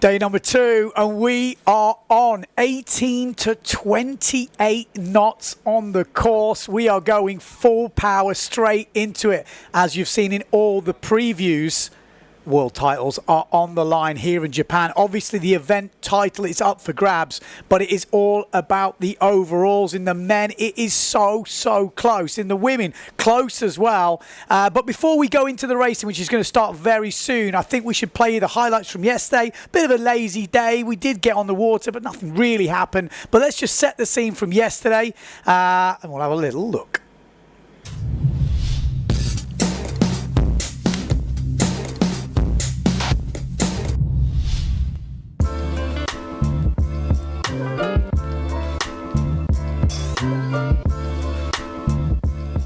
Day number 2, and we are on 18 to 28 knots on the course. We are going full power straight into it. As you've seen in all the previews, world titles are on the line here in Japan. Obviously, the event title is up for grabs, but it is all about the overalls. In the men, it is so close. In the women, close as well. But before we go into the racing, which is going to start very soon, I think we should play you the highlights from yesterday. Bit of a lazy day. We did get on the water, but nothing really happened. But let's just set the scene from yesterday, and we'll have a little look.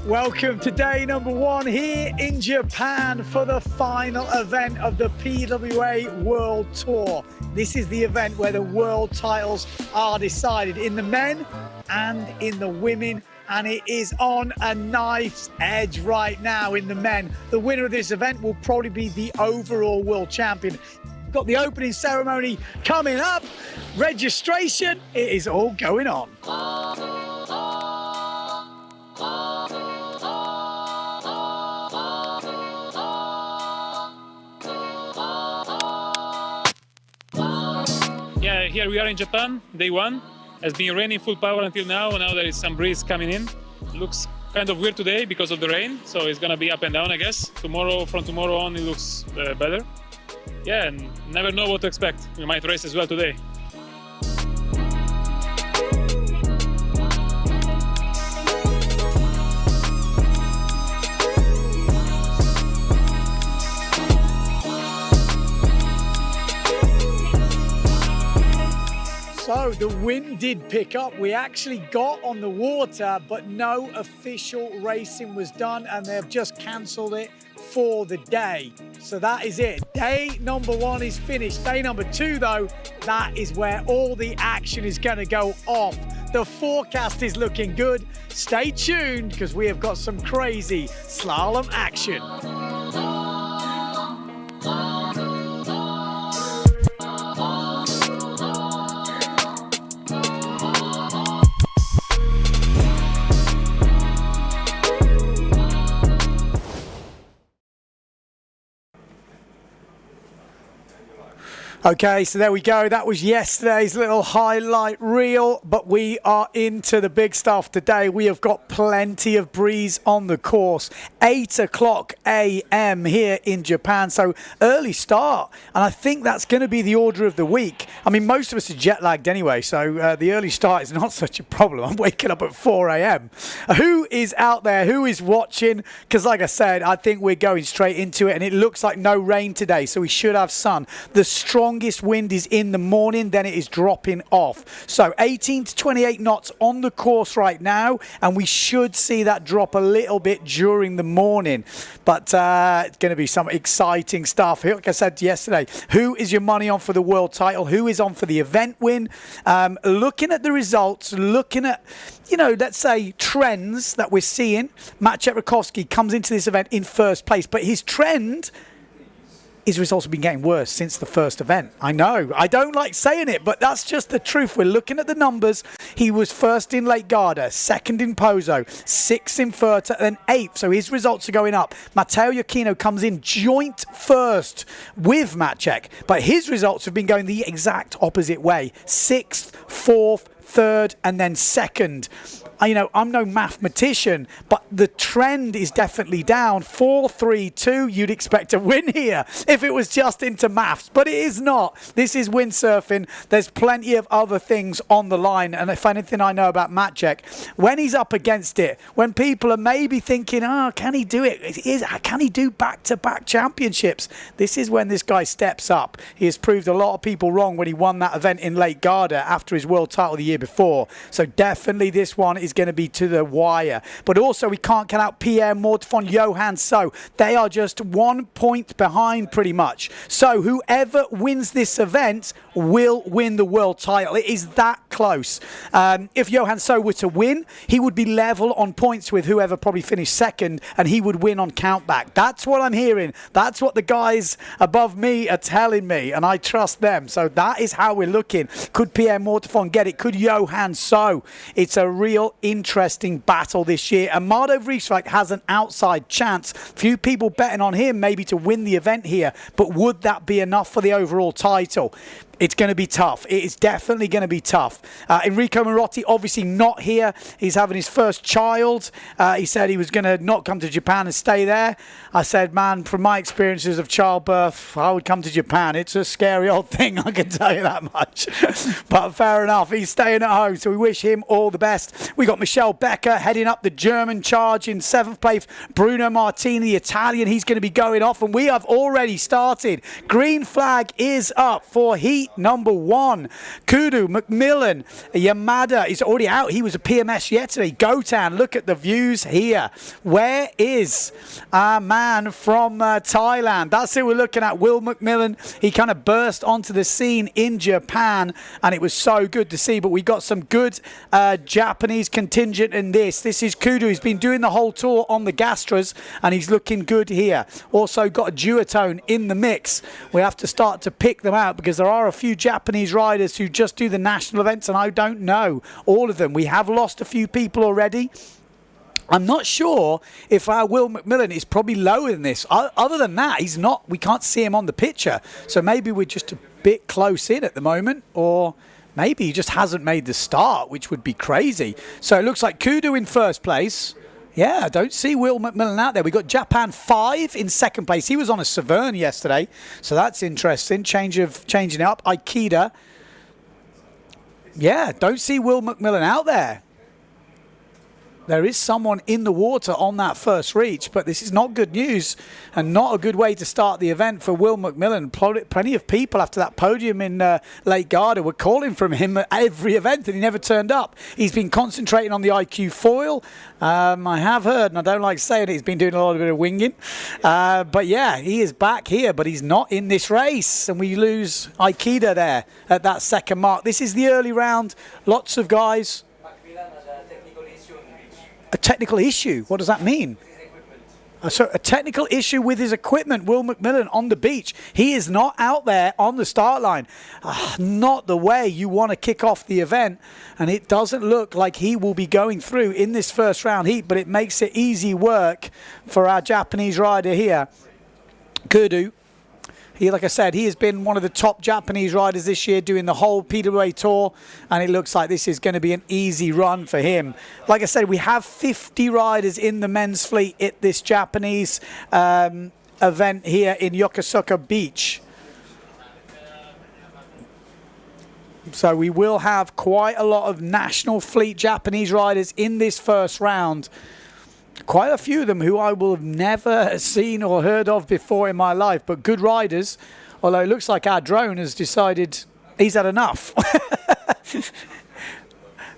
Welcome to day number 1 here in Japan for the final event of the PWA World Tour. This is the event where the world titles are decided in the men and in the women, and it is on a knife's edge right now in the men. The winner of this event will probably be the overall world champion. Got the opening ceremony coming up, registration, it is all going on. Yeah, here we are in Japan, day 1. Has been raining full power until now. Now there is some breeze coming in. Looks kind of weird today because of the rain, so it's gonna be up and down, I guess. Tomorrow, from tomorrow on, it looks better. Yeah, and never know what to expect. We might race as well today. So the wind did pick up. We actually got on the water, but no official racing was done, and they've just cancelled it for the day. So that is it. Day number 1 is finished. Day number 2, though, that is where all the action is going to go off. The forecast is looking good. Stay tuned, because we have got some crazy slalom action. Okay, so there we go. That was yesterday's little highlight reel, but we are into the big stuff today. We have got plenty of breeze on the course. 8 o'clock a.m. here in Japan, so early start. And I think that's going to be the order of the week. I mean, most of us are jet lagged anyway, so the early start is not such a problem. I'm waking up at 4 a.m. Who is out there? Who is watching? Because like I said, I think we're going straight into it, and it looks like no rain today, so we should have sun. The strongest wind is in the morning, then it is dropping off. So 18 to 28 knots on the course right now, and we should see that drop a little bit during the morning. But it's going to be some exciting stuff. Like I said yesterday, who is your money on for the world title? Who is on for the event win? Looking at the results, looking at, you know, let's say trends that we're seeing. Maciej Rakowski comes into this event in first place, but his trend, his results have been getting worse since the first event. I know, I don't like saying it, but that's just the truth. We're looking at the numbers. He was first in Lake Garda, second in Pozo, 6th in Furta, then 8th. So his results are going up. Matteo Iachino comes in joint first with Maciej, but his results have been going the exact opposite way. 6th, 4th, 3rd, and then 2nd. You know, I'm no mathematician, but the trend is definitely down. 4-3-2, you'd expect a win here if it was just into maths, but it is not. This is windsurfing. There's plenty of other things on the line, and if anything I know about Maciej, when he's up against it, when people are maybe thinking, oh, can he do it? Can he do back-to-back championships? This is when this guy steps up. He has proved a lot of people wrong when he won that event in Lake Garda after his world title the year before. So definitely this one is going to be to the wire. But also we can't count out Pierre Mortefon, Johan So. They are just 1 point behind pretty much. So whoever wins this event will win the world title. It is that close. If Johan So were to win, he would be level on points with whoever probably finished second, and he would win on countback. That's what I'm hearing. That's what the guys above me are telling me, and I trust them. So that is how we're looking. Could Pierre Mortefon get it? Could Johan So? It's a real interesting battle this year. And Mardo Vrieswijk has an outside chance. Few people betting on him maybe to win the event here, but would that be enough for the overall title? It's going to be tough. It is definitely going to be tough. Enrico Marotti obviously not here. He's having his first child. He said he was going to not come to Japan and stay there. I said, man, from my experiences of childbirth, I would come to Japan. It's a scary old thing, I can tell you that much. But fair enough. He's staying at home, so we wish him all the best. We got Michel Becker heading up the German charge in 7th place. Bruno Martini, the Italian, he's going to be going off, and we have already started. Green flag is up for heat number 1. Kudu, McMillan, Yamada is already out. He was a PMS yesterday. Gotan, look at the views here. Where is our man from Thailand? That's who we're looking at, Will McMillan. He kind of burst onto the scene in Japan, and it was so good to see. But we got some good Japanese contingent in this. This is Kudu. He's been doing the whole tour on the Gastras, and he's looking good here. Also got a duotone in the mix. We have to start to pick them out because there are a few Japanese riders who just do the national events, and I don't know all of them. We have lost a few people already. I'm not sure if our Will McMillan is probably lower than this. Other than that, he's not. We can't see him on the picture. So maybe we're just a bit close in at the moment, or maybe he just hasn't made the start, which would be crazy. So it looks like Kudu in first place. Yeah, I don't see Will McMillan out there. We got Japan 5 in second place. He was on a Severn yesterday, so that's interesting. Changing it up. Aikida. Yeah, don't see Will McMillan out there. There is someone in the water on that first reach, but this is not good news and not a good way to start the event for Will McMillan. Plenty of people after that podium in Lake Garda were calling from him at every event, and he never turned up. He's been concentrating on the IQ foil. I have heard, and I don't like saying it, he's been doing a lot of bit of winging. But yeah, he is back here, but he's not in this race, and we lose Aikida there at that second mark. This is the early round. Lots of guys. A technical issue? What does that mean? So a technical issue with his equipment. Will McMillan on the beach. He is not out there on the start line. Not the way you want to kick off the event. And it doesn't look like he will be going through in this first round heat, but it makes it easy work for our Japanese rider here. Kudu. Like I said, he has been one of the top Japanese riders this year doing the whole PWA Tour, and it looks like this is going to be an easy run for him. Like I said, we have 50 riders in the men's fleet at this Japanese event here in Yokosuka Beach. So we will have quite a lot of national fleet Japanese riders in this first round. Quite a few of them who I will have never seen or heard of before in my life, but good riders, although it looks like our drone has decided he's had enough.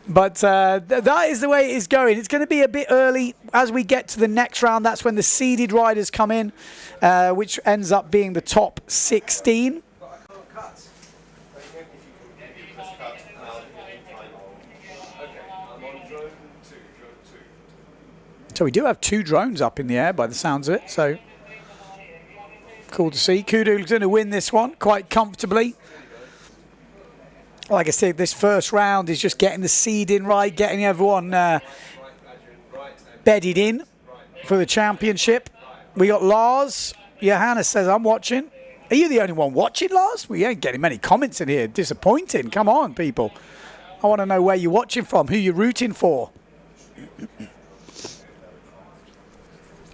But that is the way it is going. It's going to be a bit early as we get to the next round. That's when the seeded riders come in, which ends up being the top 16. So we do have 2 drones up in the air by the sounds of it. So cool to see. Kudu's going to win this one quite comfortably. Like I said, this first round is just getting the seeding right, getting everyone bedded in for the championship. We got Lars. Johannes says, I'm watching. Are you the only one watching, Lars? We ain't getting many comments in here. Disappointing. Come on, people. I want to know where you're watching from, who you're rooting for.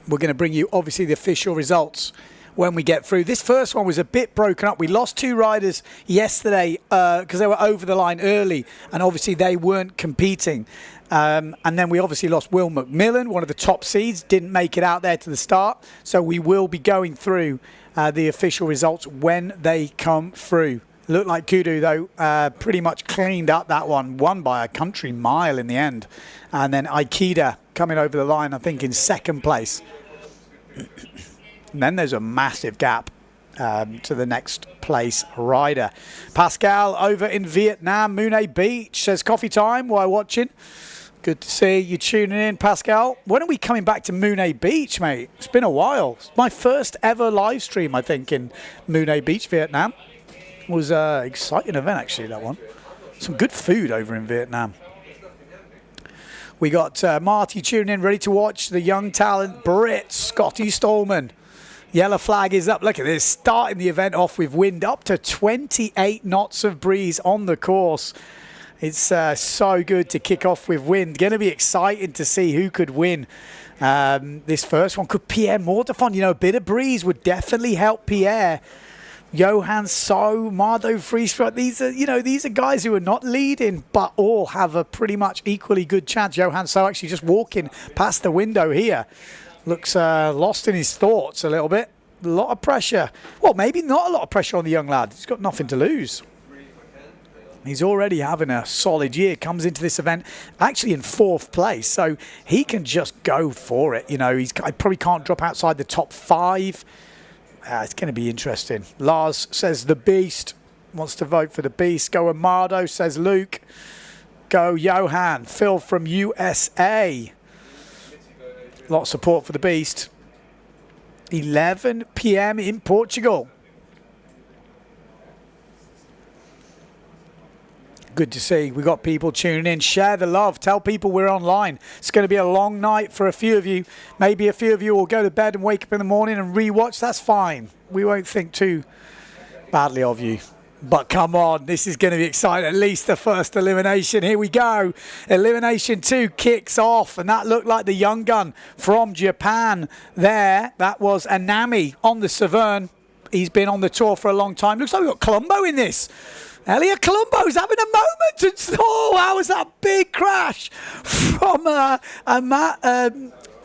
We're going to bring you, obviously, the official results when we get through. This first one was a bit broken up. We lost 2 riders yesterday because they were over the line early, and obviously they weren't competing. And then we obviously lost Will McMillan, one of the top seeds, didn't make it out there to the start. So we will be going through the official results when they come through. Looked like Kudu, though, pretty much cleaned up that one. Won by a country mile in the end. And then Aikida coming over the line, I think, in second place. And then there's a massive gap to the next place rider. Pascal over in Vietnam, Moonay Beach, says coffee time while watching. Good to see you tuning in, Pascal. When are we coming back to Moonay Beach, mate? It's been a while. It's my first ever live stream, I think, in Moonay Beach, Vietnam. It was an exciting event, actually, that one. Some good food over in Vietnam. We got Marty tuning in, ready to watch the young talent, Brit, Scotty Stallman. Yellow flag is up. Look at this, starting the event off with wind up to 28 knots of breeze on the course. It's so good to kick off with wind. Going to be exciting to see who could win this first one. Could Pierre Mortefon, you know, a bit of breeze would definitely help Pierre. Johan So, Mardo Freestrut, these are guys who are not leading, but all have a pretty much equally good chance. Johan So actually just walking past the window here. Looks lost in his thoughts a little bit. A lot of pressure. Well, maybe not a lot of pressure on the young lad. He's got nothing to lose. He's already having a solid year. Comes into this event actually in 4th place, so he can just go for it. You know, I probably can't drop outside the top 5. It's going to be interesting. Lars says the Beast. Wants to vote for the Beast. Go Amado, says Luke. Go Johan. Phil from USA. A lot of support for the Beast. 11 p.m. in Portugal. Good to see. We've got people tuning in. Share the love. Tell people we're online. It's going to be a long night for a few of you. Maybe a few of you will go to bed and wake up in the morning and rewatch. That's fine. We won't think too badly of you. But come on, this is going to be exciting. At least the first elimination. Here we go. Elimination 2 kicks off, and that looked like the young gun from Japan there. That was Anami on the Severn. He's been on the tour for a long time. Looks like we've got Colombo in this. Elliot Colombo's having a moment. And, oh, how was that big crash from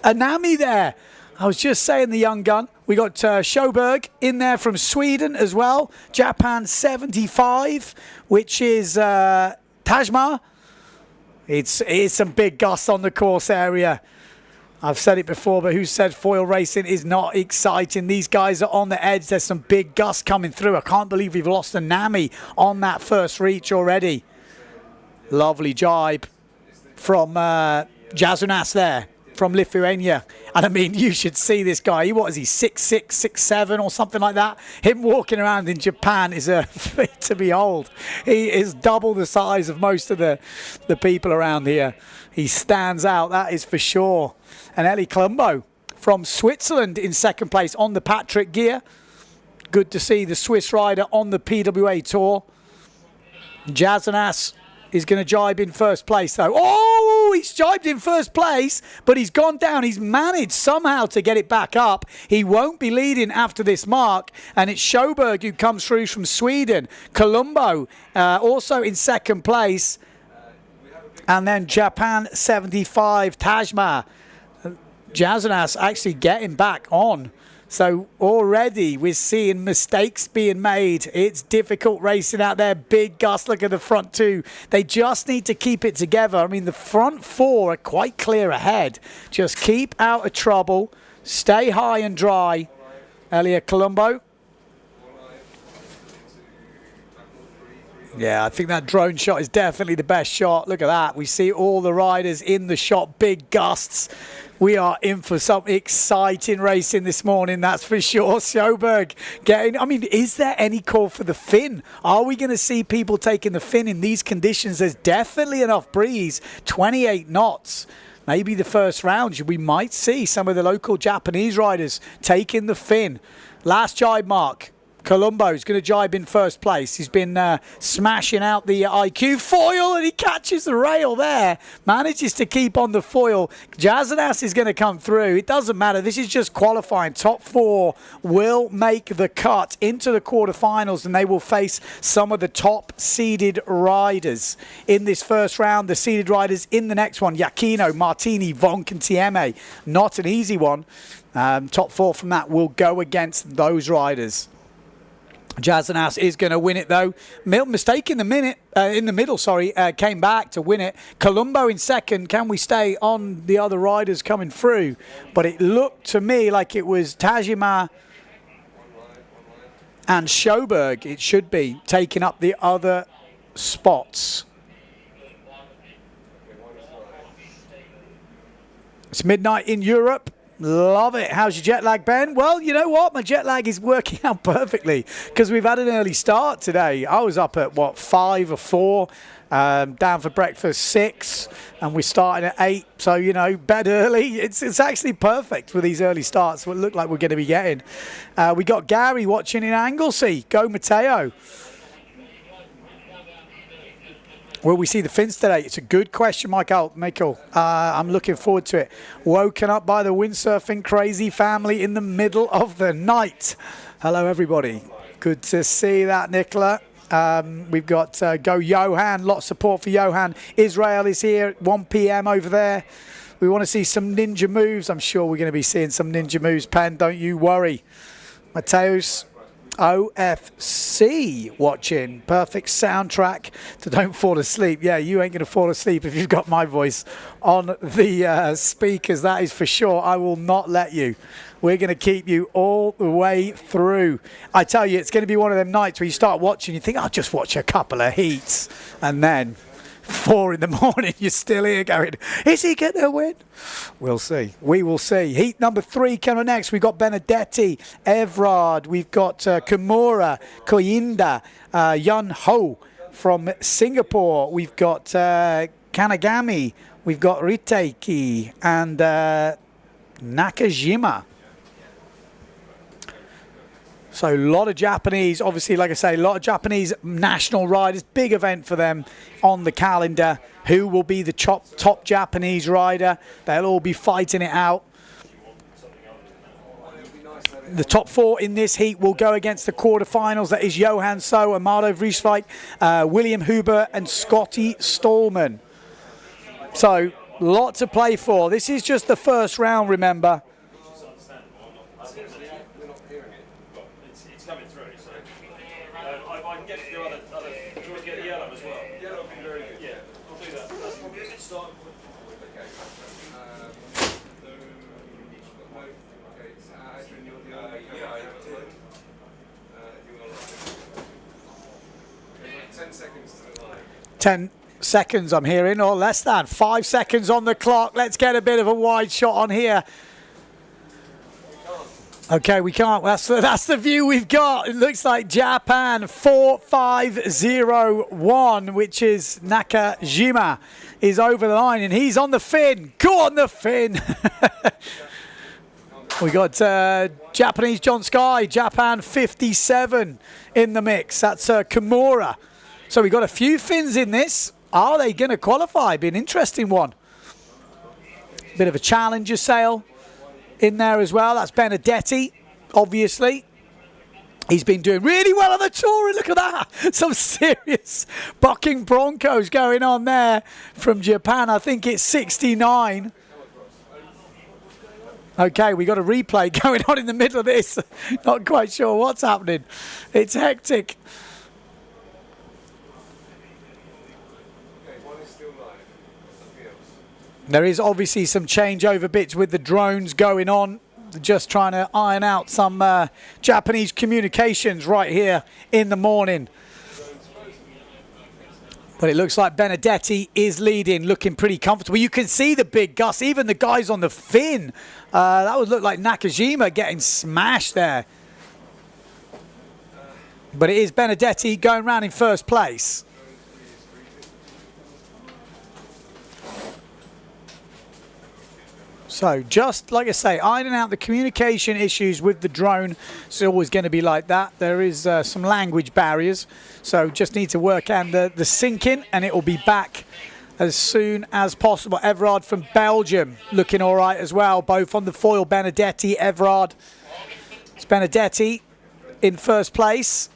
Anami there? I was just saying the young gun. We got Sjöberg in there from Sweden as well. Japan 75, which is Tajma. It's some big gusts on the course area. I've said it before, but who said foil racing is not exciting? These guys are on the edge. There's some big gusts coming through. I can't believe we've lost a Nami on that first reach already. Lovely jibe from Jazunas there, from Lithuania. And I mean, you should see this guy. What is he, 6'6", 6'7", or something like that? Him walking around in Japan is a feat to behold. He is double the size of most of the people around here. He stands out, that is for sure. And Eli Colombo from Switzerland in 2nd place on the Patrick gear. Good to see the Swiss rider on the PWA Tour. Jazunas is going to jibe in 1st place though. Oh, he's jibed in 1st place, but he's gone down. He's managed somehow to get it back up. He won't be leading after this mark, and it's Sjöberg who comes through from Sweden. Colombo also in 2nd place. And then Japan 75, Tajma. Jazunas actually getting back on. So already we're seeing mistakes being made. It's difficult racing out there. Big gust. Look at the front 2. They just need to keep it together. I mean, the front 4 are quite clear ahead. Just keep out of trouble. Stay high and dry. Elliot Colombo. Yeah, I think that drone shot is definitely the best shot. Look at that. We see all the riders in the shot. Big gusts. We are in for some exciting racing this morning, that's for sure. Sjöberg getting... I mean, is there any call for the fin? Are we going to see people taking the fin in these conditions? There's definitely enough breeze. 28 knots. Maybe the first round, we might see some of the local Japanese riders taking the fin. Last jibe mark. Colombo's going to jibe in 1st place. He's been smashing out the IQ foil, and he catches the rail there. Manages to keep on the foil. Jazunas is going to come through. It doesn't matter. This is just qualifying. Top 4 will make the cut into the quarterfinals, and they will face some of the top seeded riders in this first round. The seeded riders in the next one: Giacchino, Martini, Vonk, and Tieme. Not an easy one. Top 4 from that will go against those riders. Jazunas is going to win it though. Mistake in the middle, came back to win it. Colombo in 2nd. Can we stay on the other riders coming through? But it looked to me like it was Tajima and Schoberg, it should be, taking up the other spots. It's midnight in Europe. Love it. How's your jet lag, Ben? Well, you know what? My jet lag is working out perfectly because we've had an early start today. I was up at, what, 5 or 4, down for breakfast 6, and we're starting at 8. So, you know, bed early. It's actually perfect with these early starts. What look like we're going to be getting. We got Gary watching in Anglesey. Go Matteo. Will we see the Finns today? It's a good question, Michael. I'm looking forward to it. Woken up by the windsurfing crazy family in the middle of the night. Hello, everybody. Good to see that, Nicola. We've got Go Johan. Lots of support for Johan. Israel is here at 1 p.m. over there. We want to see some ninja moves. I'm sure we're going to be seeing some ninja moves, Pen. Don't you worry. Mateus OFC watching. Perfect soundtrack to Don't Fall Asleep. Yeah, you ain't going to fall asleep if you've got my voice on the speakers. That is for sure. I will not let you. We're going to keep you all the way through. I tell you, it's going to be one of them nights where you start watching, you think, I'll just watch a couple of heats. And then 4 in the morning, you're still here going, is he going to win? We'll see. We will see. Heat number 3 coming next. We've got Benedetti, Evrard. We've got Kimura, Koyinda, Yun Ho from Singapore. We've got Kanagami. We've got Riteiki and Nakajima. So a lot of Japanese, obviously, like I say, a lot of Japanese national riders. Big event for them on the calendar. Who will be the top Japanese rider? They'll all be fighting it out. The top 4 in this heat will go against the quarterfinals. That is Johan So, Amado Vrieswijk, William Huber and Scotty Stallman. So, lot to play for. This is just the first round, remember. Ten seconds I'm hearing, or less than 5 seconds on the clock. Let's get a bit of a wide shot on here. Okay, we can't. That's the view we've got. It looks like Japan 4-5-0-1, which is Nakajima is over the line, and he's on the fin. Go on the fin. We got Japanese John Sky, Japan 57 in the mix. That's Kimura. So we got a few Finns in this. Are they going to qualify? Be an interesting one. Bit of a challenger sail in there as well. That's Benedetti, obviously. He's been doing really well on the tour. Look at that. Some serious bucking Broncos going on there from Japan. I think it's 69. Okay, we got a replay going on in the middle of this. Not quite sure what's happening. It's hectic. There is obviously some changeover bits with the drones going on. Just trying to iron out some Japanese communications right here in the morning. But it looks like Benedetti is leading, looking pretty comfortable. You can see the big gusts, even the guys on the fin. That would look like Nakajima getting smashed there. But it is Benedetti going round in first place. So just like I say, ironing out the communication issues with the drone. It's always going to be like that. There is some language barriers. So just need to work on the syncing, and it will be back as soon as possible. Evrard from Belgium looking all right as well. Both on the foil, Benedetti, Evrard. It's Benedetti in first place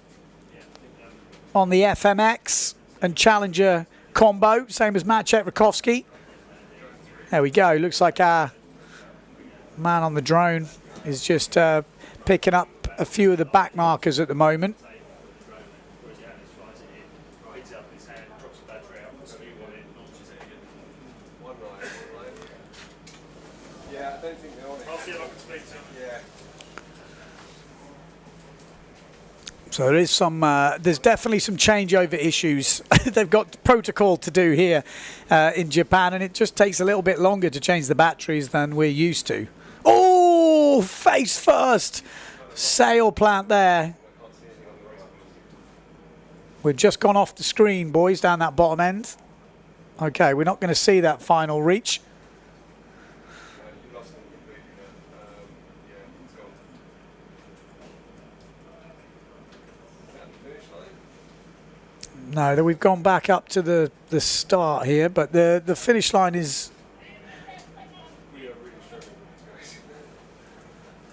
on the FMX and Challenger combo. Same as Maciej Rakowski. There we go. Looks like our man on the drone is just picking up a few of the back markers at the moment. So there is some, there's definitely some changeover issues. They've got protocol to do here in Japan, and it just takes a little bit longer to change the batteries than we're used to. Oh, face first sail plant there. We've just gone off the screen, boys, down that bottom end. Okay, we're not going to see that final reach. No, we've gone back up to the start here, but the finish line is...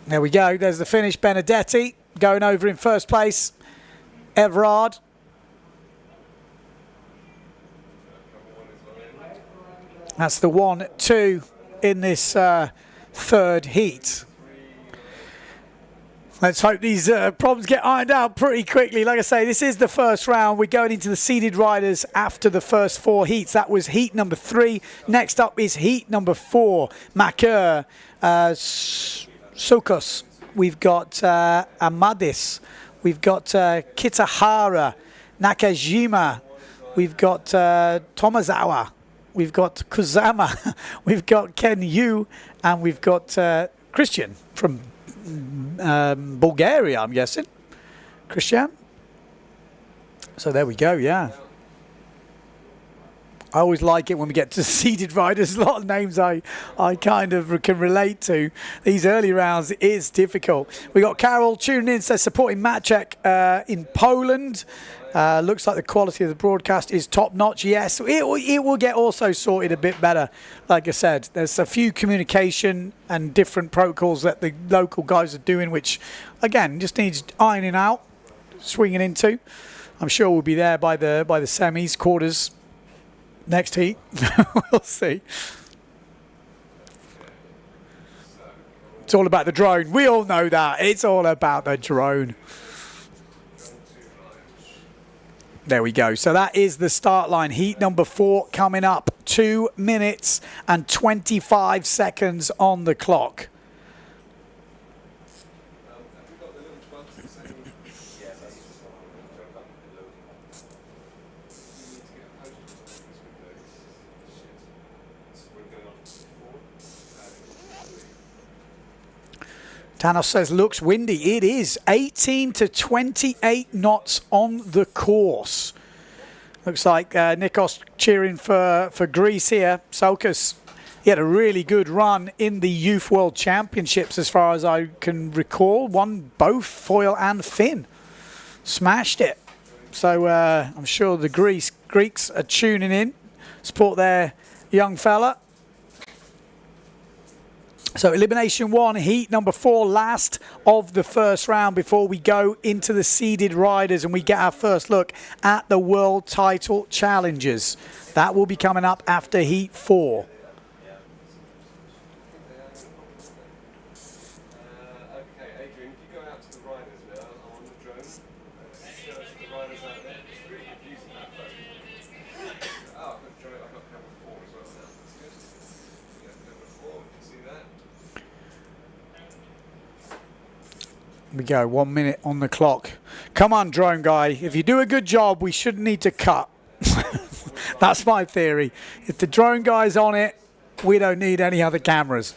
There we go. There's the finish. Benedetti going over in first place. Everard. That's the 1-2 in this third heat. Let's hope these problems get ironed out pretty quickly. Like I say, this is the first round. We're going into the seeded riders after the first 4 heats. That was heat number 3. Next up is heat number 4. Makur, Sokos. We've got Amadis. We've got Kitahara, Nakajima. We've got Tomazawa. We've got Kusama. We've got Ken Yu. And we've got Christian from Bulgaria, I'm guessing. Christian. So there we go, yeah. I always like it when we get to seeded riders. A lot of names I kind of can relate to. These early rounds is difficult. We got Carol tuning in, says supporting Maciek in Poland. Looks like the quality of the broadcast is top notch. Yes, it will get also sorted a bit better. Like I said, there's a few communication and different protocols that the local guys are doing, which again just needs ironing out, swinging into. I'm sure we'll be there by the semis, quarters, next heat. We'll see. It's all about the drone. We all know that. It's all about the drone. There we go. So that is the start line. Heat number 4 coming up. 2 minutes and 25 seconds on the clock. Thanos says, looks windy. It is 18 to 28 knots on the course. Looks like Nikos cheering for Greece here. Sokos, he had a really good run in the Youth World Championships as far as I can recall. Won both foil and fin. Smashed it. So I'm sure the Greeks are tuning in. Support their young fella. So elimination 1, heat number 4, last of the first round before we go into the seeded riders and we get our first look at the world title challenges. That will be coming up after heat 4. We go, 1 minute on the clock. Come on, drone guy. If you do a good job, we shouldn't need to cut. That's my theory. If the drone guy's on it, we don't need any other cameras.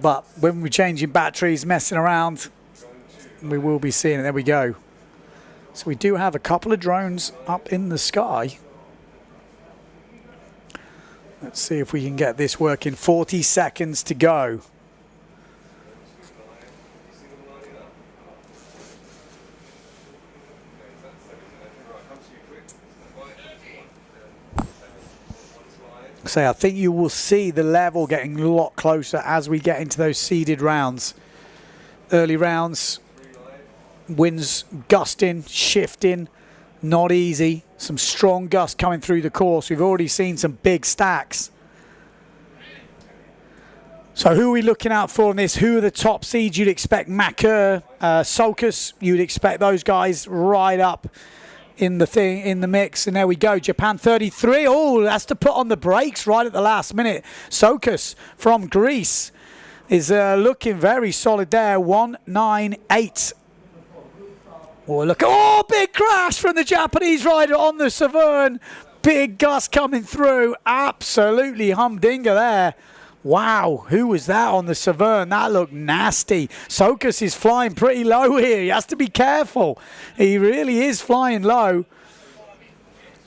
But when we're changing batteries, messing around, we will be seeing it. There we go. So we do have a couple of drones up in the sky. Let's see if we can get this working. 40 seconds to go. So I think you will see the level getting a lot closer as we get into those seeded rounds. Early rounds, winds gusting, shifting, not easy. Some strong gusts coming through the course. We've already seen some big stacks. So who are we looking out for in this? Who are the top seeds? You'd expect Makur, Sokos. You'd expect those guys right up in the mix. And there we go, Japan 33. Oh, that's to put on the brakes right at the last minute. Sokos from Greece is looking very solid there. 198. Oh, look. Oh, big crash from the Japanese rider on the Severn. Big gust coming through. Absolutely humdinger there. Wow, who was that on the Severn? That looked nasty. Sokas is flying pretty low here. He has to be careful. He really is flying low.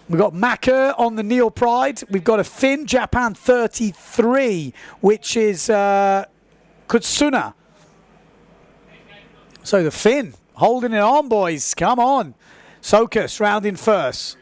We've got Maka on the Neil Pride. We've got a Finn, Japan 33, which is Kutsuna. So the Finn holding it on, boys. Come on. Sokas rounding first.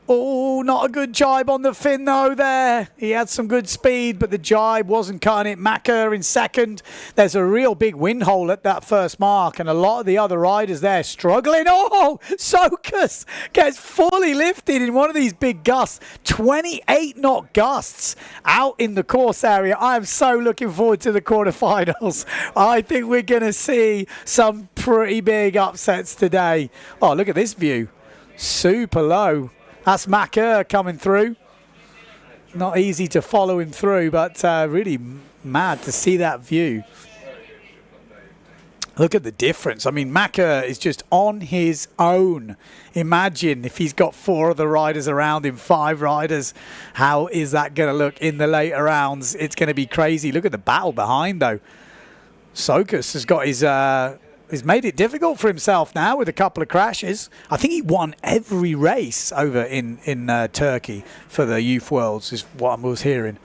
Oh, not a good jibe on the Finn, though, there. He had some good speed, but the jibe wasn't cutting it. Maka in second. There's a real big wind hole at that first mark, and a lot of the other riders there struggling. Oh, Sokas gets fully lifted in one of these big gusts. 28 knot gusts out in the course area. I am so looking forward to the quarterfinals. I think we're going to see some pretty big upsets today. Oh, look at this view. Super low. That's Maka coming through. Not easy to follow him through, but really mad to see that view. Look at the difference. I mean, Maka is just on his own. Imagine if he's got 4 other riders around him, 5 riders. How is that going to look in the later rounds? It's going to be crazy. Look at the battle behind, though. Sokas has got his... He's made it difficult for himself now with a couple of crashes. I think he won every race over in Turkey for the Youth Worlds, is what I was hearing.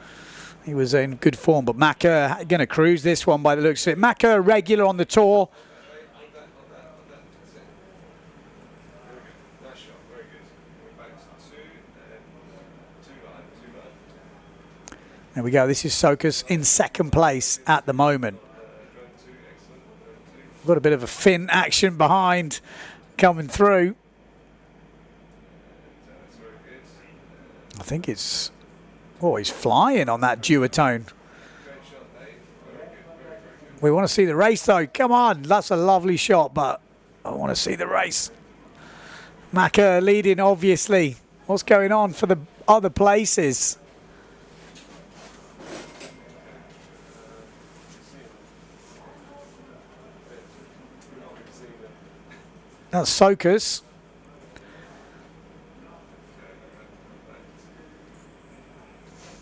He was in good form, but Maka going to cruise this one by the looks of it. Maka regular on the tour. There we go. This is Sokas in second place at the moment. Got a bit of a Finn action behind coming through. I think it's... Oh, he's flying on that duotone. We want to see the race, though. Come on. That's a lovely shot, but I want to see the race. Maka leading, obviously. What's going on for the other places? That's Sokas.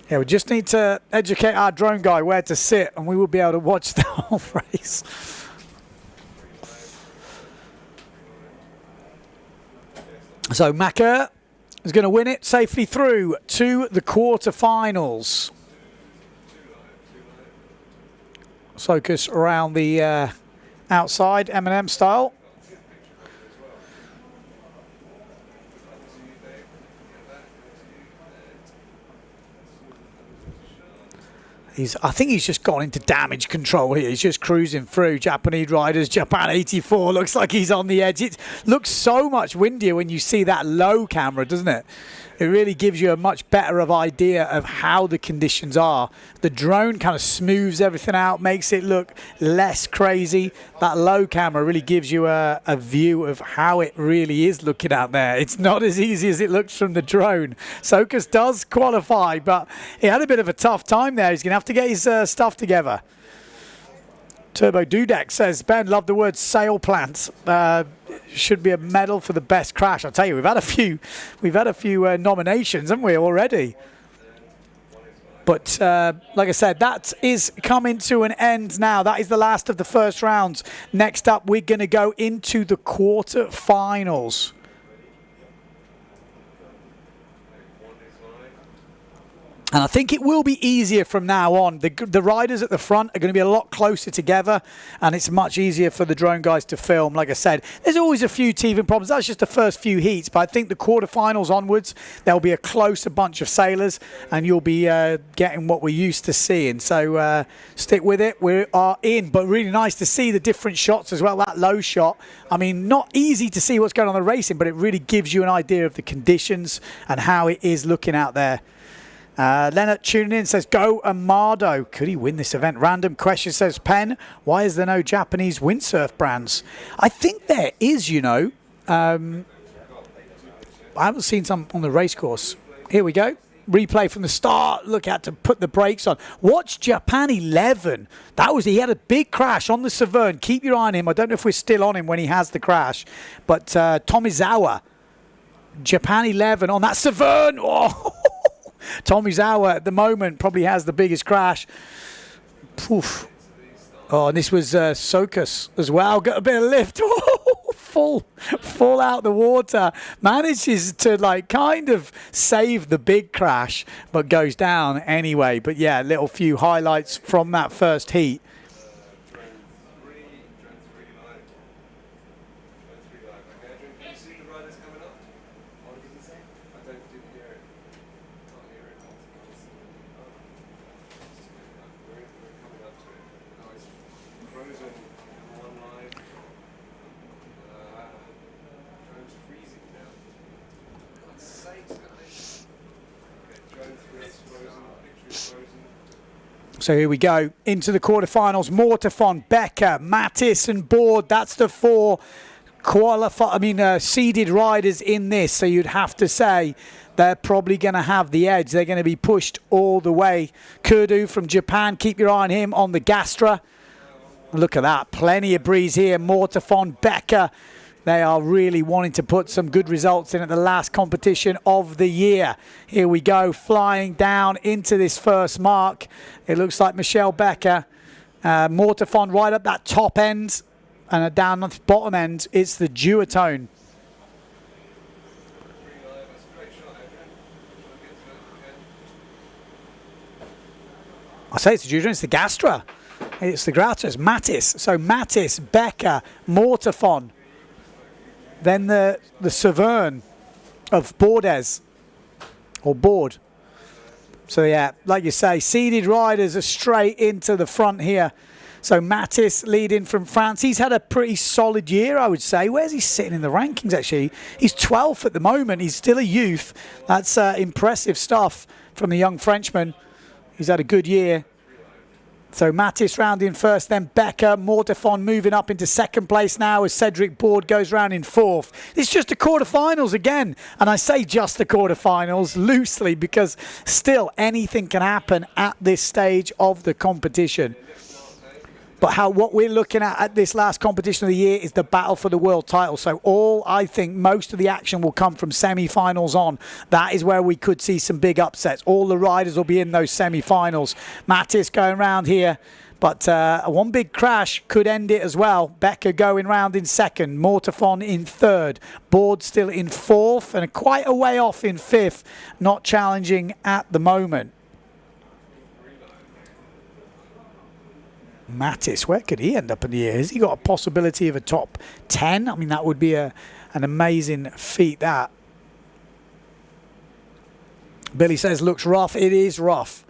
Yeah, we just need to educate our drone guy where to sit, and we will be able to watch the whole race. So Maka is going to win it safely through to the quarterfinals. Sokas around the outside, M&M style. I think he's just gone into damage control here. He's just cruising through Japanese riders. Japan 84 looks like he's on the edge. It looks so much windier when you see that low camera, doesn't it? It really gives you a much better idea of how the conditions are. The drone kind of smooths everything out, makes it look less crazy. That low camera really gives you a view of how it really is looking out there. It's not as easy as it looks from the drone. Sokas does qualify, but he had a bit of a tough time there. He's going to have to get his stuff together. Turbo Dudek says, Ben, love the word sail plant. Should be a medal for the best crash. I'll tell you, we've had a few nominations, haven't we, already? But like I said, that is coming to an end now. That is the last of the first rounds. Next up, we're going to go into the quarterfinals. And I think it will be easier from now on. The riders at the front are going to be a lot closer together, and it's much easier for the drone guys to film. Like I said, there's always a few teething problems. That's just the first few heats, but I think the quarterfinals onwards, there'll be a closer bunch of sailors, and you'll be getting what we're used to seeing. So stick with it. We are in, but really nice to see the different shots as well. That low shot, I mean, not easy to see what's going on in the racing, but it really gives you an idea of the conditions and how it is looking out there. Leonard tuning in says, go Amado. Could he win this event? Random question says, Penn, why is there no Japanese windsurf brands? I think there is, you know. I haven't seen some on the race course. Here we go. replay from the start. Look at to put the brakes on. Watch Japan 11. He had a big crash on the Severn. Keep your eye on him. I don't know if we're still on him when he has the crash, but Tomizawa, Japan 11 on that Severn. Oh, Tomizawa at the moment probably has the biggest crash. Poof. Oh, and this was Sokas as well. Got a bit of lift. Full out the water. Manages to like kind of save the big crash, but goes down anyway. But yeah, little few highlights from that first heat. So here we go into the quarterfinals. Mortafon, Becker, Mattis and Board. That's the four seeded riders in this. So you'd have to say they're probably going to have the edge. They're going to be pushed all the way. Kurdu from Japan, keep your eye on him on the Gastra. Look at that, plenty of breeze here. Mortafon, Becker. They are really wanting to put some good results in at the last competition of the year. Here we go, flying down into this first mark. It looks like Michelle Becker. Mortafon right up that top end, and down at the bottom end, it's the duotone. I say it's the duotone, it's the Gastra. It's the Grata, it's Mattis. So Mattis, Becker, Mortafon. Then the Severn of Bordes, or Board. So yeah, like you say, seeded riders are straight into the front here. So Mattis leading from France. He's had a pretty solid year, I would say. Where's he sitting in the rankings, actually? He's 12th at the moment. He's still a youth. That's impressive stuff from the young Frenchman. He's had a good year. So Mattis round in first, then Becker. Mortafon moving up into second place now as Cedric Board goes round in fourth. It's just the quarterfinals again. And I say just the quarterfinals loosely because still anything can happen at this stage of the competition. But what we're looking at this last competition of the year is the battle for the world title. So I think most of the action will come from semi-finals on. That is where we could see some big upsets. All the riders will be in those semi-finals. Mattis going round here, but one big crash could end it as well. Becker going round in second, Mortafon in third, Board still in fourth, and quite a way off in fifth, not challenging at the moment. Mattis, where could he end up in the year? Has he got a possibility of a top 10? I mean, that would be an amazing feat, that. Billy says, looks rough. It is rough.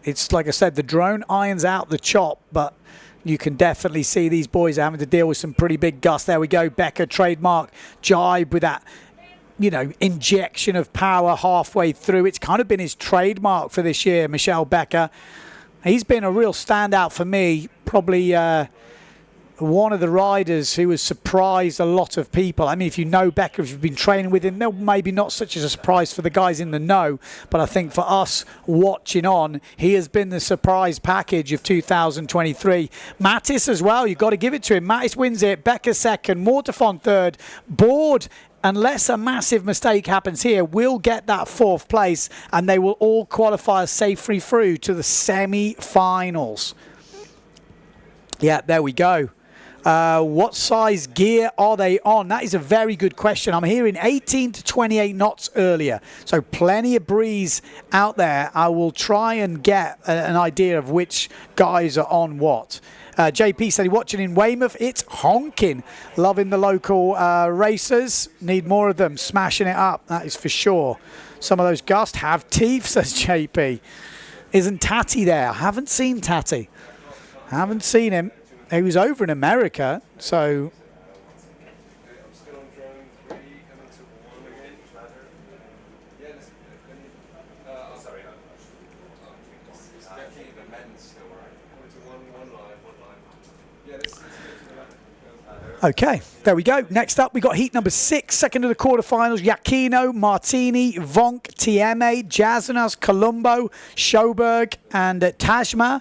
It's like I said, the drone irons out the chop, but you can definitely see these boys are having to deal with some pretty big gusts. There we go, Becker, trademark jibe with that, injection of power halfway through. It's kind of been his trademark for this year, Michelle Becker. He's been a real standout for me, probably one of the riders who has surprised a lot of people. I mean, if you know Becker, if you've been training with him, maybe not such a surprise for the guys in the know, but I think for us watching on, he has been the surprise package of 2023. Mattis as well, you've got to give it to him. Mattis wins it, Becker second, Mortafon third, Board, unless a massive mistake happens here, will get that fourth place, and they will all qualify safely through to the semi-finals. Yeah, there we go. What size gear are they on? That is a very good question. I'm hearing 18 to 28 knots earlier, so plenty of breeze out there. I will try and get an idea of which guys are on what. JP said, watching in Weymouth, it's honking. Loving the local racers. Need more of them. Smashing it up, that is for sure. Some of those gusts have teeth, says JP. Isn't Tatty there? I haven't seen Tatty. Haven't seen him. He was over in America, so... Okay, there we go. Next up, we got heat number 6, second of the quarterfinals. Yakino, Martini, Vonk, Tieme, Jazanas, Colombo, Schoberg, and Tajma.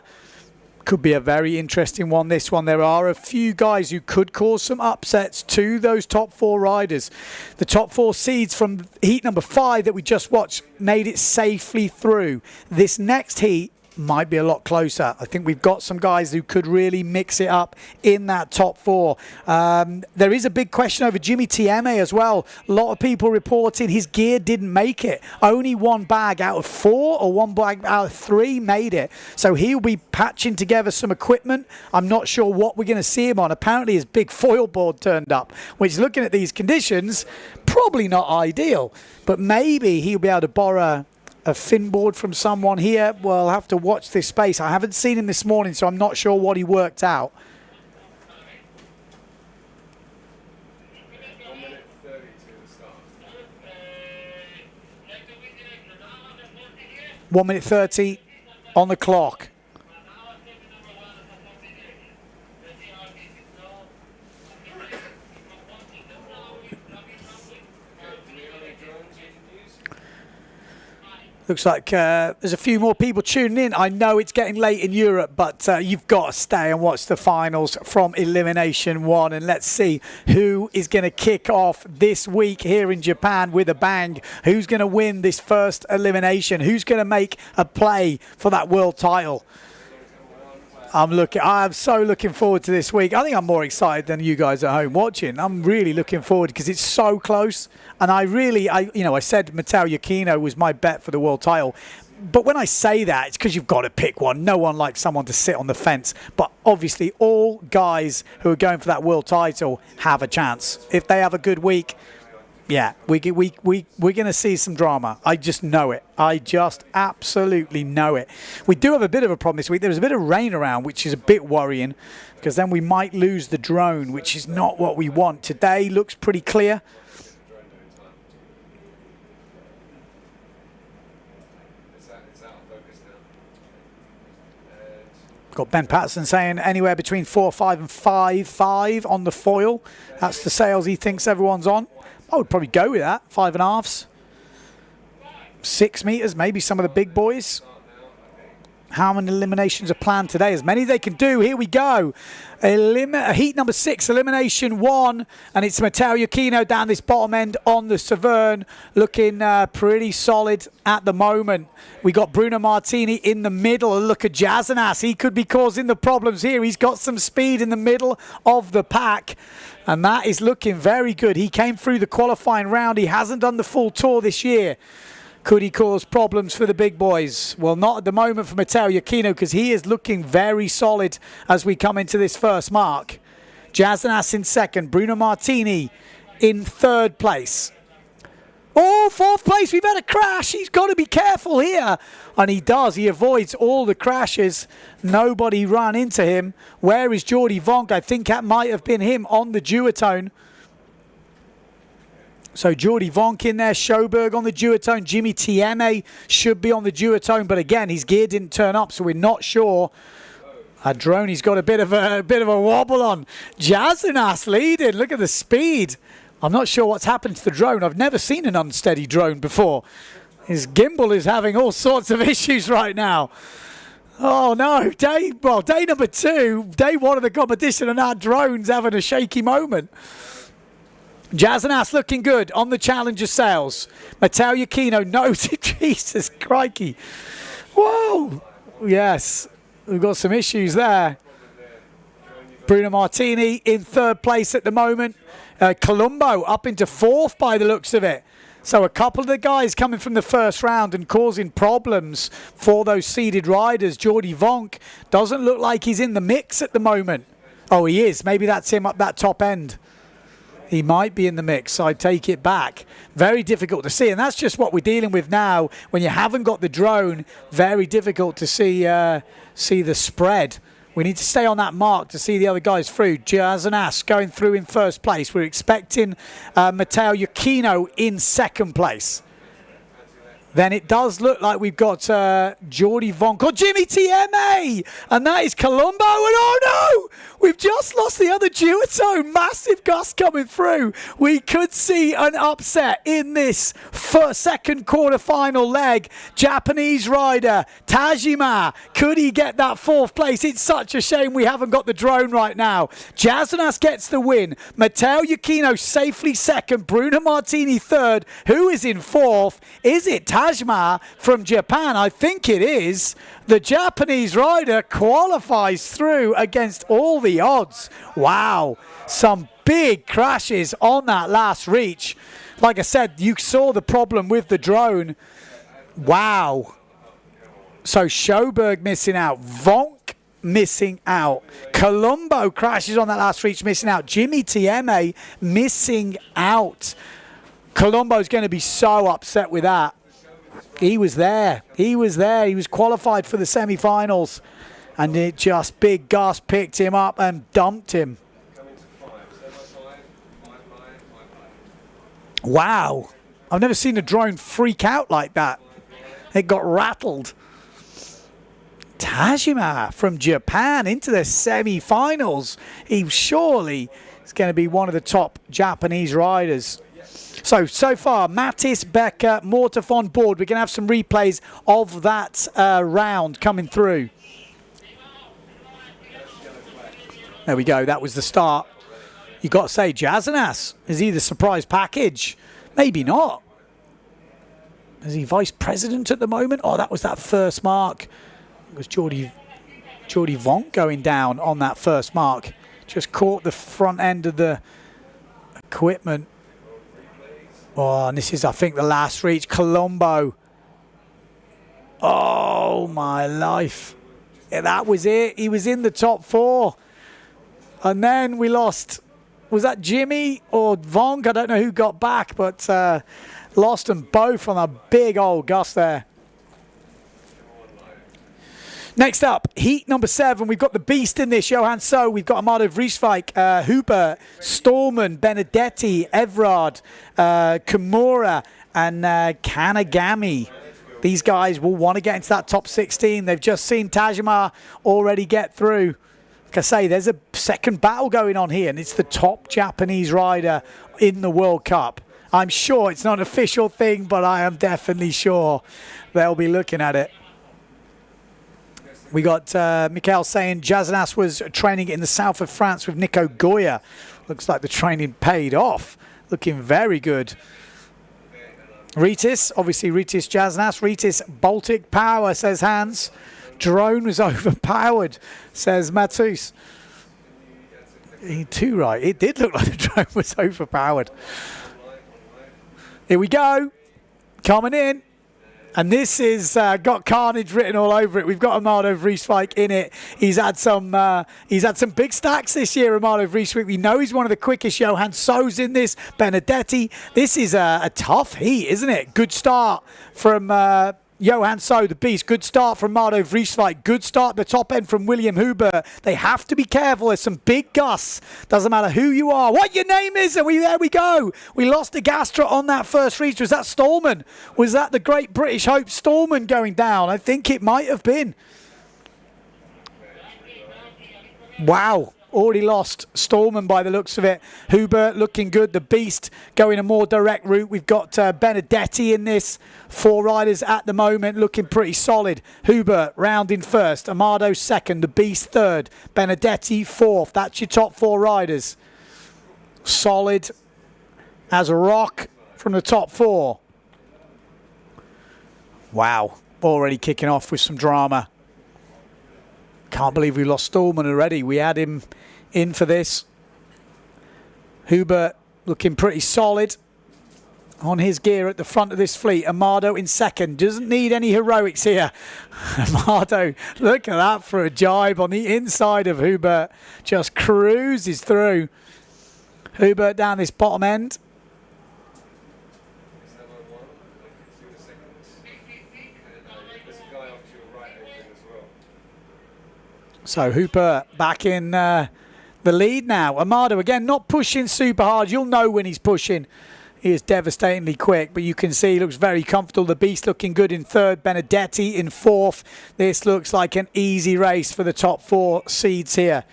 Could be a very interesting one, this one. There are a few guys who could cause some upsets to those top 4 riders. The top 4 seeds from heat number 5 that we just watched made it safely through. This next heat might be a lot closer. I think we've got some guys who could really mix it up in that top 4. There is a big question over Jimmy Tieme as well. A lot of people reporting his gear didn't make it. Only 1 bag out of 4 or 1 bag out of 3 made it. So he'll be patching together some equipment. I'm not sure what we're going to see him on. Apparently his big foil board turned up, which, looking at these conditions, probably not ideal. But maybe he'll be able to borrow a fin board from someone here. We'll have to watch this space. I haven't seen him this morning, so I'm not sure what he worked out. 1 minute 30 on the clock. Looks like there's a few more people tuning in. I know it's getting late in Europe, but you've got to stay and watch the finals from Elimination 1. And let's see who is going to kick off this week here in Japan with a bang. Who's going to win this first elimination? Who's going to make a play for that world title? I'm so looking forward to this week. I think I'm more excited than you guys at home watching. I'm really looking forward because it's so close. And I said Matteo Yakino was my bet for the world title. But when I say that, it's because you've got to pick one. No one likes someone to sit on the fence. But obviously, all guys who are going for that world title have a chance. If they have a good week, yeah, we're going to see some drama. I just know it. I just absolutely know it. We do have a bit of a problem this week. There's a bit of rain around, which is a bit worrying, because then we might lose the drone, which is not what we want. Today looks pretty clear. Got Ben Patterson saying anywhere between 4.5 and 5.5 on the foil. That's the sales he thinks everyone's on. I would probably go with that. 5.5s. 6 meters, maybe some of the big boys. How many eliminations are planned today? As many as they can do. Here we go. Heat number 6, elimination 1. And it's Matteo Yakino down this bottom end on the Severn. Looking pretty solid at the moment. We got Bruno Martini in the middle. Look at Jazanas. He could be causing the problems here. He's got some speed in the middle of the pack. And that is looking very good. He came through the qualifying round. He hasn't done the full tour this year. Could he cause problems for the big boys? Well, not at the moment for Matteo Yakino, because he is looking very solid as we come into this first mark. Jazanas in second. Bruno Martini in third place. Oh, fourth place. We've had a crash. He's got to be careful here. And he does. He avoids all the crashes. Nobody ran into him. Where is Jordi Vonk? I think that might have been him on the duotone. So Jordi Vonk in there, Schoberg on the duotone, Jimmy Tieme should be on the duotone, but again, his gear didn't turn up, so we're not sure. A drone, he's got a bit of a wobble on. Jazanas leading. Look at the speed. I'm not sure what's happened to the drone. I've never seen an unsteady drone before. His gimbal is having all sorts of issues right now. Oh no, day number 2, day 1 of the competition, and our drone's having a shaky moment. Jazanas looking good on the Challenger sails. Matteo Yakino noted. Jesus crikey. Whoa. Yes, we've got some issues there. Bruno Martini in third place at the moment. Colombo up into fourth by the looks of it. So a couple of the guys coming from the first round and causing problems for those seeded riders. Jordi Vonk doesn't look like he's in the mix at the moment. Oh, he is. Maybe that's him up that top end. He might be in the mix, so I take it back. Very difficult to see, and that's just what we're dealing with now. When you haven't got the drone, very difficult to see the spread. We need to stay on that mark to see the other guys through. Jazanas going through in first place. We're expecting Matteo Yakino in second place. Then it does look like we've got Jordi Vonk or Jimmy TMA, and that is Colombo. And oh no, we've just lost the other duotone. Massive gust coming through. We could see an upset in this second quarter-final leg. Japanese rider Tajima, could he get that fourth place? It's such a shame we haven't got the drone right now. Jazanas gets the win. Matteo Yukino safely second. Bruno Martini third. Who is in fourth? Is it Tajima from Japan? I think it is. The Japanese rider qualifies through against all the odds. Wow, some big crashes on that last reach. Like I said, you saw the problem with the drone. Wow. So Schoberg missing out. Vonk missing out. Colombo crashes on that last reach, missing out. Jimmy Tieme missing out. Colombo's going to be so upset with that. He was there. He was there. He was qualified for the semifinals. And it just, big Gus picked him up and dumped him. Wow. I've never seen a drone freak out like that. It got rattled. Tajima from Japan into the semi-finals. He surely is going to be one of the top Japanese riders. So far, Mattis, Becker, Mortef on board. We're going to have some replays of that round coming through. There we go. That was the start. You got to say, Jazanas, is he the surprise package? Maybe not. Is he vice president at the moment? Oh, that was that first mark. It was Jordi Vonk going down on that first mark. Just caught the front end of the equipment. Oh, and this is, I think, the last reach. Colombo. Oh, my life. Yeah, that was it. He was in the top four. And then we lost. Was that Jimmy or Vonk? I don't know who got back, but lost them both on a big old gust there. Next up, heat number 7. We've got the beast in this, Johan So. We've got Amado Vrieswijk, Huber, Stallman, Benedetti, Evrard, Kimura, and Kanagami. These guys will want to get into that top 16. They've just seen Tajima already get through. Like I say, there's a second battle going on here, and it's the top Japanese rider in the World Cup. I'm sure it's not an official thing, but I am definitely sure they'll be looking at it. We got Mikhail saying Jazanas was training in the south of France with Nico Goya. Looks like the training paid off. Looking very good. Ritis, obviously Ritis Jazanas. Ritis Baltic Power, says Hans. Drone was overpowered, says Matus. Too right. It did look like the drone was overpowered. Here we go. Coming in. And this is got carnage written all over it. We've got Amado Vrieswijk in it. He's had some big stacks this year, Amado Vrieswijk. We know he's one of the quickest. Johan So's in this. Benedetti. This is a tough heat, isn't it? Good start from Johan So, the beast. Good start from Amado Vrieswijk. Good start at the top end from William Huber. They have to be careful. There's some big gusts. Doesn't matter who you are, what your name is. And there we go. We lost a Gastra on that first reach. Was that Stallman? Was that the great British hope Stallman going down? I think it might have been. Wow. Already lost Stallman by the looks of it. Huber looking good. The beast going a more direct route. We've got Benedetti in this. 4 riders at the moment looking pretty solid. Huber rounding first. Amado second. The beast third. Benedetti fourth. That's your top 4 riders. Solid as a rock from the top 4. Wow. Already kicking off with some drama. Can't believe we lost Stallman already. We had him in for this. Huber looking pretty solid on his gear at the front of this fleet. Amado in second. Doesn't need any heroics here. Amado, look at that for a jibe on the inside of Huber. Just cruises through. Huber down this bottom end. So Hooper back in the lead now. Amado again not pushing super hard. You'll know when he's pushing. He is devastatingly quick, but you can see he looks very comfortable. The Beast looking good in third, Benedetti in fourth. This looks like an easy race for the top 4 seeds here.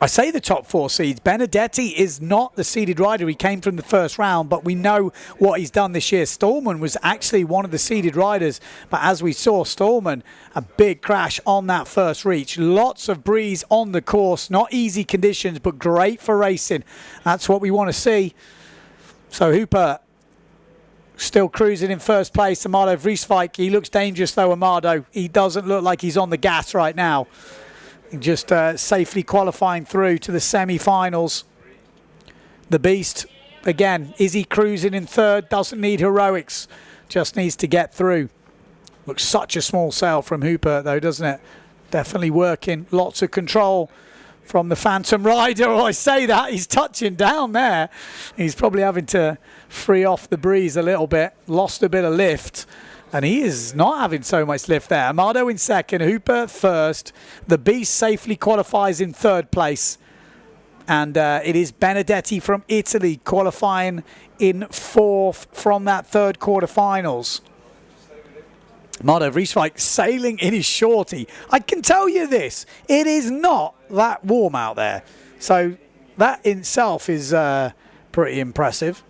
I say the top 4 seeds. Benedetti is not the seeded rider. He came from the first round, but we know what he's done this year. Stallman was actually one of the seeded riders, but as we saw, Stallman, a big crash on that first reach. Lots of breeze on the course. Not easy conditions, but great for racing. That's what we want to see. So Hooper still cruising in first place. Amado Vrieswijk, he looks dangerous though, Amado. He doesn't look like he's on the gas right now. Just safely qualifying through to the semi-finals. The Beast, again, is he cruising in third? Doesn't need heroics, just needs to get through. Looks such a small sail from Hooper though, doesn't it? Definitely working, lots of control from the Phantom Rider. Oh, I say that, he's touching down there. He's probably having to free off the breeze a little bit, lost a bit of lift. And he is not having so much lift there. Amado in second, Hooper first. The Beast safely qualifies in third place. And it is Benedetti from Italy qualifying in fourth from that third quarterfinals. Amado Vrieswijk sailing in his shorty. I can tell you this, it is not that warm out there. So that in itself is pretty impressive.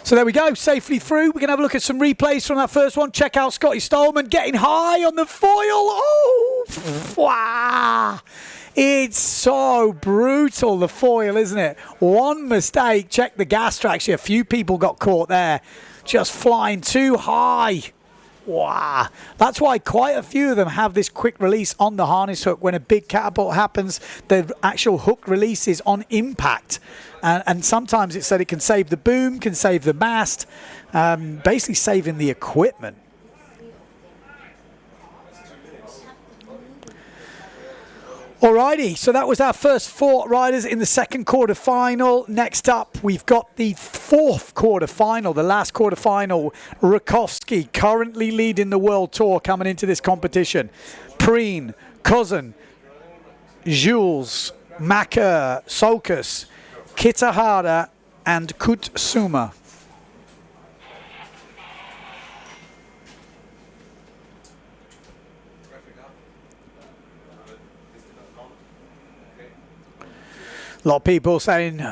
So there we go, safely through. We're going to have a look at some replays from that first one. Check out Scotty Stallman getting high on the foil. Oh, wow. It's so brutal, the foil, isn't it? One mistake, check the gas track. A few people got caught there, just flying too high. Wow. That's why quite a few of them have this quick release on the harness hook. When a big catapult happens, the actual hook releases on impact. And sometimes it's that it can save the boom, can save the mast, basically saving the equipment. Alrighty, so that was our first 4 riders in the second quarterfinal. Next up, we've got the 4th quarterfinal, the last quarterfinal. Rakowski currently leading the World Tour coming into this competition. Preen, Cousin, Jules, Macker, Solkus, Kitahara and Kutsuma. A lot of people saying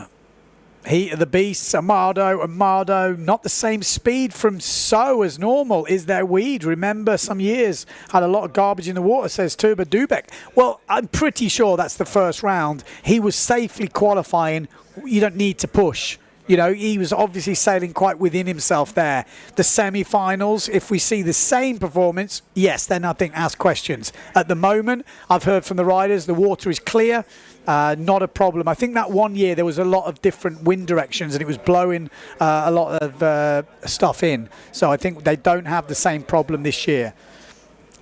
Heat of the Beasts, Amado, not the same speed from So as normal. Is there weed? Remember some years had a lot of garbage in the water, says Tuba Dubek. Well, I'm pretty sure that's the first round. He was safely qualifying. You don't need to push. You know, he was obviously sailing quite within himself there. The semi-finals, if we see the same performance, yes, then I think ask questions. At the moment, I've heard from the riders, the water is clear. Not a problem. I think that one year there was a lot of different wind directions and it was blowing a lot of stuff in. So I think they don't have the same problem this year.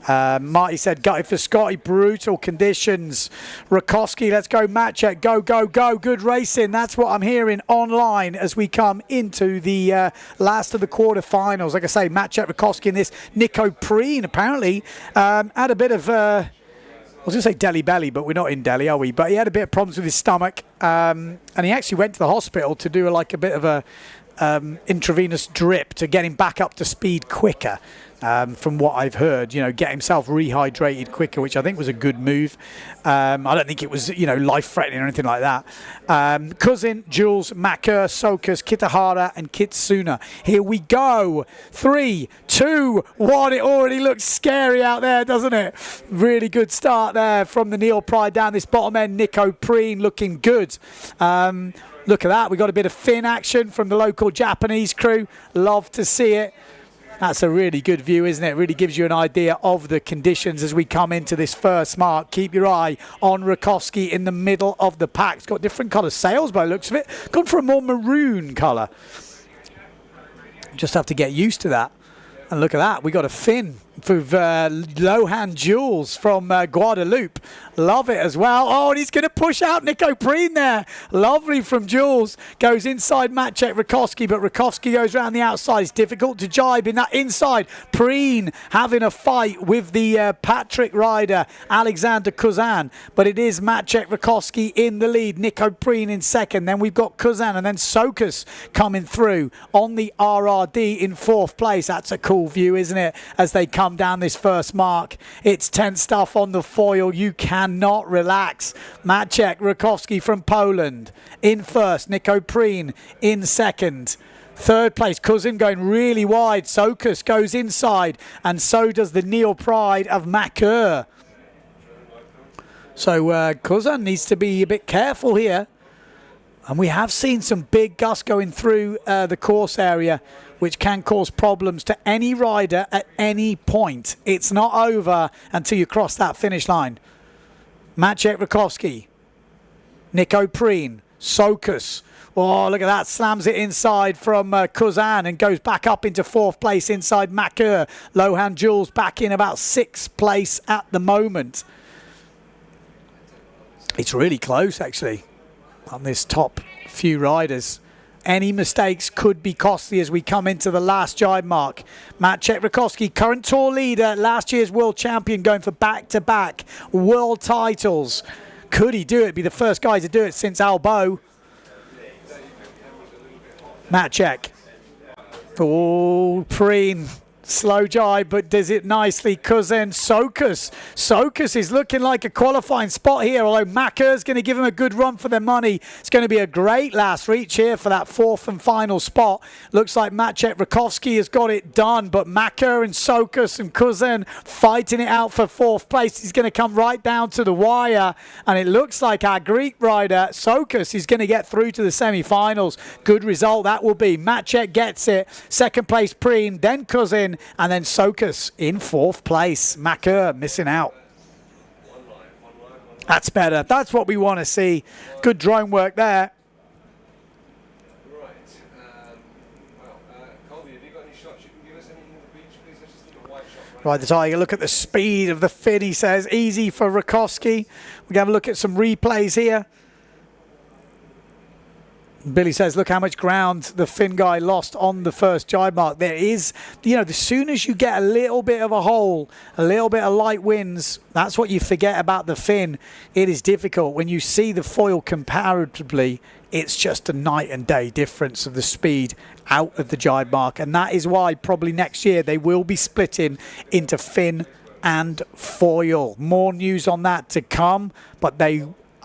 Marty said, gutted for Scotty, brutal conditions. Rakowski, let's go match check. Go, go, go. Good racing. That's what I'm hearing online as we come into the last of the quarterfinals. Like I say, match check Rakowski in this. Nico Preen apparently had a bit of... I was going to say Delhi belly, but we're not in Delhi, are we? But he had a bit of problems with his stomach, and he actually went to the hospital to do like a bit of a intravenous drip to get him back up to speed quicker. From what I've heard, you know, get himself rehydrated quicker, which I think was a good move. I don't think it was, you know, life-threatening or anything like that. Cousin, Jules, Macker, Sokas, Kitahara, and Kitsuna. Here we go. 3, 2, 1. It already looks scary out there, doesn't it? Really good start there from the Neil Pride down this bottom end. Nico Preen looking good. Look at that. We got a bit of fin action from the local Japanese crew. Love to see it. That's a really good view, isn't it? Really gives you an idea of the conditions as we come into this first mark. Keep your eye on Rakowski in the middle of the pack. It's got different colour sails by the looks of it. Gone for a more maroon colour. Just have to get used to that. And look at that. We got a fin for Lohan Jules from Guadeloupe. Love it as well. Oh, and he's going to push out Nico Preen there. Lovely from Jules. Goes inside Maciek Rakowski, but Rakowski goes around the outside. It's difficult to jibe in that inside. Preen having a fight with the Patrick rider, Alexander Kuzan. But it is Maciek Rakowski in the lead. Nico Preen in second. Then we've got Kuzan and then Sokas coming through on the RRD in fourth place. That's a cool view, isn't it? As they come down this first mark. It's tense stuff on the foil. You cannot relax. Maciek Rakowski from Poland in first. Nico Preen in second. Third place, Kuzin going really wide. Sokas goes inside, and so does the Neil Pride of Macur. So Kuzan needs to be a bit careful here. And we have seen some big gusts going through the course area, which can cause problems to any rider at any point. It's not over until you cross that finish line. Maciek Rakowski, Nico Preen, Sokas. Oh, look at that. Slams it inside from Kuzan and goes back up into fourth place inside Macur. Lohan Jules back in about sixth place at the moment. It's really close, actually, on this top few riders. Any mistakes could be costly as we come into the last jibe mark. Maciek Rakowski, current tour leader, last year's world champion, going for back-to-back world titles. Could he do it? Be the first guy to do it since Albo. Maciek. Oh, Preen. Slow jibe, but does it nicely. Kuzin, Sokas. Sokas is looking like a qualifying spot here, although Macur's going to give him a good run for their money. It's going to be a great last reach here for that fourth and final spot. Looks like Maciek Rakowski has got it done, but Macur and Sokas and Kuzin fighting it out for fourth place. He's going to come right down to the wire, and it looks like our Greek rider, Sokas, is going to get through to the semi-finals. Good result that will be. Maciek gets it. Second place, Preen, then Kuzin, and then Sokas in fourth place. Macur missing out. That's better. That's what we want to see. Good drone work there. Right, the Tiger, look at the speed of the fin, he says. Easy for Rakowski. We're going to have a look at some replays here. Billy says, look how much ground the Finn guy lost on the first jibe mark. There is, you know, as soon as you get a little bit of a hole, a little bit of light winds, that's what you forget about the Finn. It is difficult. When you see the foil comparatively, it's just a night and day difference of the speed out of the jibe mark. And that is why probably next year they will be splitting into Finn and foil. More news on that to come, but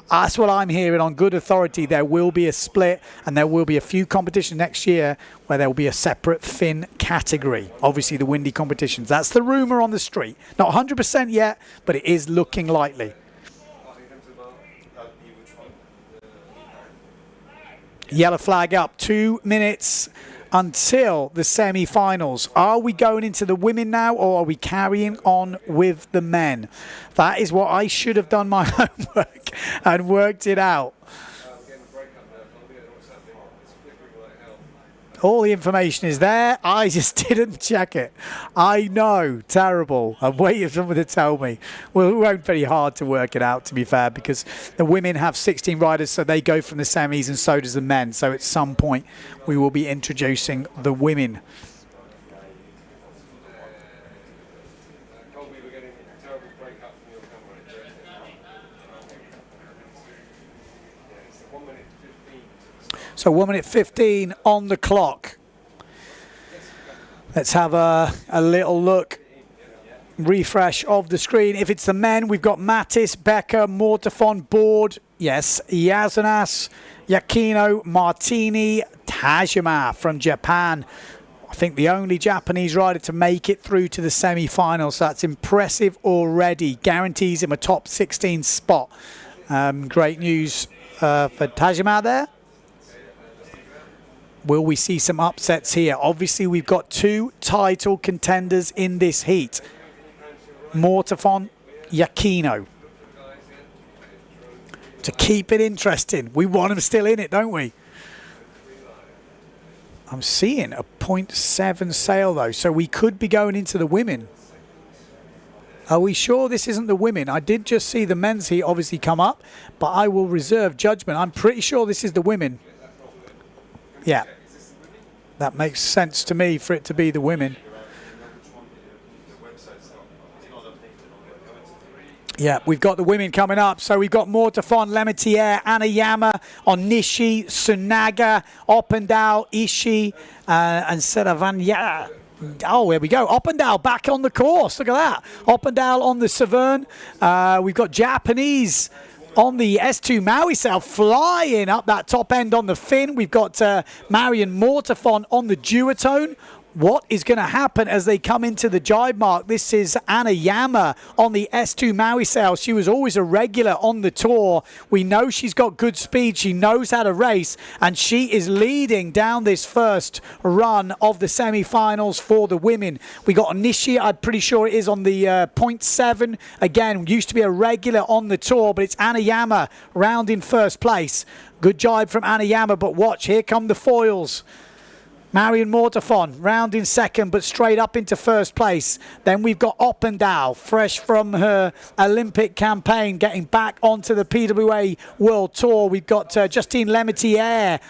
that's what I'm hearing on good authority. There will be a split, and there will be a few competitions next year where there will be a separate Finn category. Obviously, the windy competitions. That's the rumour on the street. Not 100% yet, but it is looking likely. Yellow flag up. 2 minutes until the semi-finals. Are we going into the women now, or are we carrying on with the men? That is what I should have done my homework and worked it out. All the information is there. I just didn't check it. I know, terrible. I'm waiting for someone to tell me. Well, it won't be very hard to work it out, to be fair, because the women have 16 riders, so they go from the semis, and so does the men. So at some point, we will be introducing the women. So 1 minute 15 on the clock. Let's have a little look. Refresh of the screen. If it's the men, we've got Mattis, Becker, Mortafon, Board. Yes, Yazunas, Yakino, Martini, Tajima from Japan. I think the only Japanese rider to make it through to the semi-finals. So that's impressive already. Guarantees him a top 16 spot. Great news for Tajima there. Will we see some upsets here? Obviously, we've got two title contenders in this heat. Mortafon, Yakino. To keep it interesting. We want them still in it, don't we? I'm seeing a 0.7 sail, though, so we could be going into the women. Are we sure this isn't the women? I did just see the men's heat obviously come up, but I will reserve judgment. I'm pretty sure this is the women. Yeah, that makes sense to me for it to be the women. Yeah, we've got the women coming up. So we've got Mortafon, Lemaitre, Anayama, Onishi, Sunaga, Opendal, Ishii, and Seravanya. Oh, here we go. Opendal back on the course. Look at that. Opendal on the Severn. We've got Japanese on the S2 Maui sail flying up that top end on the fin. We've got Marion Mortafon on the duotone. What is going to happen as they come into the jibe mark? This is Anayama on the S2 Maui sail. She was always a regular on the tour. We know she's got good speed. She knows how to race, and she is leading down this first run of the semi-finals for the women. We got Onishi, I'm pretty sure it is on the 0.7. Again, used to be a regular on the tour, but it's Anayama round in first place. Good jibe from Anayama, but watch, here come the foils. Marion Mortafon round in second, but straight up into first place. Then we've got Opendal, fresh from her Olympic campaign, getting back onto the PWA World Tour. We've got Justine Lemaitre.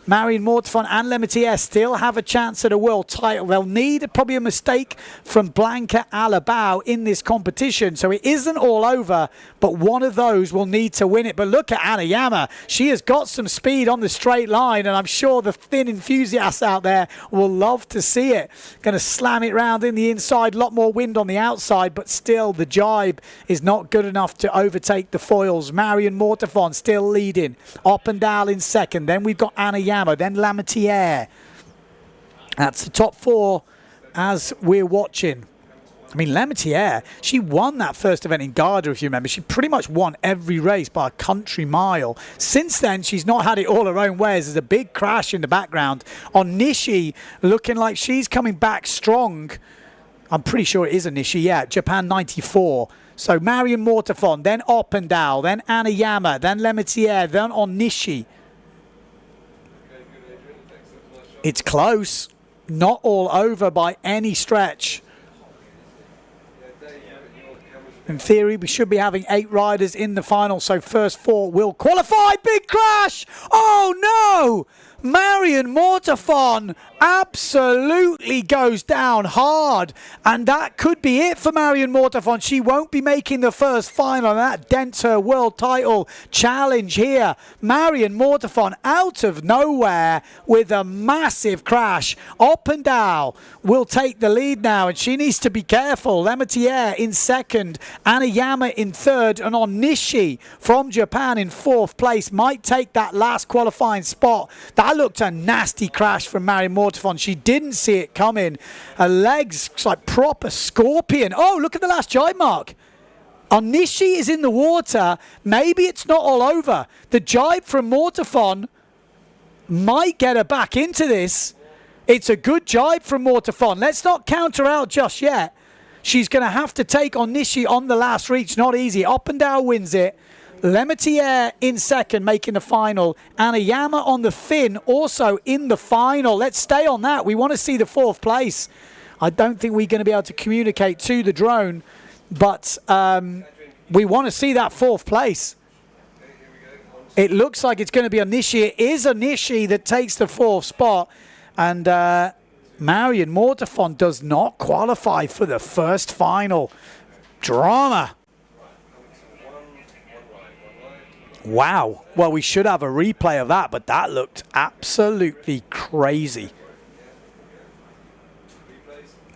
Marion Mortafon and Lemaitre still have a chance at a world title. They'll need probably a mistake from Blanca Alabao in this competition. So it isn't all over, but one of those will need to win it. But look at Anayama. She has got some speed on the straight line, and I'm sure the thin enthusiasts out there will love to see it. Going to slam it round in the inside. A lot more wind on the outside, but still the jibe is not good enough to overtake the foils. Marion Mortafon still leading. Opendal in second. Then we've got Anayama, then Lemaitre. That's the top four as we're watching. I mean, Lemaitre, she won that first event in Garda, if you remember. She pretty much won every race by a country mile. Since then, she's not had it all her own ways. There's a big crash in the background. Onishi looking like she's coming back strong. I'm pretty sure it is Onishi, yeah. Japan 94. So Marion Mortafon, then Opendal, then Anayama, then Lemaitre, then Onishi. It's close. Not all over by any stretch. In theory, we should be having 8 riders in the final, so first 4 will qualify. Big crash! Oh no! Marion Mortafon absolutely goes down hard, and that could be it for Marion Mortafon. She won't be making the first final, and that dents her world title challenge here. Marion Mortafon out of nowhere with a massive crash. Opendal will take the lead now, and she needs to be careful. Lemaitre in second, Anayama in third, and Onishi from Japan in fourth place might take that last qualifying spot. That looked a nasty crash from Marion Mortafon. She didn't see it coming. Her legs like proper scorpion. Oh, look at the last jibe mark. Onishi is in the water. Maybe it's not all over. The jibe from Mortafon might get her back into this. It's a good jibe from Mortafon. Let's not count her out just yet. She's going to have to take Onishi on the last reach. Not easy. Opendal wins it. Lemaitre in second, making the final. Anayama on the fin, also in the final. Let's stay on that. We want to see the fourth place. I don't think we're going to be able to communicate to the drone, but we want to see that fourth place. It looks like it's going to be Onishi. It is Onishi that takes the fourth spot, and Marion Mortafon does not qualify for the first final. Drama. Wow. Well, we should have a replay of that, but that looked absolutely crazy.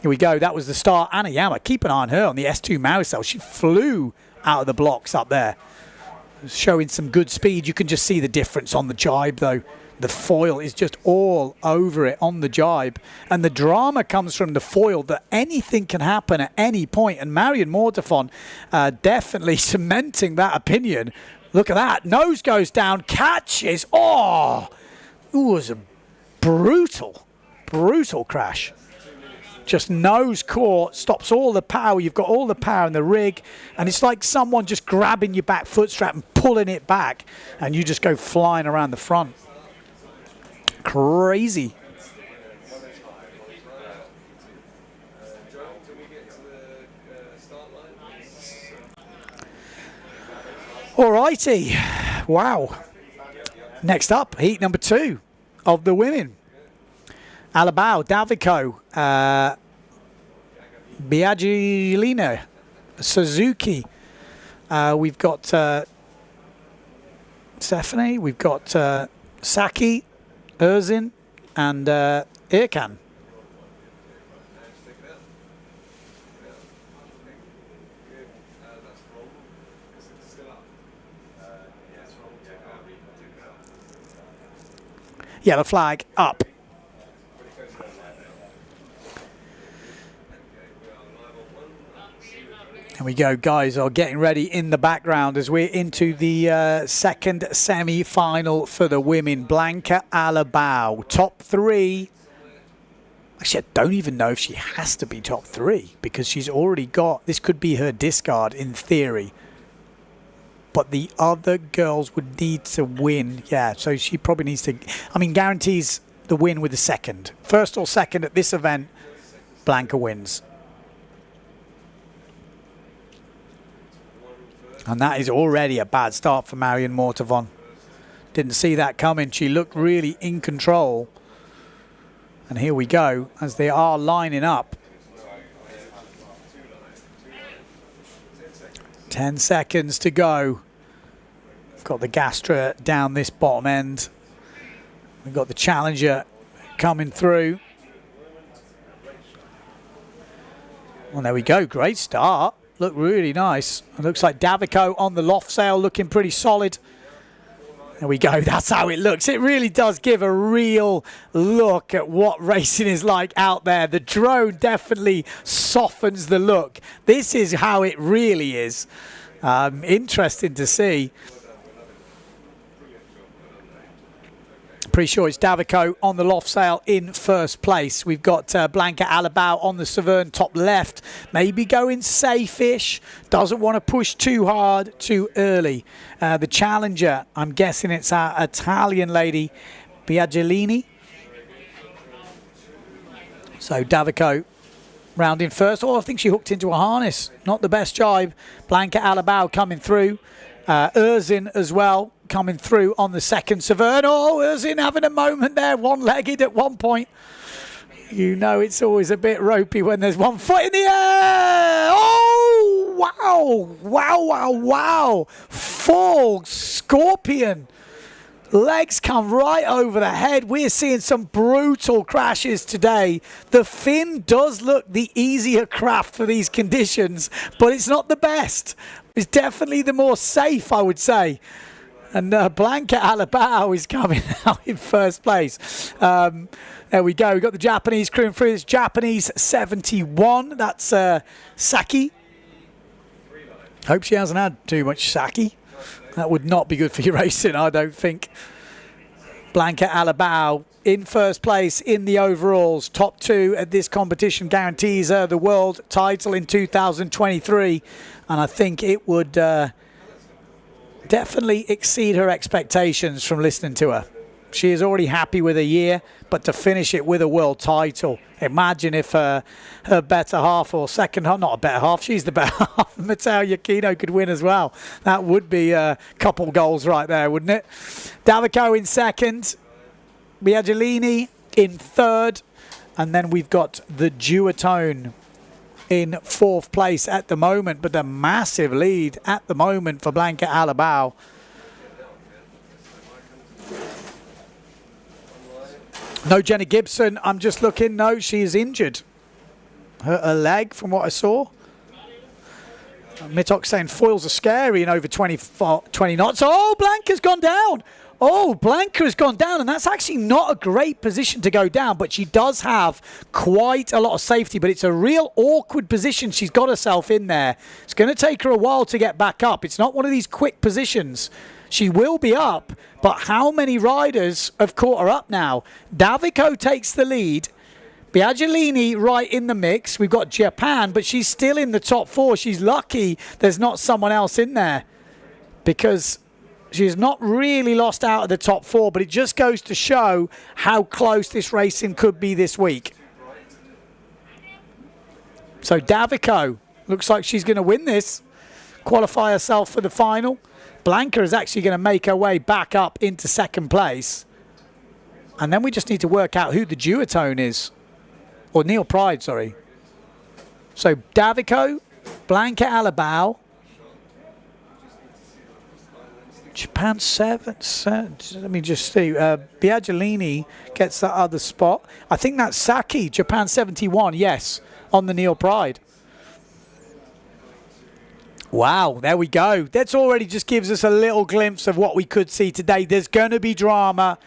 Here we go. That was the start. Anayama, keep an eye on her on the S2 Maui sail. She flew out of the blocks up there, showing some good speed. You can just see the difference on the jibe, though. The foil is just all over it on the jibe. And the drama comes from the foil that anything can happen at any point. And Marion Mortafon definitely cementing that opinion. Look at that. Nose goes down. Catches. Oh, it was a brutal, brutal crash. Just nose caught. Stops all the power. You've got all the power in the rig. And it's like someone just grabbing your back foot strap and pulling it back. And you just go flying around the front. Crazy. righty. Wow. Next up, heat number 2 of the women. Alabao, Davico, Biagilina, Suzuki. We've got Stephanie, we've got Saki, Erzin, and Irkan. Yellow flag up. There we go, guys are getting ready in the background as we're into the second semi-final for the women. Blanca Alabao, top 3. Actually, I don't even know if she has to be top 3 because she's already got, this could be her discard in theory. But the other girls would need to win. Yeah, so she probably needs to, I mean, guarantees the win with the second. First or second at this event, Blanca wins. And that is already a bad start for Marion Mortavon. Didn't see that coming. She looked really in control. And here we go as they are lining up. 10 seconds to go. Got the Gastra down this bottom end. We've got the Challenger coming through. Well, there we go. Great start. Looked really nice. It looks like Davico on the loft sail looking pretty solid. There we go. That's how it looks. It really does give a real look at what racing is like out there. The drone definitely softens the look. This is how it really is. Interesting to see. Pretty sure it's Davico on the loft sail in first place. We've got Blanca Alabao on the Severn top left. Maybe going safe-ish. Doesn't want to push too hard, too early. The Challenger, I'm guessing it's our Italian lady, Biagilini. So Davico rounding first. Oh, I think she hooked into a harness. Not the best jibe. Blanca Alabao coming through. Erzin as well coming through on the second Severn. Oh, Erzin having a moment there, one-legged at one point. You know it's always a bit ropey when there's one foot in the air. Oh, wow, wow, wow, wow. Full scorpion. Legs come right over the head. We're seeing some brutal crashes today. The fin does look the easier craft for these conditions, but it's not the best. It's definitely the more safe, I would say. And Blanca Alabao is coming out in first place. There we go. We've got the Japanese crewing through. It's Japanese 71. That's Saki. Hope she hasn't had too much Saki. That would not be good for your racing, I don't think. Blanca Alabao in first place in the overalls. Top 2 at this competition guarantees her the world title in 2023. And I think it would definitely exceed her expectations from listening to her. She is already happy with a year, but to finish it with a world title. Imagine if her better half or second half, not a better half, she's the better half, Matteo Yukino could win as well. That would be a couple goals right there, wouldn't it? Davico in second, Biagilini in third, and then we've got the Duotone in fourth place at the moment, but a massive lead at the moment for Blanca Alabao. No Jenny Gibson, I'm just looking. No, she is injured. Her leg, from what I saw. Mitok saying foils are scary in over 20 knots. Oh, Blanca's gone down. Oh, Blanca has gone down, and that's actually not a great position to go down, but she does have quite a lot of safety, but it's a real awkward position she's got herself in there. It's going to take her a while to get back up. It's not one of these quick positions. She will be up, but how many riders have caught her up now? Davico takes the lead. Biagilini right in the mix. We've got Japan, but she's still in the top 4. She's lucky there's not someone else in there because she's not really lost out of the top 4, but it just goes to show how close this racing could be this week. So Davico looks like she's going to win this, qualify herself for the final. Blanca is actually going to make her way back up into second place. And then we just need to work out who the duotone is. Or Neil Pride, sorry. So Davico, Blanca Alabao, Japan 7, let me just see. Biaggiolini gets that other spot. I think that's Saki, Japan 71, yes, on the Neil Pride. Wow, there we go. That already just gives us a little glimpse of what we could see today. There's going to be drama.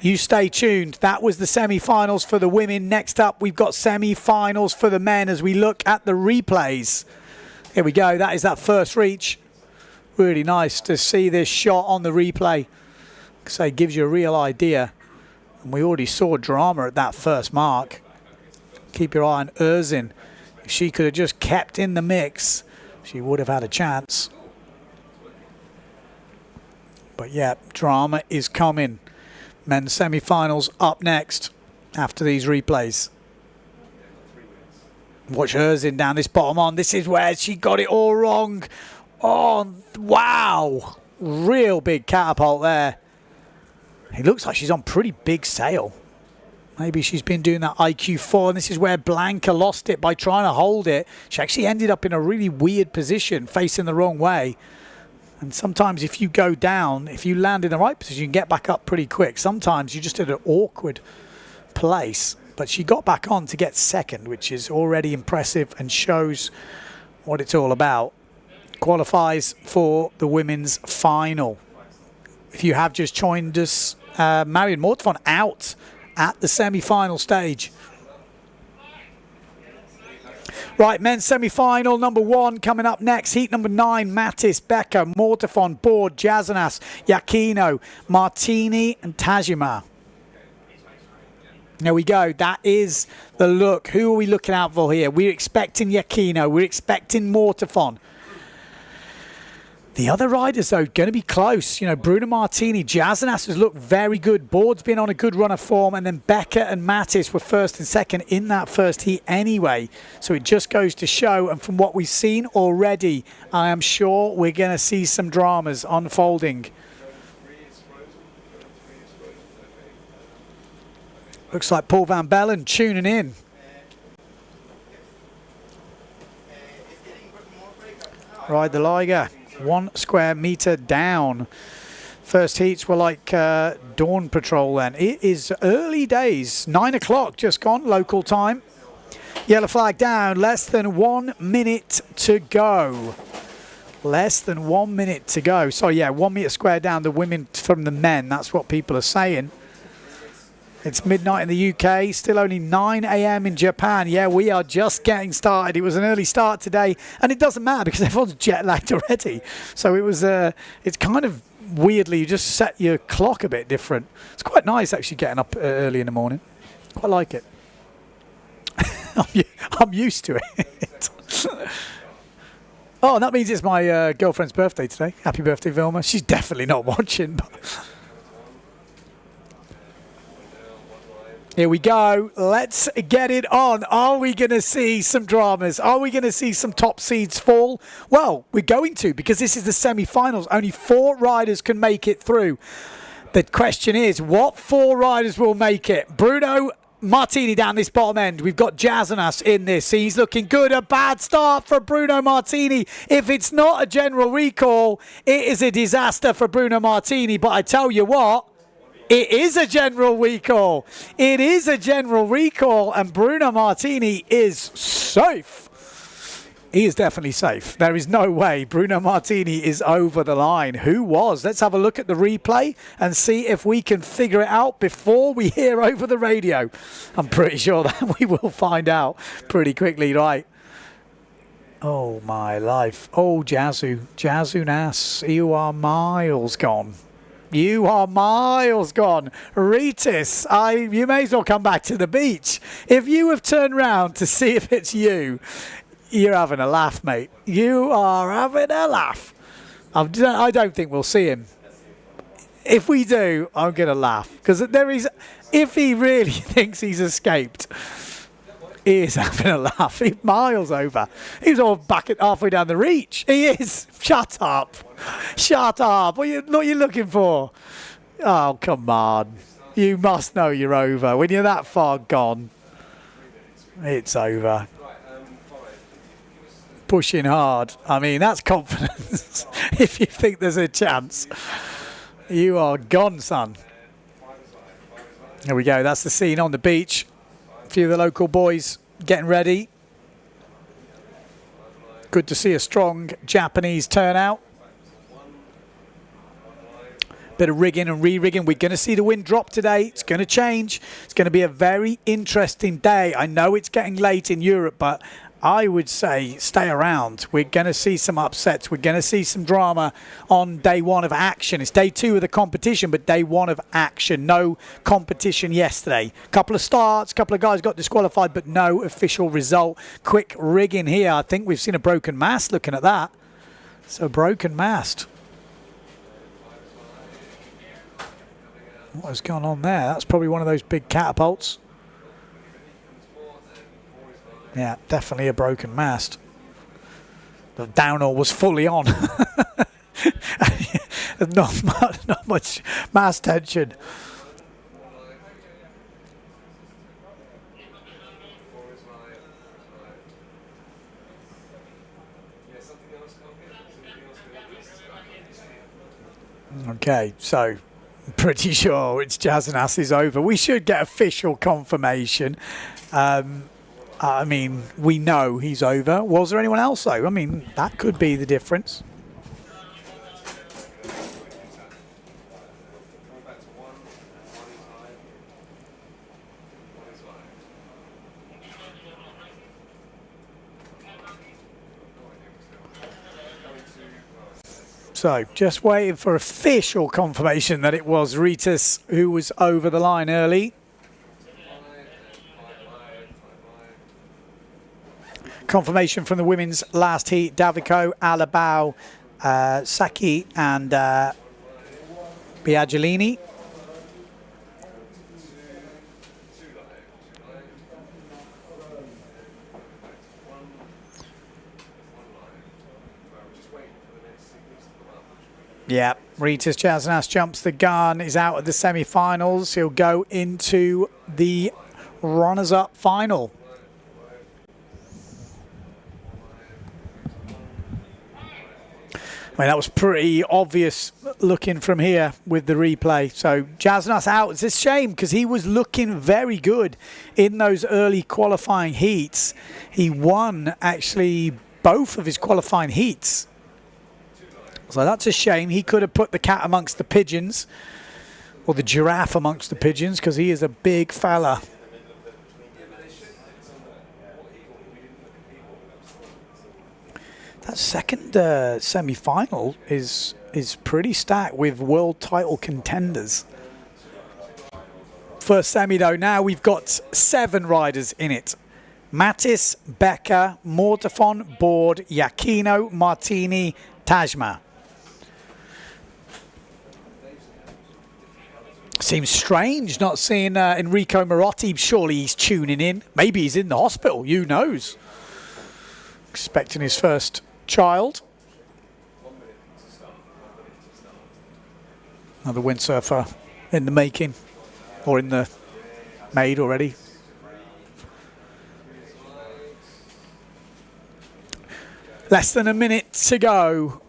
You stay tuned. That was the semi-finals for the women. Next up, we've got semi-finals for the men as we look at the replays. Here we go. That is that first reach. Really nice to see this shot on the replay. So it gives you a real idea. And we already saw drama at that first mark. Keep your eye on Erzin. If she could have just kept in the mix, she would have had a chance. But yeah, drama is coming. Men's semi-finals up next after these replays. Watch Erzin down this bottom on. This is where she got it all wrong. Oh, wow. Real big catapult there. It looks like she's on pretty big sail. Maybe she's been doing that IQ4, and this is where Blanca lost it by trying to hold it. She actually ended up in a really weird position, facing the wrong way. And sometimes if you go down, if you land in the right position, you can get back up pretty quick. Sometimes you're just at an awkward place. But she got back on to get second, which is already impressive and shows what it's all about. Qualifies for the women's final. If you have just joined us, Marion Mortefon out at the semi-final stage. Right, men's semi-final number 1 coming up next. Heat number 9, Mattis, Becker, Mortefon, Board, Jazanas, Yakino, Martini and Tajima. There we go. That is the look. Who are we looking out for here? We're expecting Yakino. We're expecting Mortefon. The other riders, though, going to be close. You know, Bruno Martini, Jazanas has looked very good. Board's been on a good run of form. And then Becker and Mattis were first and second in that first heat anyway. So it just goes to show. And from what we've seen already, I am sure we're going to see some dramas unfolding. Looks like Paul Van Bellen tuning in. Ride the Liger. 1 square meter down. First heats were like dawn patrol then. It is early days. 9 o'clock just gone, local time. Yellow flag down. Less than 1 minute to go. Less than 1 minute to go. So yeah, 1 meter square down the women from the men. That's what people are saying. It's midnight in the UK, still only 9 a.m. in Japan. Yeah, we are just getting started. It was an early start today, and it doesn't matter because everyone's jet lagged already. So it was, it's kind of weirdly, you just set your clock a bit different. It's quite nice actually getting up early in the morning. Quite like it. I'm used to it. Oh, and that means it's my girlfriend's birthday today. Happy birthday, Vilma. She's definitely not watching, but... Here we go. Let's get it on. Are we going to see some dramas? Are we going to see some top seeds fall? Well, we're going to, because this is the semi-finals. Only 4 riders can make it through. The question is, what 4 riders will make it? Bruno Martini down this bottom end. We've got Jazanas in this. He's looking good. A bad start for Bruno Martini. If it's not a general recall, it is a disaster for Bruno Martini. But I tell you what, it is a general recall. It is a general recall, and Bruno Martini is safe. He is definitely safe. There is no way Bruno Martini is over the line. Who was? Let's have a look at the replay and see if we can figure it out before we hear over the radio. I'm pretty sure that we will find out pretty quickly, right? Oh, my life. Oh, Jazu Nas, you are miles gone. You are miles gone. Ritis, you may as well come back to the beach. If you have turned round to see if it's you, you're having a laugh, mate. You are having a laugh. I don't think we'll see him. If we do, I'm going to laugh. Because if he really thinks he's escaped, He is having a laugh. He's miles over. He's all back at halfway down the reach. He is. Shut up. Shut up. What are you looking for? Oh, come on. You must know you're over. When you're that far gone, it's over. Pushing hard. I mean, that's confidence. If you think there's a chance, you are gone, son. Here we go. That's the scene on the beach. A few of the local boys getting ready. Good to see a strong Japanese turnout. Bit of rigging and re-rigging. We're going to see the wind drop today. It's going to change. It's going to be a very interesting day. I know it's getting late in Europe, but I would say stay around. We're going to see some upsets. We're going to see some drama on day one of action. It's day two of the competition, but day one of action. No competition yesterday. Couple of starts, couple of guys got disqualified, but no official result. Quick rigging here. I think we've seen a broken mast looking at that. So broken mast. What has gone on there? That's probably one of those big catapults. Yeah, definitely a broken mast. The downhaul was fully on. not much mast tension. Okay, so I'm pretty sure it's Jasnas is over. We should get official confirmation. I mean, we know he's over. Was there anyone else, though? I mean, that could be the difference. So, just waiting for official confirmation that it was Ritas who was over the line early. Confirmation from the women's last heat. Davico, Alabao, Saki and Biagilini. Yeah, Ritas Jasnas jumps the gun, is out of the semi-finals. He'll go into the runners-up final. I mean, that was pretty obvious looking from here with the replay. So Jasnas out. It's a shame because he was looking very good in those early qualifying heats. He won actually both of his qualifying heats. So that's a shame. He could have put the cat amongst the pigeons, or the giraffe amongst the pigeons, because he is a big fella. That second semi-final is pretty stacked with world title contenders. First semi though, now we've got 7 riders in it. Mattis, Becker, Mortafon, Board, Giacchino, Martini, Tajma. Seems strange not seeing Enrico Marotti. Surely he's tuning in. Maybe he's in the hospital. Who knows? Expecting his first child. Another windsurfer in the making, or in the made already. Less than a minute to go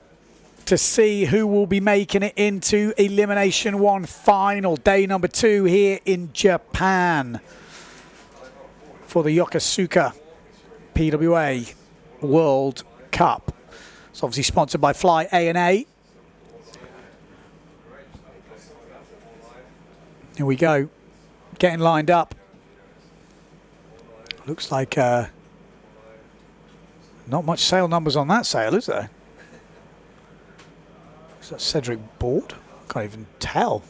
to see who will be making it into Elimination 1 final. Day number 2 here in Japan for the Yokosuka PWA World Cup. It's obviously sponsored by Fly A&A. Here we go, getting lined up. Looks like not much sail numbers on that sail, is there? Is that Cedric Board? Can't even tell.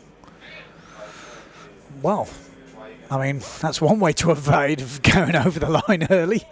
Well, I mean, that's one way to avoid going over the line early.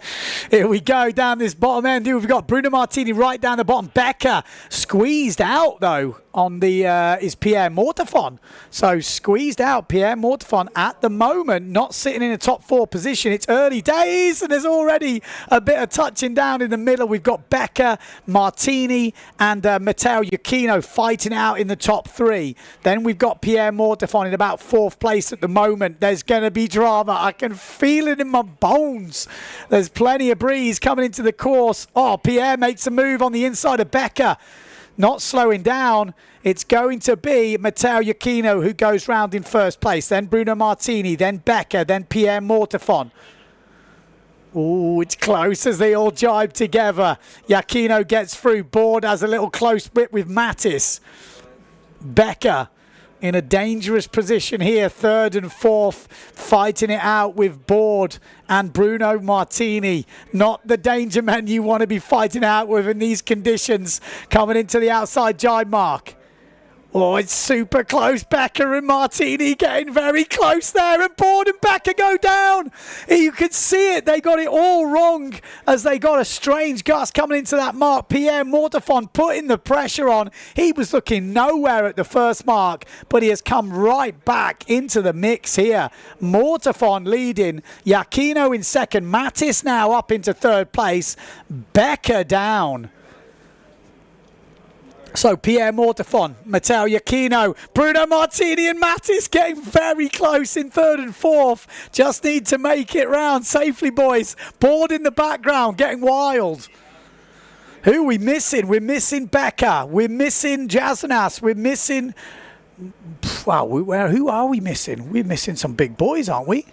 Here we go down this bottom end. We've got Bruno Martini right down the bottom. Becker squeezed out, though, on the is Pierre Mortefon. So squeezed out Pierre Mortefon at the moment, not sitting in a top 4 position. It's early days, and there's already a bit of touching down in the middle. We've got Becker, Martini, and Matteo Iachino fighting out in the top 3. Then we've got Pierre Mortefon in about 4th place at the moment. There's going to be drama. I can feel it in my bones. There's plenty of breeze coming into the course. Oh, Pierre makes a move on the inside of Becker. Not slowing down. It's going to be Matteo Iachino who goes round in 1st place. Then Bruno Martini, then Becker, then Pierre Mortefon. Oh, it's close as they all jibe together. Iachino gets through. Board has a little close bit with Mattis. Becker in a dangerous position here, 3rd and 4th, fighting it out with Board and Bruno Martini. Not the danger men you want to be fighting out with in these conditions. Coming into the outside jibe mark. Oh, it's super close. Becker and Martini getting very close there, and Board and Becker go down. You could see it. They got it all wrong as they got a strange gust coming into that mark. Pierre Mortefon putting the pressure on. He was looking nowhere at the first mark, but he has come right back into the mix here. Mortefon leading. Iachino in 2nd. Mattis now up into 3rd place. Becker down. So Pierre Mortefon, Matteo Iachino, Bruno Martini and Mattis getting very close in 3rd and 4th. Just need to make it round safely, boys. Board in the background, getting wild. Who are we missing? We're missing Becker. We're missing Jasnas. We're missing... Wow, who are we missing? We're missing some big boys, aren't we?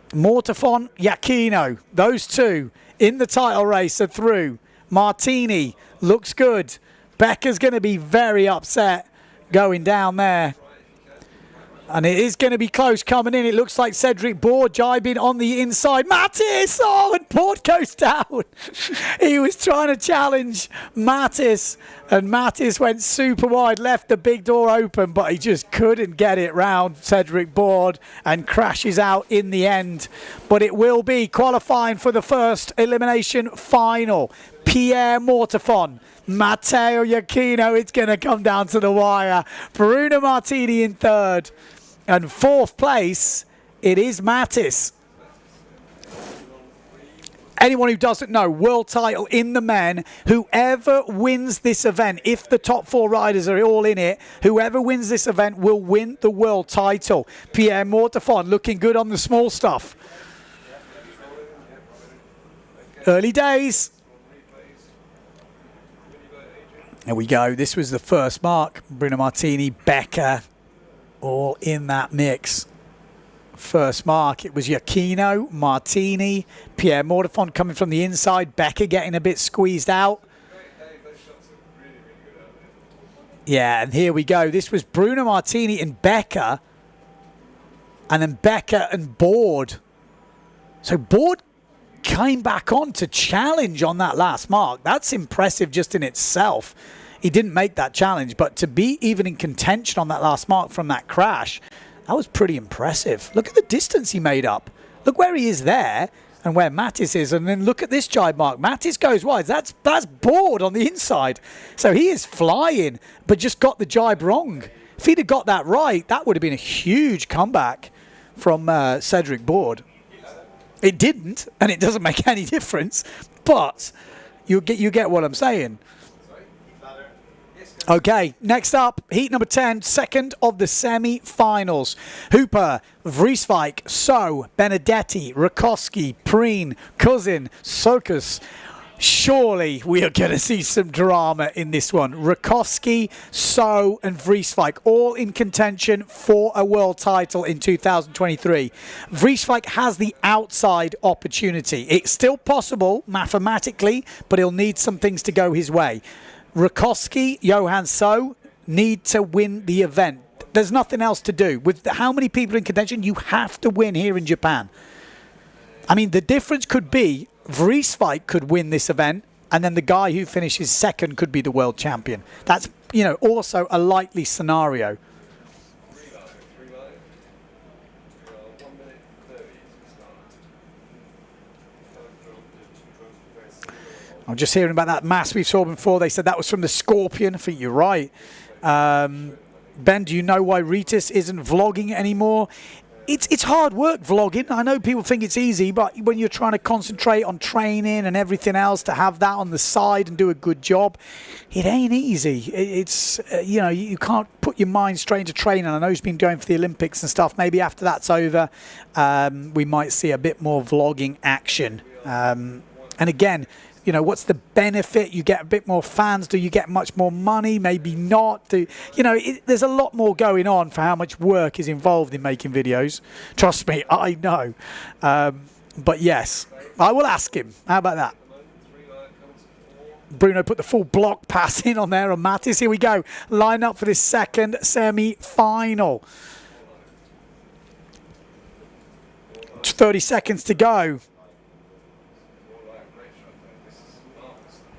Mortefon, Iachino. Those two in the title race are through. Martini looks good. Becker's going to be very upset going down there. And it is going to be close coming in. It looks like Cedric Board jibing on the inside. Mattis! Oh, and Board goes down. He was trying to challenge Mattis, and Mattis went super wide, left the big door open, but he just couldn't get it round Cedric Board and crashes out in the end. But it will be qualifying for the first elimination final. Pierre Mortefon, Matteo Iachino. It's going to come down to the wire. Bruno Martini in 3rd. And 4th place, it is Mattis. Anyone who doesn't know, world title in the men, whoever wins this event, if the top 4 riders are all in it, whoever wins this event will win the world title. Pierre Mortefon looking good on the small stuff. Early days. There we go. This was the first mark. Bruno Martini, Becker, all in that mix. First mark, it was Iachino, Martini, Pierre Mortefon coming from the inside, Becker getting a bit squeezed out. Yeah, and here we go. This was Bruno Martini and Becker, and then Becker and Board. So Board came back on to challenge on that last mark. That's impressive just in itself. He didn't make that challenge, but to be even in contention on that last mark from that crash, that was pretty impressive. Look at the distance he made up. Look where he is there and where Mattis is, and then look at this jibe mark. Mattis goes wide. That's Board on the inside. So he is flying, but just got the jibe wrong. If he'd have got that right, that would have been a huge comeback from Cedric Board. It didn't, and it doesn't make any difference, but you get what I'm saying. Okay, next up, heat number 10, 2nd of the semi-finals. Hooper, Vrieswijk, So, Benedetti, Rakowski, Preen, Cousin, Sokus. Surely we are going to see some drama in this one. Rakowski, So, and Vrieswijk all in contention for a world title in 2023. Vrieswijk has the outside opportunity. It's still possible mathematically, but he'll need some things to go his way. Rakowski, Johan So need to win the event. There's nothing else to do. With how many people in contention, you have to win here in Japan. I mean, the difference could be Vrieswijk could win this event, and then the guy who finishes 2nd could be the world champion. That's, also a likely scenario. I'm just hearing about that mass we saw before. They said that was from the Scorpion. I think you're right. Ben, do you know why Ritis isn't vlogging anymore? It's hard work vlogging. I know people think it's easy, but when you're trying to concentrate on training and everything else, to have that on the side and do a good job, it ain't easy. It's, you know, you can't put your mind straight into training. I know he's been going for the Olympics and stuff. Maybe after that's over, we might see a bit more vlogging action. And again, you know, what's the benefit? You get a bit more fans. Do you get much more money? Maybe not. You know, there's a lot more going on for how much work is involved in making videos. Trust me, I know. But yes, I will ask him. How about that? Bruno put the full block pass in on there on Mattis. Here we go. Line up for this second semi-final. 30 seconds to go.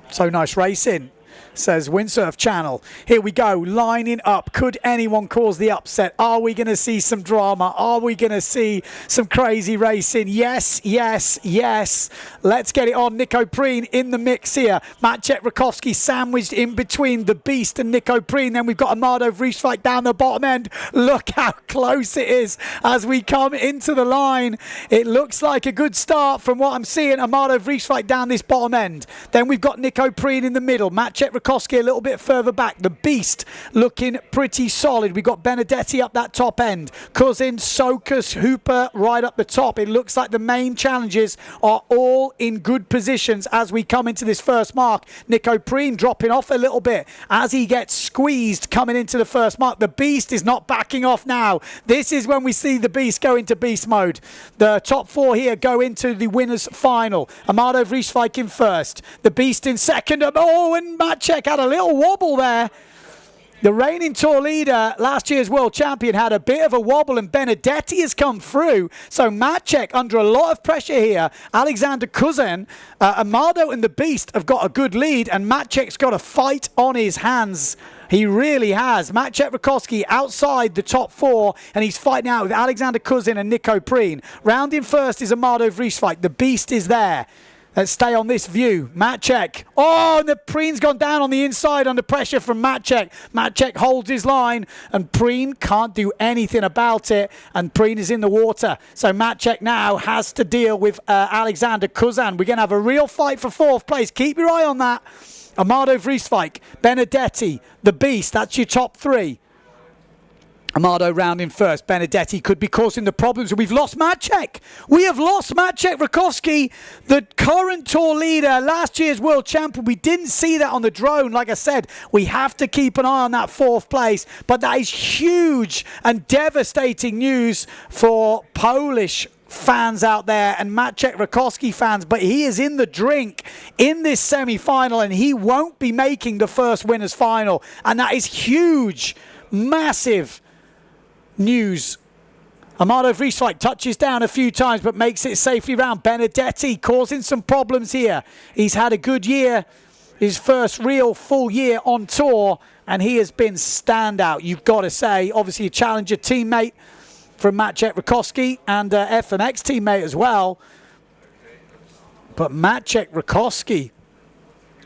So nice racing, says Windsurf Channel. Here we go, lining up. Could anyone cause the upset? Are we going to see some drama? Are we going to see some crazy racing? Yes, yes, yes. Let's get it on. Nico Preen in the mix here. Maciej Rakowski sandwiched in between the Beast and Nico Preen. Then we've got Amado Vrieswijk down the bottom end. Look how close it is as we come into the line. It looks like a good start from what I'm seeing. Amado Vrieswijk down this bottom end. Then we've got Nico Preen in the middle. Maciej Rakowski a little bit further back. The Beast looking pretty solid. We've got Benedetti up that top end. Cousin, Sokas, Hooper right up the top. It looks like the main challenges are all in good positions as we come into this first mark. Nico Preen dropping off a little bit as he gets squeezed coming into the first mark. The Beast is not backing off now. This is when we see the Beast go into beast mode. The top four here go into the winners final. Amado Vrieswijk in first. The Beast in second. Oh, and Maciej had a little wobble there. The reigning tour leader, last year's world champion, had a bit of a wobble, and Benedetti has come through. So Maciej under a lot of pressure here. Alexander Cousin, Amado and the Beast have got a good lead, and Maciej's got a fight on his hands. He really has. Maciej Rakowski outside the top four, and he's fighting out with Alexander Cousin and Nico Preen. Rounding first is Amado Vrieswijk. The Beast is there. Let's stay on this view. Maciej. Oh, and the Preen's gone down on the inside under pressure from Maciej. Maciej holds his line, and Preen can't do anything about it, and Preen is in the water. So Maciej now has to deal with Alexander Cousin. We're going to have a real fight for fourth place. Keep your eye on that. Amado Vrieswijk, Benedetti, the Beast. That's your top three. Amado rounding first. Benedetti could be causing the problems. We've lost Maciej. We have lost Maciej Rakowski, the current tour leader, last year's world champion. We didn't see that on the drone. Like I said, we have to keep an eye on that fourth place. But that is huge and devastating news for Polish fans out there and Maciej Rakowski fans, but he is in the drink in this semi-final, and he won't be making the first winners final, and that is huge, massive news. Amado Vrieswijk touches down a few times but makes it safely round. Benedetti causing some problems here. He's had a good year, his first real full year on tour, and he has been standout, you've got to say. Obviously a challenger teammate from Maciej Rakowski and FMX teammate as well. But Maciej Rakowski,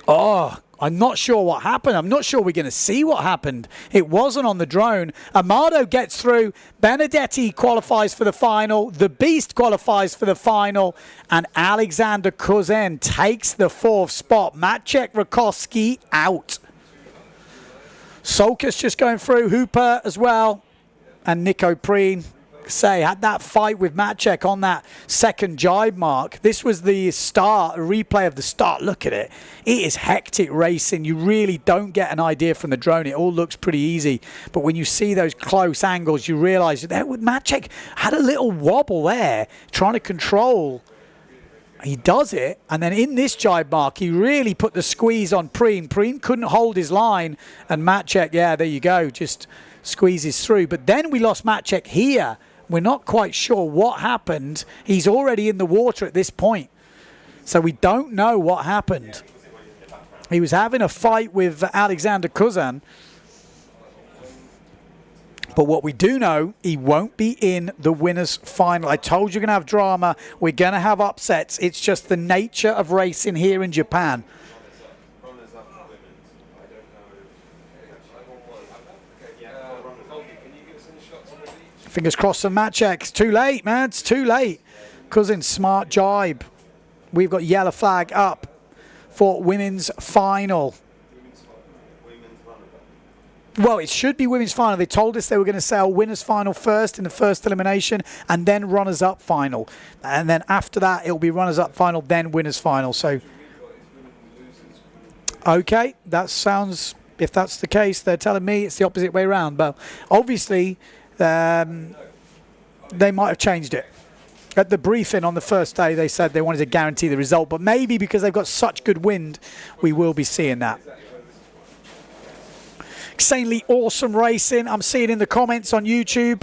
oh, I'm not sure what happened. I'm not sure we're going to see what happened. It wasn't on the drone. Amado gets through. Benedetti qualifies for the final. The Beast qualifies for the final. And Alexander Cousin takes the fourth spot. Maciej Rakowski out. Sokas just going through. Hooper as well. And Nico Preen. Had that fight with Maciej on that second jibe mark. This was the start, a replay of the start. Look at it. It is hectic racing. You really don't get an idea from the drone. It all looks pretty easy. But when you see those close angles, you realise that Maciej had a little wobble there, trying to control. He does it, and then in this jibe mark, he really put the squeeze on Preen. Preen couldn't hold his line, and Maciej, yeah, there you go, just squeezes through. But then we lost Maciej here. We're not quite sure what happened. He's already in the water at this point. So we don't know what happened. He was having a fight with Alexander Cousin. But what we do know, he won't be in the winners' final. I told you we're going to have drama. We're going to have upsets. It's just the nature of racing here in Japan. Fingers crossed for Matt check. It's too late, man. It's too late. Cousin, smart jibe. We've got yellow flag up for women's final. Well, it should be women's final. They told us they were going to sell winners final first in the first elimination and then runners up final. And then after that, it'll be runners up final, then winners final. So, okay, that sounds, if that's the case, they're telling me it's the opposite way around. But obviously, they might have changed it. At the briefing on the first day, they said they wanted to guarantee the result. But maybe because they've got such good wind, we will be seeing that. Insanely awesome racing. I'm seeing in the comments on YouTube.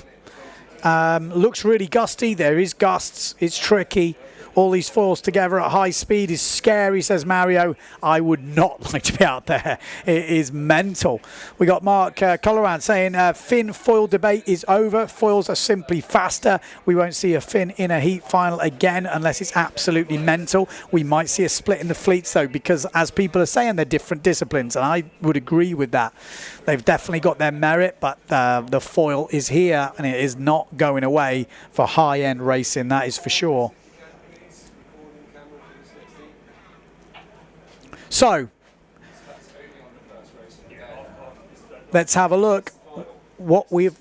Looks really gusty. There is gusts. It's tricky. All these foils together at high speed is scary, says Mario. I would not like to be out there. It is mental. We got Mark Colorant saying Finn foil debate is over. Foils are simply faster. We won't see a Finn in a heat final again unless it's absolutely mental. We might see a split in the fleets though, because as people are saying, they're different disciplines, and I would agree with that. They've definitely got their merit, but the foil is here and it is not going away for high-end racing, that is for sure. So, let's have a look what we've...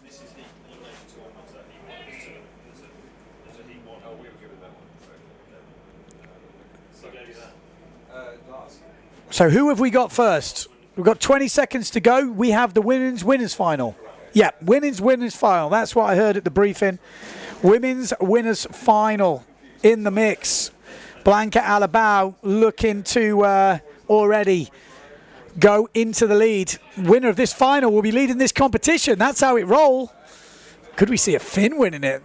So who have we got first? We've got 20 seconds to go. We have the winners final. Yeah, winners final. That's what I heard at the briefing. Women's winners final in the mix. Blanca Alabao looking to already go into the lead. Winner of this final will be leading this competition. That's how it roll. Could we see a Finn winning it?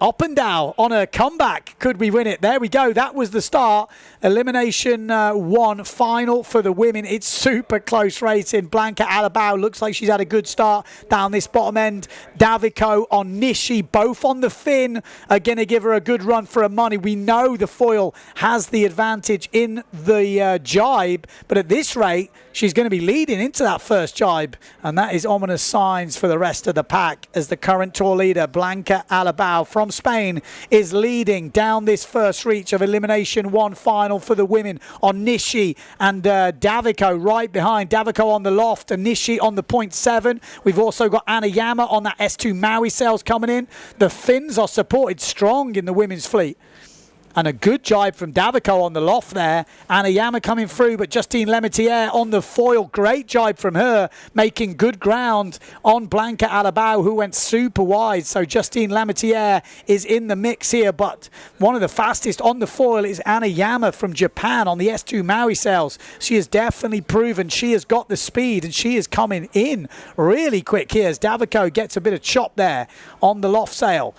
Up and down on a comeback. Could we win it? There we go. That was the start. Elimination 1 final for the women. It's super close racing. Blanca Alabao looks like she's had a good start down this bottom end. Davico on Nishi, both on the Finn, are going to give her a good run for her money. We know the foil has the advantage in the jibe, but at this rate, she's going to be leading into that first jibe, and that is ominous signs for the rest of the pack as the current tour leader, Blanca Alabao from Spain, is leading down this first reach of Elimination 1 final for the women on Nishi and Davico right behind. Davico on the loft and Nishi on the 0.7. We've also got Anayama on that S2 Maui sails coming in. The Finns are supported strong in the women's fleet. And a good jibe from Davico on the loft there. Anayama coming through, but Justine Lemaitre on the foil. Great jibe from her, making good ground on Blanca Alabao, who went super wide. So Justine Lemaitre is in the mix here, but one of the fastest on the foil is Anayama from Japan on the S2 Maui sails. She has definitely proven she has got the speed, and she is coming in really quick here as Davico gets a bit of chop there on the loft sail.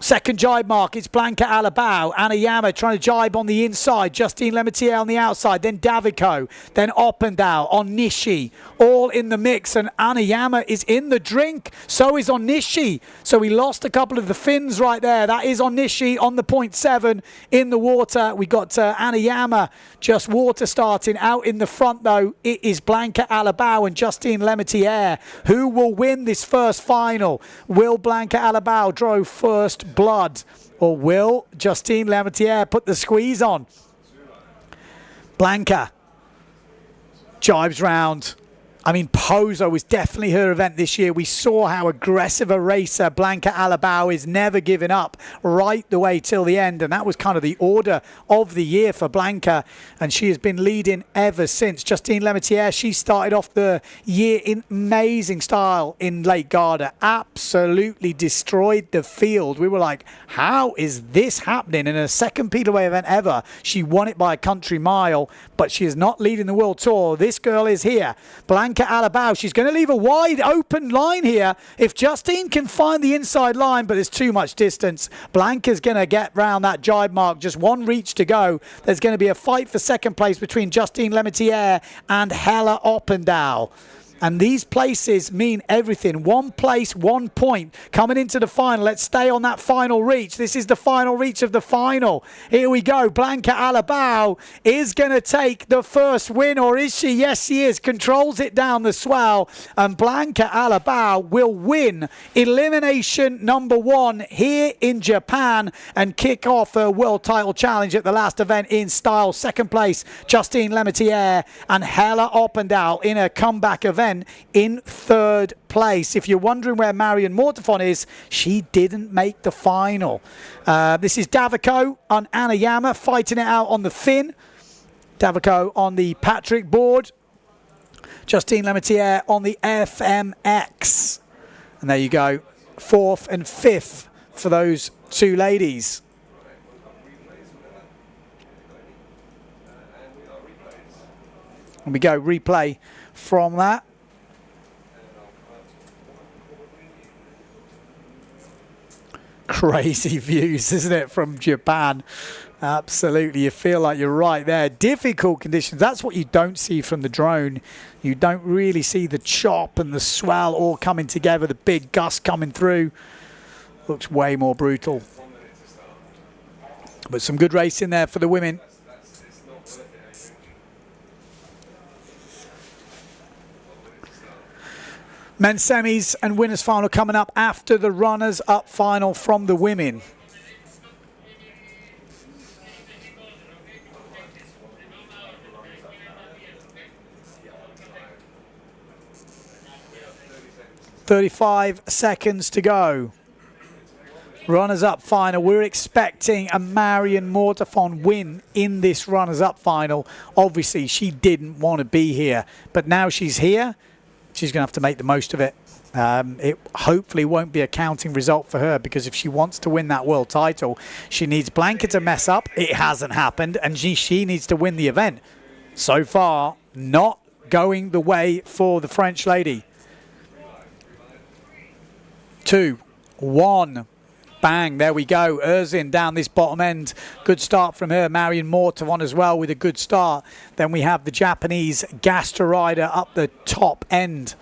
Second jibe mark, it's Blanca Alabao. Anayama trying to jibe on the inside. Justine Lemaitre on the outside. Then Davico. Then Oppendow on Nishi. All in the mix. And Anayama is in the drink. So is on Nishi. So we lost a couple of the Finns right there. That is on Nishi on the 0.7 in the water. We got Anayama just water starting out in the front though. It is Blanca Alabao and Justine Lemaitre. Who will win this first final? Will Blanca Alabao draw first blood, or will Justine Lemaitre put the squeeze on? Blanca jibes round. I mean, Pozo was definitely her event this year. We saw how aggressive a racer Blanca Alabao is, never giving up right the way till the end. And that was kind of the order of the year for Blanca. And she has been leading ever since. Justine Lemaitre, she started off the year in amazing style in Lake Garda. Absolutely destroyed the field. We were like, how is this happening? In a second PWA event ever, she won it by a country mile, but she is not leading the World Tour. This girl is here. Blanca Alabao, she's going to leave a wide open line here if Justine can find the inside line, but there's too much distance. Blanca's going to get round that jibe mark, just one reach to go. There's going to be a fight for second place between Justine Lemaitre and Hella Oppendow. And these places mean everything. 1 place, 1 point. Coming into the final. Let's stay on that final reach. This is the final reach of the final. Here we go. Blanca Alabao is going to take the first win, or is she? Yes, she is. Controls it down the swell. And Blanca Alabao will win elimination number 1 here in Japan and kick off her world title challenge at the last event in style. Second place, Justine Lemaitre and Hella Oppendahl in a comeback event in 3rd place. If you're wondering where Marion Mortefon is, she didn't make the final. This is Davico on Anayama fighting it out on the Finn. Davico on the Patrick board. Justine Lemaitre on the FMX. And there you go. 4th and 5th for those 2 ladies. And we go replay from that. Crazy views, isn't it, from Japan? Absolutely, you feel like you're right there. Difficult conditions. That's what you don't see from the drone. You don't really see the chop and the swell all coming together, the big gust coming through. Looks way more brutal. But some good racing there for the women. Men's semis and winners final coming up after the runners up final from the women. .35 seconds to go. Runners-up final. We're expecting a Marion Mortefon win in this runners-up final. Obviously, she didn't want to be here, but now she's here. She's going to have to make the most of it. It hopefully won't be a counting result for her, because if she wants to win that world title, she needs Blanca to mess up. It hasn't happened, and she needs to win the event. So far, not going the way for the French lady. 2, 1. Bang, there we go. Erzin down this bottom end. Good start from her. Marion Mortefon as well with a good start. Then we have the Japanese Gaster rider up the top end.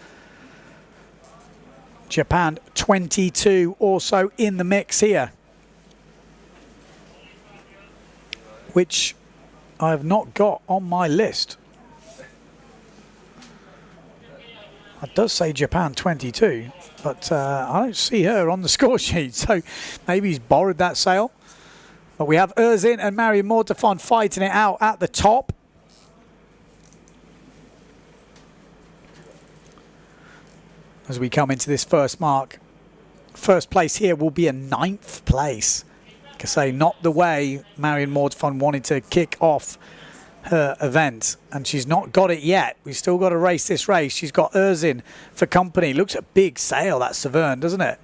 Japan 22 also in the mix here, which I have not got on my list. It does say Japan 22, but I don't see her on the score sheet, so maybe he's borrowed that sail. But we have Erzin and Marion Mortefon fighting it out at the top. As we come into this first mark, first place here will be a 9th place. Like I say, not the way Marion Mortefon wanted to kick off her event, and she's not got it yet. We've still got to race this race. She's got Erzin for company. Looks a big sail, that Severn, doesn't it?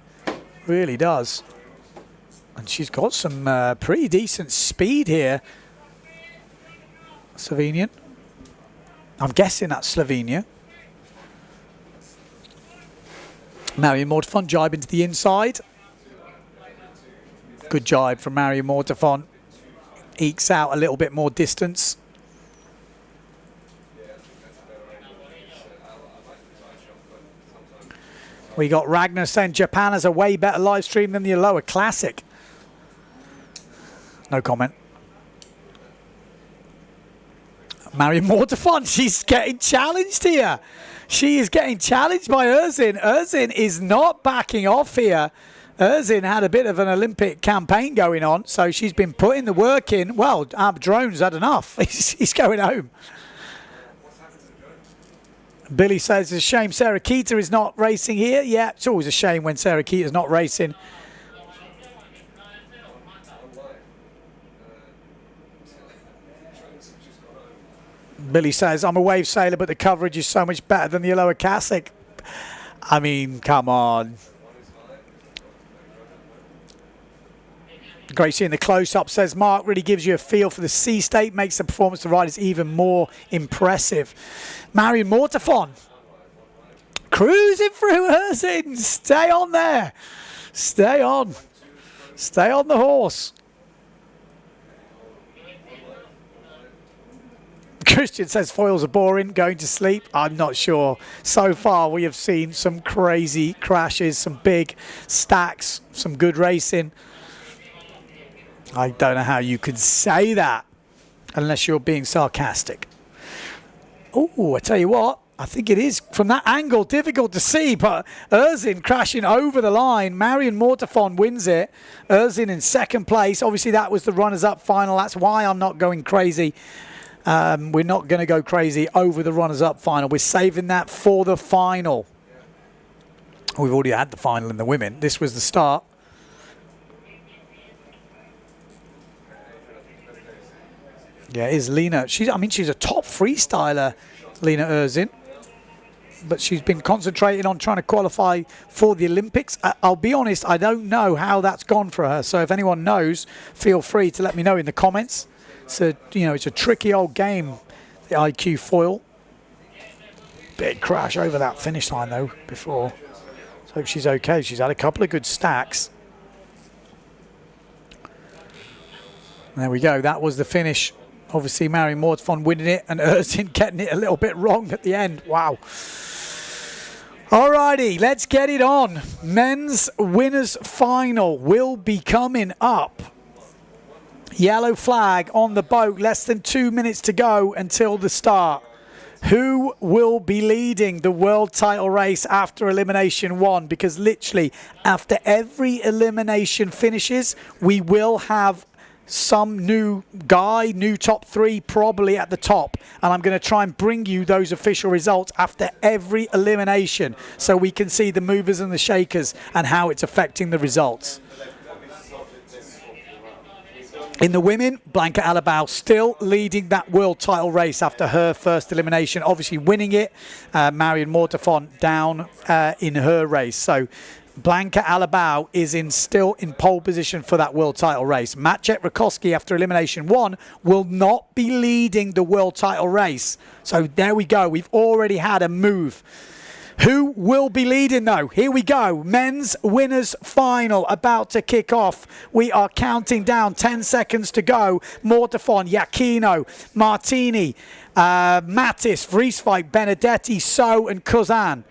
Really does. And she's got some pretty decent speed here. Slovenian. I'm guessing that's Slovenia. Marion Mortefon jibing to the inside. Good jibe from Marion Mortefon. Ekes out a little bit more distance. We got Ragnar saying Japan has a way better live stream than the Aloha Classic. No comment. Marion Mortefon, she's getting challenged here. She is getting challenged by Erzin. Erzin is not backing off here. Erzin had a bit of an Olympic campaign going on, so she's been putting the work in. Well, Drone's had enough. He's going home. Billy says, it's a shame Sarah Keita is not racing here. Yeah, it's always a shame when Sarah Keita is not racing. Billy says, I'm a wave sailor, but the coverage is so much better than the Aloha Classic. I mean, come on. Gracie in the close-up says, Mark really gives you a feel for the sea state, makes the performance of the riders even more impressive. Marion Mortefon cruising through Erzin. Stay on there. Stay on. Stay on the horse. Christian says foils are boring, going to sleep. I'm not sure. So far, we have seen some crazy crashes, some big stacks, some good racing. I don't know how you could say that unless you're being sarcastic. Oh, I tell you what, I think it is from that angle difficult to see, but Erzin crashing over the line. Marion Mortafon wins it. Erzin in second place. Obviously, that was the runners-up final. That's why I'm not going crazy. We're not going to go crazy over the runners-up final. We're saving that for the final. We've already had the final in the women. This was the start. Yeah, it is Lena. She's a top freestyler, Lena Erzin. But she's been concentrating on trying to qualify for the Olympics. I'll be honest, I don't know how that's gone for her. So if anyone knows, feel free to let me know in the comments. So, it's a tricky old game, the IQ foil. Big crash over that finish line, though, before. So hope she's okay. She's had a couple of good stacks. There we go. That was the finish. Obviously, Mary Mortfon winning it and Erzin getting it a little bit wrong at the end. Wow. Alrighty, let's get it on. Men's winners final will be coming up. Yellow flag on the boat. Less than 2 minutes to go until the start. Who will be leading the world title race after elimination 1? Because literally, after every elimination finishes, we will have some new guy, new top 3 probably at the top, and I'm going to try and bring you those official results after every elimination so we can see the movers and the shakers and how it's affecting the results. In the women, Blanca Alabao still leading that world title race after her first elimination, obviously winning it. Marion Mortafon down in her race. So Blanca Alabao is still in pole position for that world title race. Maciek Rakowski, after elimination 1, will not be leading the world title race. So there we go. We've already had a move. Who will be leading, though? Here we go. Men's winners final about to kick off. We are counting down. 10 seconds to go. Mortafon, Iachino, Martini, Mattis, Vrieswijk, Benedetti, So, and Kuzan.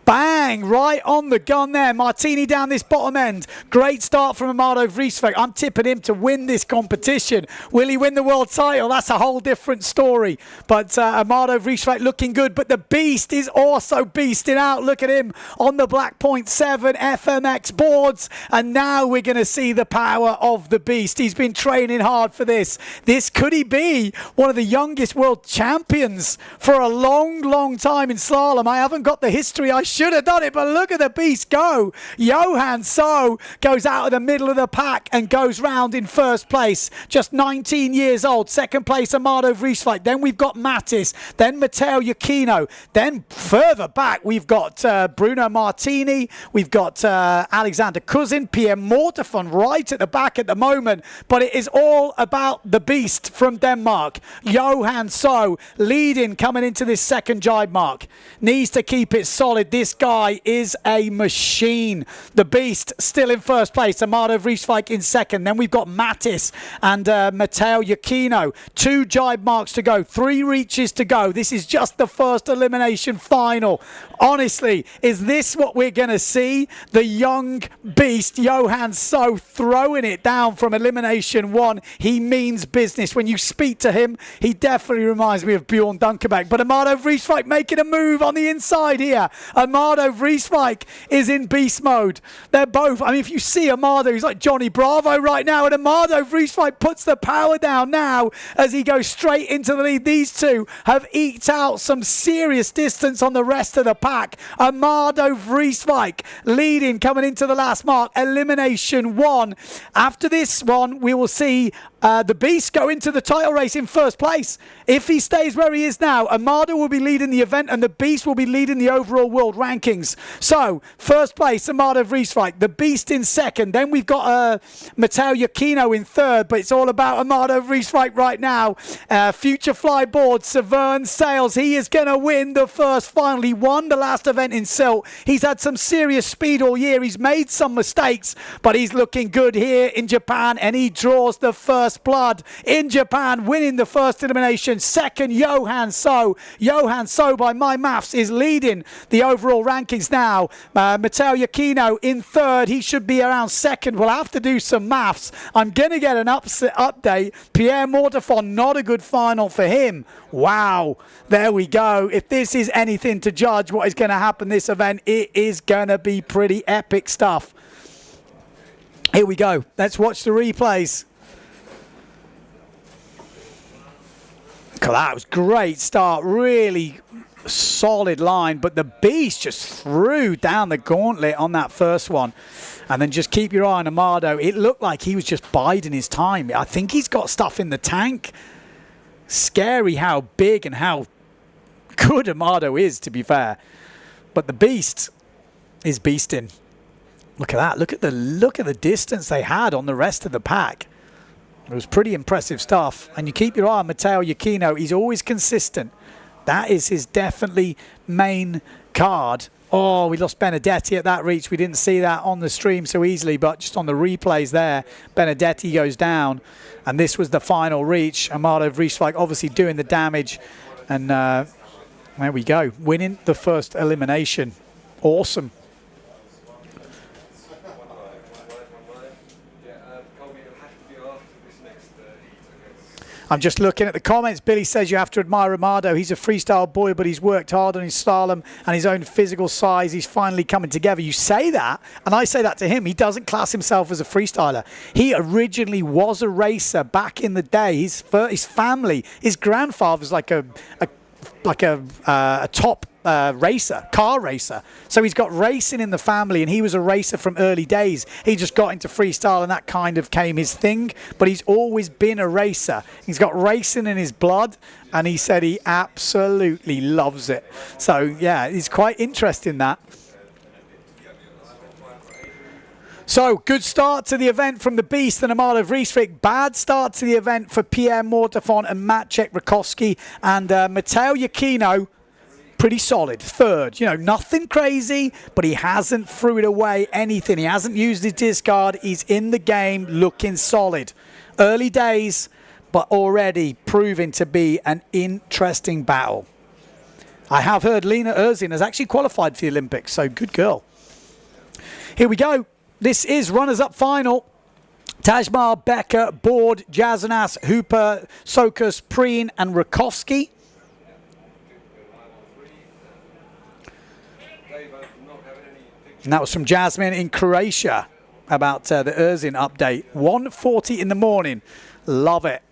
Bang! Right on the gun there. Martini down this bottom end. Great start from Amado Vrieswijk. I'm tipping him to win this competition. Will he win the world title? That's a whole different story. But Amado Vrieswijk looking good. But the Beast is also beasting out. Look at him on the Black Point 7 FMX boards. And now we're going to see the power of the Beast. He's been training hard for this. Could he be one of the youngest world champions for a long, long time in slalom? I haven't got the history. I should have done it, but look at the Beast go. Johan So goes out of the middle of the pack and goes round in first place. Just 19 years old. Second place, Amado Vrieswijk. Then we've got Mattis. Then Matteo Iachino. Then further back, we've got Bruno Martini. We've got Alexander Kuzin, Pierre Mortafon right at the back at the moment. But it is all about the Beast from Denmark. Johan So leading coming into this second jibe mark. Needs to keep it solid. This guy is a machine. The Beast still in first place. Amado Vrieswijk in second. Then we've got Mattis and Matteo Iachino. 2 jibe marks to go. 3 reaches to go. This is just the first elimination final. Honestly, is this what we're going to see? The young Beast, Johan So, throwing it down from elimination 1. He means business. When you speak to him, he definitely reminds me of Bjorn Dunkerbeck. But Amado Vrieswijk making a move on the inside here. Amado Vrieswijk is in beast mode. They're both, if you see Amado, he's like Johnny Bravo right now, and Amado Vrieswijk puts the power down now as he goes straight into the lead. These two have eked out some serious distance on the rest of the pack. Amado Vrieswijk leading coming into the last mark, elimination 1. After this one, we will see the Beast go into the title race in first place. If he stays where he is now, Amado will be leading the event and the Beast will be leading the overall world rankings. things. So, first place, Amado Vrieswijk, the Beast in second. Then we've got Matteo Iachino in third, but it's all about Amado Vrieswijk right now. Future Flyboard, Severn Sales. He is going to win the first final. He won the last event in Silt. He's had some serious speed all year. He's made some mistakes, but he's looking good here in Japan, and he draws the first blood in Japan, winning the first elimination. Second, Johan So. Johan So, by my maths, is leading the overall rankings now. Matteo Iachino in third. He should be around second. We'll have to do some maths. I'm going to get an update. Pierre Mortefon, not a good final for him. Wow. There we go. If this is anything to judge what is going to happen this event, it is going to be pretty epic stuff. Here we go. Let's watch the replays. Look at that. It was a great start. Really solid line, but the Beast just threw down the gauntlet on that first one. And then just keep your eye on Amado. It looked like he was just biding his time. I think he's got stuff in the tank. Scary how big and how good Amado is, to be fair. But the Beast is beasting. Look at that. Look at the distance they had on the rest of the pack. It was pretty impressive stuff. And you keep your eye on Matteo Iachino. He's always consistent. That is his definitely main card. Oh, we lost Benedetti at that reach. We didn't see that on the stream so easily, but just on the replays there, Benedetti goes down. And this was the final reach. Amado Vrieswijk obviously doing the damage. And there we go. Winning the first elimination. Awesome. I'm just looking at the comments. Billy says you have to admire Amado. He's a freestyle boy, but he's worked hard on his slalom and his own physical size. He's finally coming together. You say that, and I say that to him. He doesn't class himself as a freestyler. He originally was a racer back in the day. His family, his grandfather's like a top racer, car racer. So he's got racing in the family, and he was a racer from early days. He just got into freestyle, and that kind of came his thing. But he's always been a racer. He's got racing in his blood, and he said he absolutely loves it. So yeah, it's quite interesting that. So, good start to the event from the Beast and Amado Vrieswijk. Bad start to the event for Pierre Mortefon and Maciek Rakowski. And Matteo Iachino, pretty solid. Third. You know, nothing crazy, but he hasn't threw it away anything. He hasn't used his discard. He's in the game looking solid. Early days, but already proving to be an interesting battle. I have heard Lena Erzin has actually qualified for the Olympics, so good girl. Here we go. This is runners-up final. Tajmar, Becker, Board, Jazanas, Hooper, Sokus, Preen, and Rakowski. And that was from Jasmine in Croatia about the Erzin update. 1:40 in the morning. Love it.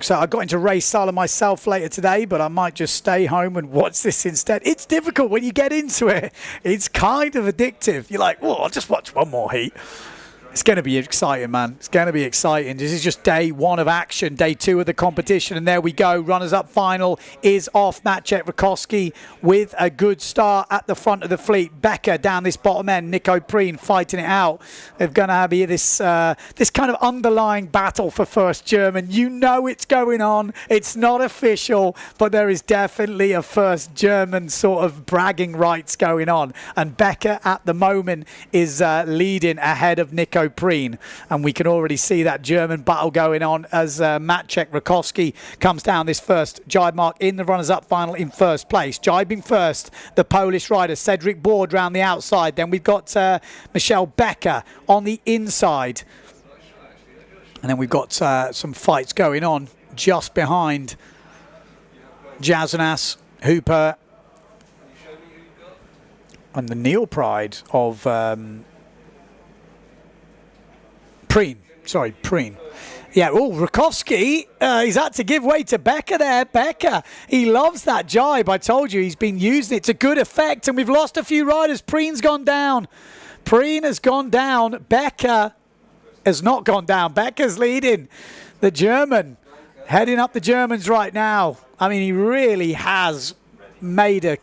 So I got into race slalom myself later today, but I might just stay home and watch this instead. It's difficult when you get into it. It's kind of addictive. You're like, oh, I'll just watch one more heat. It's going to be exciting, man. It's going to be exciting. This is just day one of action, day two of the competition. And there we go. Runners-up final is off. Maciek Rakowski with a good start at the front of the fleet. Becker down this bottom end. Nico Preen fighting it out. They're going to be this kind of underlying battle for first German. You know it's going on. It's not official, but there is definitely a first German sort of bragging rights going on. And Becker at the moment is leading ahead of Nico Preen, and we can already see that German battle going on as Maciek Rakowski comes down this first jibe mark in the runners-up final in first place. Jibing first, the Polish rider Cedric Board round the outside. Then we've got Michelle Becker on the inside, and then we've got some fights going on just behind Jazanas, Hooper, and the Neil Pride of Preen. Yeah, oh, Rakowski, he's had to give way to Becker there. Becker, he loves that jibe. I told you, he's been using it to good effect, and we've lost a few riders. Preen's gone down. Preen has gone down. Becker has not gone down. Becker's leading the German. Heading up the Germans right now. I mean, he really has made a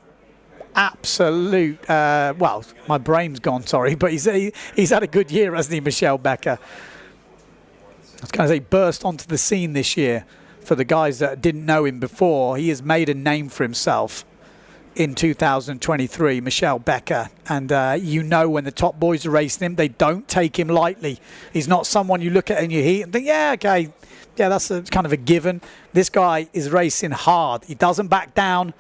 absolute, well, my brain's gone, sorry, but he's had a good year, hasn't he, Michel Becker? I was going to say burst onto the scene this year. For the guys that didn't know him before, he has made a name for himself in 2023, Michel Becker. And you know, when the top boys are racing him, they don't take him lightly. He's not someone you look at in your heat and think, yeah, okay, yeah, that's kind of a given. This guy is racing hard. He doesn't back down.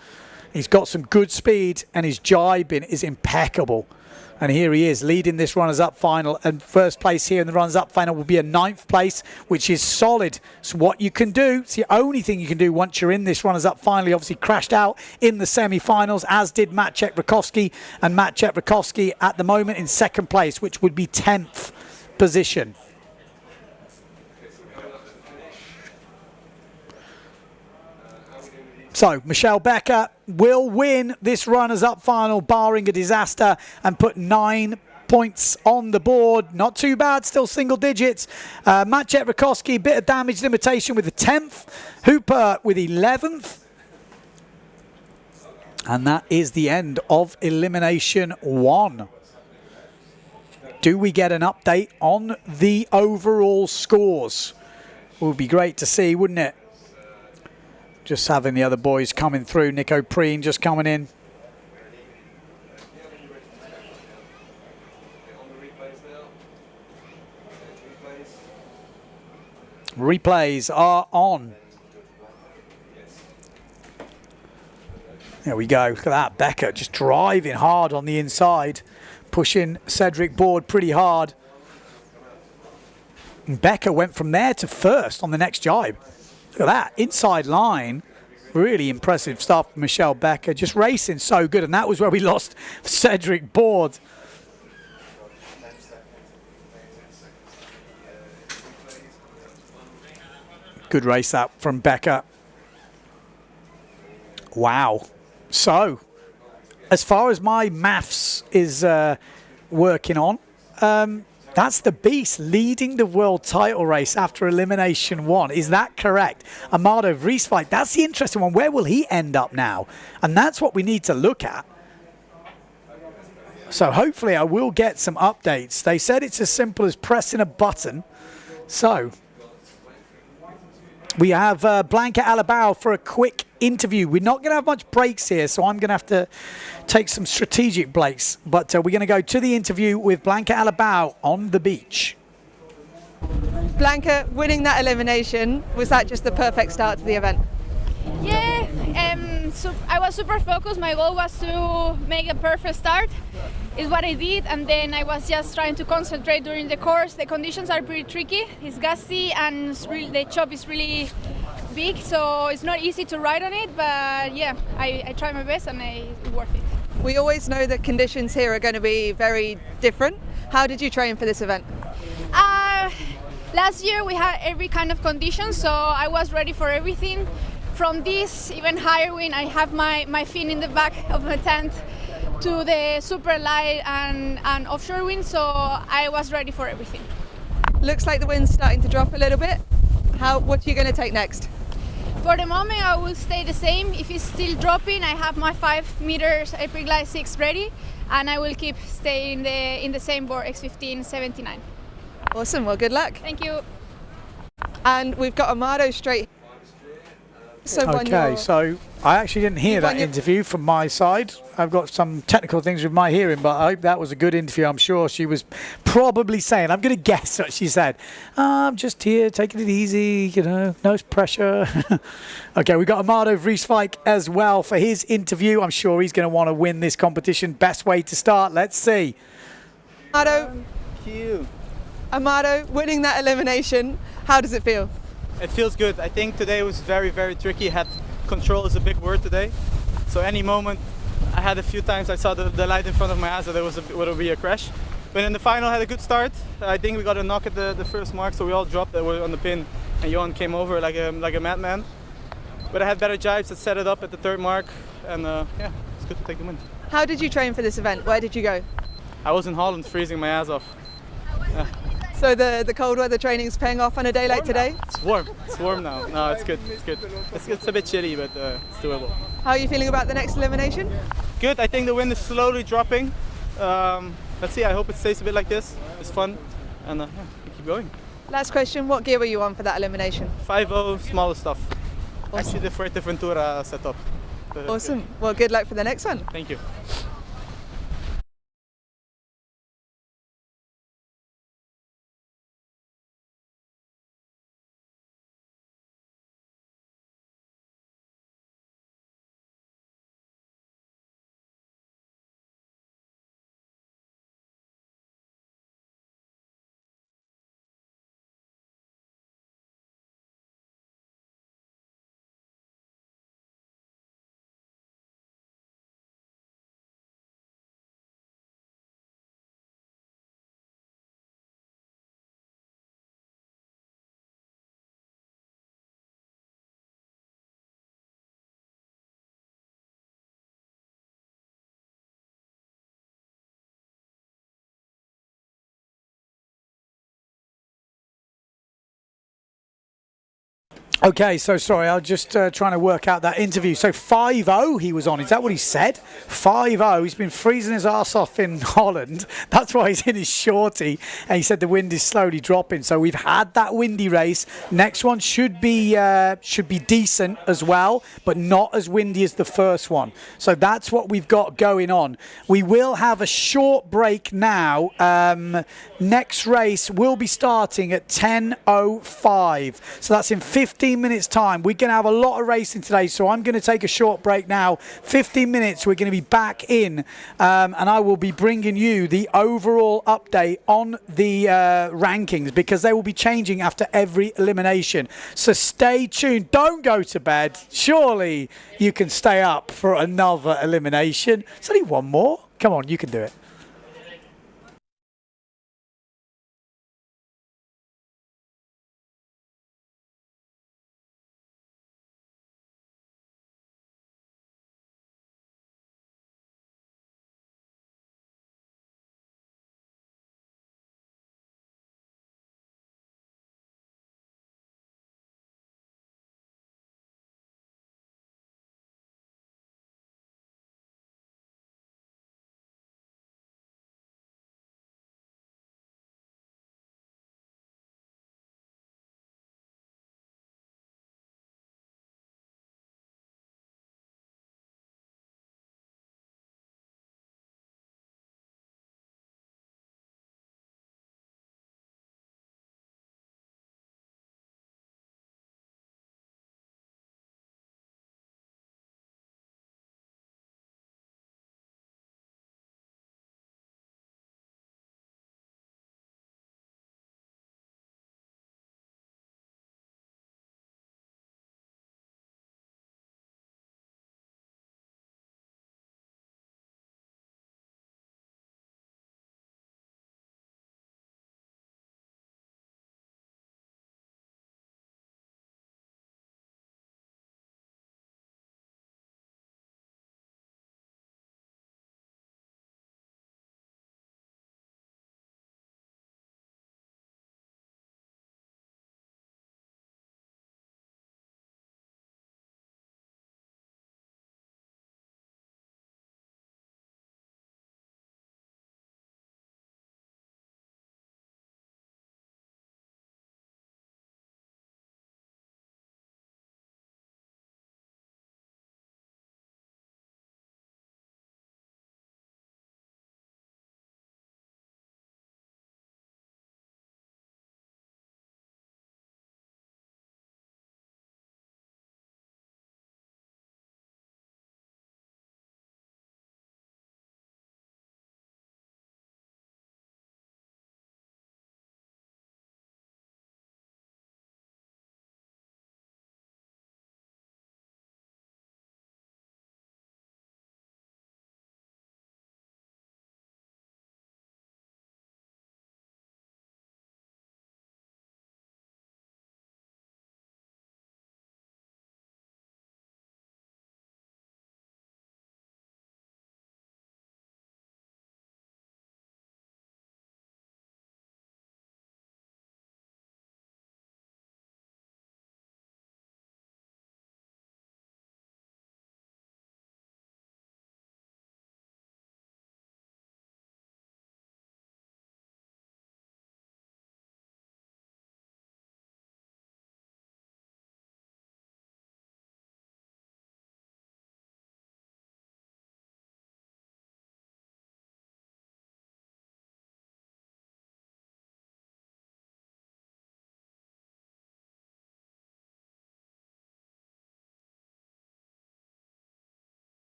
He's got some good speed, and his jibing is impeccable. And here he is leading this runners-up final, and first place here in the runners-up final will be a 9th place, which is solid. So what you can do, it's the only thing you can do once you're in this runners-up final. He obviously crashed out in the semi-finals, as did Maciej Rakowski, and Maciej Rakowski at the moment in 2nd place, which would be 10th position. So Michel Becker will win this runners-up final, barring a disaster, and put 9 points on the board. Not too bad, still single digits. Maciej Rakowski, bit of damage limitation with the 10th. Hooper with 11th. And that is the end of Elimination 1. Do we get an update on the overall scores? Would be great to see, wouldn't it? Just having the other boys coming through. Nico Preen just coming in. Replays are on. There we go. Look at that. Becker just driving hard on the inside. Pushing Cedric Board pretty hard. And Becker went from there to first on the next jibe. Look at that, inside line. Really impressive stuff from Michel Becker. Just racing so good, and that was where we lost Cedric Board. Good race up from Becker. Wow. So, as far as my maths is working on, that's the Beast leading the world title race after Elimination 1. Is that correct? Amado Vrieswijk, that's the interesting one. Where will he end up now? And that's what we need to look at. So hopefully I will get some updates. They said it's as simple as pressing a button. So we have Blanca Alabao for a quick interview. We're not going to have much breaks here, so I'm going to have to take some strategic breaks. But we're going to go to the interview with Blanca Alabao on the beach. Blanca, winning that elimination, was that just the perfect start to the event? Yeah, so I was super focused. My goal was to make a perfect start. Is what I did, and then I was just trying to concentrate during the course. The conditions are pretty tricky. It's gusty, and the chop is really big, so it's not easy to ride on it. But yeah, I tried my best, and it's worth it. We always know that conditions here are going to be very different. How did you train for this event? Last year we had every kind of condition, so I was ready for everything. From this even higher wind, I have my fin in the back of the tent, to the super light and offshore wind, so I was ready for everything. Looks like the wind's starting to drop a little bit. What are you going to take next? For the moment I will stay the same. If it's still dropping, I have my 5 meters April Glide 6 ready, and I will keep staying in the same board, X15 79. Awesome, well good luck. Thank you. And we've got Amado straight. So okay, so I actually didn't hear that interview from my side. I've got some technical things with my hearing, but I hope that was a good interview. I'm sure she was probably saying, I'm going to guess what she said. I'm just here, taking it easy, you know, no pressure. Okay, we've got Amado Vrieswijk as well for his interview. I'm sure he's going to want to win this competition. Best way to start, let's see. Amado, winning that elimination, how does it feel? It feels good. I think today was very, very tricky. Control is a big word today. So any moment, I had a few times I saw the light in front of my eyes that there would be a crash. But in the final, I had a good start. I think we got a knock at the first mark, so we all dropped that were on the pin, and Johan came over like a madman. But I had better jibes that set it up at the 3rd mark, and yeah, it's good to take the win. How did you train for this event? Where did you go? I was in Holland freezing my ass off. So the cold weather training's paying off on a day like today? It's warm. It's warm now. No, it's good. It's good. It's a bit chilly, but it's doable. How are you feeling about the next elimination? Good. I think the wind is slowly dropping. Let's see. I hope it stays a bit like this. It's fun, and yeah, we keep going. Last question, what gear were you on for that elimination? 5.0, smaller stuff. Awesome. Actually, the Fuerteventura setup. Awesome. Well, good luck for the next one. Thank you. Okay, so sorry, I was just trying to work out that interview. So 5-0 he was on, is that what he said? 5-0, he's been freezing his arse off in Holland. That's why he's in his shorty. And he said the wind is slowly dropping. So we've had that windy race. Next one should be decent as well, but not as windy as the first one. So that's what we've got going on. We will have a short break now. Next race will be starting at 10:05. So that's in 15 minutes time. We're going to have a lot of racing today, so I'm going to take a short break now. 15 minutes, we're going to be back in, and I will be bringing you the overall update on the rankings, because they will be changing after every elimination. So stay tuned. Don't go to bed. Surely you can stay up for another elimination. There's only one more. Come on, you can do it.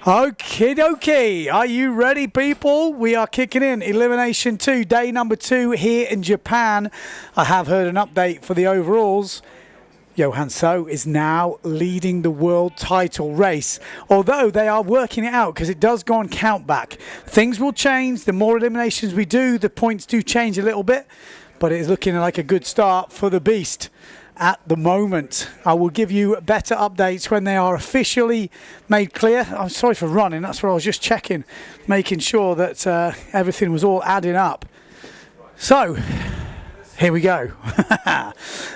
Okie dokie. Are you ready, people? We are kicking in Elimination 2, day number 2 here in Japan. I have heard an update for the overalls. Johan So is now leading the world title race, although they are working it out because it does go on countback. Things will change. The more eliminations we do, the points do change a little bit, but it is looking like a good start for the Beast at the moment. I will give you better updates when they are officially made clear. I'm sorry for running, that's what I was just checking, making sure that everything was all adding up. So, here we go.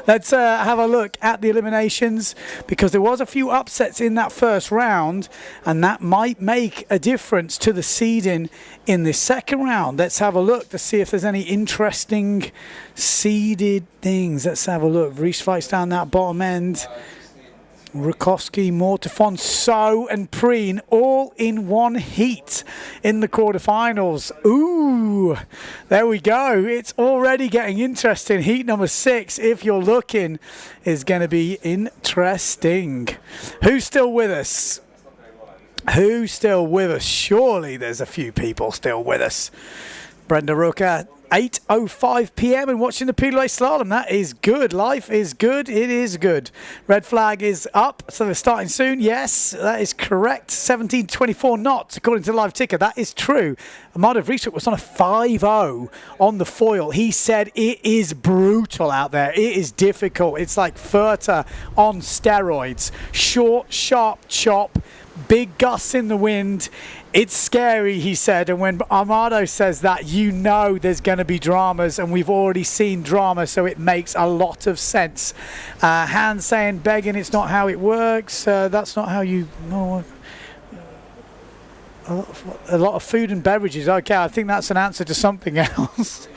Let's have a look at the eliminations, because there was a few upsets in that first round, and that might make a difference to the seeding in the second round. Let's have a look to see if there's any interesting seeded things. Let's have a look. Reese fights down that bottom end. Rukowski, Mortafon, So and Preen all in one heat in the quarterfinals. Ooh, there we go. It's already getting interesting. Heat number 6, if you're looking, is going to be interesting. Who's still with us? Who's still with us? Surely there's a few people still with us. Brenda Rooker, 8:05 p.m. and watching the PWA Slalom. That is good. Life is good. It is good. Red flag is up, so they're starting soon. Yes, that is correct. 17:24 knots according to the live ticker. That is true. Amado Vrieswijk was on a 5.0 on the foil. He said it is brutal out there. It is difficult. It's like Furta on steroids. Short, sharp chop. Big gusts in the wind. It's scary, he said, and when Amado says that, you know there's going to be dramas, and we've already seen drama, so it makes a lot of sense. Hans saying, begging, it's not how it works. That's not how you... No, a lot of food and beverages. Okay, I think that's an answer to something else.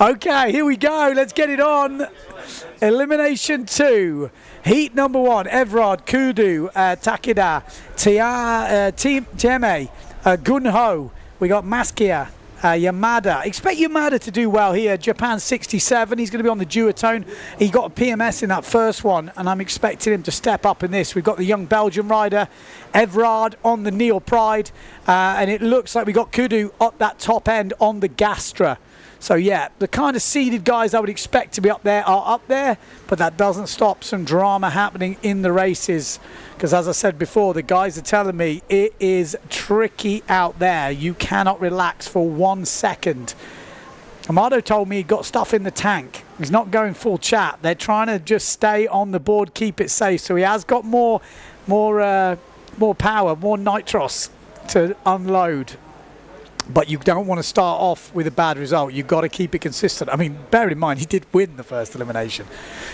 Okay, here we go. Let's get it on. Elimination 2. Heat number 1. Everard, Kudu, Takeda, Tieme, Gunho. We got Maskia, Yamada. Expect Yamada to do well here. Japan 67. He's going to be on the duotone. He got a PMS in that first one, and I'm expecting him to step up in this. We've got the young Belgian rider, Everard, on the Neil Pride, and it looks like we got Kudu up that top end on the Gastra. So yeah, the kind of seeded guys I would expect to be up there are up there, but that doesn't stop some drama happening in the races. Because as I said before, the guys are telling me it is tricky out there. You cannot relax for 1 second. Amado told me he got stuff in the tank. He's not going full chat. They're trying to just stay on the board, keep it safe. So he has got more power, more nitros to unload. But you don't want to start off with a bad result. You've got to keep it consistent. I mean, bear in mind, he did win the first elimination.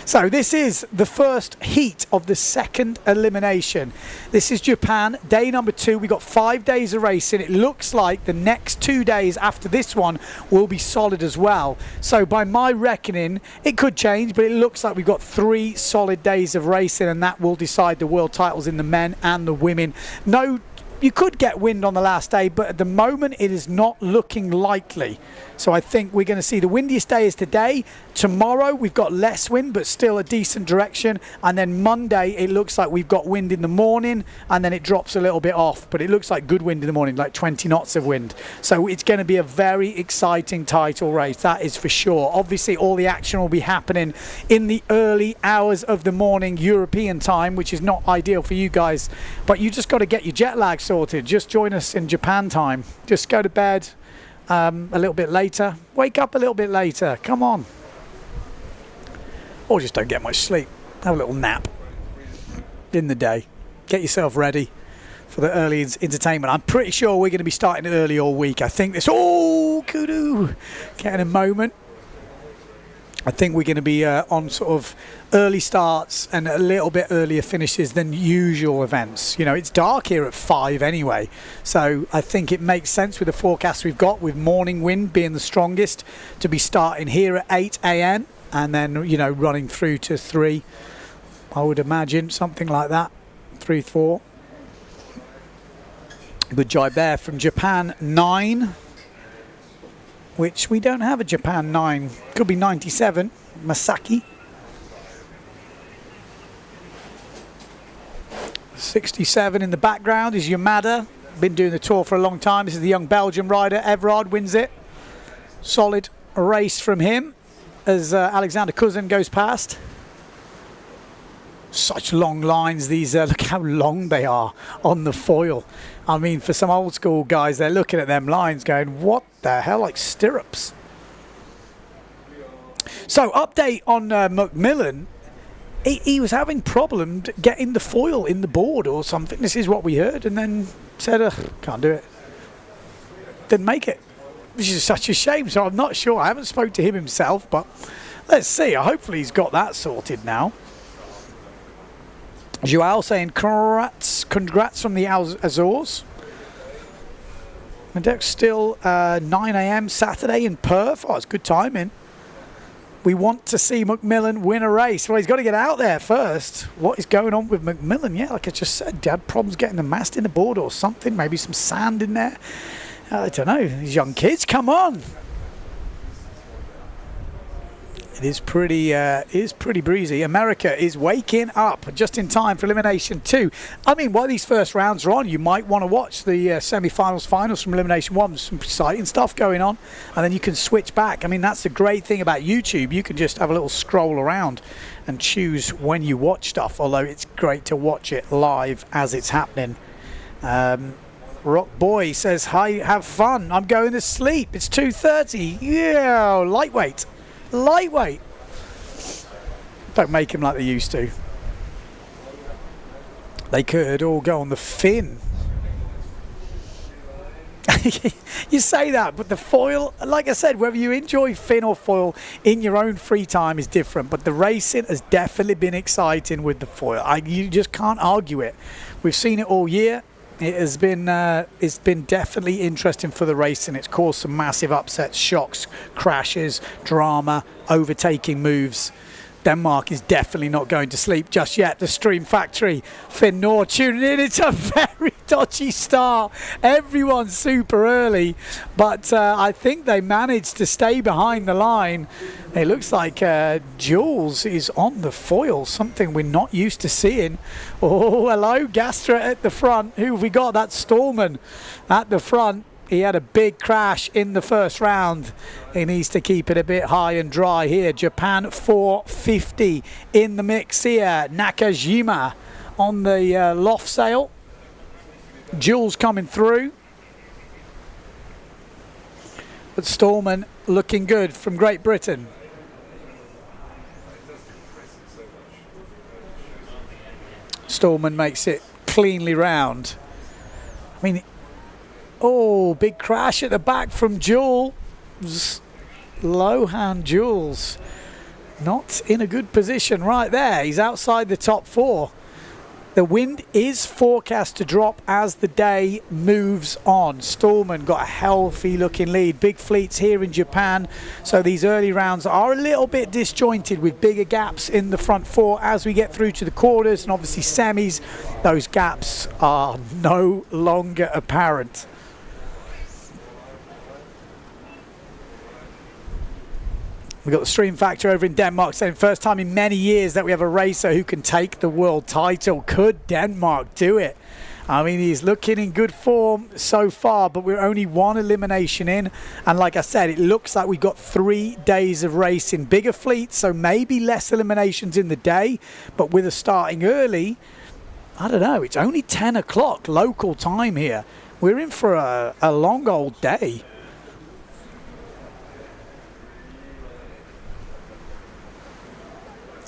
So this is the first heat of the second elimination. This is Japan, day number 2. We've got 5 days of racing. It looks like the next 2 days after this one will be solid as well. So by my reckoning, it could change, but it looks like we've got 3 solid days of racing, and that will decide the world titles in the men and the women. No, you could get wind on the last day, but at the moment it is not looking likely. So I think we're going to see the windiest day is today. Tomorrow we've got less wind, but still a decent direction. And then Monday it looks like we've got wind in the morning, and then it drops a little bit off. But it looks like good wind in the morning, like 20 knots of wind. So it's going to be a very exciting title race, that is for sure. Obviously all the action will be happening in the early hours of the morning European time, which is not ideal for you guys. But you just got to get your jet lag sorted. Just join us in Japan time. Just go to bed a little bit later. Wake up a little bit later. Come on. Or just don't get much sleep. Have a little nap in the day. Get yourself ready for the early entertainment. I'm pretty sure we're going to be starting early all week. I think this... Oh, Kudu! Getting a moment. I think we're going to be on sort of early starts and a little bit earlier finishes than usual events. You know, it's dark here at 5 anyway, so I think it makes sense with the forecast we've got, with morning wind being the strongest, to be starting here at 8 a.m. and then, you know, running through to 3. I would imagine something like that, 3, 4. Good job there from Japan 9. Which we don't have a Japan 9. Could be 97. Masaki. 67 in the background is Yamada. been doing the tour for a long time. This is the young Belgian rider. Everard wins it. Solid race from him as Alexander Cousin goes past. Such long lines, these. Look how long they are on the foil. I mean, for some old school guys, they're looking at them lines going, what the hell, like stirrups. So, update on Macmillan. He was having problems getting the foil in the board or something. This is what we heard, and then said, can't do it. Didn't make it, which is such a shame. So I'm not sure. I haven't spoke to him himself, but let's see. Hopefully he's got that sorted now. Joao saying congrats from the Azores. And it's still 9 a.m. Saturday in Perth. Oh, it's good timing. We want to see Macmillan win a race. Well, he's got to get out there first. What is going on with Macmillan? Yeah, like I just said, he had problems getting the mast in the board or something. Maybe some sand in there. I don't know. These young kids, come on. It is pretty breezy. America is waking up just in time for Elimination 2. I mean, while these first rounds are on, you might want to watch the semi-finals, finals from Elimination 1. Some exciting stuff going on. And then you can switch back. I mean, that's the great thing about YouTube. You can just have a little scroll around and choose when you watch stuff. Although it's great to watch it live as it's happening. Rock Boy says, hi, have fun. I'm going to sleep. It's 2:30. Yeah, lightweight. Lightweight. Don't make him like they used to. They could all go on the fin. You say that, but the foil, like I said, whether you enjoy fin or foil in your own free time is different. But the racing has definitely been exciting with the foil. You just can't argue it. We've seen it all year. It has been it's been definitely interesting for the racing. It's caused some massive upsets, shocks, crashes, drama, overtaking moves. Denmark is definitely not going to sleep just yet. The Stream Factory, Finn Noor tuning in. It's a very dodgy start. Everyone's super early, but I think they managed to stay behind the line. It looks like Jules is on the foil, something we're not used to seeing. Oh, hello, Gastra at the front. Who have we got? That's Stallman at the front. He had a big crash in the first round. He needs to keep it a bit high and dry here. Japan 450 in the mix here. Nakajima on the loft sail. Jules coming through. But Stallman looking good from Great Britain. Stallman makes it cleanly round. I mean, oh, big crash at the back from Jules. Lohan Jules. Not in a good position right there. He's outside the top four. The wind is forecast to drop as the day moves on. Stallman got a healthy looking lead. Big fleets here in Japan. So these early rounds are a little bit disjointed with bigger gaps in the front four as we get through to the quarters and obviously semis. Those gaps are no longer apparent. We've got the Stream Factor over in Denmark saying first time in many years that we have a racer who can take the world title. Could Denmark do it? I mean, he's looking in good form so far, but we're only one elimination in. And like I said, it looks like we've got 3 days of racing. Bigger fleets, so maybe less eliminations in the day. But with us starting early, I don't know, it's only 10 o'clock local time here. We're in for a long old day.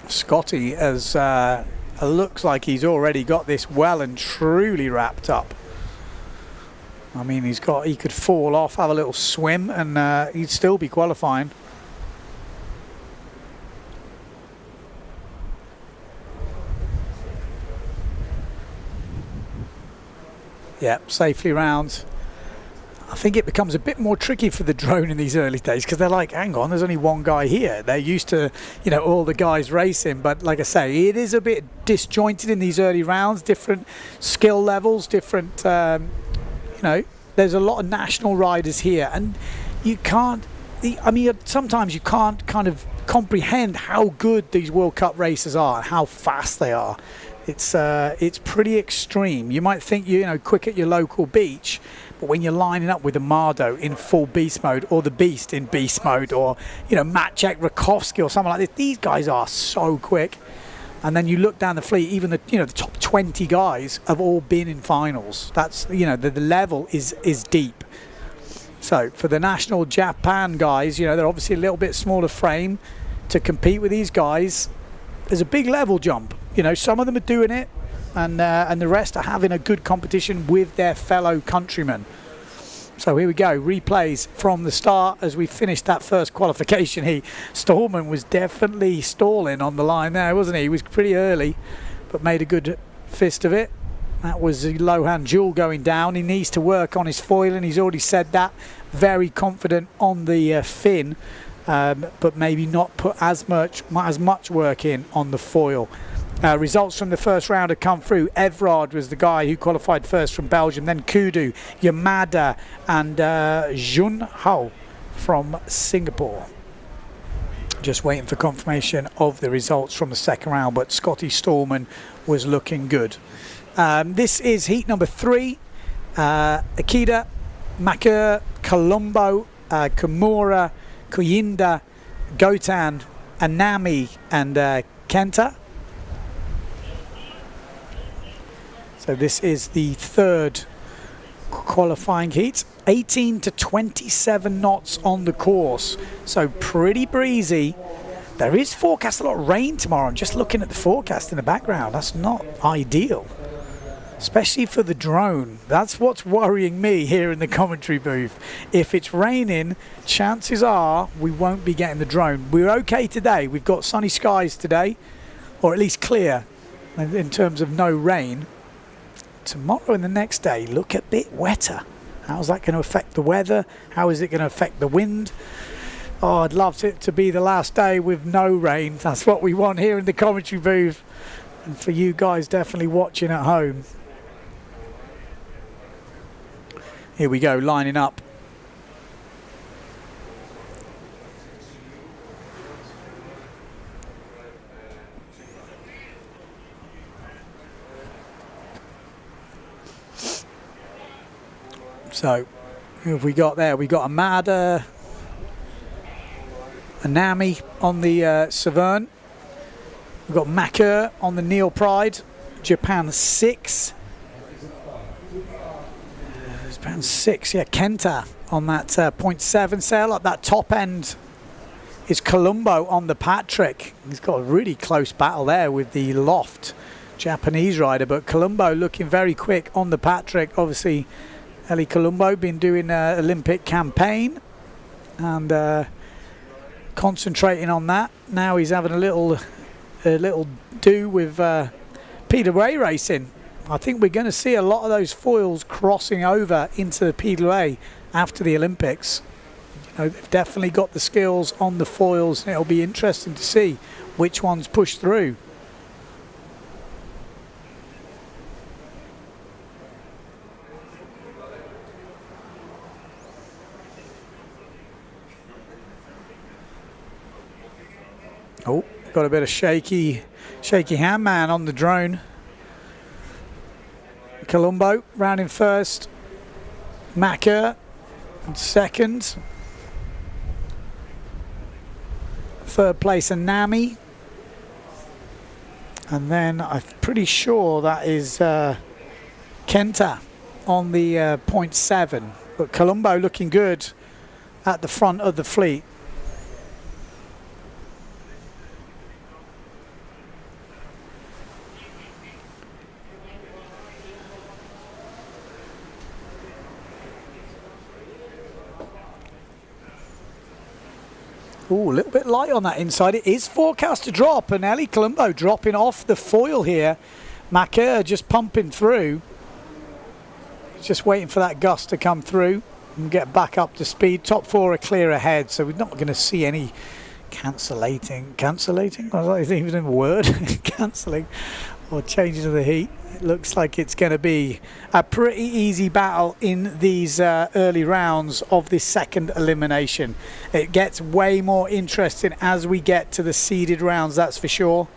Scotty has looks like he's already got this well and truly wrapped up. I mean, he could fall off, have a little swim, and he'd still be qualifying. Yeah, safely round. I think it becomes a bit more tricky for the drone in these early days because they're like, hang on, there's only one guy here. They're used to, you know, all the guys racing. But like I say, it is a bit disjointed in these early rounds, different skill levels, different, you know, there's a lot of national riders here. And you can't, I mean, sometimes you can't kind of comprehend how good these World Cup races are, how fast they are. It's pretty extreme. You might think quick at your local beach, but when you're lining up with Amado in full beast mode, or the Beast in beast mode, or Maciek Rakowski or something like this, these guys are so quick. And then you look down the fleet, even the top 20 guys have all been in finals. That's the level is deep. So for the national Japan guys, they're obviously a little bit smaller frame to compete with these guys. There's a big level jump. Some of them are doing it, and the rest are having a good competition with their fellow countrymen. So here we go, replays from the start as we finished that first qualification heat. Stallman was definitely stalling on the line there, wasn't he? He was pretty early, but made a good fist of it. That was Lohan Jewel going down. He needs to work on his foiling. He's already said that. Very confident on the fin, but maybe not put as much work in on the foil. Results from the first round have come through. Evrard was the guy who qualified first from Belgium, then Kudu, Yamada and Jun Hao from Singapore. Just waiting for confirmation of the results from the second round, but Scotty Stallman was looking good. This is heat number 3. Akida, Makur, Colombo, Kimura, Kuyinda, Gotan, Anami and Kenta. So this is the third qualifying heat. 18 to 27 knots on the course, so pretty breezy. There is forecast a lot of rain tomorrow. I'm just looking at the forecast in the background. That's not ideal, especially for the drone. That's what's worrying me here in the commentary booth. If it's raining, chances are we won't be getting the drone. We're okay today. We've got sunny skies today, or at least clear in terms of no rain. Tomorrow and the next day look a bit wetter. How's that going to affect the weather? How is it going to affect the wind? Oh, I'd love it to be the last day with no rain. That's what we want here in the commentary booth. And for you guys definitely watching at home. Here we go, lining up. So, who have we got there? We got Amada, Anami on the Severn. We've got Makur on the Neil Pride, Japan 6. Japan 6, yeah, Kenta on that 0.7 sail. At that top end is Colombo on the Patrick. He's got a really close battle there with the Loft Japanese rider, but Colombo looking very quick on the Patrick. Obviously, Eli Colombo been doing an Olympic campaign and concentrating on that. Now he's having a little do with PWA racing. I think we're going to see a lot of those foils crossing over into the PWA after the Olympics. They've definitely got the skills on the foils, and it'll be interesting to see which ones push through. Oh, got a bit of shaky hand man on the drone. Colombo rounding first, Makur in second, third place Anami, and then I'm pretty sure that is Kenta on the 0.7, but Colombo looking good at the front of the fleet. Ooh, a little bit light on that inside. It is forecast to drop, and Eli Colombo dropping off the foil here. Makur just pumping through. Just waiting for that gust to come through and get back up to speed. Top 4 are clear ahead, so we're not going to see any cancellating? Was that even a word? Cancelling or changing of the heat. It looks like it's going to be a pretty easy battle in these early rounds of this second elimination. It gets way more interesting as we get to the seeded rounds, that's for sure.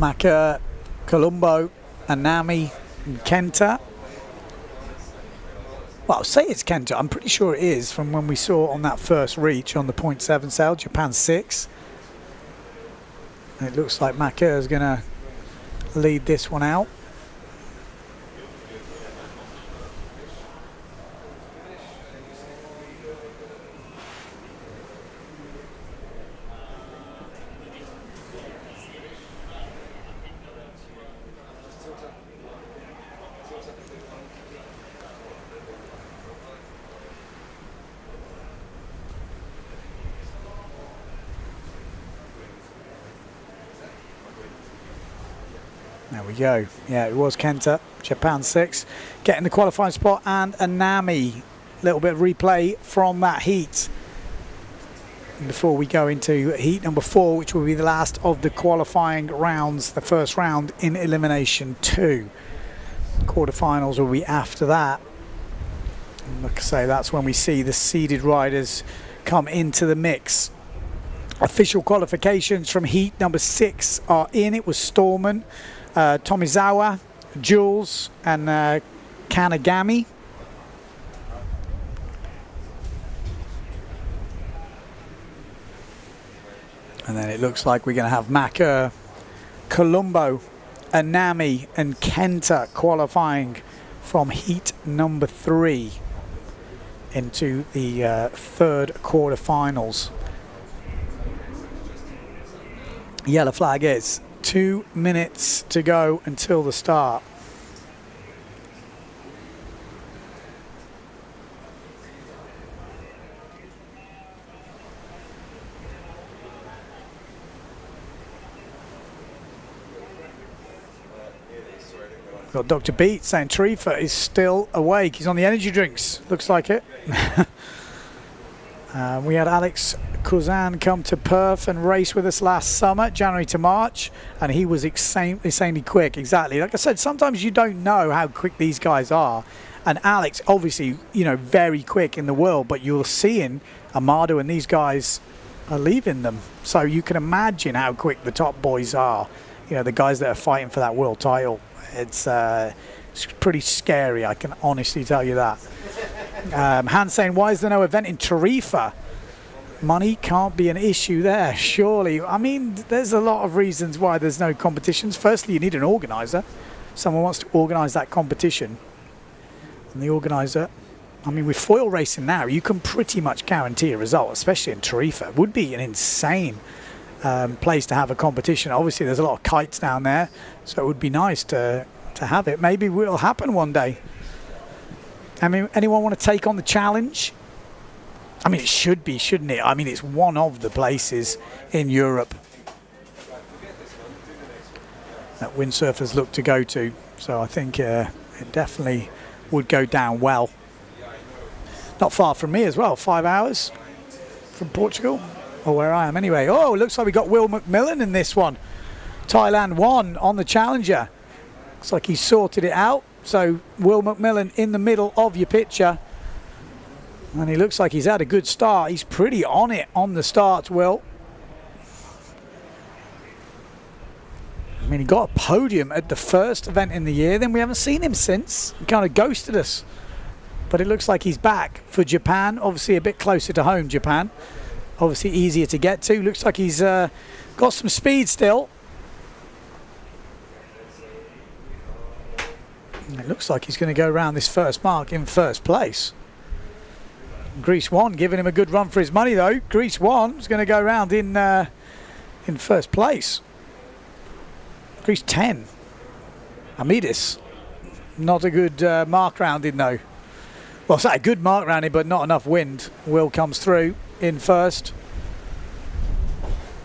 Maka, Colombo, Anami, and Kenta. Well, I'll say it's Kenta. I'm pretty sure it is from when we saw on that first reach on the 0.7 sail, Japan 6. And it looks like Maka is going to lead this one out. There we go. Yeah, it was Kenta, Japan 6, getting the qualifying spot, and Anami. A little bit of replay from that heat before we go into heat number 4, which will be the last of the qualifying rounds, the first round in Elimination 2. Quarterfinals will be after that. And like I say, that's when we see the seeded riders come into the mix. Official qualifications from heat number 6 are in. It was Storman, Tomizawa, Jules, and Kanagami. And then it looks like we're going to have Maka, Colombo, Anami, and Kenta qualifying from heat number 3 into the third quarterfinals. Yellow flag is 2 minutes to go until the start. Got Dr. Beat saying Tarifa is still awake. He's on the energy drinks. Looks like it. We had Alex Kuzan come to Perth and race with us last summer, January to March, and he was insanely quick. Exactly. Like I said, sometimes you don't know how quick these guys are. And Alex, obviously, you know, very quick in the world, but you're seeing Amado and these guys are leaving them. So you can imagine how quick the top boys are. You know, the guys that are fighting for that world title. It's pretty scary, I can honestly tell you that. Hans saying, why is there no event in Tarifa? Money can't be an issue there, surely. I mean, there's a lot of reasons why there's no competitions. Firstly, you need an organizer. Someone wants to organize that competition. And the organizer, I mean, with foil racing now, you can pretty much guarantee a result, especially in Tarifa. It would be an insane place to have a competition. Obviously, there's a lot of kites down there, so it would be nice to have it. Maybe it will happen one day. I mean, anyone want to take on the challenge? I mean, it should be, shouldn't it? I mean, it's one of the places in Europe that windsurfers look to go to. So I think it definitely would go down well. Not far from me as well, 5 hours from Portugal, or where I am anyway. Oh, looks like we got Will McMillan in this one. Thailand 1 on the Challenger. Looks like he sorted it out. So Will McMillan in the middle of your picture. And he looks like he's had a good start. He's pretty on it on the start, Will. I mean, he got a podium at the first event in the year. Then we haven't seen him since. He kind of ghosted us. But it looks like he's back for Japan. Obviously a bit closer to home, Japan. Obviously easier to get to. Looks like he's got some speed still. And it looks like he's going to go around this first mark in first place. Greece 1 giving him a good run for his money, though. Greece 1 is going to go around in first place. Greece 10. Amidis. Not a good mark rounding, though. Well, it's a good mark rounding, but not enough wind. Will comes through in first.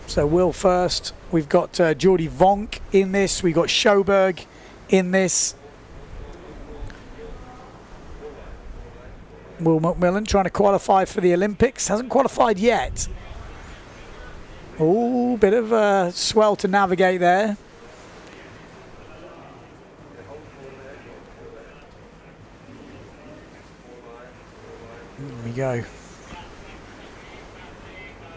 So Will first. We've got Jordi Vonk in this. We've got Schoberg in this. Will McMillan trying to qualify for the Olympics. Hasn't qualified yet. Oh, bit of a swell to navigate there. There we go.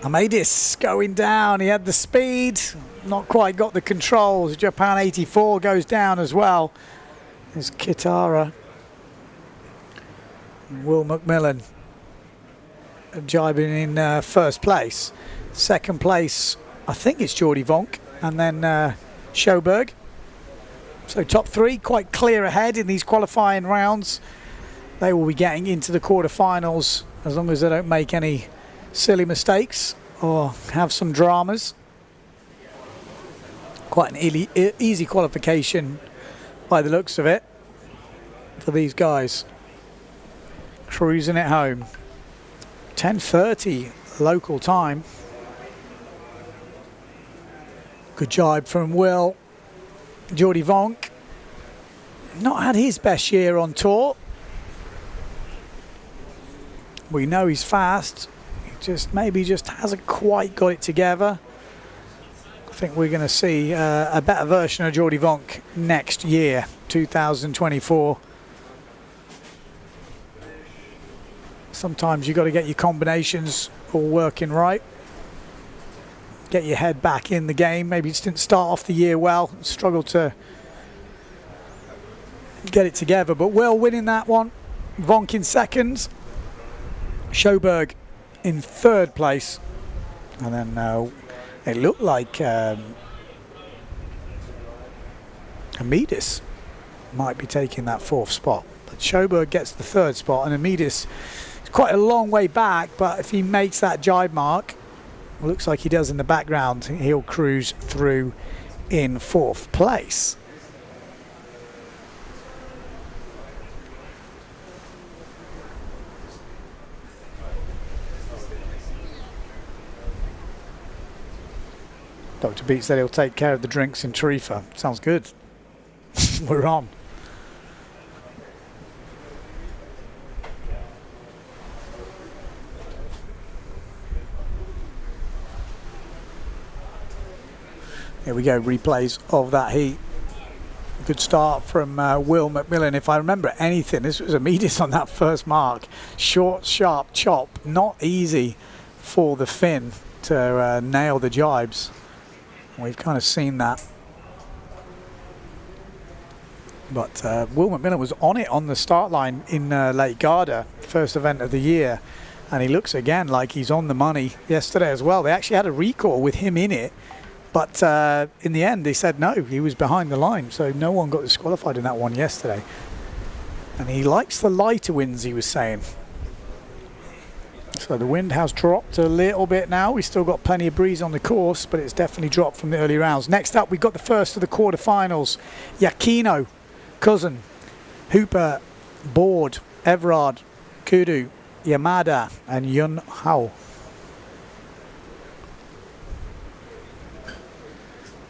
Amadis going down. He had the speed, not quite got the controls. Japan 84 goes down as well. There's Kitara. Will McMillan jibing in first place. Second place, I think it's Jordy Vonk, and then Sjoberg. So top three quite clear ahead in these qualifying rounds. They will be getting into the quarterfinals as long as they don't make any silly mistakes or have some dramas. Quite an easy qualification by the looks of it for these guys. Cruising it home. 10:30 local time. Good jibe from Will. Jordy Vonk. Not had his best year on tour. We know he's fast. He maybe just hasn't quite got it together. I think we're going to see a better version of Jordy Vonk next year, 2024. Sometimes you've got to get your combinations all working right. Get your head back in the game. Maybe just didn't start off the year well. Struggled to get it together. But Will winning that one. Vonk in second. Sjoberg in third place. And then it looked like Amidis might be taking that fourth spot. But Sjoberg gets the third spot, and Amidis is quite a long way back, but if he makes that jibe mark, looks like he does in the background, he'll cruise through in fourth place. Dr. Beat said he'll take care of the drinks in Tarifa. Sounds good. We're on. Here we go, replays of that heat. Good start from Will McMillan. If I remember anything, this was Amidis on that first mark. Short, sharp chop. Not easy for the Finn to nail the jibes. We've kind of seen that. But Will McMillan was on it on the start line in Lake Garda, first event of the year. And he looks again like he's on the money yesterday as well. They actually had a recall with him in it. But in the end, they said no, he was behind the line. So no one got disqualified in that one yesterday. And he likes the lighter winds, he was saying. So the wind has dropped a little bit now. We've still got plenty of breeze on the course, but it's definitely dropped from the early rounds. Next up, we've got the first of the quarterfinals. Yakino, Cousin, Hooper, Board, Everard, Kudu, Yamada, and Yun Hao.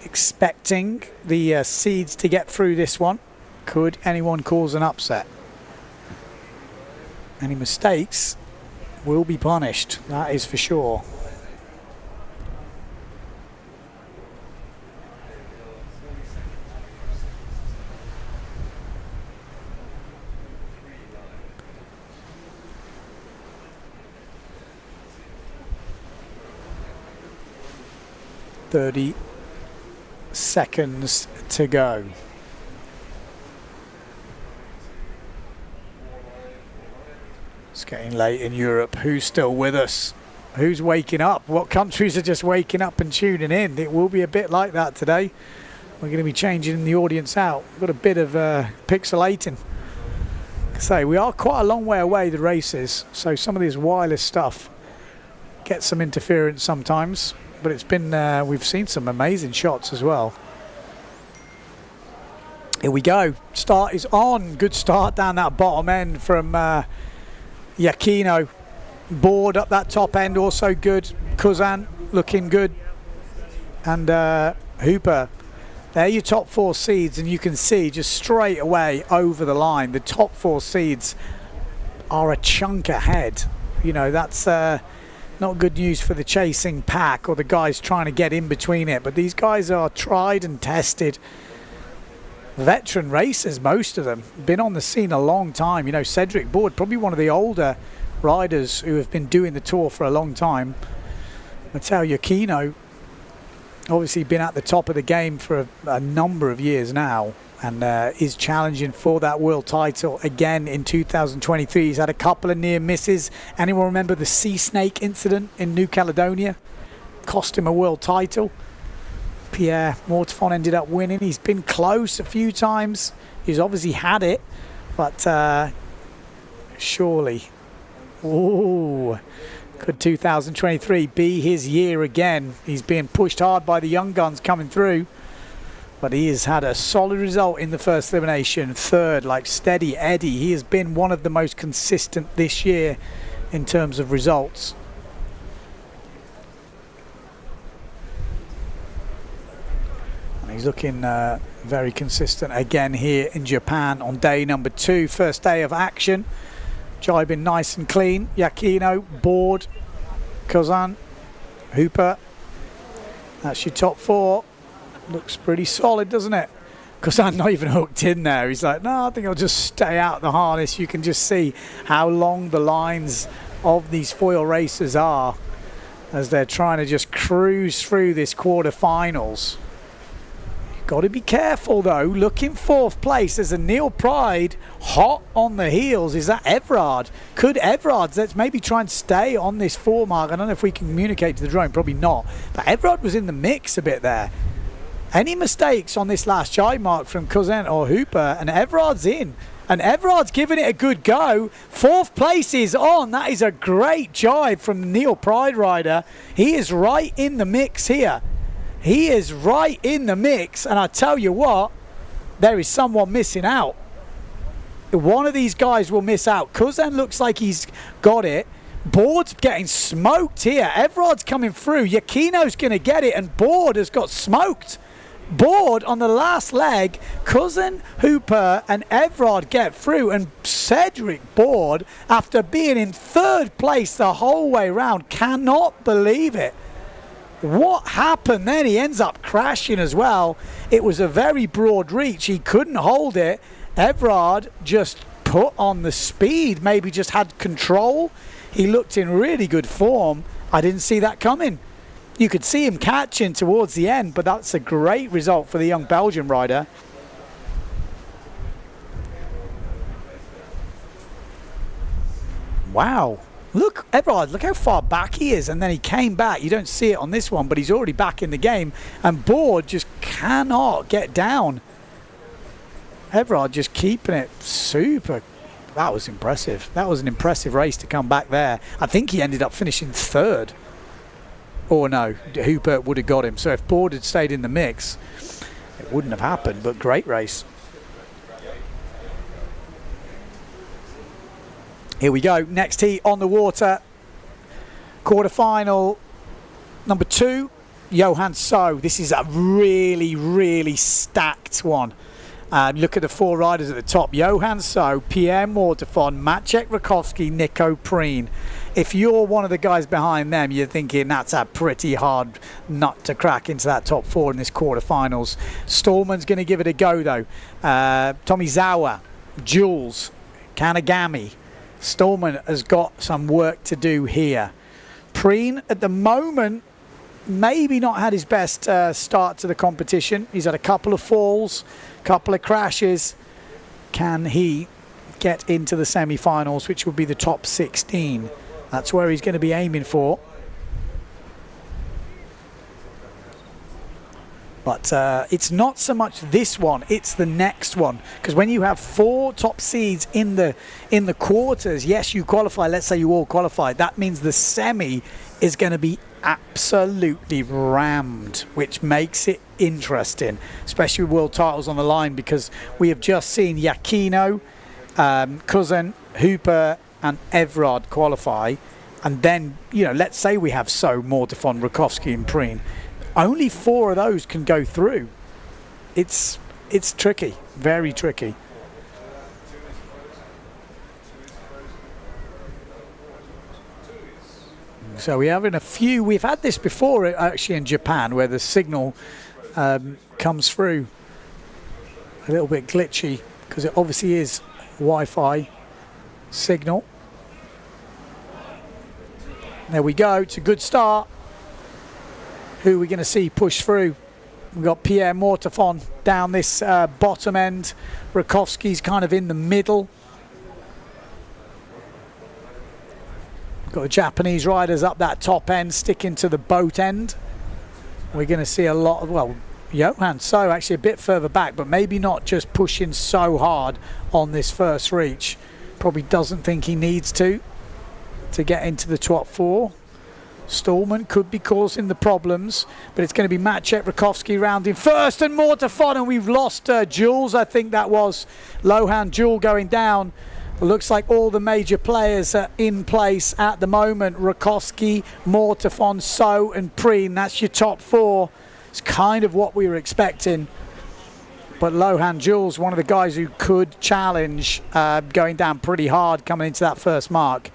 Expecting the seeds to get through this one. Could anyone cause an upset? Any mistakes will be punished, that is for sure. "30 seconds to go." It's getting late in Europe. Who's still with us? Who's waking up? What countries are just waking up and tuning in? It will be a bit like that today. We're going to be changing the audience out. We've got a bit of pixelating. So we are quite a long way away, the races. So some of this wireless stuff gets some interference sometimes. But it's been, we've seen some amazing shots as well. Here we go. Start is on. Good start down that bottom end from Yakino. Board up that top end, also good. Kuzan looking good. And Hooper. They're your top four seeds, and you can see just straight away over the line, the top four seeds are a chunk ahead. You know, that's not good news for the chasing pack or the guys trying to get in between it. But these guys are tried and tested veteran racers, most of them. Been on the scene a long time. You know, Cedric Board, probably one of the older riders who have been doing the tour for a long time. Mateo Yukino, obviously been at the top of the game for a number of years now, and is challenging for that world title again in 2023. He's had a couple of near misses. Anyone remember the sea snake incident in New Caledonia? Cost him a world title. Pierre Mortefon ended up winning. He's been close a few times. He's obviously had it, but surely, ooh, could 2023 be his year again? He's being pushed hard by the young guns coming through, but he has had a solid result in the first elimination. Third, like steady Eddie. He has been one of the most consistent this year in terms of results. He's looking very consistent again here in Japan on day number 2, first day of action. Jibing nice and clean. Yakino, Board, Kozan, Hooper. That's your top 4. Looks pretty solid, doesn't it? Kozan not even hooked in there. He's like, no, I think I'll just stay out the harness. You can just see how long the lines of these foil racers are as they're trying to just cruise through this quarterfinals. Got to be careful though. Looking 4th place. There's a Neil Pride hot on the heels. Is that Everard? Could Everard, let's maybe try and stay on this 4 mark. I don't know if we can communicate to the drone, probably not. But Everard was in the mix a bit there. Any mistakes on this last jibe mark from Cousin or Hooper, and Everard's in. And Everard's giving it a good go. 4th place is on. That is a great jibe from the Neil Pride rider. He is right in the mix here. He is right in the mix, and I tell you what, there is someone missing out. One of these guys will miss out. Cousin looks like he's got it. Board's getting smoked here. Everard's coming through. Yakino's going to get it, and Board has got smoked. Board on the last leg. Cousin, Hooper, and Everard get through, and Cedric Board, after being in 3rd place the whole way round, cannot believe it. What happened then? He ends up crashing as well. It was a very broad reach. He couldn't hold it. Everard just put on the speed, maybe just had control. He looked in really good form. I didn't see that coming. You could see him catching towards the end, but that's a great result for the young Belgian rider. Wow. Look, Everard, look how far back he is, and then he came back. You don't see it on this one, but he's already back in the game, and Board just cannot get down. Everard just keeping it super. That was impressive. That was an impressive race to come back there. I think he ended up finishing 3rd. Or no, Hooper would have got him. So if Board had stayed in the mix, it wouldn't have happened, but great race. Here we go, next heat on the water. Quarterfinal number 2, Johan So. This is a really, really stacked one. Look at the 4 riders at the top. Johan So, Pierre Mortefon, Maciek Rakowski, Nico Preen. If you're one of the guys behind them, you're thinking that's a pretty hard nut to crack into that top 4 in this quarterfinals. Stallman's going to give it a go though. Tomizawa, Jules, Kanagami. Stallman has got some work to do here. Preen, at the moment, maybe not had his best start to the competition. He's had a couple of falls, couple of crashes. Can he get into the semi-finals, which would be the top 16? That's where he's going to be aiming for. But it's not so much this one, it's the next one. Because when you have 4 top seeds in the quarters, yes, you qualify. Let's say you all qualify. That means the semi is going to be absolutely rammed, which makes it interesting, especially with world titles on the line, because we have just seen Yakino, Cousin, Hooper, and Everard qualify. And then, you know, let's say we have So, Mortefon, Rakowski, and Preen. Only 4 of those can go through. It's tricky, very tricky. So we're having a few. We've had this before actually in Japan, where the signal comes through a little bit glitchy because it obviously is Wi-Fi signal. There we go. It's a good start. who we're going to see push through. We've got Pierre Mortefon down this bottom end. Rakowski's kind of in the middle. Got the Japanese riders up that top end, sticking to the boat end. We're going to see a lot of, well, Johan So actually a bit further back, but maybe not just pushing so hard on this first reach. Probably doesn't think he needs to get into the top 4. Stallman could be causing the problems, but it's going to be Maciej Rakowski rounding first, and Mortefon, and we've lost Jules. I think that was Lohan Jewel going down. It looks like all the major players are in place at the moment. Rakowski, Mortefon, So and Preen. That's your top 4. It's kind of what we were expecting. But Lohan Jules, one of the guys who could challenge, going down pretty hard coming into that first mark.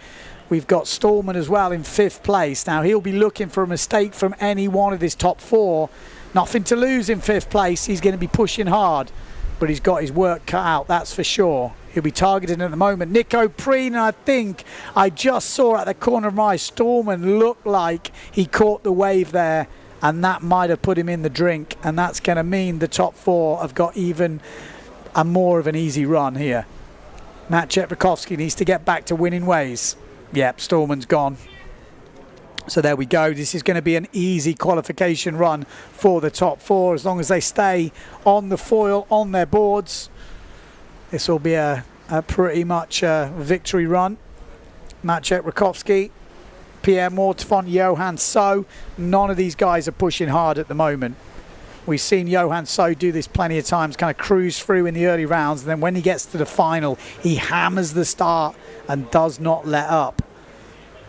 We've got Stallman as well in 5th place. Now he'll be looking for a mistake from any one of his top 4. Nothing to lose in 5th place. He's going to be pushing hard, but he's got his work cut out, that's for sure. He'll be targeted at the moment. Nico Preen, I think I just saw at the corner of my eye, Stallman looked like he caught the wave there, and that might have put him in the drink, and that's going to mean the top 4 have got even a more of an easy run here. Maciej Rakowski needs to get back to winning ways. Yep, Stallman's gone. So there we go. This is going to be an easy qualification run for the top 4 as long as they stay on the foil, on their boards. This will be a pretty much victory run. Maciej Rakowski, Pierre Mortefon, Johan So. None of these guys are pushing hard at the moment. We've seen Johan So do this plenty of times, kind of cruise through in the early rounds, and then when he gets to the final, he hammers the start and does not let up.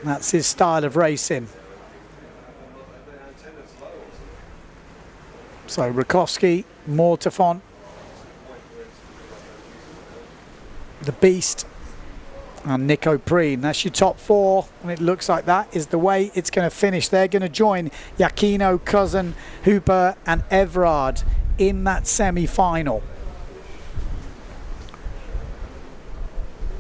That's his style of racing. So Rakowski, Mortefon, the Beast, and Nico Preen. That's your top 4, and it looks like that is the way it's going to finish. They're going to join Yakino, Cousin, Hooper and Everard in that semi-final.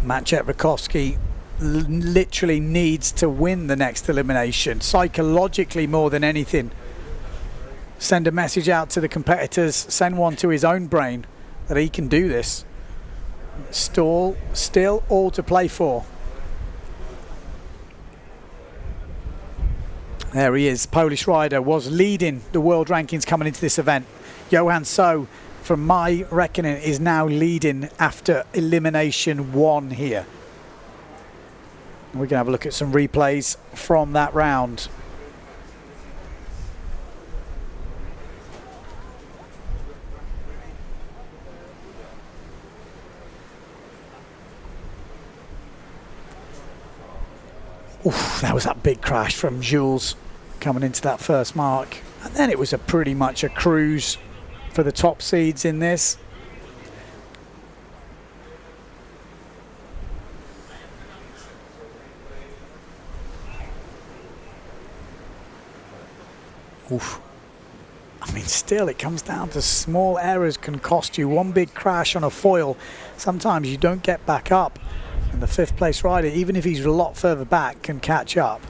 Maciej Rakowski literally needs to win the next elimination, psychologically more than anything. Send a message out to the competitors, send one to his own brain that he can do this. Still all to play for. There he is. Polish rider was leading the world rankings coming into this event. Johan So, from my reckoning, is now leading after elimination 1 here. We're going to have a look at some replays from that round. Oof, that was that big crash from Jules coming into that first mark. And then it was pretty much a cruise for the top seeds in this. Oof. I mean, still, it comes down to small errors can cost you. One big crash on a foil, sometimes you don't get back up. And the 5th place rider, even if he's a lot further back, can catch up.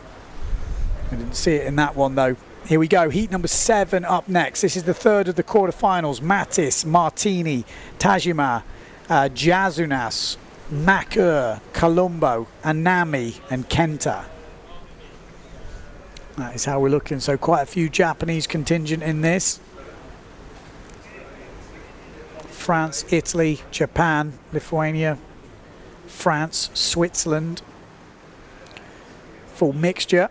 I didn't see it in that one though. Here we go, heat number 7 up next. This is the 3rd of the quarterfinals. Mattis, Martini, Tajima, Jazunas, Makur, Colombo, Anami and Kenta. That is how we're looking. So quite a few Japanese contingent in this. France, Italy, Japan, Lithuania, France, Switzerland. Full mixture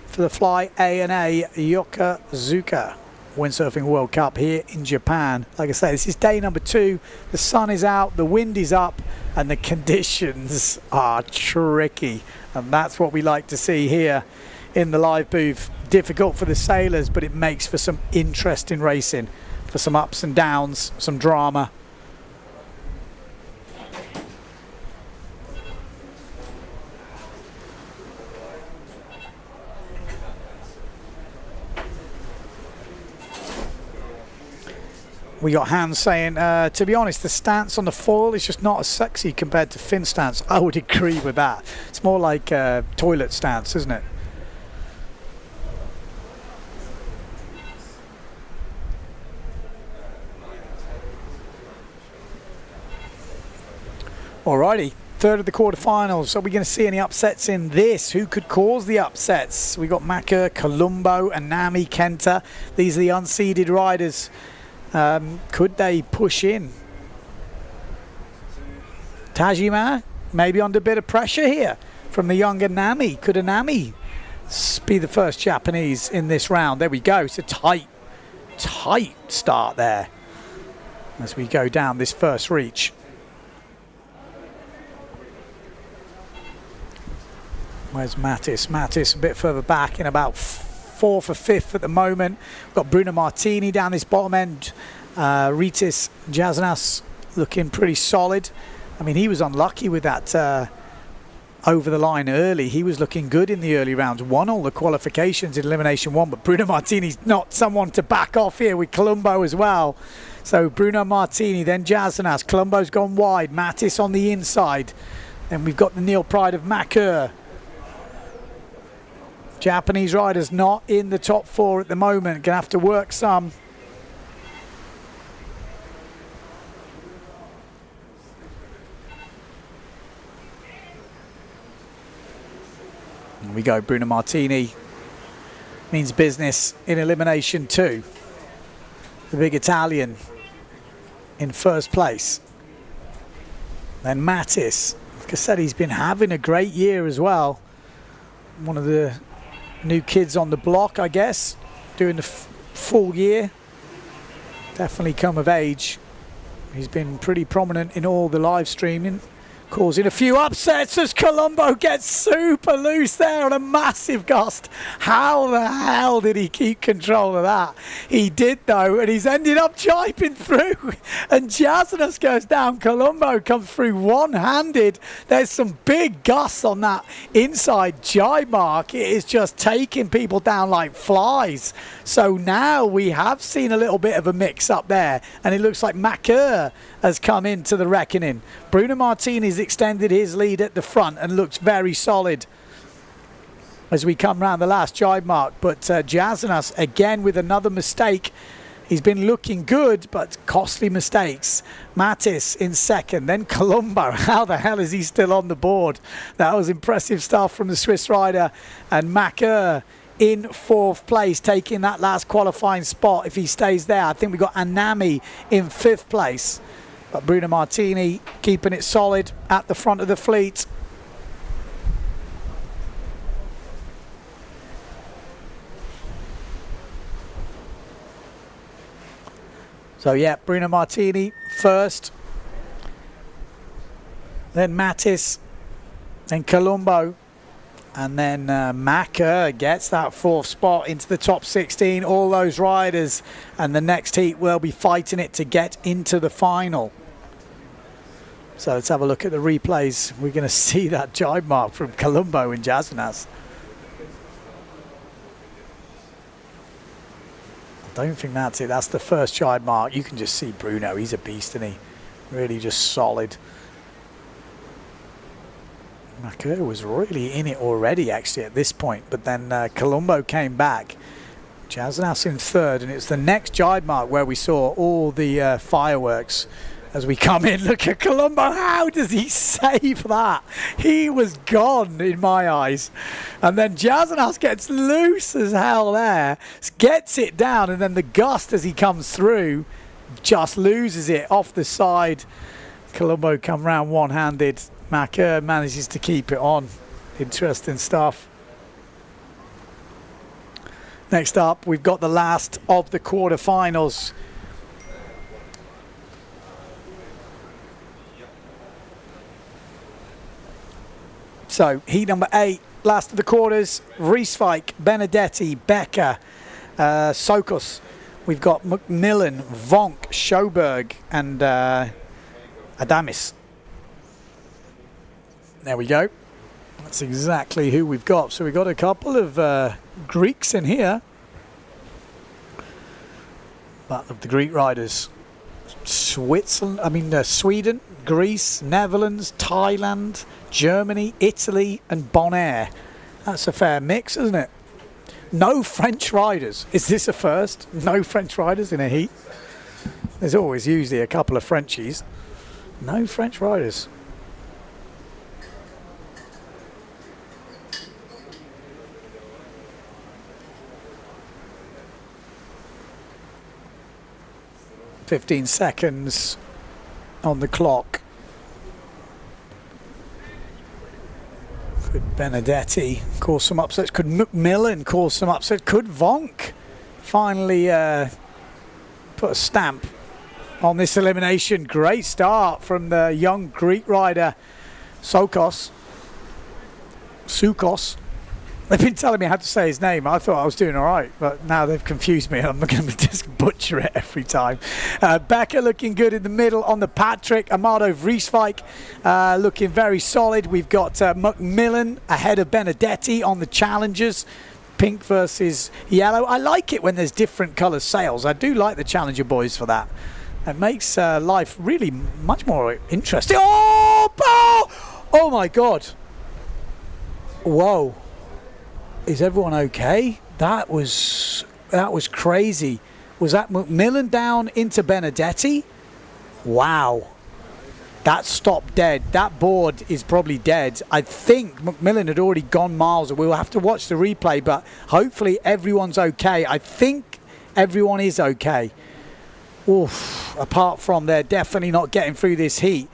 for the Fly A&A Yokosuka Windsurfing World Cup here in Japan. Like I say, this is day number 2. The sun is out, the wind is up, and the conditions are tricky. And that's what we like to see here in the live booth. Difficult for the sailors, but it makes for some interesting racing, for some ups and downs, some drama. We got Hans saying, to be honest, the stance on the foil is just not as sexy compared to fin stance. I would agree with that. It's more like toilet stance, isn't it? Alrighty, third of the quarterfinals. Are we going to see any upsets in this? Who could cause the upsets? We got Maka, Colombo, Anami, Kenta. These are the unseeded riders. Could they push in? Tajima maybe under a bit of pressure here from the younger Nami. Could Anami be the first Japanese in this round? There we go. It's a tight start there as we go down this first reach. Where's Mattis? Mattis a bit further back in about 4th or 5th at the moment. We've got Bruno Martini down this bottom end. Ritis Jasnas looking pretty solid. I mean, he was unlucky with that over the line early. He was looking good in the early rounds. Won all the qualifications in Elimination 1, but Bruno Martini's not someone to back off here with Colombo as well. So Bruno Martini, then Jasnas. Colombo's gone wide. Mattis on the inside. Then we've got the Neil Pride of Makur. Japanese riders not in the top 4 at the moment. Gonna have to work some. And we go, Bruno Martini means business in Elimination 2. The big Italian in first place. Then Mattis. Like I said, he's been having a great year as well. One of the new kids on the block, I guess, doing the full year. Definitely come of age. He's been pretty prominent in all the live streaming, causing a few upsets as Colombo gets super loose there on a massive gust. How the hell did he keep control of that? He did though, and he's ended up jibing through. And Jasnas goes down. Colombo comes through one-handed. There's some big gusts on that inside jibe mark. It is just taking people down like flies. So now we have seen a little bit of a mix up there, and it looks like Makur has come into the reckoning. Bruno Martini's extended his lead at the front and looks very solid as we come round the last jibe mark. But Jasnas again with another mistake. He's been looking good, but costly mistakes. Mattis in second, then Colombo. How the hell is he still on the board? That was impressive stuff from the Swiss rider. And Makur in 4th place, taking that last qualifying spot if he stays there. I think we got Anami in 5th place. But Bruno Martini keeping it solid at the front of the fleet. So yeah, Bruno Martini first. Then Mattis. Then Colombo. And then Maka gets that 4th spot into the top 16. All those riders. And the next heat will be fighting it to get into the final. So let's have a look at the replays. We're going to see that jibe mark from Colombo and Jasnas. I don't think that's it. That's the first jibe mark. You can just see Bruno. He's a beast, isn't he? Really just solid. Makur was really in it already, actually, at this point. But then Colombo came back. Jasnas in 3rd. And it's the next jibe mark where we saw all the fireworks. As we come in, look at Colombo. How does he save that? He was gone in my eyes. And then Jasnas gets loose as hell there. Gets it down. And then the gust as he comes through just loses it off the side. Colombo come round one-handed. Makur manages to keep it on. Interesting stuff. Next up, we've got the last of the quarterfinals. So heat number 8, last of the quarters. Vrieswijk, Benedetti, Becker, Sokos. We've got Macmillan, Vonk, Schoberg, and Adamis. There we go. That's exactly who we've got. So we've got a couple of Greeks in here. Battle of the Greek riders. Sweden, Greece, Netherlands, Thailand, Germany, Italy, and Bonaire. That's a fair mix, isn't it? No French riders. Is this a first? No French riders in a heat? There's always usually a couple of Frenchies. No French riders. 15 seconds on the clock. Could Benedetti cause some upsets? Could McMillan cause some upsets? Could Vonk finally put a stamp on this elimination? Great start from the young Greek rider Sukos. They've been telling me how to say his name. I thought I was doing all right, but now they've confused me. I'm going to just butcher it every time. Becker looking good in the middle on the Patrick. Amado Vrieswijk looking very solid. We've got McMillan ahead of Benedetti on the challengers. Pink versus yellow. I like it when there's different colour sails. I do like the Challenger boys for that. It makes life really much more interesting. Oh my God. Whoa. Is everyone okay? That was crazy. Was that McMillan down into Benedetti? Wow. That stopped dead. That board is probably dead. I think McMillan had already gone miles. We'll have to watch the replay, but hopefully everyone's okay. I think everyone is okay. Oof. Apart from they're definitely not getting through this heat.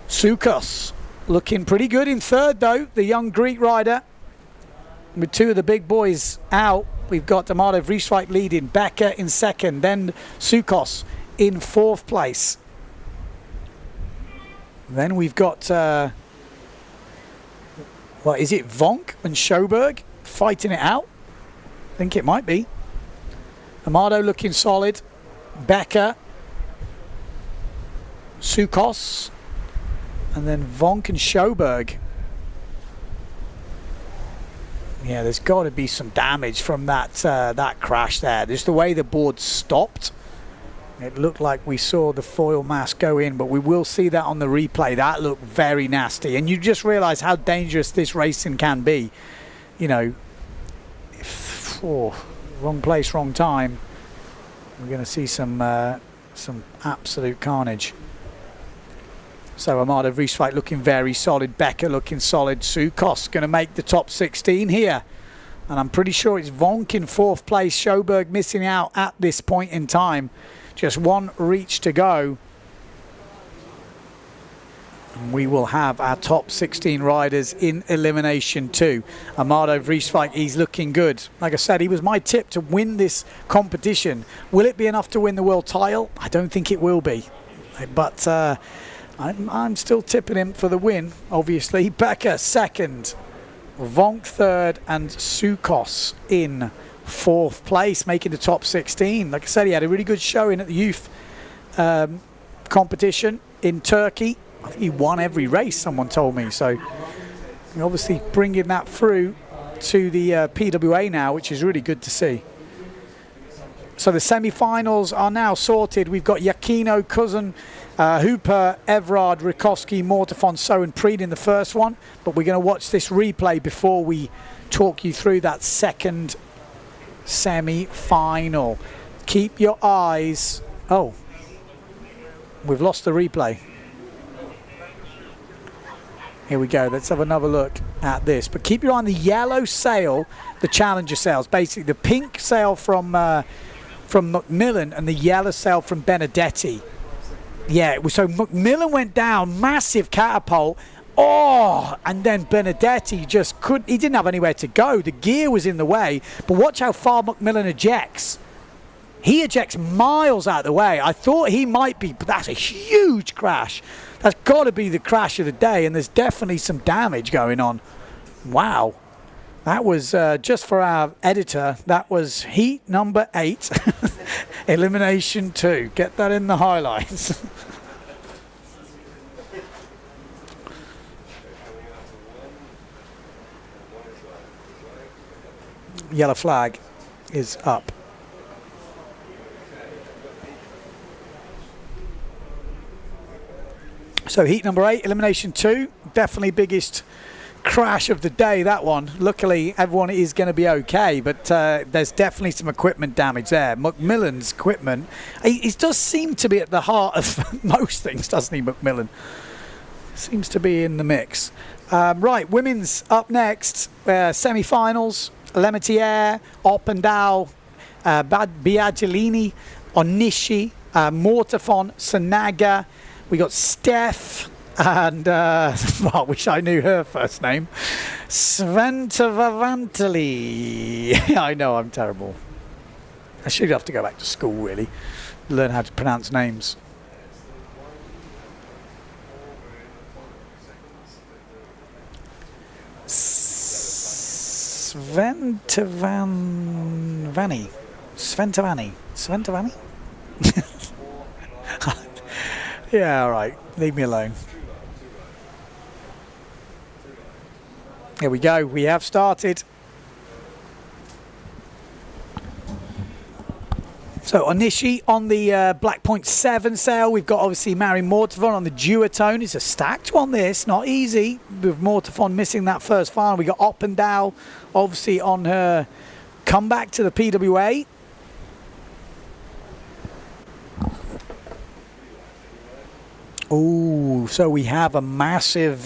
Sukos looking pretty good in third though, the young Greek rider. With two of the big boys out, we've got Amado Vrieswijk leading, Becker in second, then Sukos in fourth place. Then we've got, what is it, Vonk and Sjoberg fighting it out? I think it might be. Amado looking solid, Becker, Sukos, and then Vonk and Sjoberg. Yeah, there's got to be some damage from that that crash there. Just the way the board stopped. It looked like we saw the foil mask go in, but we will see that on the replay. That looked very nasty. And you just realise how dangerous this racing can be. You know, wrong place, wrong time. We're going to see some absolute carnage. So Amado Vrieswijk looking very solid. Becker looking solid. Sukos going to make the top 16 here. And I'm pretty sure it's Vonk in fourth place. Sjoberg missing out at this point in time. Just one reach to go. And we will have our top 16 riders in Elimination 2. Amado Vrieswijk, he's looking good. Like I said, he was my tip to win this competition. Will it be enough to win the world title? I don't think it will be. But I'm still tipping him for the win, obviously. Becker second, Vonk third, and Sukos in fourth place, making the top 16. Like I said, he had a really good showing at the youth competition in Turkey. I think he won every race, someone told me. So obviously bringing that through to the PWA now, which is really good to see. So the semi-finals are now sorted. We've got Yakino, Cousin, Hooper, Everard, Rikowski, Mortefon, and Preed in the first one. But we're going to watch this replay before we talk you through that second semi-final. Keep your eyes... Oh, we've lost the replay. Here we go. Let's have another look at this. But keep your eye on the yellow sail, the Challenger sails. Basically, the pink sail from McMillan and the yellow sail from Benedetti. Yeah, so McMillan went down, massive catapult. Oh, and then Benedetti just couldn't, he didn't have anywhere to go. The gear was in the way, but watch how far McMillan ejects. He ejects miles out of the way. I thought he might be, but that's a huge crash. That's got to be the crash of the day, and there's definitely some damage going on. Wow. That was, just for our editor, that was heat number 8, Elimination 2. Get that in the highlights. Yellow flag is up. So heat number 8, Elimination 2, definitely biggest crash of the day, that one. Luckily everyone is going to be okay, but there's definitely some equipment damage there. McMillan's equipment, he does seem to be at the heart of most things, doesn't he, McMillan? Seems to be in the mix. Right, women's up next, semi-finals. Lemaitre, Opendal, Biagellini, Onishi, Mortafon, Sanaga. We got Steph and, well, I wish I knew her first name. Sventavantali. I know, I'm terrible. I should have to go back to school, really. Learn how to pronounce names. Sventavani. Yeah, all right. Leave me alone. Here we go. We have started. So Onishi on the Black Point 7 sail. We've got obviously Mary Mortafon on the duotone. It's a stacked one, this. Not easy with Mortafon missing that first final. We got Oppendow obviously on her comeback to the PWA. Oh, so we have a massive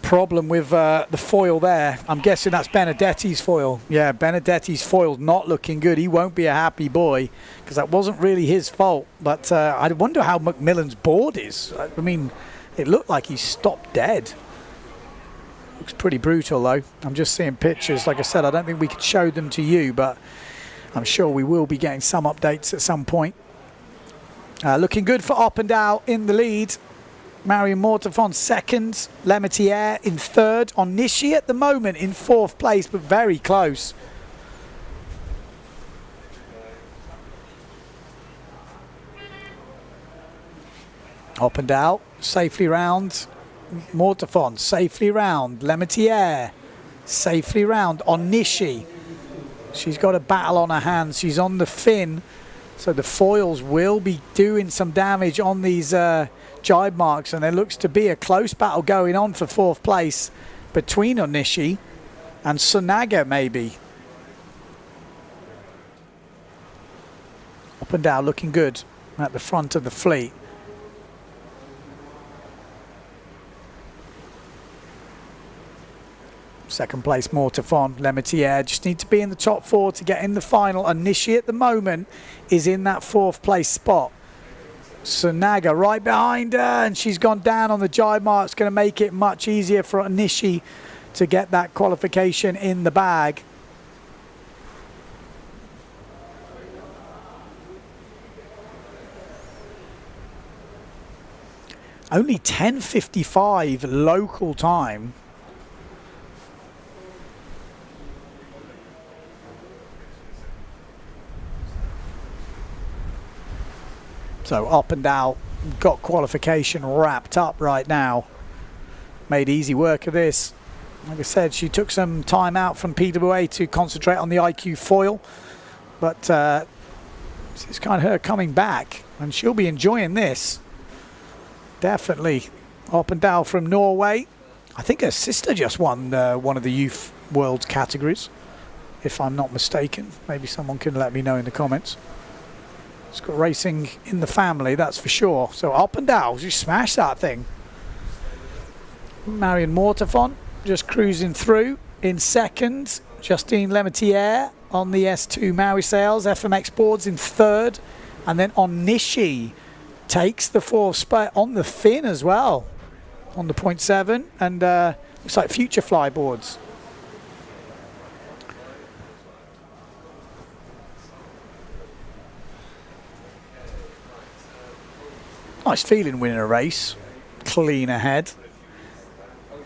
problem with the foil there. I'm guessing that's Benedetti's foil. Yeah, Benedetti's foil not looking good. He won't be a happy boy because that wasn't really his fault. But I wonder how Macmillan's board is. I mean, it looked like he stopped dead. Looks pretty brutal though. I'm just seeing pictures. Like I said, I don't think we could show them to you, but I'm sure we will be getting some updates at some point. Looking good for Oppendow in the lead. Marion Mortafon second. Lemetier in third. Onishi at the moment in fourth place, but very close. Oppendow safely round. Mortafon safely round. Lemetier safely round. Onishi. She's got a battle on her hands. She's on the fin. So the foils will be doing some damage on these jibe marks, and there looks to be a close battle going on for fourth place between Onishi and Sunaga, maybe. Oppendow looking good at the front of the fleet. Second place Mortafon, Lemetier just need to be in the top four to get in the final. Onishi at the moment is in that fourth place spot. Sunaga right behind her, and she's gone down on the jibe mark. It's going to make it much easier for Onishi to get that qualification in the bag. Only 10:55 local time. So Oppendow got qualification wrapped up right now. Made easy work of this. Like I said, she took some time out from PWA to concentrate on the IQ foil. But it's kind of her coming back, and she'll be enjoying this. Definitely. Oppendow from Norway. I think her sister just won one of the Youth World categories, if I'm not mistaken. Maybe someone can let me know in the comments. It's got racing in the family, that's for sure. So Oppendow, she smashed that thing. Marion Mortafon just cruising through in second. Justine Lemetier on the S2 Maui Sails. FMX Boards in third. And then Onishi takes the fourth spot on the fin as well. On the 0.7. And looks like Future Fly boards. Nice feeling winning a race. Clean ahead.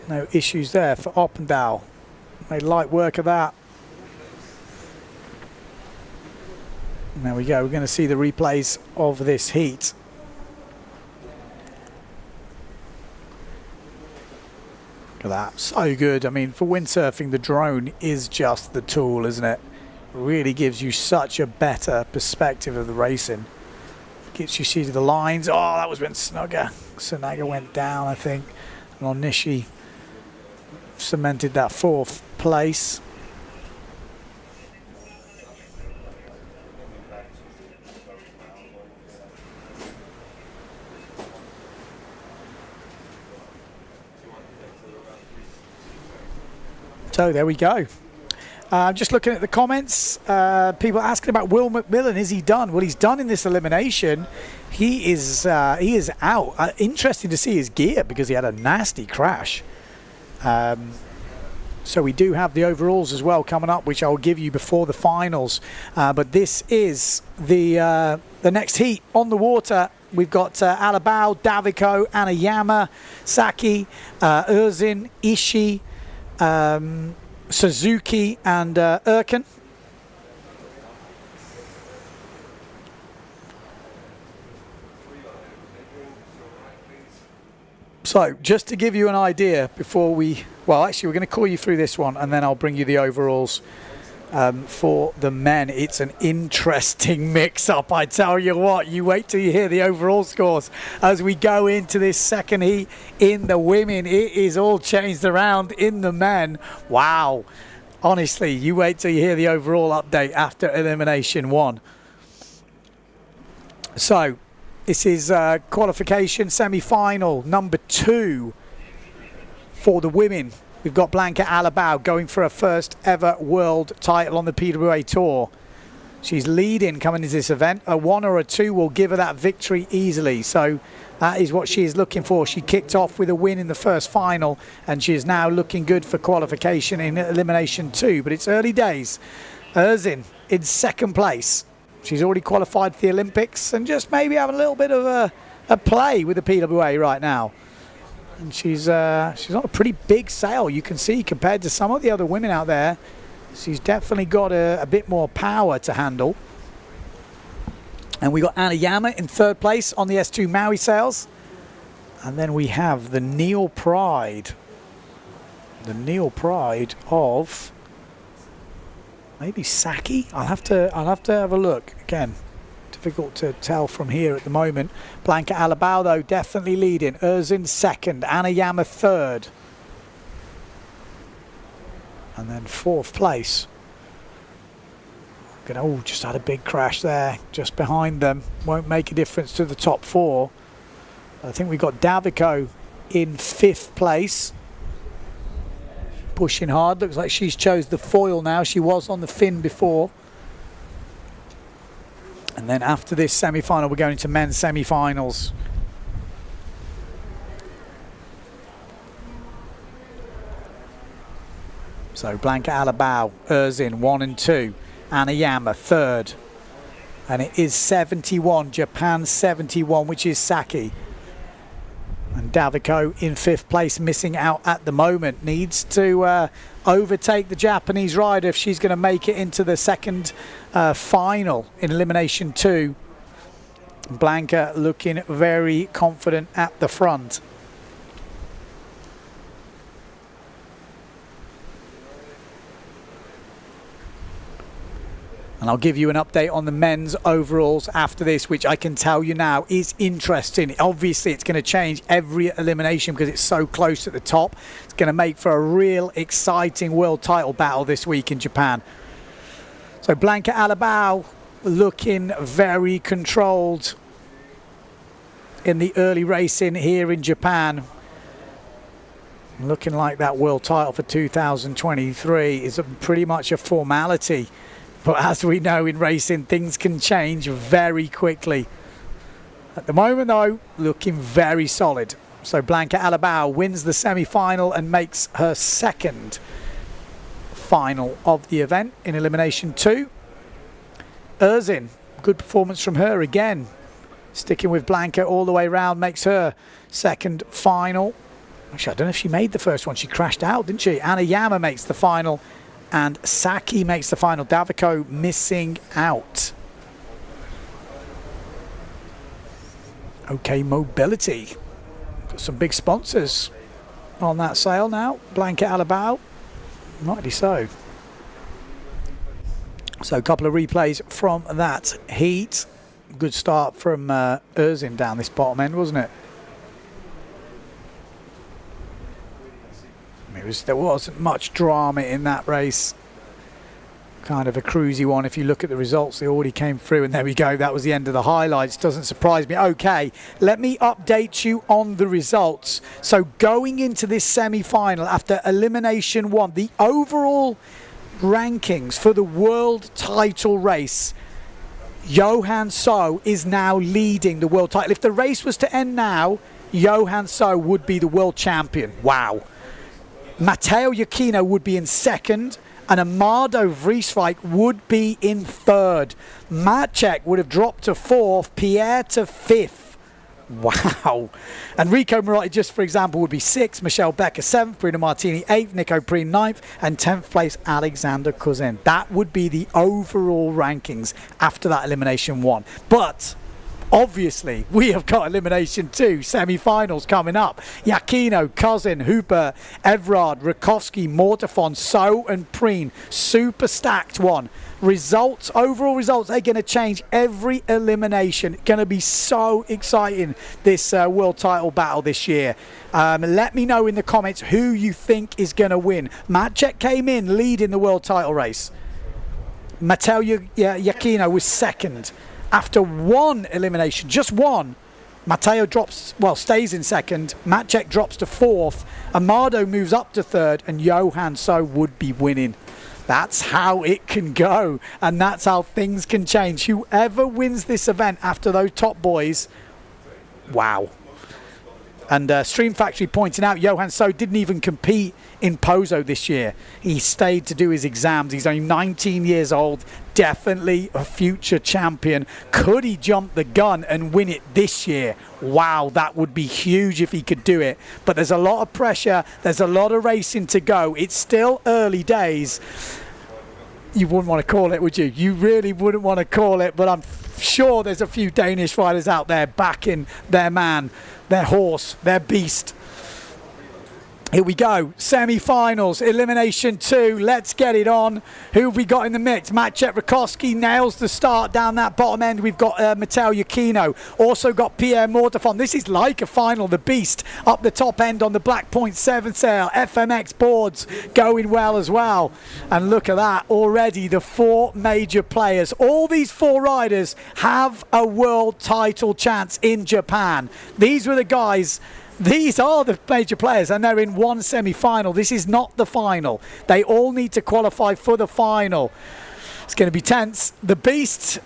No issues there for Oppendow. Made light work of that. And there we go. We're going to see the replays of this heat. Look at that. So good. I mean, for windsurfing, the drone is just the tool, isn't it? It really gives you such a better perspective of the racing. Gets you see the lines. Oh, that was when Sunaga went down, I think. And Onishi cemented that fourth place. So there we go. Just looking at the comments, people asking about Will McMillan. Is he done? Well, he's done in this elimination. He is out. Interesting to see his gear because he had a nasty crash. So we do have the overalls as well coming up, which I'll give you before the finals. But this is the next heat on the water. We've got Alabao, Davico, Anayama, Saki, Urzin, Ishii, Suzuki and Erkin. So just to give you an idea before we, well actually we're going to call you through this one and then I'll bring you the overalls for the men. It's an interesting mix-up, I tell you what. You wait till you hear the overall scores as we go into this second heat. In the women, it is all changed around. In the men, wow. Honestly, you wait till you hear the overall update after elimination 1. So this is qualification semi-final number 2 for the women. We've got Blanca Alabao going for her first ever world title on the PWA Tour. She's leading coming into this event. A 1 or a 2 will give her that victory easily. So that is what she is looking for. She kicked off with a win in the first final and she is now looking good for qualification in elimination 2. But it's early days. Urzin in second place. She's already qualified for the Olympics and just maybe having a little bit of a play with the PWA right now. And she's on a pretty big sail, you can see, compared to some of the other women out there. She's definitely got a bit more power to handle. And we got Anayama in third place on the S2 Maui sails. And then we have the Neil Pride. The Neil Pride of maybe Saki. I'll have to have a look again. Difficult to tell from here at the moment. Blanca Alabao though definitely leading. Urzin second, Anayama third, and then fourth place. Just had a big crash there, just behind them. Won't make a difference to the top 4. I think we got Davico in 5th place, pushing hard. Looks like she's chose the foil now. She was on the fin before. And then after this semi-final, we're going to men's semi-finals. So Blanca Alabao, Urzin 1 and 2, Anayama 3rd. And it is 71, Japan 71, which is Saki. And Davico in 5th place, missing out at the moment. Needs to overtake the Japanese rider if she's going to make it into the second final in elimination 2. Blanca looking very confident at the front. And I'll give you an update on the men's overalls after this, which I can tell you now is interesting. Obviously, it's going to change every elimination because it's so close at the top. It's going to make for a real exciting world title battle this week in Japan. So Blanca Alabao looking very controlled in the early racing here in Japan. Looking like that world title for 2023 is pretty much a formality. But as we know in racing, things can change very quickly. At the moment, though, looking very solid. So Blanca Alabao wins the semi-final and makes her second final of the event in elimination 2. Urzin, good performance from her again. Sticking with Blanca all the way around, makes her second final. Actually, I don't know if she made the first one. She crashed out, didn't she? Anayama makes the final. And Saki makes the final. Davico missing out. OK Mobility. Got some big sponsors on that sail now. Blanca Alabao. Mighty so. So a couple of replays from that heat. Good start from Urzin down this bottom end, wasn't it? There wasn't much drama in that race. Kind of a cruisy one. If you look at the results, they already came through, and there we go. That was the end of the highlights. Doesn't surprise me. Okay, let me update you on the results. So going into this semi-final after elimination 1, the overall rankings for the world title race, Johan So is now leading the world title. If the race was to end now, Johan So would be the world champion. Wow. Matteo Iachino would be in second, and Amado Vrieswijk would be in third. Maciek would have dropped to fourth, Pierre to fifth. Wow. And Rico Moratti, just for example, would be sixth, Michelle Becker seventh, Bruno Martini eighth, Nico Preen ninth, and 10th place Alexander Cousin. That would be the overall rankings after that elimination one. But obviously, we have got elimination 2, semi-finals coming up. Iachino, Cousin, Hooper, Everard, Rakowski, Mortafon, So and Preen. Super stacked one. Results, overall results, they're going to change every elimination. Going to be so exciting, this world title battle this year. Let me know in the comments who you think is going to win. Maciek came in leading the world title race. Matteo Iachino was second. After one elimination, just one, Matteo drops, well, stays in second. Maciek drops to fourth. Amado moves up to third, and Johan So would be winning. That's how it can go, and that's how things can change. Whoever wins this event after those top boys, wow. And Stream Factory pointing out, Johan So didn't even compete in Pozo this year. He stayed to do his exams. He's only 19 years old, definitely a future champion. Could he jump the gun and win it this year? Wow, that would be huge if he could do it. But there's a lot of pressure. There's a lot of racing to go. It's still early days. You wouldn't want to call it, would you? You really wouldn't want to call it, but I'm sure there's a few Danish riders out there backing their man, their horse, their beast. Here we go, semi-finals, elimination 2, let's get it on. Who have we got in the mix? Maciek Rakowski nails the start down that bottom end. We've got Matteo Iachino, also got Pierre Mortafon. This is like a final, the beast up the top end on the Black Point 7 sail. FMX boards going well as well. And look at that, already the 4 major players. All these 4 riders have a world title chance in Japan. These were the guys. These are the major players, and they're in one semi-final. This is not the final. They all need to qualify for the final. It's going to be tense. The Beast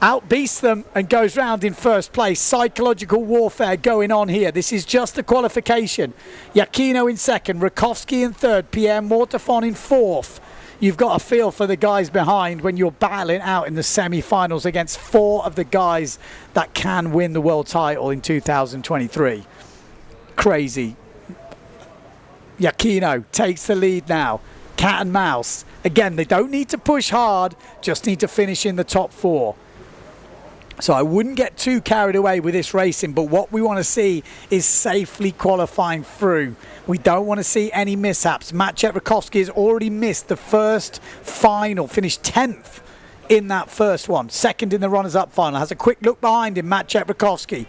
outbeasts them and goes round in first place. Psychological warfare going on here. This is just a qualification. Iachino in second, Rakowski in third, Pierre Mortafon in fourth. You've got a feel for the guys behind when you're battling out in the semi-finals against 4 of the guys that can win the world title in 2023. Crazy. Iachino takes the lead now. Cat and mouse. Again, they don't need to push hard, just need to finish in the top 4. So I wouldn't get too carried away with this racing, but what we want to see is safely qualifying through. We don't want to see any mishaps. Maciek Rakowski has already missed the first final, finished 10th in that first one. Second in the runners-up final. Has a quick look behind him, Maciek Rakowski.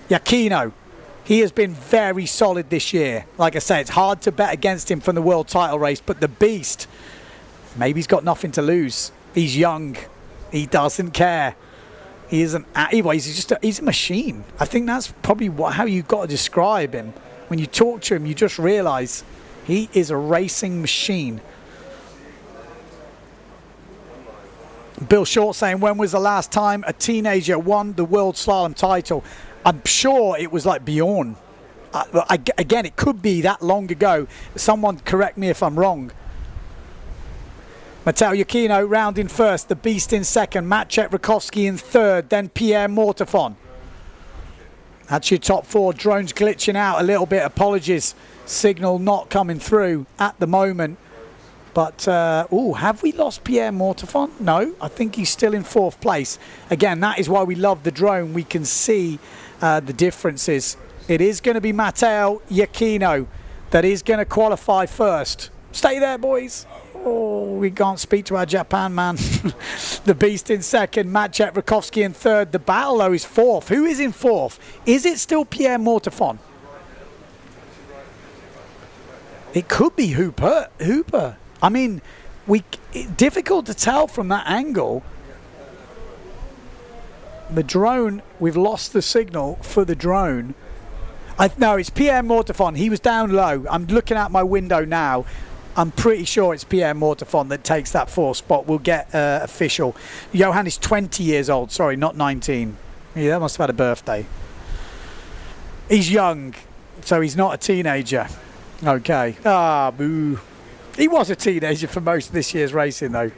Iachino. He has been very solid this year. Like I say, it's hard to bet against him from the world title race, but the beast, maybe he's got nothing to lose. He's young. He doesn't care. He isn't. He's a machine. I think that's probably how you've got to describe him. When you talk to him, you just realize he is a racing machine. Bill Short saying, when was the last time a teenager won the world slalom title? I'm sure it was like Bjorn. Again, it could be that long ago. Someone correct me if I'm wrong. Matteo Iachino round in first, the beast in second, Maciek Rakowski in third, then Pierre Mortafon. That's your top 4. Drone's glitching out a little bit. Apologies. Signal not coming through at the moment. But, have we lost Pierre Mortafon? No, I think he's still in 4th place. Again, that is why we love the drone. We can see the differences. It is going to be Matteo Iachino that is going to qualify first. Stay there, boys. Oh, we can't speak to our Japan man. The beast in second, Maciek Rakowski in third. The battle, though, is 4th. Who is in 4th? Is it still Pierre Mortafon? It could be Hooper. I mean, difficult to tell from that angle. The drone, we've lost the signal for the drone. No, it's Pierre Mortafon. He was down low. I'm looking out my window now. I'm pretty sure it's Pierre Mortefon that takes that fourth spot. We'll get official. Johan is 20 years old. Sorry, not 19. Yeah, that must have had a birthday. He's young, so he's not a teenager. Okay. Ah, boo. He was a teenager for most of this year's racing, though.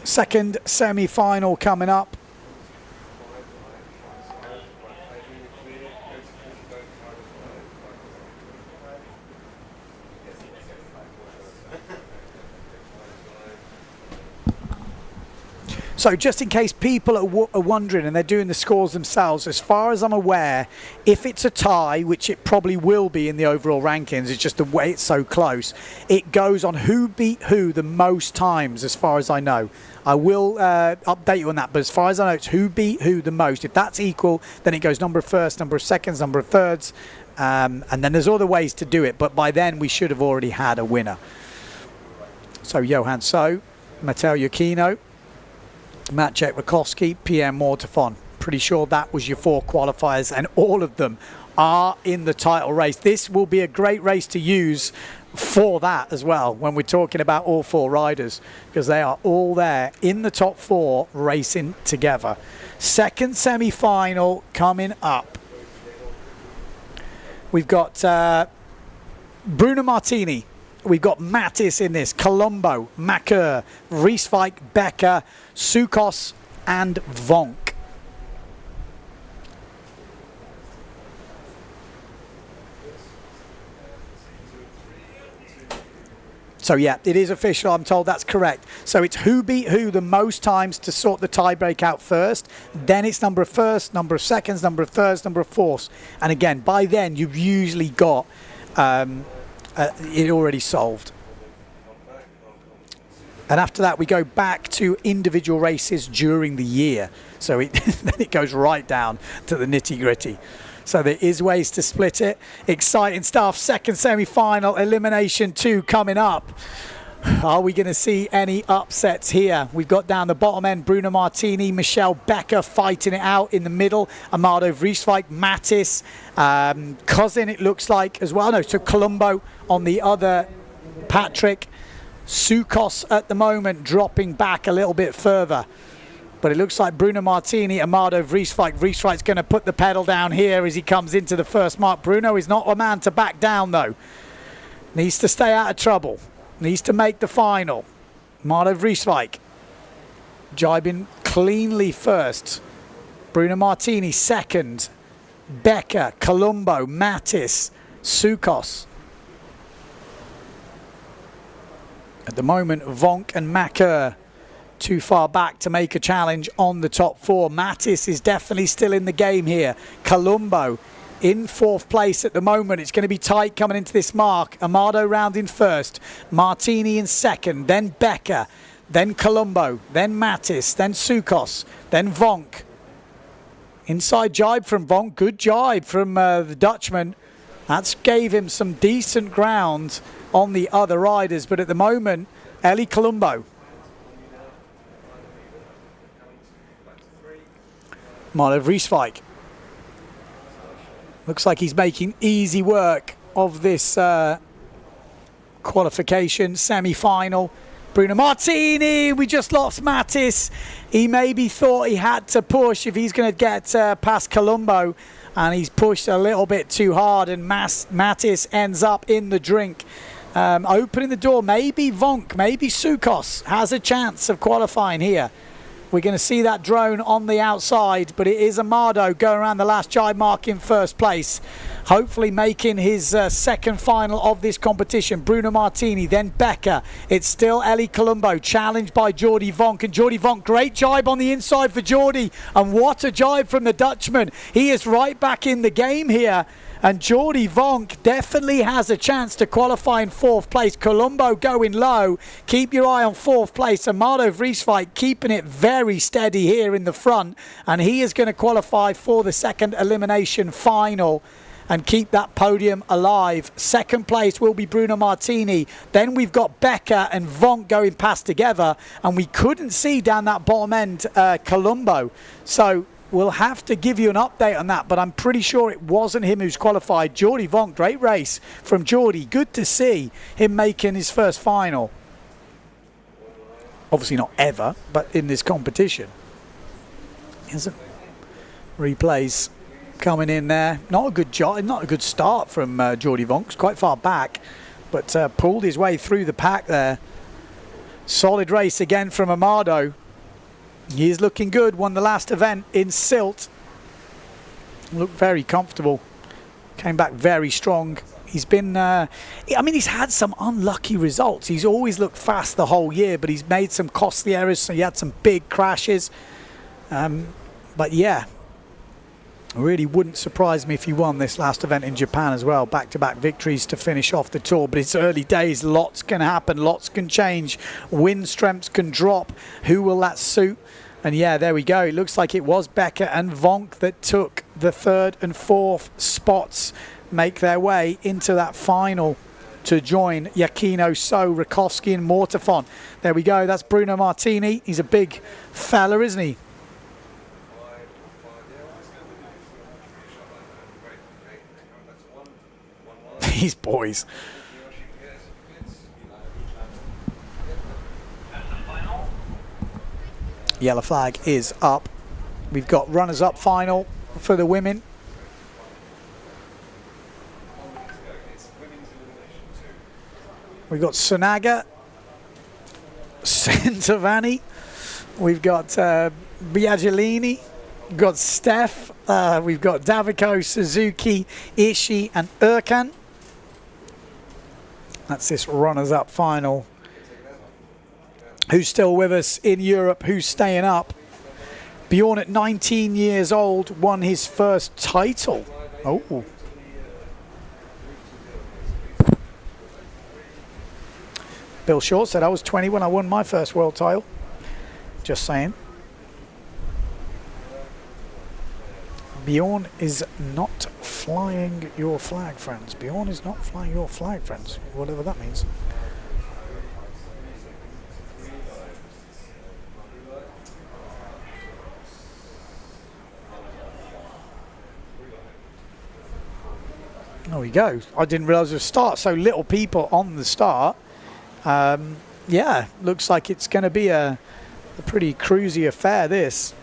Second semi-final coming up. So just in case people are wondering and they're doing the scores themselves, as far as I'm aware, if it's a tie, which it probably will be in the overall rankings, it's just the way it's so close, it goes on who beat who the most times, as far as I know. I will update you on that, but as far as I know, it's who beat who the most. If that's equal, then it goes number of firsts, number of seconds, number of thirds, and then there's other ways to do it, but by then we should have already had a winner. So Johan So, Matteo Iachino, Maciej Rakowski, Pierre Mortefon. Pretty sure that was your 4 qualifiers, and all of them are in the title race. This will be a great race to use for that as well when we're talking about all 4 riders, because they are all there in the top 4 racing together. Second semi-final coming up. We've got Bruno Martini. We've got Mattis in this, Colombo, Macker, Riesvijk, Becker, Sukos and Vonk. So yeah, it is official. I'm told that's correct. So it's who beat who the most times to sort the tiebreak out first. Then it's number of firsts, number of seconds, number of thirds, number of fourths. And again, by then you've usually got it already solved. And after that, we go back to individual races during the year. So then it goes right down to the nitty-gritty. So there is ways to split it. Exciting stuff. Second semi-final, Elimination 2 coming up. Are we going to see any upsets here? We've got down the bottom end Bruno Martini, Michelle Becker fighting it out in the middle. Amado Vrieswijk, Mattis, Cousin it looks like as well. No, so Colombo on the other, Patrick. Sukos at the moment dropping back a little bit further. But it looks like Bruno Martini, Amado Vrieswijk. Vrieswijk's going to put the pedal down here as he comes into the first mark. Bruno is not a man to back down though. Needs to stay out of trouble. Needs to make the final. Amado Vrieswijk jibing cleanly first. Bruno Martini second. Becker, Colombo, Mattis, Sukos. At the moment, Vonk and Macker too far back to make a challenge on the top 4. Mattis is definitely still in the game here. Colombo in 4th place at the moment. It's going to be tight coming into this mark. Amado round in first. Martini in second. Then Becker. Then Colombo. Then Mattis. Then Sukos. Then Vonk. Inside jibe from Vonk. Good jibe from the Dutchman. That gave him some decent ground on the other riders. But at the moment, Eli Colombo. Amado Vrieswijk. Looks like he's making easy work of this qualification semi-final. Bruno Martini, we just lost Mattis. He maybe thought he had to push if he's going to get past Colombo, and he's pushed a little bit too hard, and Mattis ends up in the drink. Opening the door, maybe Vonk, maybe Sukos has a chance of qualifying here. We're going to see that drone on the outside, but it is Amado going around the last jibe mark in first place. Hopefully making his second final of this competition. Bruno Martini, then Becker. It's still Eli Colombo, challenged by Jordi Vonk. And Jordi Vonk, great jibe on the inside for Jordi. And what a jibe from the Dutchman. He is right back in the game here. And Jordi Vonk definitely has a chance to qualify in 4th place. Colombo going low. Keep your eye on 4th place. Amado Vrieswijk keeping it very steady here in the front. And he is going to qualify for the second elimination final. and keep that podium alive. Second place will be Bruno Martini. Then we've got Becker and Vonk going past together, and we couldn't see down that bottom end Colombo. So we'll have to give you an update on that, but I'm pretty sure it wasn't him who's qualified. Jordi Vonk, great race from Jordi. Good to see him making his first final. Obviously not ever, but in this competition. Isn't replays coming in there. Not a good job, not a good start from Jordi Vonk. Quite far back, but pulled his way through the pack there. Solid race again from Amado. He is looking good. Won the last event in Silt. Looked very comfortable. Came back very strong. He's been, I mean, he's had some unlucky results. He's always looked fast the whole year, but he's made some costly errors. So he had some big crashes. But yeah, really wouldn't surprise me if he won this last event in Japan as well. Back-to-back victories to finish off the tour. But it's early days. Lots can happen. Lots can change. Wind strengths can drop. Who will that suit? And yeah, there we go. It looks like it was Becker and Vonk that took the third and fourth spots, make their way into that final to join Yakino, So, Rakowski and Mortafon. There we go. That's Bruno Martini. He's a big fella, isn't he? These boys. Yellow flag is up. We've got runners-up final for the women. We've got Sonaga, Centovani. We've got Biagilini. We've got Steph. We've got Davico, Suzuki, Ishii and Erkan. That's this runners-up final. Who's still with us in Europe? Who's staying up? Bjorn at 19 years old won his first title. Oh. Bill Short said I was 20 when I won my first world title. Just saying. Bjorn is not flying your flag, friends. Bjorn is not flying your flag, friends. Whatever that means. There we go. I didn't realise the start. So little people on the start. Yeah, looks like it's going to be a pretty cruisy affair, this.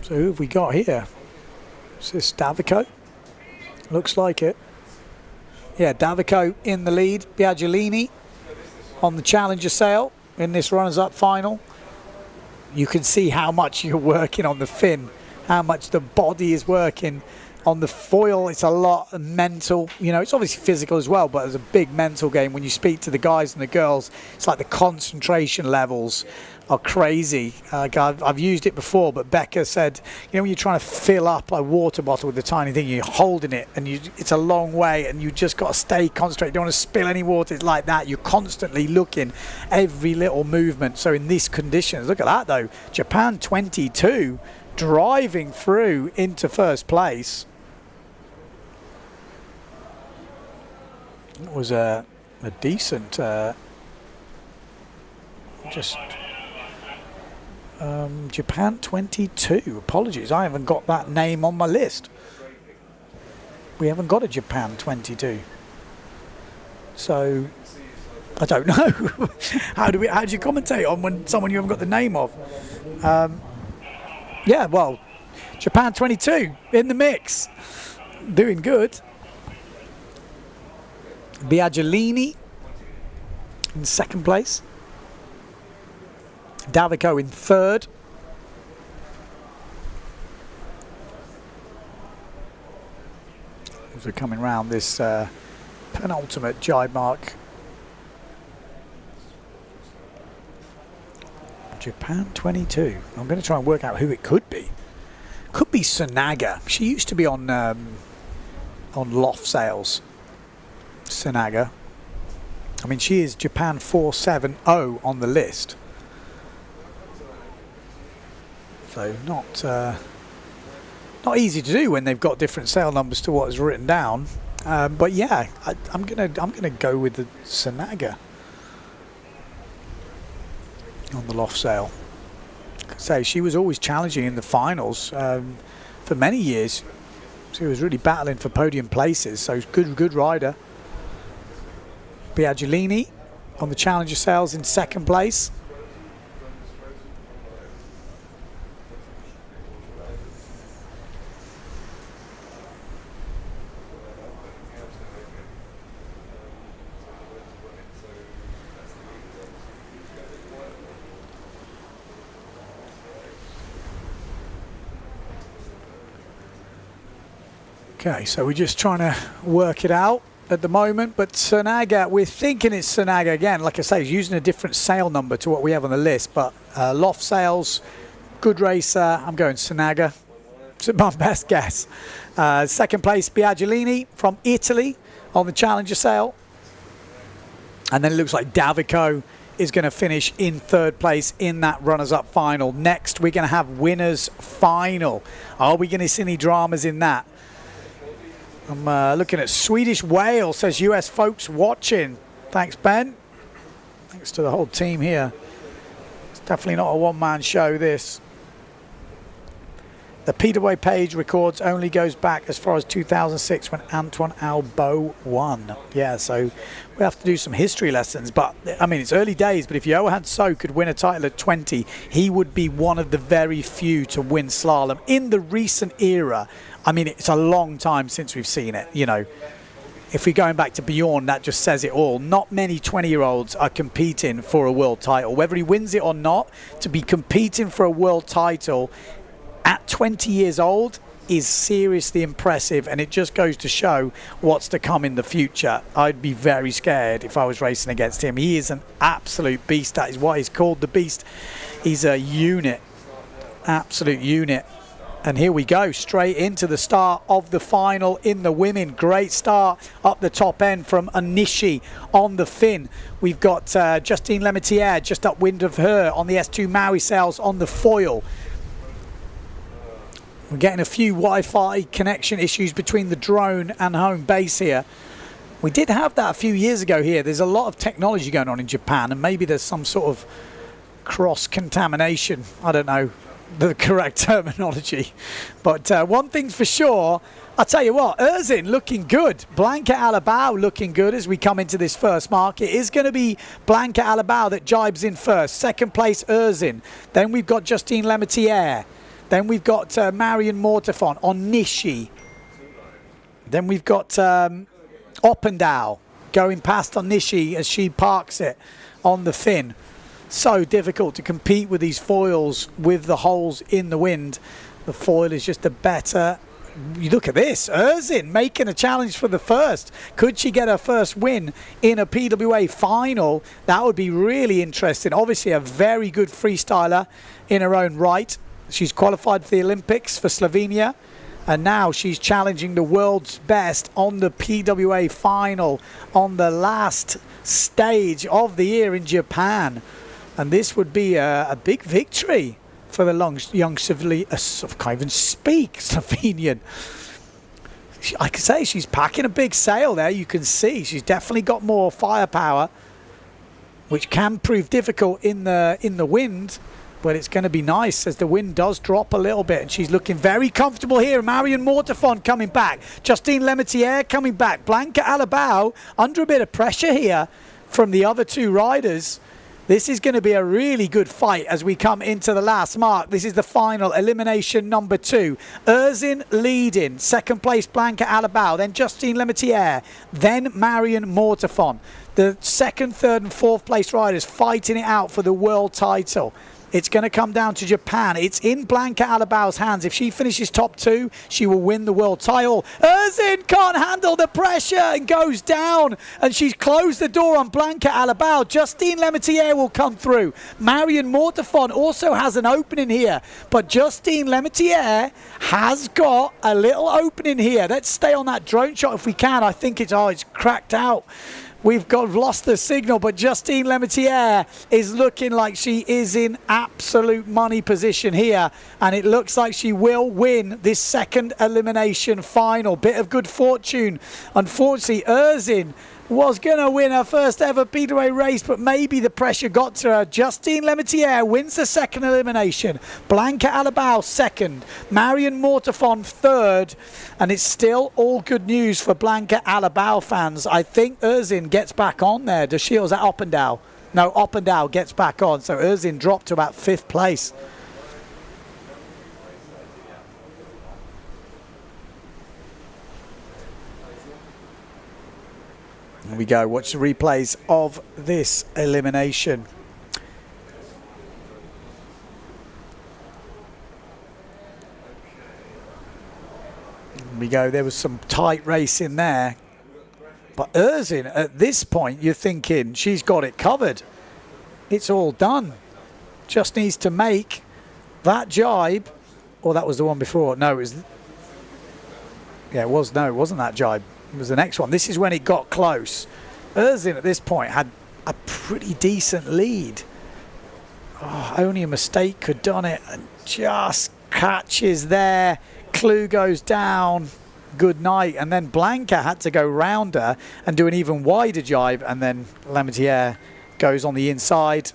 So who have we got here? Is this Davico? Looks like it. Yeah, Davico in the lead. Biagilini on the Challenger sail in this runners-up final. You can see how much you're working on the fin, how much the body is working on the foil. It's a lot mental. You know, it's obviously physical as well, but it's a big mental game. When you speak to the guys and the girls, it's like the concentration levels are crazy. I've used it before, but Becca said, you know, when you're trying to fill up a water bottle with a tiny thing, you're holding it, and it's a long way, and you just got to stay concentrated. You don't want to spill any water. It's like that. You're constantly looking every little movement. So in these conditions, look at that though. Japan 22 driving through into first place. It was a decent Japan 22. Apologies, I haven't got that name on my list. We haven't got a Japan 22. So I don't know. How do you commentate on when someone you haven't got the name of? Yeah, well, Japan 22 in the mix, doing good. Biagilini in second place. Davico in third. As we're coming round this penultimate jibe mark. Japan 22. I'm going to try and work out who it could be. Could be Sonaga. She used to be on loft sails. Sonaga. I mean, she is Japan 470 on the list. So not easy to do when they've got different sail numbers to what is written down. But yeah, I'm gonna go with the Sanaga on the loft sail. So she was always challenging in the finals for many years. She was really battling for podium places. So good rider. Biaggiolini on the challenger sails in second place. Okay, so we're just trying to work it out at the moment, but Sanaga, we're thinking it's Sanaga again. Like I say, he's using a different sail number to what we have on the list, but loft sails, good racer. I'm going Sanaga. It's my best guess. Second place, Biaggiolini from Italy on the challenger sail. And then it looks like Davico is going to finish in third place in that runners-up final. Next, we're going to have winners final. Are we going to see any dramas in that? I'm looking at Swedish Whale, says US folks watching. Thanks, Ben. Thanks to the whole team here. It's definitely not a one-man show, this. The PWA page records only goes back as far as 2006 when Antoine Albo won. Yeah, so we have to do some history lessons. But, I mean, it's early days, but if Johan So could win a title at 20, he would be one of the very few to win slalom in the recent era. I mean, it's a long time since we've seen it, you know. If we're going back to Bjorn, that just says it all. Not many 20-year-olds are competing for a world title. Whether he wins it or not, to be competing for a world title at 20 years old is seriously impressive, and it just goes to show what's to come in the future. I'd be very scared if I was racing against him. He is an absolute beast. That is why he's called the Beast. He's a unit, absolute unit. And here we go, straight into the start of the final in the women. Great start up the top end from Anishi on the fin. We've got Justine Lemaitre just upwind of her on the S2 Maui sails on the foil. We're getting a few Wi-Fi connection issues between the drone and home base here. We did have that a few years ago here. There's a lot of technology going on in Japan, and maybe there's some sort of cross-contamination. I don't know the correct terminology. But one thing's for sure, I'll tell you what, Erzin looking good. Blanca Alabao looking good as we come into this first mark. It is going to be Blanca Alabao that jibes in first. Second place, Erzin. Then we've got Justine Lemaitre. Then we've got Marion Mortefont on Nishi. Then we've got Oppendow going past on Nishi as she parks it on the fin. So difficult to compete with these foils with the holes in the wind. The foil is just a better. You look at this, Erzin making a challenge for the first. Could she get her first win in a PWA final? That would be really interesting. Obviously a very good freestyler in her own right. She's qualified for the Olympics for Slovenia, and now she's challenging the world's best on the PWA final on the last stage of the year in Japan. And this would be a big victory for the young Slovenian. I can't even speak Slovenian. I could say she's packing a big sail there. You can see she's definitely got more firepower, which can prove difficult in the wind. But it's going to be nice as the wind does drop a little bit. And she's looking very comfortable here. Marion Mortefont coming back. Justine Lemaitre coming back. Blanca Alabao under a bit of pressure here from the other two riders. This is going to be a really good fight as we come into the last mark. This is the final, elimination number 2. Erzin leading. Second place, Blanca Alabao. Then Justine Lemaitre. Then Marion Mortefont. The second, third and fourth place riders fighting it out for the world title. It's going to come down to Japan. It's in Blanca Alabao's hands. If she finishes top 2, she will win the world title. Erzin can't handle the pressure and goes down. And she's closed the door on Blanca Alabao. Justine Lemaitre will come through. Marion Mortefont also has an opening here. But Justine Lemaitre has got a little opening here. Let's stay on that drone shot if we can. I think it's cracked out We've lost the signal, but Justine Lemaitre is looking like she is in absolute money position here, and it looks like she will win this second elimination final. Bit of good fortune. Unfortunately, Erzin was going to win her first ever PWA race, but maybe the pressure got to her. Justine Lemaitre wins the second elimination. Blanca Alabao second. Marion Mortafon third. And it's still all good news for Blanca Alabao fans. I think Erzin gets back on there. Does she, or is that Oppendow? No, Oppendow gets back on. So Erzin dropped to about 5th place. Here we go, watch the replays of this elimination. Here we go, there was some tight race in there. But Erzin, at this point, you're thinking she's got it covered. It's all done. Just needs to make that jibe. Or that was the one before. No, it was... Yeah, it was. No, it wasn't that jibe. It was the next one. This is when it got close. Erzin at this point had a pretty decent lead. Oh, only a mistake could have done it, and just catches there. Clue goes down. Good night. And then Blanca had to go round her and do an even wider jibe, and then Lemaitre goes on the inside,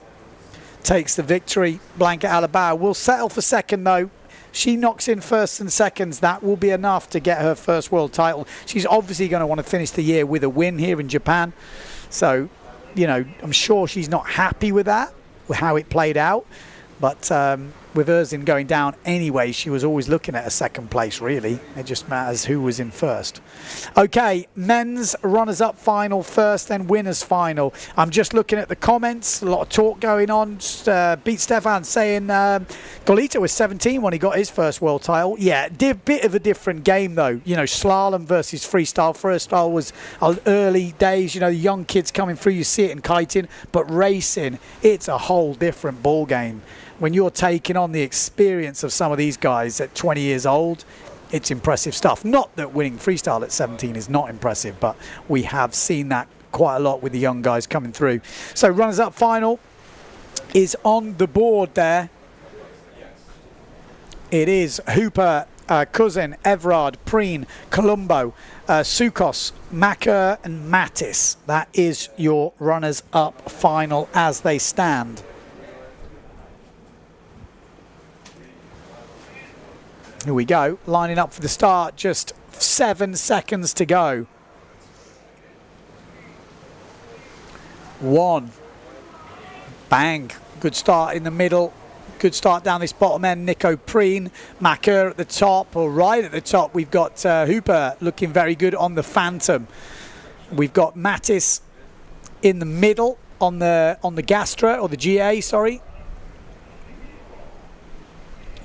takes the victory. Blanca Alabao will settle for second though. She knocks in first and seconds. That will be enough to get her first world title. She's obviously going to want to finish the year with a win here in Japan. So, you know, I'm sure she's not happy with that, with how it played out. But with Erzin going down anyway, she was always looking at a second place, really. It just matters who was in first. Okay, men's runners-up final first, then winners final. I'm just looking at the comments. A lot of talk going on. Beat Stefan saying Golito was 17 when he got his first world title. Yeah, bit of a different game, though. You know, slalom versus freestyle. Freestyle was early days, you know, young kids coming through. You see it in kiting. But racing, it's a whole different ball game. When you're taking on the experience of some of these guys at 20 years old, it's impressive stuff. Not that winning freestyle at 17 is not impressive, but we have seen that quite a lot with the young guys coming through. So runners-up final is on the board there. It is Hooper, Cousin, Everard, Preen, Colombo, Sukos, Macker and Mattis. That is your runners-up final as they stand. Here we go, lining up for the start, just 7 seconds to go. 1. Bang, good start in the middle, good start down this bottom end. Nico Preen, Macker at the top, or right at the top. We've got Hooper looking very good on the Phantom. We've got Mattis in the middle on the Gastra, or the GA, sorry.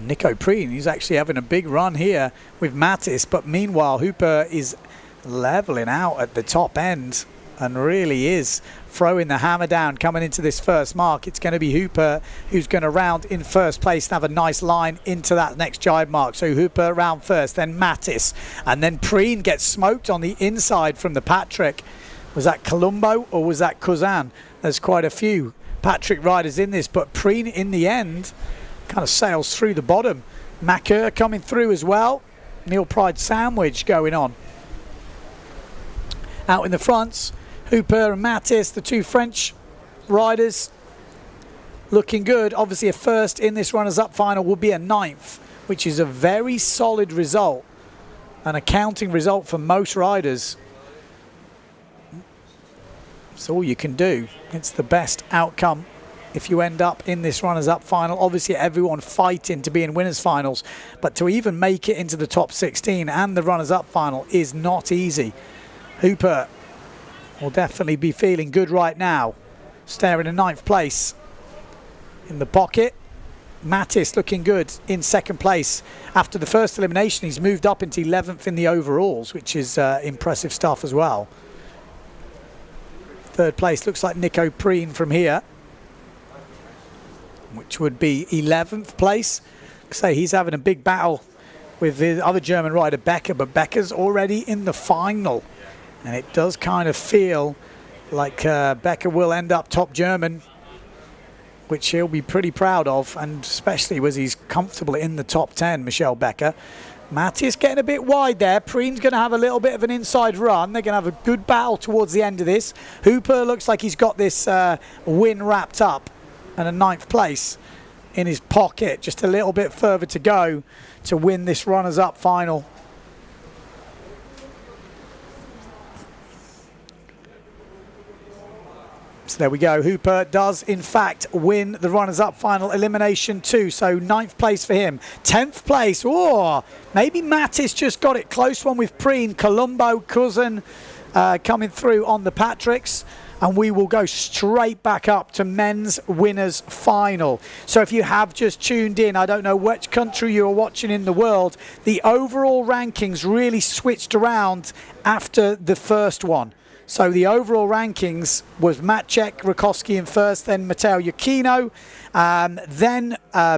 Nico Preen, he's actually having a big run here with Mattis, but meanwhile Hooper is leveling out at the top end and really is throwing the hammer down coming into this first mark. It's going to be Hooper who's going to round in first place and have a nice line into that next jibe mark. So Hooper round first, then Mattis, and then Preen gets smoked on the inside from the Patrick. Was that Colombo or was that Cousin? There's quite a few Patrick riders in this, but Preen in the end kind of sails through the bottom. Macker coming through as well. Neil Pride sandwich going on. Out in the fronts, Hooper and Mattis, the two French riders, looking good. Obviously a first in this runners-up final would be a 9th, which is a very solid result, an accounting result for most riders. It's all you can do. It's the best outcome if you end up in this runners-up final. Obviously everyone fighting to be in winners finals, but to even make it into the top 16 and the runners-up final is not easy. Hooper will definitely be feeling good right now, staring in 9th place in the pocket. Mattis looking good in 2nd place. After the first elimination, he's moved up into 11th in the overalls, which is impressive stuff as well. 3rd place looks like Nico Preen from here, which would be 11th place. Say he's having a big battle with the other German rider Becker, but Becker's already in the final, and it does kind of feel like Becker will end up top German, which he'll be pretty proud of, and especially was he's comfortable in the top 10, Michelle Becker. Mattis getting a bit wide there. Preen's going to have a little bit of an inside run. They're going to have a good battle towards the end of this. Hooper looks like he's got this win wrapped up and a 9th place in his pocket. Just a little bit further to go to win this runners-up final. So there we go. Hooper does, in fact, win the runners-up final, elimination 2. So 9th place for him. 10th place. Oh, maybe Mattis just got it. Close one with Preen. Colombo, Cousin coming through on the Patricks. And we will go straight back up to men's winners final. So if you have just tuned in, I don't know which country you're watching in the world, the overall rankings really switched around after the first one. So the overall rankings was Maciek Rakowski in first, then Matteo Iachino, then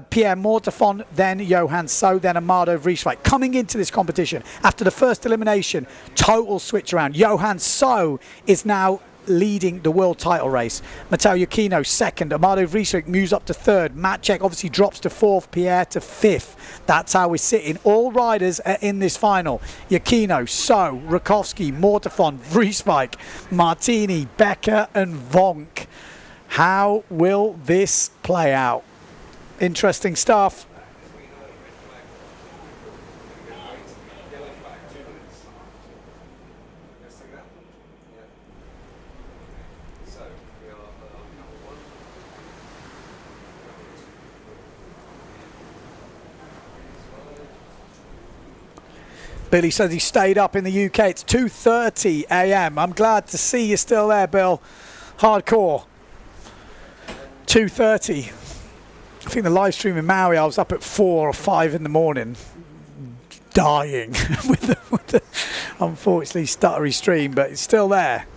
Pierre Mortefon, then Johan So, then Amado Vrieswijk. Coming into this competition, after the first elimination, total switch around. Johan So is now leading the world title race. Matteo Iachino second, Amado Vrieswijk moves up to third, Maciek obviously drops to fourth, Pierre to fifth. That's how we're sitting. All riders are in this final. Iachino, So, Rakowski, Mortefon, Vrieswijk, Martini, Becker and Vonk. How will this play out? Interesting stuff. Billy says he stayed up in the UK. It's 2:30 a.m. I'm glad to see you still there, Bill. Hardcore. 2:30. I think the live stream in Maui, I was up at 4 or 5 in the morning, dying with the unfortunately stuttery stream, but it's still there.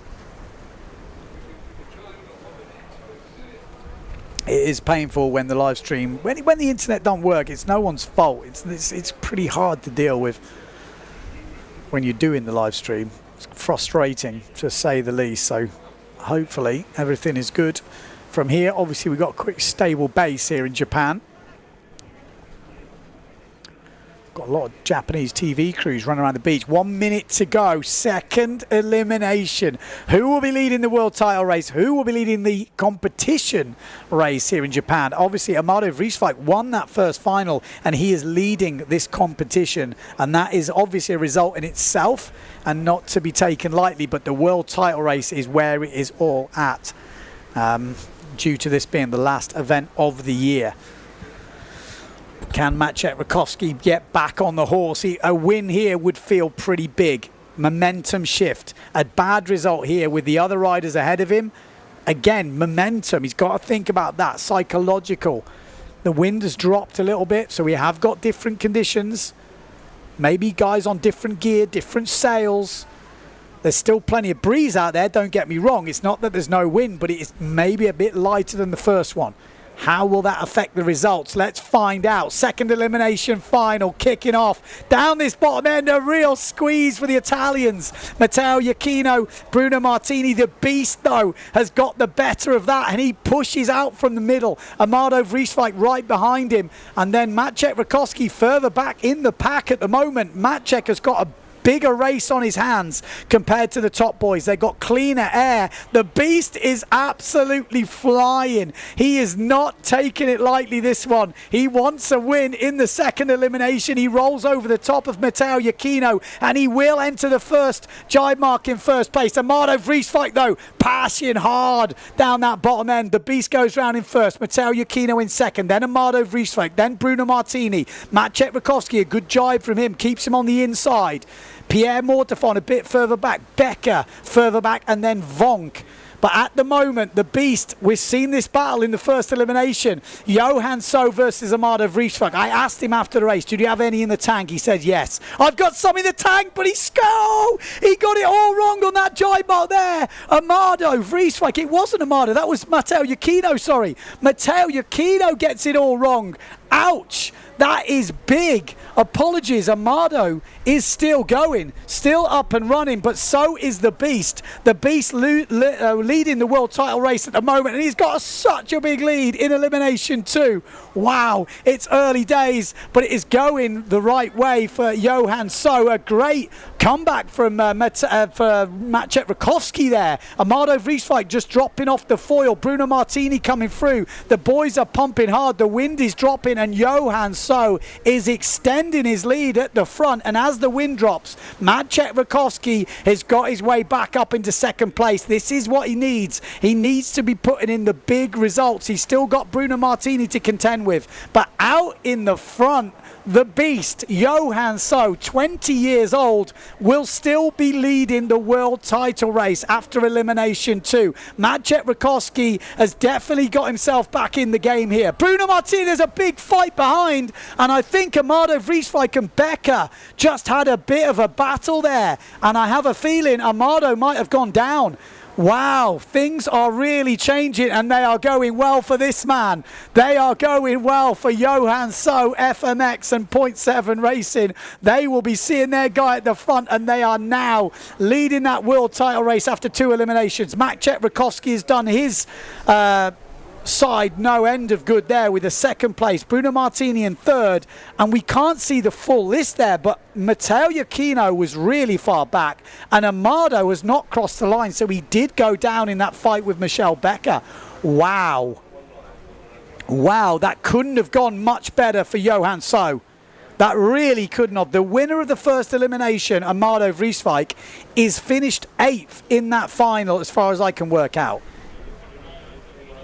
It is painful when the live stream, when the internet don't work, it's no one's fault. It's pretty hard to deal with when you're doing the live stream. It's frustrating to say the least. So hopefully everything is good from here. Obviously we've got a quick stable base here in Japan. Got a lot of Japanese TV crews running around the beach. 1 minute to go. Second elimination. Who will be leading the world title race? Who will be leading the competition race here in Japan? Obviously, Amado Vrieswijk won that first final, and he is leading this competition. And that is obviously a result in itself and not to be taken lightly. But the world title race is where it is all at, due to this being the last event of the year. Can Maciek Rakowski get back on the horse? A win here would feel pretty big. Momentum shift. A bad result here with the other riders ahead of him. Again, momentum. He's got to think about that. Psychological. The wind has dropped a little bit, so we have got different conditions. Maybe guys on different gear, different sails. There's still plenty of breeze out there, don't get me wrong. It's not that there's no wind, but it is maybe a bit lighter than the first one. How will that affect the results? Let's find out. Second elimination final kicking off. Down this bottom end, a real squeeze for the Italians. Matteo Iachino, Bruno Martini. The beast, though, has got the better of that, and he pushes out from the middle. Amado Vrieswijk right behind him. And then Maciek Rakowski further back in the pack at the moment. Maciek has got a bigger race on his hands compared to the top boys. They've got cleaner air. The beast is absolutely flying. He is not taking it lightly, this one. He wants a win in the second elimination. He rolls over the top of Matteo Iachino, and he will enter the first jibe mark in first place. Amado Vrieswijk, though, passing hard down that bottom end. The beast goes round in first. Matteo Iachino in second. Then Amado Vrieswijk. Then Bruno Martini. Maciek Rakowski, a good jibe from him. Keeps him on the inside. Pierre Mortefon a bit further back, Becker further back, and then Vonk. But at the moment, the beast, we've seen this battle in the first elimination. Johan So versus Amado Vrieswijk. I asked him after the race, did you have any in the tank? He said yes. I've got some in the tank, but he got it all wrong on that jibe mark there. Amado Vrieswijk. It wasn't Amado, that was Matteo Iachino, sorry. Matteo Iachino gets it all wrong. Ouch. That is big. Apologies, Amado is still going, still up and running, but so is the Beast. The Beast leading the world title race at the moment, and he's got such a big lead in Elimination 2. Wow, it's early days, but it is going the right way for Johan So. A great comeback from Maciej Rakowski there. Amado Vrieswijk just dropping off the foil. Bruno Martini coming through. The boys are pumping hard. The wind is dropping, and Johan So is extending his lead at the front. And as the wind drops, Maciej Rakowski has got his way back up into second place. This is what he needs. He needs to be putting in the big results. He's still got Bruno Martini to contend with. But out in the front, the Beast, Johan So, 20 years old, will still be leading the world title race after Elimination 2. Maciej Rakowski has definitely got himself back in the game here. Bruno Martini has a big fight behind, and I think Amado Vrieswijk and Becker just had a bit of a battle there, and I have a feeling Amado might have gone down. Wow, things are really changing, and they are going well for this man. They are going well for Johan So, FMX and Point 7 Racing. They will be seeing their guy at the front, and they are now leading that world title race after 2 eliminations. Maciej Rakowski has done his side no end of good there with a second place. Bruno Martini in third, and we can't see the full list there, but Matteo Iachino was really far back, and Amado has not crossed the line, so he did go down in that fight with Michelle Becker. Wow, that couldn't have gone much better for Johan So. That really couldn't have. The winner of the first elimination, Amado Vrieswijk, is finished 8th in that final as far as I can work out.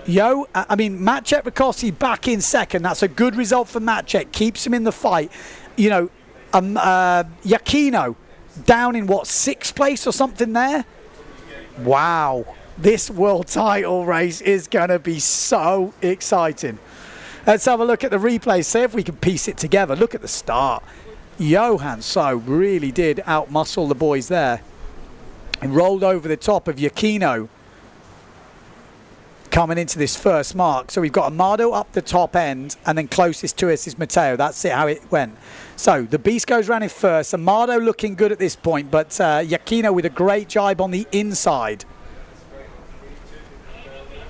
Maciej Rakowski back in second. That's a good result for Maciej. Keeps him in the fight. Iachino down in what, 6th place or something there? Wow. This world title race is going to be so exciting. Let's have a look at the replay. See if we can piece it together. Look at the start. Johan So really did outmuscle the boys there. And rolled over the top of Iachino coming into this first mark. So we've got Amado up the top end, and then closest to us is Matteo. That's it, how it went. So the Beast goes round in first. Amado looking good at this point, but Iachino with a great jibe on the inside.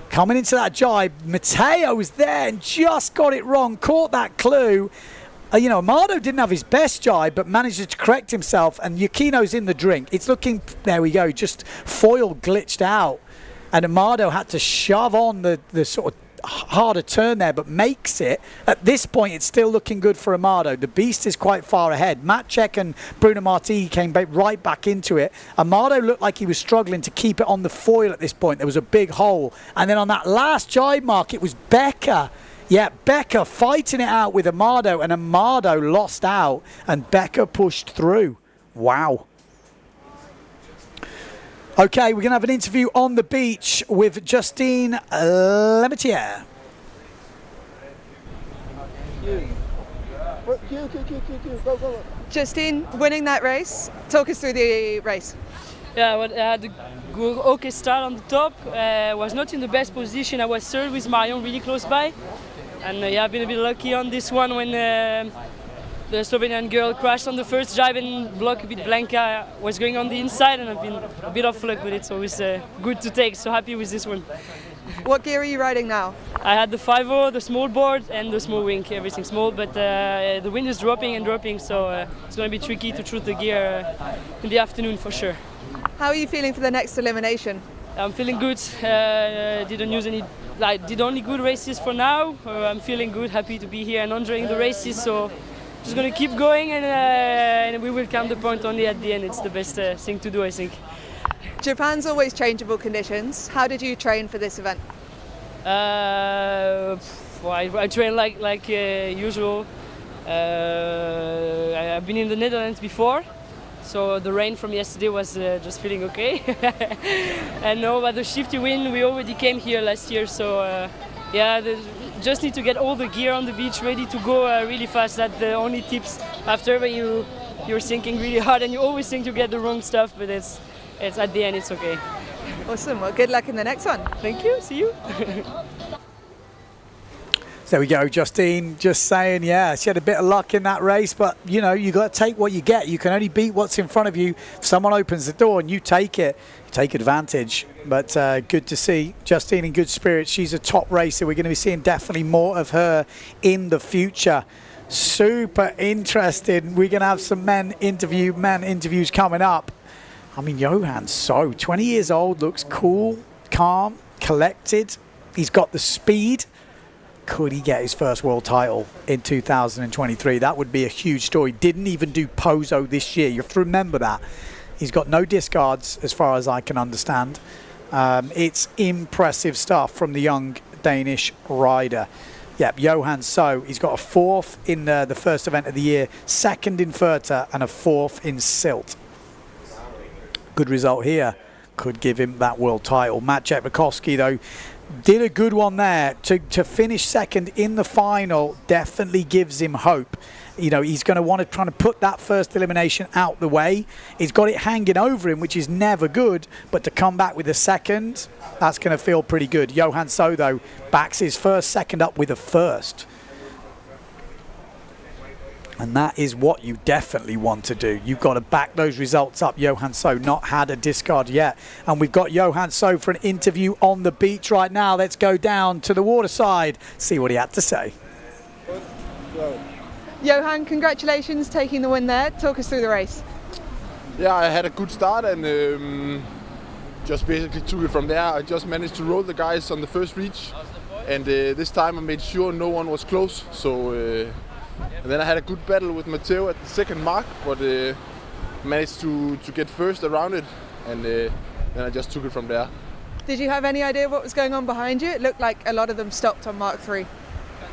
Coming into that jibe, Matteo was there and just got it wrong, caught that clue. Amado didn't have his best jibe, but managed to correct himself, and Iachino's in the drink. It's looking, there we go, just foil glitched out. And Amado had to shove on the sort of harder turn there, but makes it. At this point, it's still looking good for Amado. The Beast is quite far ahead. Maciej and Bruno Martini came right back into it. Amado looked like he was struggling to keep it on the foil at this point. There was a big hole. And then on that last jibe mark, it was Becker. Yeah, Becker fighting it out with Amado, and Amado lost out, and Becker pushed through. Wow. Okay, we're going to have an interview on the beach with Justine Lemaitre. Justine, winning that race, talk us through the race. Yeah, I had a good, okay start on the top. Was not in the best position. I was third with Marion really close by. And I've been a bit lucky on this one when the Slovenian girl crashed on the first jibe and blocked a bit Blanca. Was going on the inside, and I've been a bit off luck, but it's always good to take. So happy with this one. What gear are you riding now? I had the 5.0, the small board, and the small wing, everything small, but the wind is dropping and dropping, so it's going to be tricky to choose the gear in the afternoon for sure. How are you feeling for the next elimination? I'm feeling good. Did only good races for now. I'm feeling good, happy to be here and enjoying the races, so just going to keep going, and we will count the point only at the end. It's the best thing to do, I think. Japan's always changeable conditions. How did you train for this event? I train like usual. I've been in the Netherlands before, so the rain from yesterday was just feeling okay. And no, but the shifty wind, we already came here last year, so just need to get all the gear on the beach ready to go really fast. That's the only tips after, but you're thinking really hard and you always think to get the wrong stuff, but it's at the end it's okay. Awesome. Well, good luck in the next one. Thank you. See you. So there we go, Justine just saying, yeah, she had a bit of luck in that race, but you know, you got to take what you get. You can only beat what's in front of you. If someone opens the door and you take it, you take advantage. But good to see Justine in good spirits. She's a top racer. We're going to be seeing definitely more of her in the future. Super interesting. We're going to have some men interviews coming up. I mean, Johan So, 20 years old, looks cool, calm, collected. He's got the speed. Could he get his first world title in 2023? That would be a huge story. Didn't even do Pozo this year. You have to remember that. He's got no discards as far as I can understand. It's impressive stuff from the young Danish rider. Yep, Johan So, he's got a 4th in the first event of the year, 2nd in Furta and a 4th in Silt. Good result here. Could give him that world title. Maciej Rakowski, though, did a good one there. To finish 2nd in the final definitely gives him hope. You know, he's going to want to try to put that first elimination out the way. He's got it hanging over him, which is never good. But to come back with a 2nd, that's going to feel pretty good. Johan So, though, backs his first 2nd up with a 1st. And that is what you definitely want to do. You've got to back those results up. Johan So not had a discard yet. And we've got Johan So for an interview on the beach right now. Let's go down to the waterside, see what he had to say. Johan, congratulations taking the win there. Talk us through the race. Yeah, I had a good start and just basically took it from there. I just managed to roll the guys on the first reach. And this time I made sure no one was close. So. And then I had a good battle with Matteo at the 2nd mark, but managed to get first around it, and then I just took it from there. Did you have any idea what was going on behind you? It looked like a lot of them stopped on Mark 3.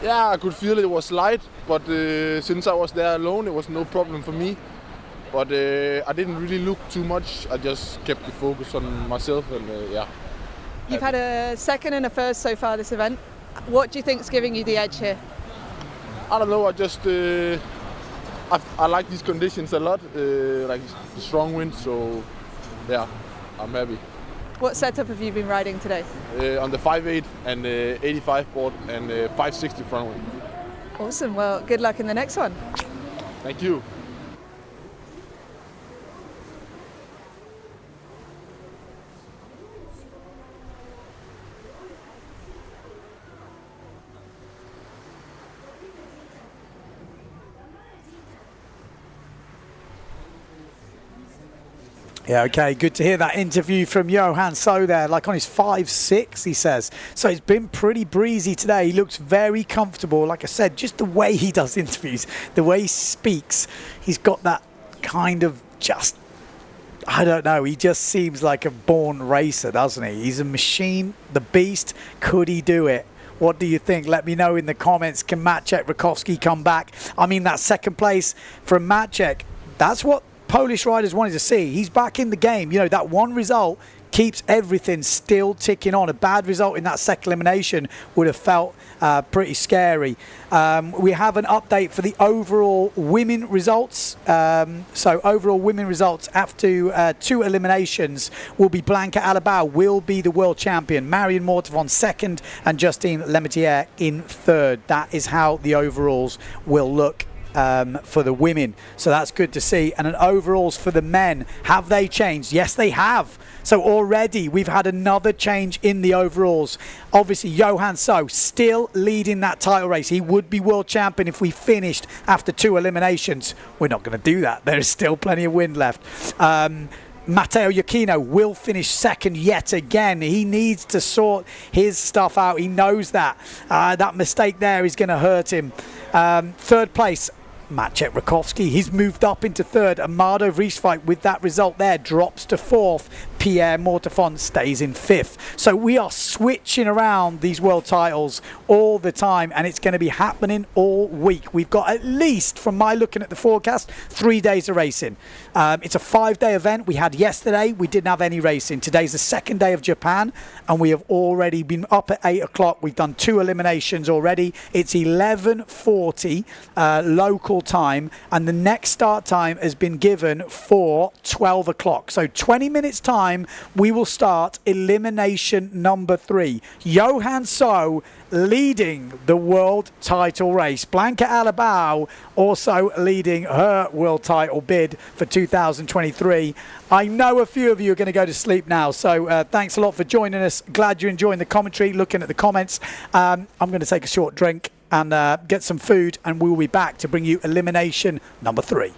Yeah, I could feel it was light, but since I was there alone, it was no problem for me. But I didn't really look too much. I just kept the focus on myself, and yeah. You've had a 2nd and a 1st so far this event. What do you think is giving you the edge here? I don't know, I just I like these conditions a lot, like the strong wind, so yeah, I'm happy. What setup have you been riding today? On the 5.8 and 85 board and 560 front wing. Awesome, well good luck in the next one. Thank you. Yeah, okay, good to hear that interview from Johan So there, like on his 5.6, he says. So it's been pretty breezy today. He looks very comfortable. Like I said, just the way he does interviews, the way he speaks, he's got that kind of just, I don't know, he just seems like a born racer, doesn't he? He's a machine, the beast. Could he do it? What do you think? Let me know in the comments. Can Maciej Rakowski come back? I mean, that 2nd place from Maciej, that's what Polish riders wanted to see. He's back in the game. You know, that one result keeps everything still ticking on. A bad result in that 2nd elimination would have felt pretty scary. We have an update for the overall women results. So overall women results after 2 eliminations will be Blanca Alabau will be the world champion, Marion Mortavon 2nd and Justine Lemaitre in 3rd. That is how the overalls will look for the women. So that's good to see. And an overalls for the men, have they changed? Yes, they have. So already we've had another change in the overalls. Obviously, Johan So still leading that title race. He would be world champion if we finished after 2 eliminations. We're not going to do that. There is still plenty of wind left. Matteo Iachino will finish 2nd yet again. He needs to sort his stuff out. He knows that. That mistake there is going to hurt him. 3rd place, Maciej Rakowski. He's moved up into 3rd. Amado Vrieswijk with that result there drops to 4th. Pierre Mortafon stays in 5th. So we are switching around these world titles all the time, and it's going to be happening all week. We've got at least, from my looking at the forecast, 3 days of racing. It's a 5-day event. We had yesterday. We didn't have any racing. Today's the 2nd day of Japan, and we have already been up at 8 o'clock. We've done 2 eliminations already. It's 11:40 local time, and the next start time has been given for 12 o'clock. So 20 minutes time time, we will start elimination number 3. Johan So leading the world title race. Blanca Alabao also leading her world title bid for 2023. I know a few of you are going to go to sleep now, so thanks a lot for joining us. Glad you're enjoying the commentary, looking at the comments. I'm going to take a short drink and get some food, and we'll be back to bring you elimination number 3.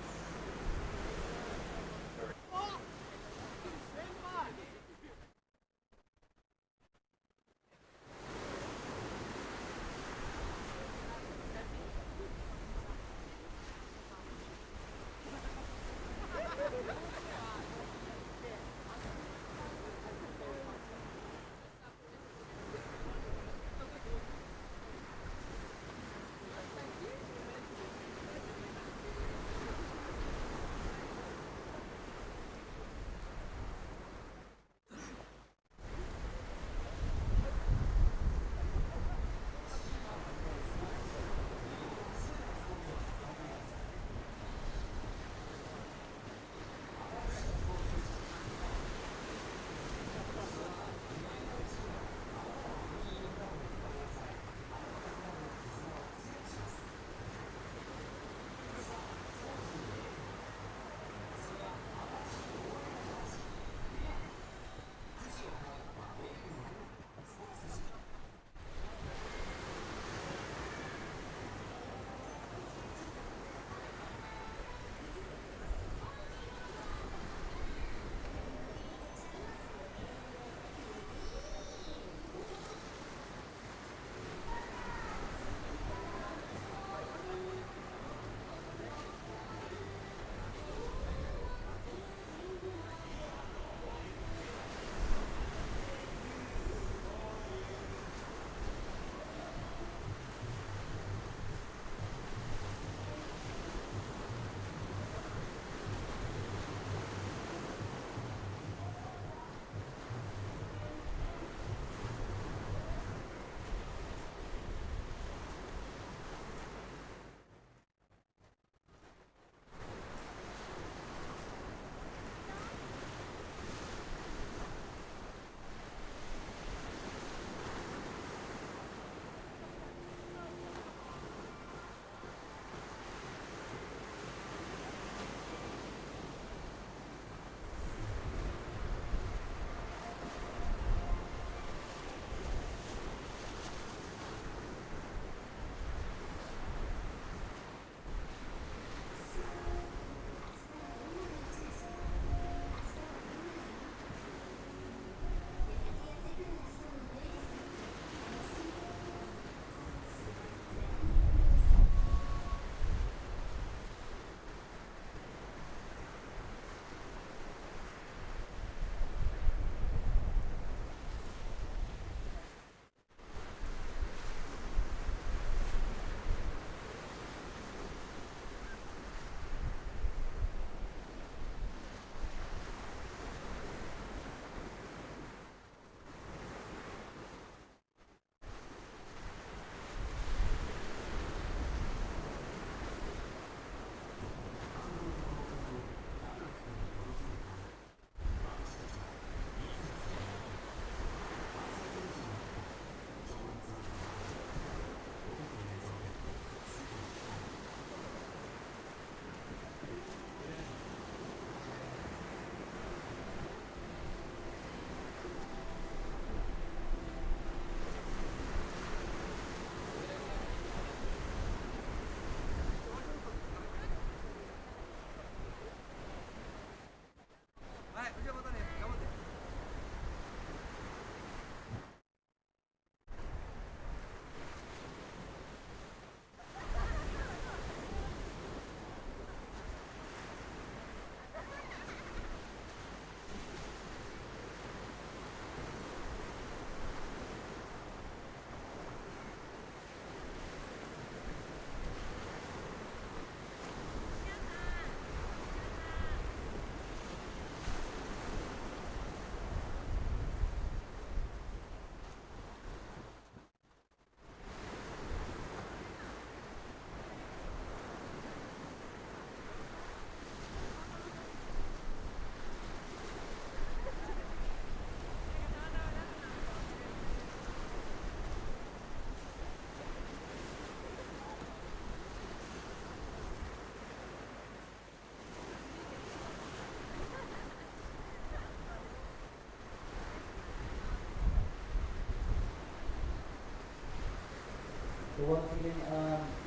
So once again,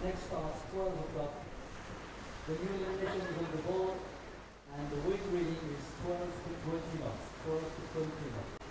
next start, 12 o'clock. The new elimination is on the board, and the wind reading is 12 to 20 knots. 12 to 20 knots.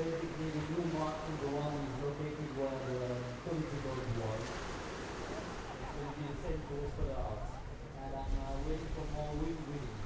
basically the new mark number 1 is located where the community goal was. It's going to be the same course for the out. And I'm waiting for more win readings.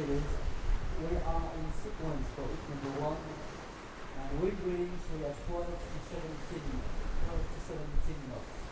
ladies. We are in sequence for each number one. And wind readings, we have 12 to 17 knots.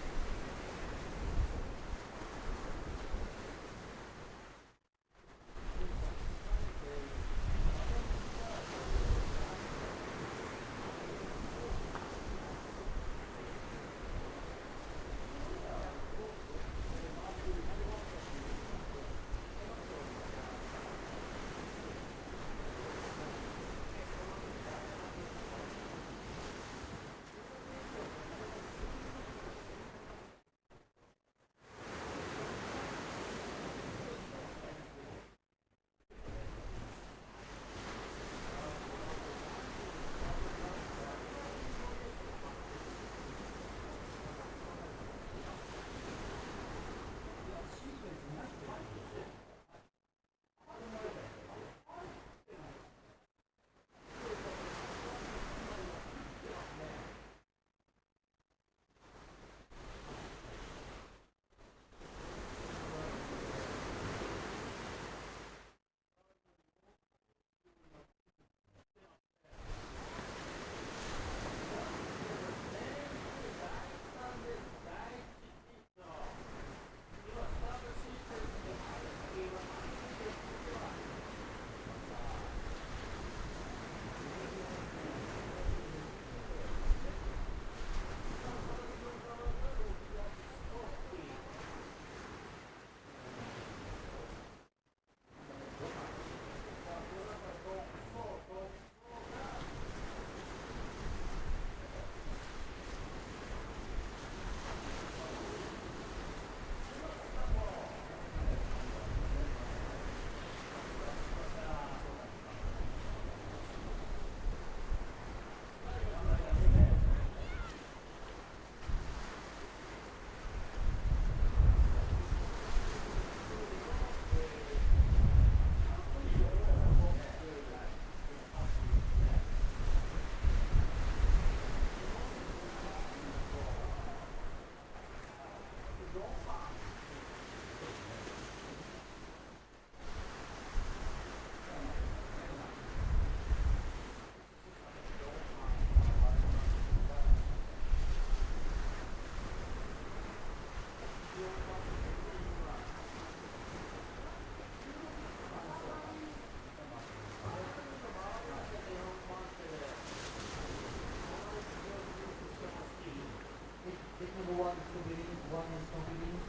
Number one is completing, one is completing.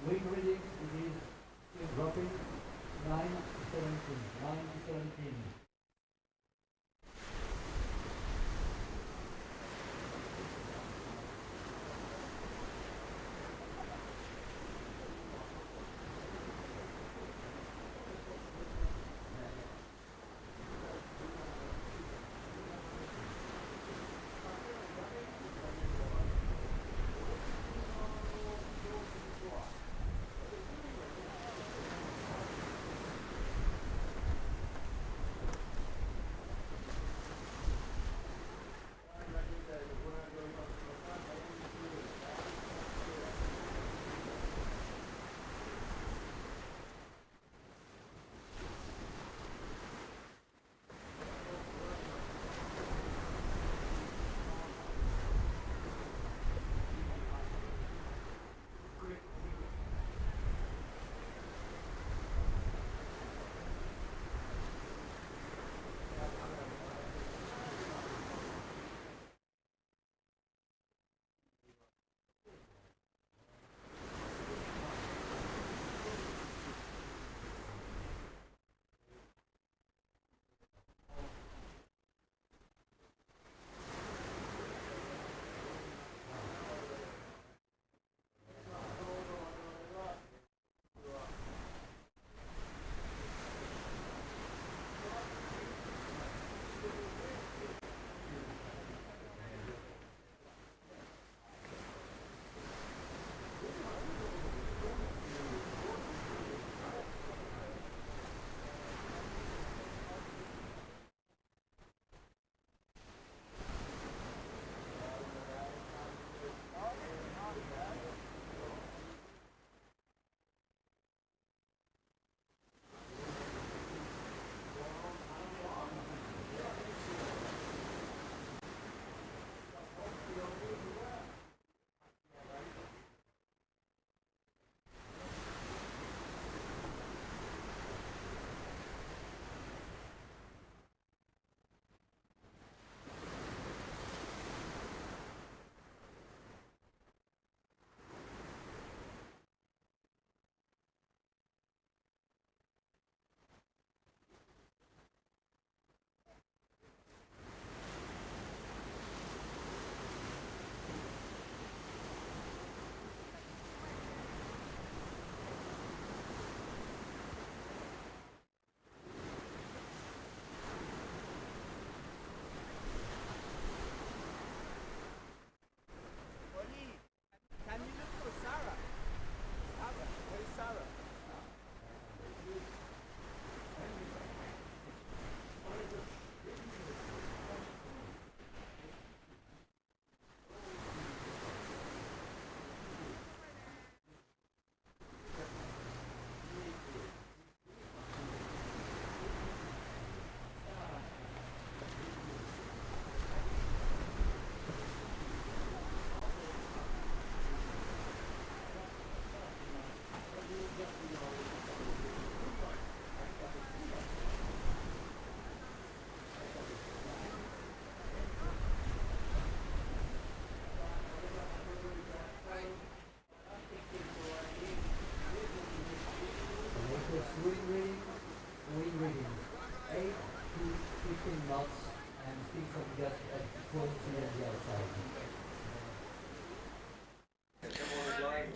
Wind readings, it is still dropping. 9 to 17, 9 to 17.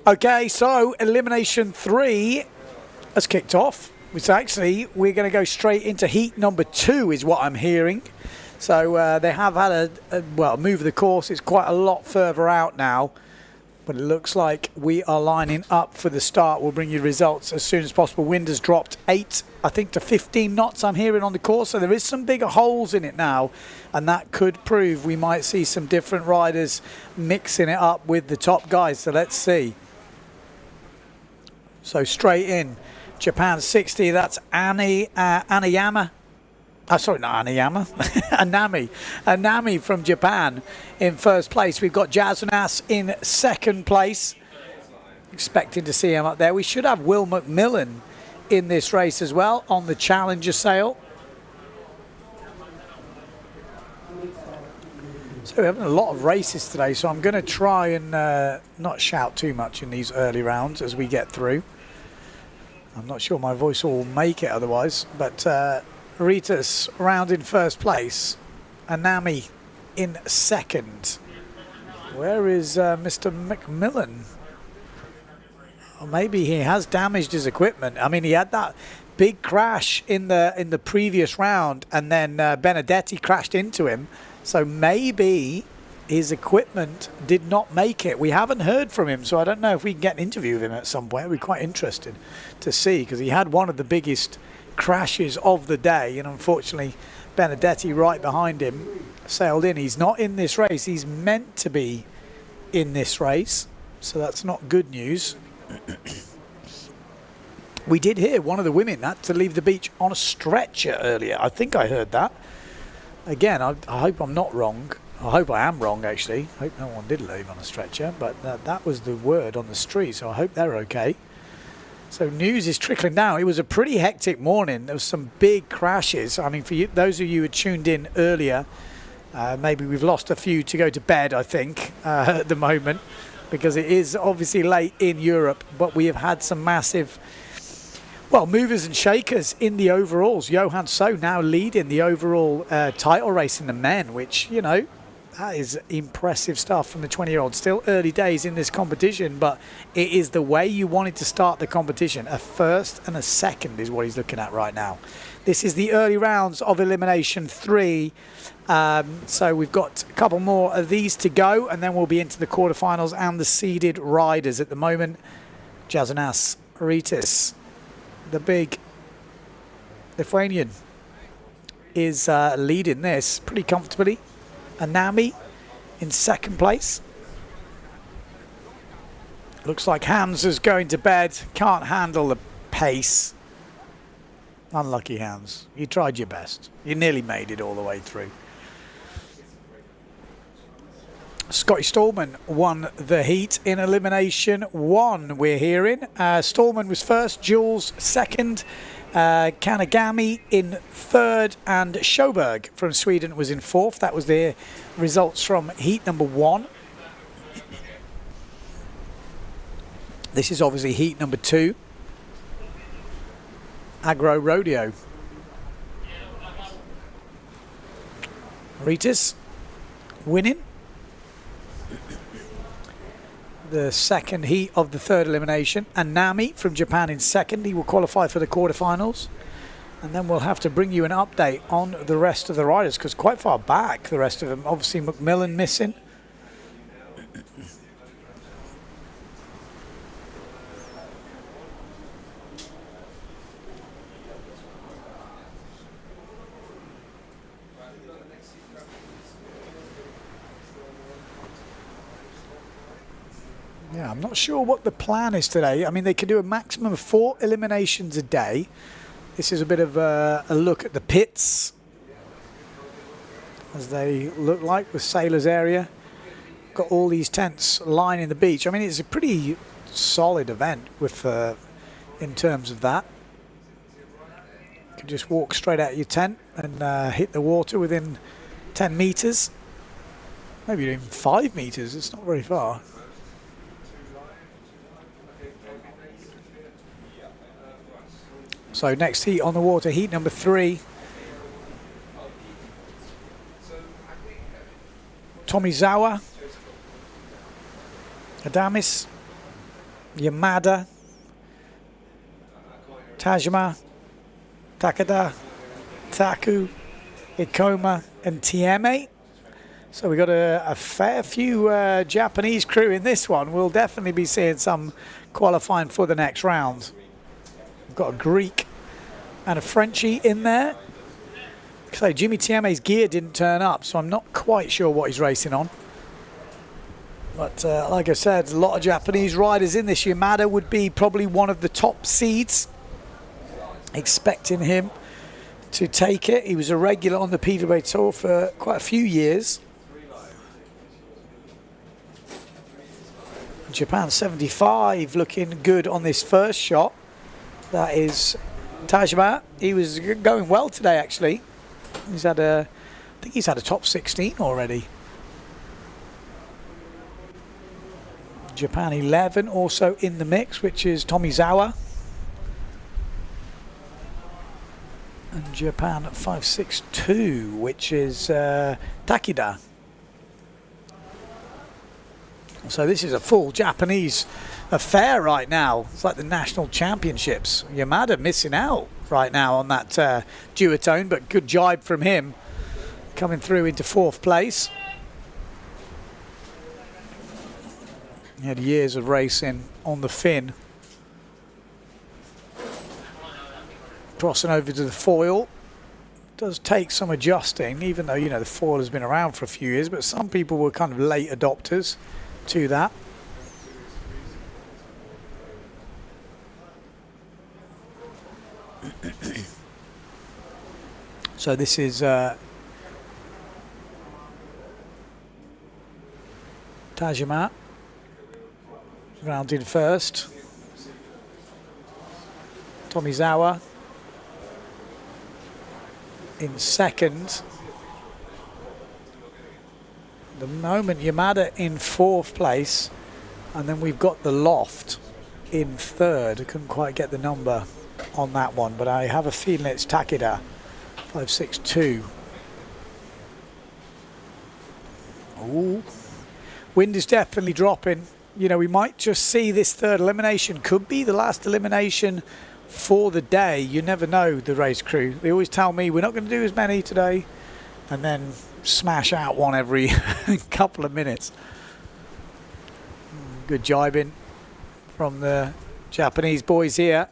Okay, so elimination 3 has kicked off. Which actually, we're going to go straight into heat number 2 is what I'm hearing. So they have had a move of the course. It's quite a lot further out now. But it looks like we are lining up for the start. We'll bring you results as soon as possible. Wind has dropped 8, I think, to 15 knots I'm hearing on the course. So there is some bigger holes in it now. And that could prove we might see some different riders mixing it up with the top guys. So let's see. So straight in. Japan 60, that's Anayama. Sorry, not Anayama. Anami from Japan in first place. We've got Jazunas in second place. Expecting to see him up there. We should have Will McMillan in this race as well on the Challenger sail. So we're having a lot of races today, so I'm going to try and not shout too much in these early rounds as we get through. I'm not sure my voice will make it otherwise, but Ritas round in first place, Anami in second. Where is Mr. McMillan? Or maybe he has damaged his equipment. I mean, he had that big crash in the previous round, and then Benedetti crashed into him. So maybe his equipment did not make it. We haven't heard from him, so I don't know if we can get an interview with him at some point. We're quite interested to see, because he had one of the biggest crashes of the day, and unfortunately Benedetti right behind him sailed in. He's not in this race. He's meant to be in this race, so that's not good news. We did hear one of the women had to leave the beach on a stretcher earlier. I think I heard that. Again, I hope I'm not wrong. I hope I am wrong, actually. I hope no one did leave on a stretcher, but that was the word on the street, so I hope they're okay. So news is trickling down. It was a pretty hectic morning. There was some big crashes. I mean, for you, those of you who tuned in earlier, maybe we've lost a few to go to bed, I think, at the moment, because it is obviously late in Europe, but we have had some massive, well, movers and shakers in the overalls. Johan So now leading the overall title race in the men, which, you know, that is impressive stuff from the 20-year-old. Still early days in this competition, but it is the way you wanted to start the competition. A first and a second is what he's looking at right now. This is the early rounds of Elimination 3. So we've got a couple more of these to go, and then we'll be into the quarterfinals and the seeded riders. At the moment, Jazunas Ritis, the big Lithuanian, is leading this pretty comfortably. Anami in second place. Looks like Hans is going to bed. Can't handle the pace. Unlucky Hans. You tried your best. You nearly made it all the way through. Scotty Stallman won the heat in Elimination 1, we're hearing. Stallman was first, Jules second, Kanagami in third, and Sjöberg from Sweden was in fourth. That was the results from heat number 1. This is obviously heat number 2. Agro Rodeo. Ritis winning the second heat of the third elimination, and Nami from Japan in second. He will qualify for the quarterfinals, and then we'll have to bring you an update on the rest of the riders, because quite far back the rest of them. Obviously McMillan missing. Yeah, I'm not sure what the plan is today. I mean, they can do a maximum of 4 eliminations a day. This is a bit of a look at the pits as they look like with Sailors area. Got all these tents lining the beach. I mean, it's a pretty solid event with in terms of that. You can just walk straight out of your tent and hit the water within 10 meters. Maybe even 5 meters. It's not very far. So next heat on the water, heat number 3. Tomizawa, Adamis, Yamada, Tajima, Takada, Taku, Ikoma, and Tieme. So we got a fair few Japanese crew in this one. We'll definitely be seeing some qualifying for the next round. We've got a Greek and a Frenchie in there. So Jimmy Tieme's gear didn't turn up, so I'm not quite sure what he's racing on. But like I said, a lot of Japanese riders in this. Yamada would be probably one of the top seeds. Expecting him to take it. He was a regular on the PWA Tour for quite a few years. Japan 75 looking good on this first shot. That is Tajima. He was going well today, actually. I think he's had a top 16 already. Japan 11 also in the mix, which is Tomizawa. And Japan 562, which is Takeda. So this is a full Japanese affair right now. It's like the national championships. Yamada missing out right now on that duotone, but good jibe from him, coming through into 4th place. He had years of racing on the fin. Crossing over to the foil. Does take some adjusting, even though, you know, the foil has been around for a few years, but some people were kind of late adopters to that. So this is Tajima rounded first. Tomizawa in second. At the moment, Yamada in 4th place, and then we've got the Loft in 3rd. I couldn't quite get the number on that one, but I have a feeling it's Takeda 562. Ooh, wind is definitely dropping. You know, we might just see this 3rd elimination. Could be the last elimination for the day. You never know, the race crew. They always tell me we're not going to do as many today, and then smash out one every couple of minutes. Good jibing from the Japanese boys here.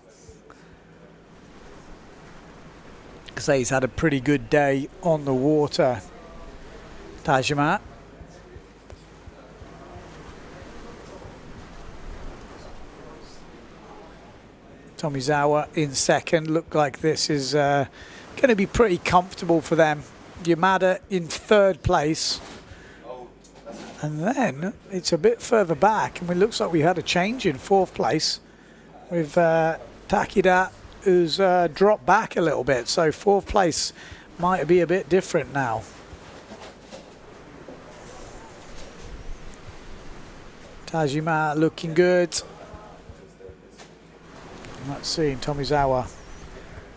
Because he's had a pretty good day on the water. Tajima. Tomizawa in second. Look like this is going to be pretty comfortable for them. Yamada in 3rd place. And then it's a bit further back, and it looks like we had a change in 4th place with Takeda, who's dropped back a little bit. So 4th place might be a bit different now. Tajima looking good. Let's see, Tomizawa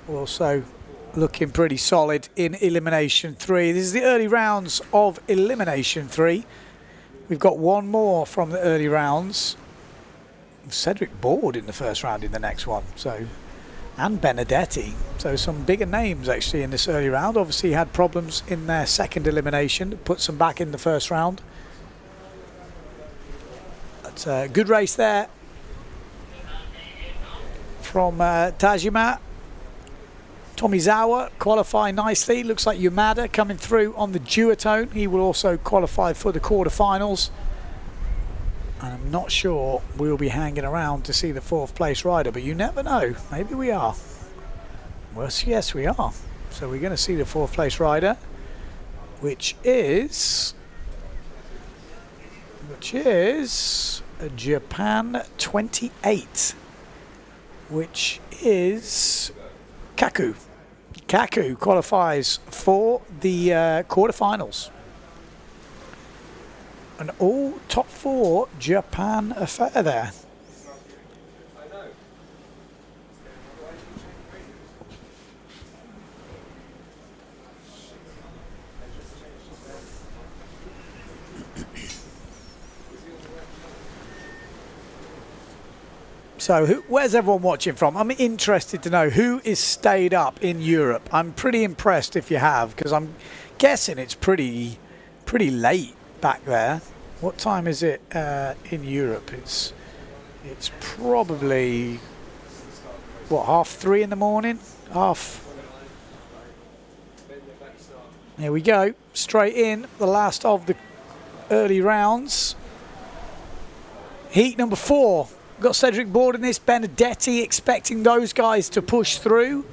also looking pretty solid in Elimination 3. This is the early rounds of Elimination 3. We've got one more from the early rounds. Cedric Board in the first round in the next one. So, and Benedetti. So some bigger names actually in this early round. Obviously had problems in their 2nd elimination. Puts them back in the first round. That's a good race there from Tajima. Tomizawa qualifying nicely. Looks like Yamada coming through on the duotone. He will also qualify for the quarterfinals. And I'm not sure we'll be hanging around to see the 4th place rider, but you never know. Maybe we are. Well, yes, we are. So we're going to see the 4th place rider, which is Japan 28, which is Kaku. Kaku qualifies for the quarterfinals. An all top 4 Japan affair there. So where's everyone watching from? I'm interested to know who is stayed up in Europe. I'm pretty impressed if you have, because I'm guessing it's pretty late back there. What time is it in Europe? It's probably, what, 3:30 in the morning? Here we go, straight in, the last of the early rounds. Heat number 4. We've got Cedric Board in this, Benedetti, expecting those guys to push through.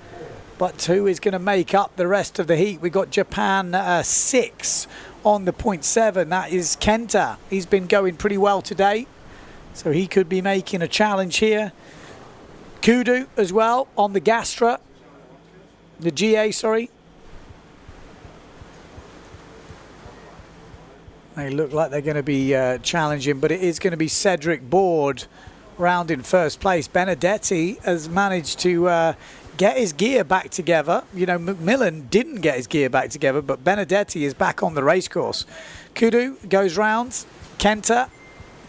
But who is going to make up the rest of the heat? We've got Japan 6 on the 0.7. That is Kenta. He's been going pretty well today, so he could be making a challenge here. Kudu as well on the Gastra. The GA, sorry. They look like they're going to be challenging, but it is going to be Cedric Board round in first place. Benedetti has managed to get his gear back together. You know, Macmillan didn't get his gear back together, but Benedetti is back on the race course. Kudu goes round. Kenta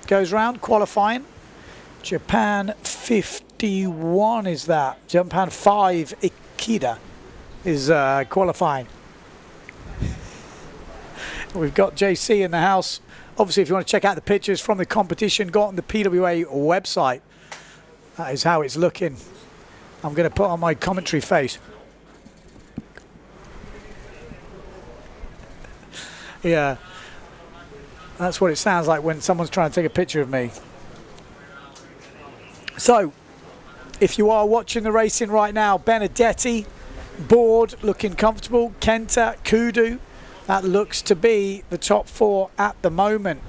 goes round, qualifying. Japan 51 is that. Japan 5, Ikeda is qualifying. We've got JC in the house. Obviously, if you want to check out the pictures from the competition, go on the PWA website. That is how it's looking. I'm going to put on my commentary face. Yeah. That's what it sounds like when someone's trying to take a picture of me. So, if you are watching the racing right now, Benedetti, Board looking comfortable. Kenta, Kudu. That looks to be the top 4 at the moment.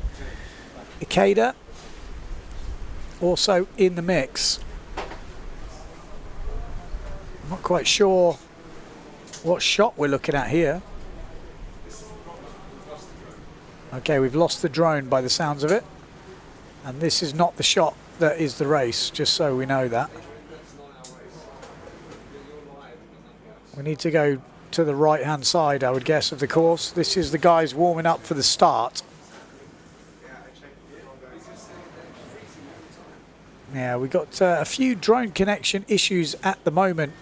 Ikeda also in the mix. I'm not quite sure what shot we're looking at here. Okay, we've lost the drone by the sounds of it. And this is not the shot that is the race, just so we know that. We need to go to the right hand side, I would guess, of the course. This is the guys warming up for the start. Yeah, we got a few drone connection issues at the moment.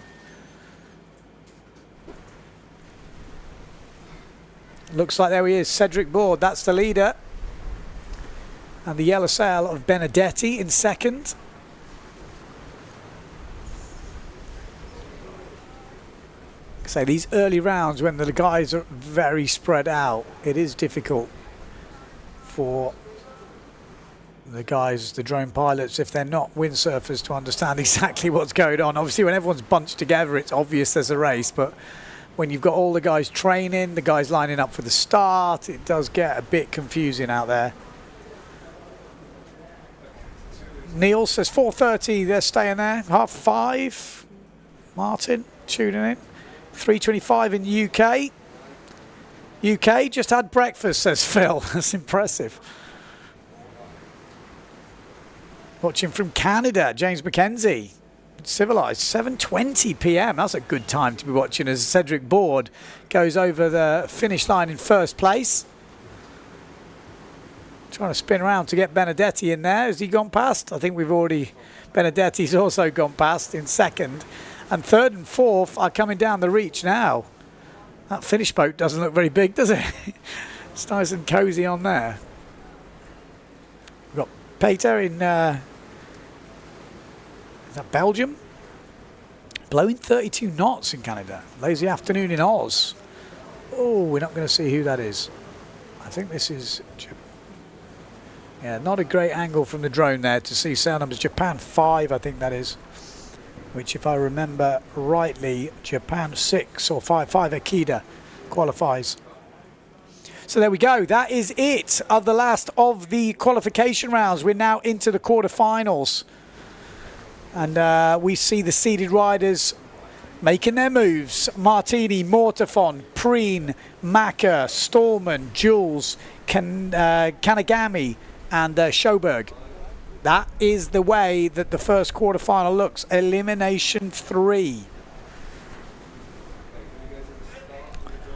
Looks like there he is, Cedric Board, that's the leader. And the yellow sail of Benedetti in second. So these early rounds, when the guys are very spread out, it is difficult for the guys, the drone pilots, if they're not windsurfers, to understand exactly what's going on. Obviously, when everyone's bunched together, it's obvious there's a race, but when you've got all the guys training, the guys lining up for the start, it does get a bit confusing out there. Neil says 4:30, they're staying there. 5:30, Martin tuning in. 3:25 in UK. UK just had breakfast, says Phil. That's impressive. Watching from Canada, James McKenzie. Civilized, 7:20 p.m. That's a good time to be watching as Cedric Board goes over the finish line in first place. Trying to spin around to get Benedetti in there. Has he gone past? I think we've already... Benedetti's also gone past in second. And third and fourth are coming down the reach now. That finish boat doesn't look very big, does it? It's nice and cosy on there. We've got Peter in... is that Belgium? Blowing 32 knots in Canada. Lazy afternoon in Oz. Oh, we're not going to see who that is. I think this is... Yeah, not a great angle from the drone there to see sail numbers. Japan 5, I think that is. Which, if I remember rightly, Japan 6 or 5 Ikeda qualifies. So there we go. That is it of the last of the qualification rounds. We're now into the quarterfinals. And we see the seeded riders making their moves. Martini, Mortafon, Preen, Maka, Stallman, Jules, Kanagami, and Schoberg. That is the way that the first quarterfinal looks. Elimination 3.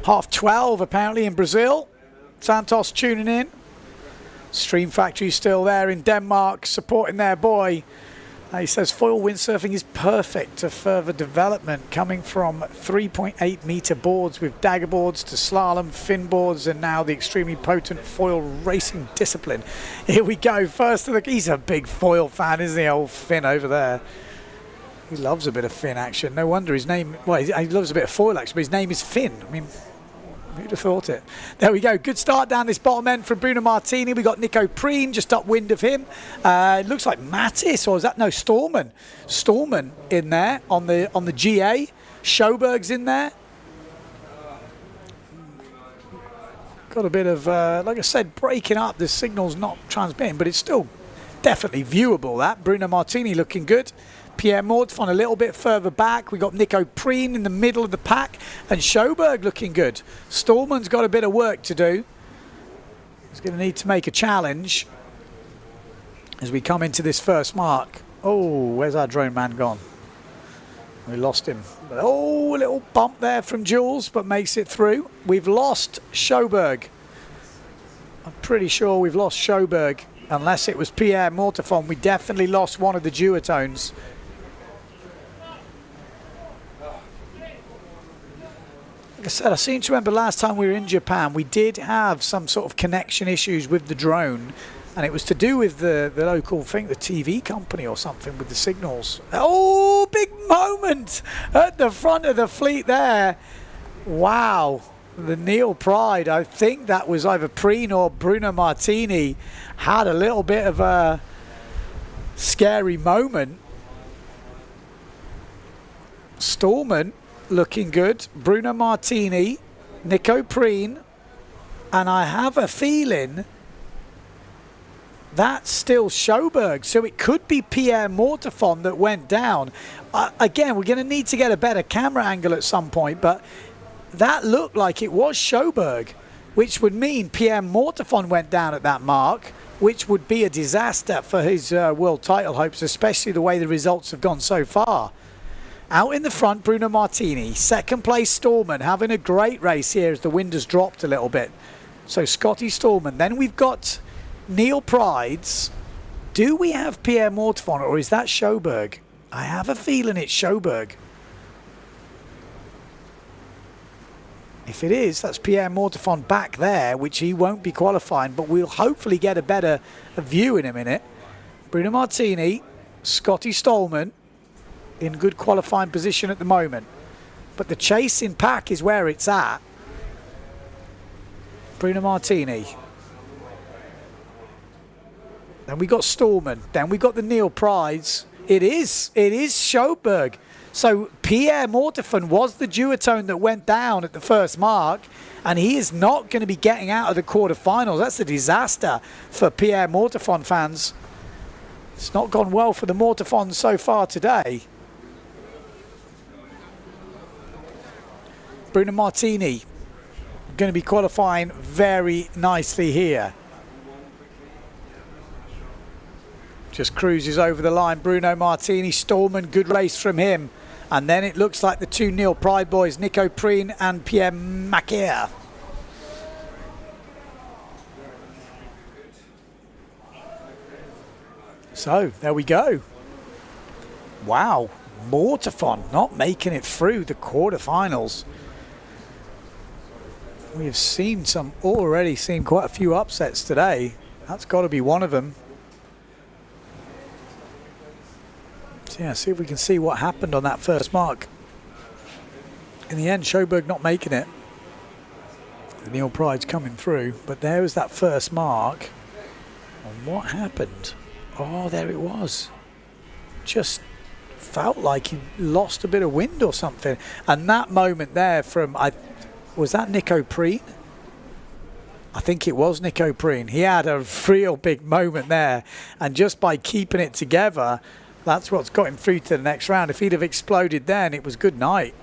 12:30 apparently in Brazil. Santos tuning in. Stream Factory still there in Denmark, supporting their boy He says foil windsurfing is perfect to further development, coming from 3.8 meter boards with dagger boards to slalom, fin boards, and now the extremely potent foil racing discipline. Here we go. First look, he's a big foil fan, isn't he, old Finn over there? He loves a bit of fin action. No wonder his name, well, he loves a bit of foil action, but his name is Finn. I mean, who'd have thought it? There we go. Good start down this bottom end from Bruno Martini. We got Nico Preen just upwind of him. It looks like Mattis, or is that no Storman? Storman in there on the GA. Schoberg's in there. Got a bit of, like I said, breaking up. The signal's not transmitting, but it's still definitely viewable. That Bruno Martini looking good. Pierre Mortfon a little bit further back. We got Nico Preen in the middle of the pack, and Schoberg looking good. Stallman's got a bit of work to do. He's going to need to make a challenge as we come into this first mark. Oh, where's our drone man gone? We lost him. Oh, a little bump there from Jules, but makes it through. We've lost Schoberg. I'm pretty sure we've lost Schoberg. Unless it was Pierre Mortefon, we definitely lost one of the duotones. Like I said, I seem to remember last time we were in Japan, we did have some sort of connection issues with the drone, and it was to do with the local thing, the TV company or something, with the signals. Oh, big moment at the front of the fleet there. Wow. The Neil Pride, I think that was either Preen or Bruno Martini, had a little bit of a scary moment. Stallman looking good. Bruno Martini, Nico Preen, and I have a feeling that's still Schoberg, so it could be Pierre Mortefon that went down. Again, we're going to need to get a better camera angle at some point, but that looked like it was Schoberg, which would mean Pierre Mortefon went down at that mark, which would be a disaster for his world title hopes, especially the way the results have gone so far. Out in the front, Bruno Martini. Second place, Stallman, having a great race here as the wind has dropped a little bit. So Scotty Stallman. Then we've got Neil Prides. Do we have Pierre Mortefon, or is that Schoberg? I have a feeling it's Schoberg. If it is, that's Pierre Mortefon back there, which he won't be qualifying, but we'll hopefully get a better view in a minute. Bruno Martini, Scotty Stallman in good qualifying position at the moment. But the chase in pack is where it's at. Bruno Martini. Then we got Stallman. Then we got the Neil Prides. It is Schoberg. So Pierre Mortefon was the duotone that went down at the first mark, and he is not going to be getting out of the quarterfinals. That's a disaster for Pierre Mortefon fans. It's not gone well for the Mortefons so far today. Bruno Martini going to be qualifying very nicely here. Just cruises over the line. Bruno Martini, Stallman, good race from him. And then it looks like the two Neil Pride boys, Nico Preen and Pierre Macaire. So, there we go. Wow, Mortefon not making it through the quarterfinals. We've seen already seen quite a few upsets today. That's got to be one of them. So yeah, see if we can see what happened on that first mark. In the end, Schoberg not making it. The Neil Pride's coming through, but there was that first mark. And what happened? Oh, there it was. Just felt like he lost a bit of wind or something. And that moment there from, was that Nico Preen? I think it was Nico Preen. He had a real big moment there. And just by keeping it together, that's what's got him through to the next round. If he'd have exploded then, it was good night.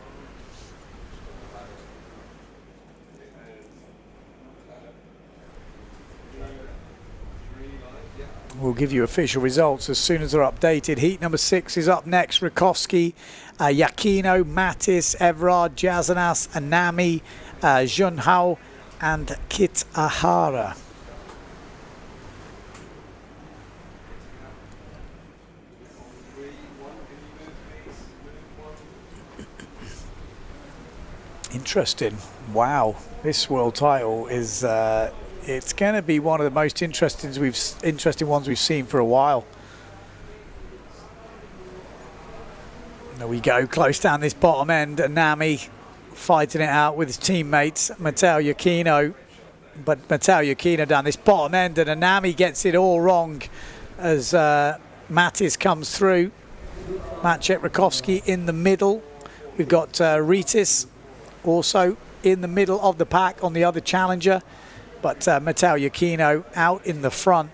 We'll give you official results as soon as they're updated. Heat number 6 is up next. Rakowski, Yakino, Mattis, Everard, Jazanas, Anami, Junhao, and Kitahara. Interesting. Wow, this world title is it's going to be one of the most interesting ones we've seen for a while. There we go, close down this bottom end, and Nami fighting it out with his teammates, Matteo Yukino. But Matteo Yukino down this bottom end, and Anami gets it all wrong as Mattis comes through. Maciej Rakowski in the middle. We've got Ritis also in the middle of the pack on the other challenger, but Matteo Yukino out in the front.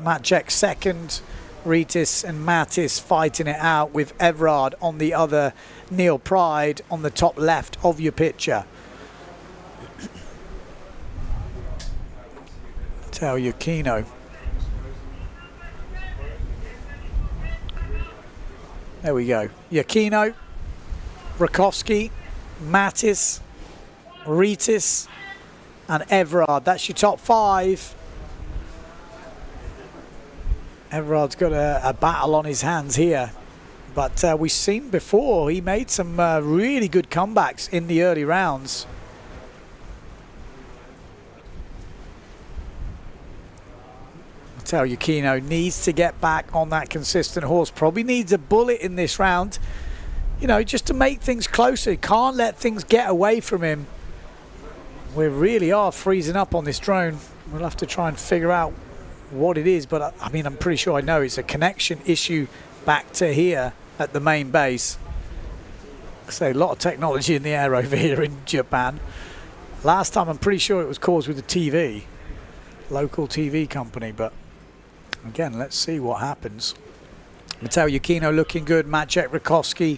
Maciej second. Ritis and Mattis fighting it out with Everard on the other, Neil Pride on the top left of your picture. Matteo Yukino. There we go. Yukino, Rakowski, Mattis, Ritis and Everard. That's your top five. Everard's got a battle on his hands here, but we've seen before he made some really good comebacks in the early rounds. Matteo Yukino needs to get back on that consistent horse, probably needs a bullet in this round, you know, just to make things closer. He can't let things get away from him. We really are freezing up on this drone. We'll have to try and figure out what it is, but I mean, I'm pretty sure I know it's a connection issue back to here at the main base. So a lot of technology in the air over here in Japan. Last time I'm pretty sure it was caused with the TV, local TV company, but again, let's see what happens. Matteo Yukino looking good, Maciej Rakowski,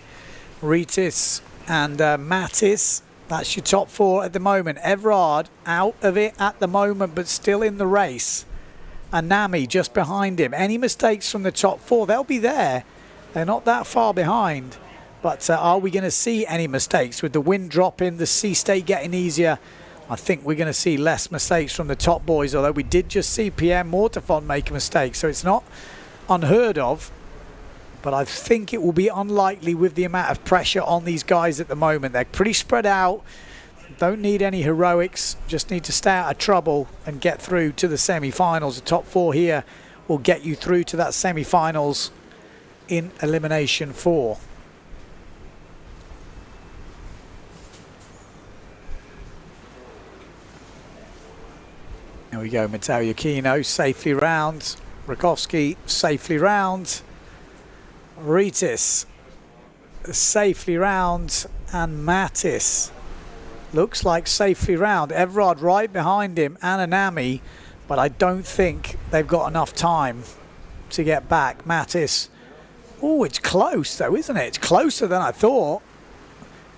Ritis and Mattis. That's your top four at the moment. Everard out of it at the moment, but still in the race. And Nami just behind him. Any mistakes from the top four, they'll be there. They're not that far behind. But are we going to see any mistakes? With the wind dropping, the sea state getting easier, I think we're going to see less mistakes from the top boys, although we did just see Pierre Mortefond make a mistake, so it's not unheard of. But I think it will be unlikely with the amount of pressure on these guys at the moment. They're pretty spread out. Don't need any heroics, just need to stay out of trouble and get through to the semi-finals. The top four here will get you through to that semi-finals in elimination 4. There we go, Matteo Yukino safely round, Rakowski safely round, Ritis safely round, and Mattis looks like safely round. Everard right behind him, and Anami, but I don't think they've got enough time to get back. Mattis, oh, it's close though, isn't it? It's closer than I thought.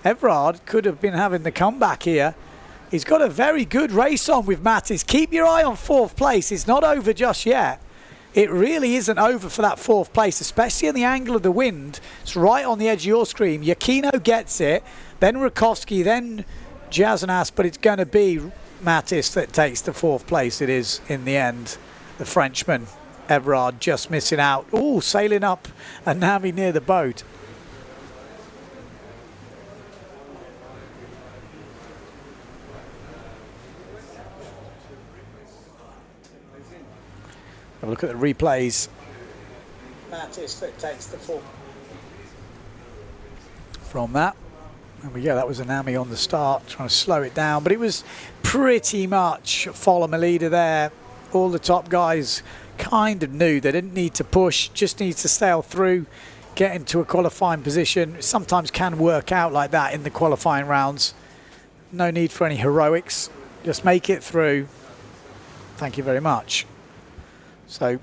Everard could have been having the comeback here. He's got a very good race on with Mattis. Keep your eye on 4th place. It's not over just yet. It really isn't over for that 4th place, especially in the angle of the wind. It's right on the edge of your screen. Yukino gets it, then Rakowski, then Jazanas, but it's going to be Mattis that takes the 4th place. It is in the end. The Frenchman, Everard, just missing out. Oh, sailing up and Nami near the boat. Have a look at the replays. Mattis that takes the 4th. From that. There we go, that was Anami on the start, trying to slow it down, but it was pretty much follow my leader there. All the top guys kind of knew they didn't need to push, just needs to sail through, get into a qualifying position. It sometimes can work out like that in the qualifying rounds. No need for any heroics, just make it through. Thank you very much. So,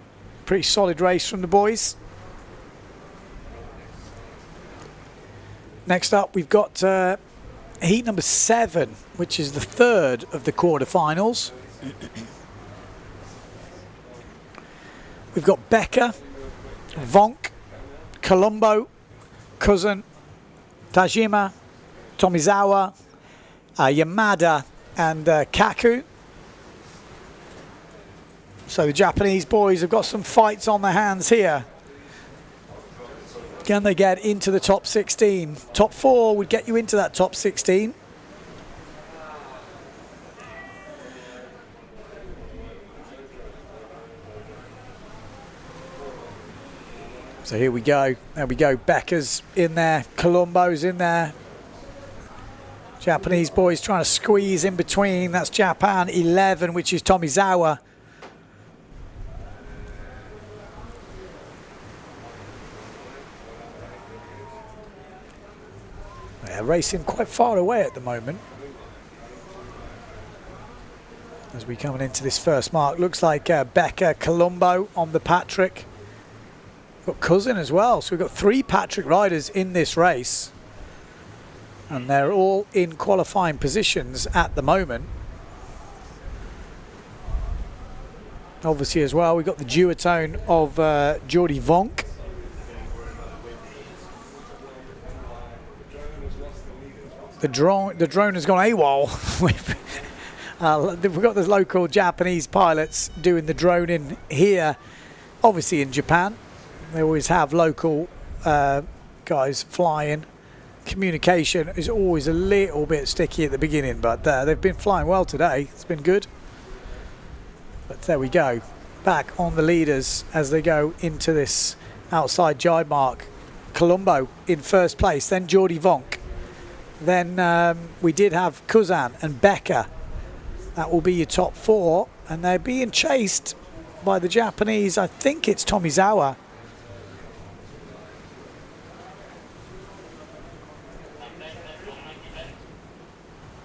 pretty solid race from the boys. Next up, we've got heat number 7, which is the 3rd of the quarterfinals. We've got Becker, Vonk, Colombo, Cousin, Tajima, Tomizawa, Yamada, and Kaku. So the Japanese boys have got some fights on their hands here. Can they get into the top 16? Top 4 would get you into that top 16. So here we go. There we go. Becca's in there. Colombo's in there. Japanese boys trying to squeeze in between. That's Japan 11, which is Tomizawa. They're racing quite far away at the moment. As we coming into this first mark, looks like Becca, Colombo on the Patrick. Got Cousin as well, so we've got 3 Patrick riders in this race. And they're all in qualifying positions at the moment. Obviously as well, we've got the duotone of Jordi Vonk. The drone has gone AWOL. We've got the local Japanese pilots doing the droning here, obviously in Japan. They always have local guys flying. Communication is always a little bit sticky at the beginning, but they've been flying well today. It's been good. But there we go. Back on the leaders as they go into this outside jibe mark. Colombo in first place, then Jordi Vonk. Then we did have Kuzan and Becca. That will be your top 4. And they're being chased by the Japanese. I think it's Tomizawa.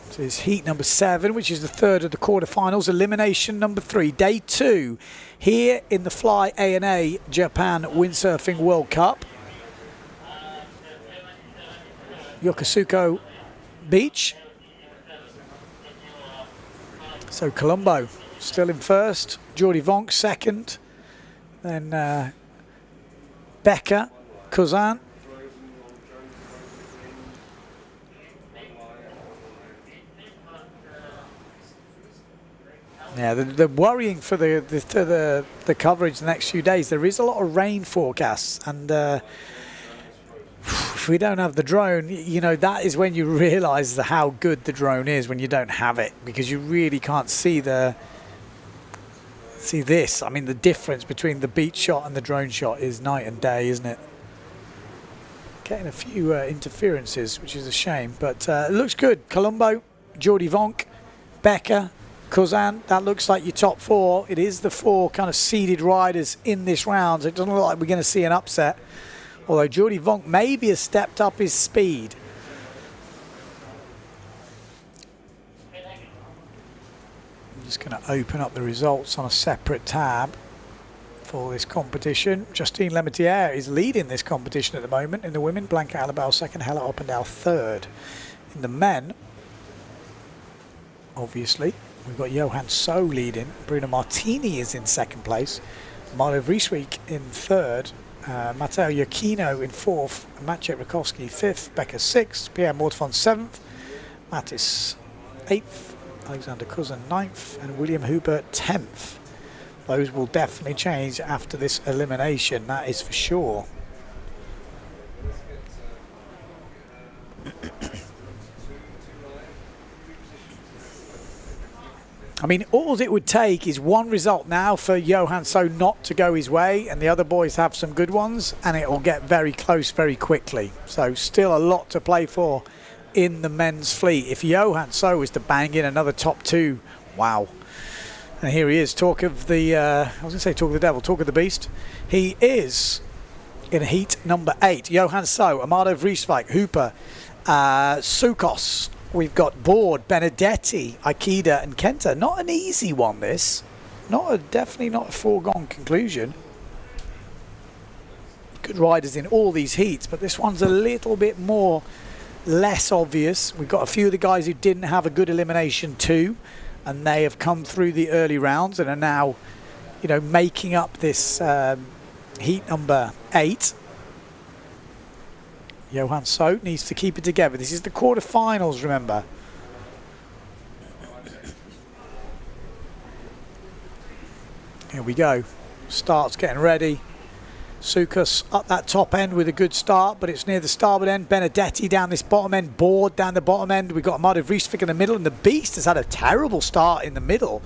So it's heat number 7, which is the 3rd of the quarterfinals. Elimination number 3, day 2. Here in the Fly A&A Japan Windsurfing World Cup. Yokosuka Beach. So Colombo still in first, Jordi Vonk second, then Becca, Kuzan. Yeah, the worrying for the coverage the next few days, there is a lot of rain forecasts, and if we don't have the drone, you know, that is when you realise how good the drone is when you don't have it, because you really can't see this. I mean, the difference between the beach shot and the drone shot is night and day, isn't it? Getting a few interferences, which is a shame, but it looks good. Colombo, Jordi Vonk, Becca, Kuzan, that looks like your top 4. It is the 4 kind of seeded riders in this round, so it doesn't look like we're going to see an upset. Although Jordi Vonk maybe has stepped up his speed. I'm just going to open up the results on a separate tab for this competition. Justine Lemaitre is leading this competition at the moment. In the women, Blanca Alabal second, Hella Oppendahl third. In the men, obviously, we've got Johan So leading. Bruno Martini is in second place. Marlo Vrieswijk in third. Matteo Iachino in fourth, Maciej Rakowski fifth, Becca sixth, Pierre Mortefon seventh, Mattis eighth, Alexander Cousin ninth, and William Hubert 10th. Those will definitely change after this elimination, that is for sure. I mean, all it would take is one result now for Johan So not to go his way, and the other boys have some good ones, and it will get very close very quickly. So still a lot to play for in the men's fleet. If Johan So was to bang in another top 2, wow. And here he is, talk of the, I was going to say talk of the devil, talk of the beast. He is in heat number 8. Johan So, Amado Vrieswijk, Hooper, Sukos. We've got Board, Benedetti, Aikida and Kenta. Not an easy one, this. Definitely not a foregone conclusion. Good riders in all these heats, but this one's a little bit less obvious. We've got a few of the guys who didn't have a good elimination too, and they have come through the early rounds and are now, you know, making up this heat number 8. Johan So needs to keep it together. This is the quarterfinals, remember. Here we go. Start's getting ready. Sukas up that top end with a good start, but it's near the starboard end. Benedetti down this bottom end. Board down the bottom end. We've got Amado Vrieswijk in the middle, and the Beast has had a terrible start in the middle